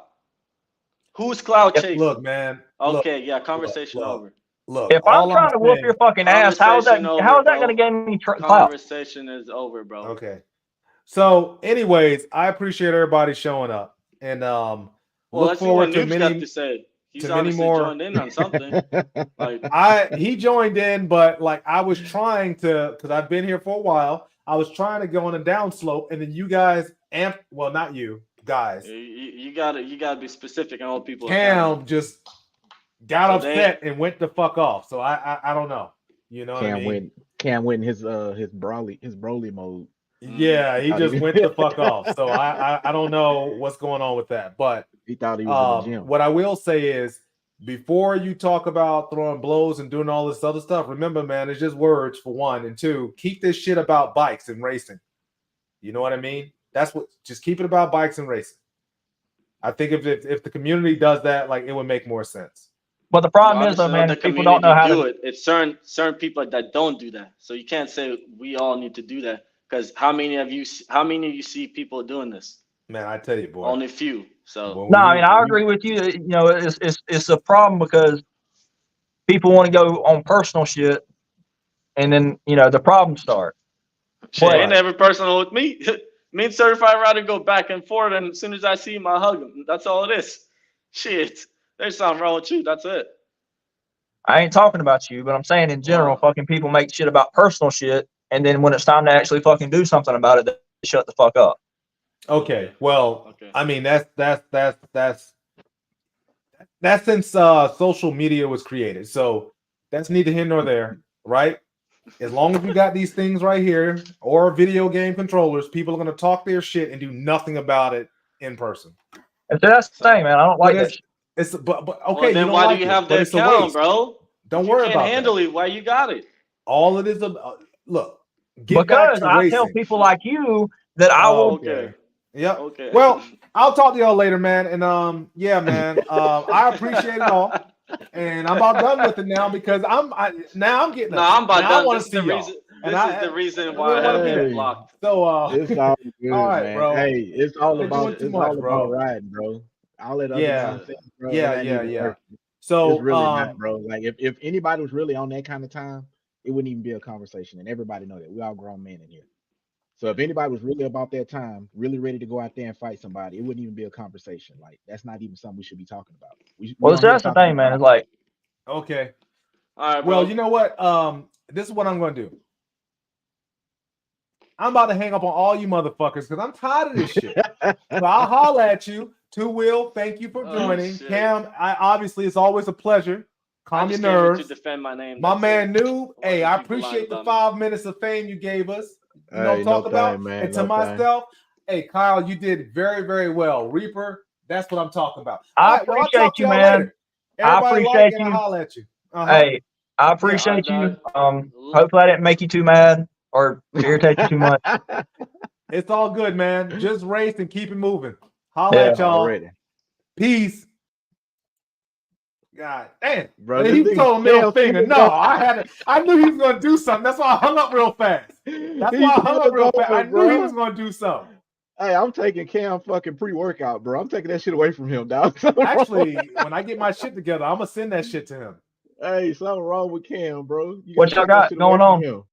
F: Who's cloud chasing?
A: Look, man.
F: Okay, yeah, conversation over.
A: Look,
C: if I'm trying to whoop your fucking ass, how is that going to get me clout?
F: Conversation is over, bro.
A: Okay. So, anyways, I appreciate everybody showing up, and look forward to many.
F: He's obviously more. Joined in on something.
A: He joined in, but like I was trying to, because I've been here for a while. I was trying to go on a downslope, and then you guys well, not you guys.
F: You gotta be specific on what people.
A: Cam just got upset and went the fuck off. So I don't know. You know
G: Cam
A: what I mean?
G: Cam went in his Broly mode.
A: Yeah, he just went the fuck off. So I don't know what's going on with that, but
G: he thought he was in the gym.
A: What I will say is, before you talk about throwing blows and doing all this other stuff, remember, man, it's just words for one, and two, keep this shit about bikes and racing. You know what I mean? Just keep it about bikes and racing. I think if the community does that, like, it would make more sense.
C: But the problem is, though, man, people don't know how to do
F: it. It's certain people that don't do that. So you can't say we all need to do that, because how many of you see people doing this?
A: Man, I tell you, boy,
F: only few. So
C: no, I mean, I agree with you. You know, it's a problem because people want to go on personal shit, and then the problems start.
F: Shit, ain't never personal with me. Me and Certified Rider go back and forth, and as soon as I see him, I hug him. That's all it is. Shit, there's something wrong with you. That's it.
C: I ain't talking about you, but I'm saying in general, fucking people make shit about personal shit, and then when it's time to actually fucking do something about it, they shut the fuck up.
A: Okay, well, I mean that's since social media was created, so that's neither here nor there, right? As long as we got these things right here or video game controllers, people are going to talk their shit and do nothing about it in person.
C: And so that's the thing, man. I don't like that shit.
A: It's but okay.
F: Well, then why do you have the account, bro?
A: Don't worry about it.
F: You can't handle it. Why you got it?
A: All it is look.
C: Because I tell people like you that I will.
A: Okay. Yeah. Okay. Well, I'll talk to y'all later, man. And yeah, man. I appreciate it all. And I'm about done with it now because I'm getting.
F: No, I'm about done. This is the reason. This is the reason why I have been blocked.
A: So
G: it's all good,
A: all right,
G: man.
A: bro.
G: Hey, it's all about riding, bro. All that other nonsense, bro.
A: Yeah. So
G: it's really not, bro. Like if anybody was really on that kind of time, it wouldn't even be a conversation, and everybody know that. We all grown men in here. So if anybody was really about that time, really ready to go out there and fight somebody, it wouldn't even be a conversation. Like that's not even something we should be talking about.
C: Well, that's the thing, man. It's like,
A: okay,
F: all right.
A: Well, you know what? This is what I'm going to do. I'm about to hang up on all you motherfuckers because I'm tired of this shit. So I'll holler at you. Two Will, thank you for joining. Cam, obviously it's always a pleasure. Calm your nerves.
F: To defend my name.
A: My man, Noob. Hey, I appreciate the 5 minutes of fame you gave us. You know what I'm talking about? Man, and to myself, hey, Kyle, you did very, very well. Reaper, that's what I'm talking about.
C: I appreciate you, man. I appreciate you.
A: Holler at you.
C: Hey, I appreciate you. Hopefully I didn't make you too mad or irritate you too much.
A: It's all good, man. Just race and keep it moving. Holler at y'all. Peace. God damn,
G: bro.
A: he told middle finger. No, I knew he was gonna do something. That's why I hung up real fast. That's why I hung up real fast. I knew he was gonna do something.
G: Hey, I'm taking Cam fucking pre-workout, bro. I'm taking that shit away from him, dog.
A: Actually, when I get my shit together, I'm gonna send that shit to him.
G: Hey, something wrong with Cam, bro.
C: What y'all got going on?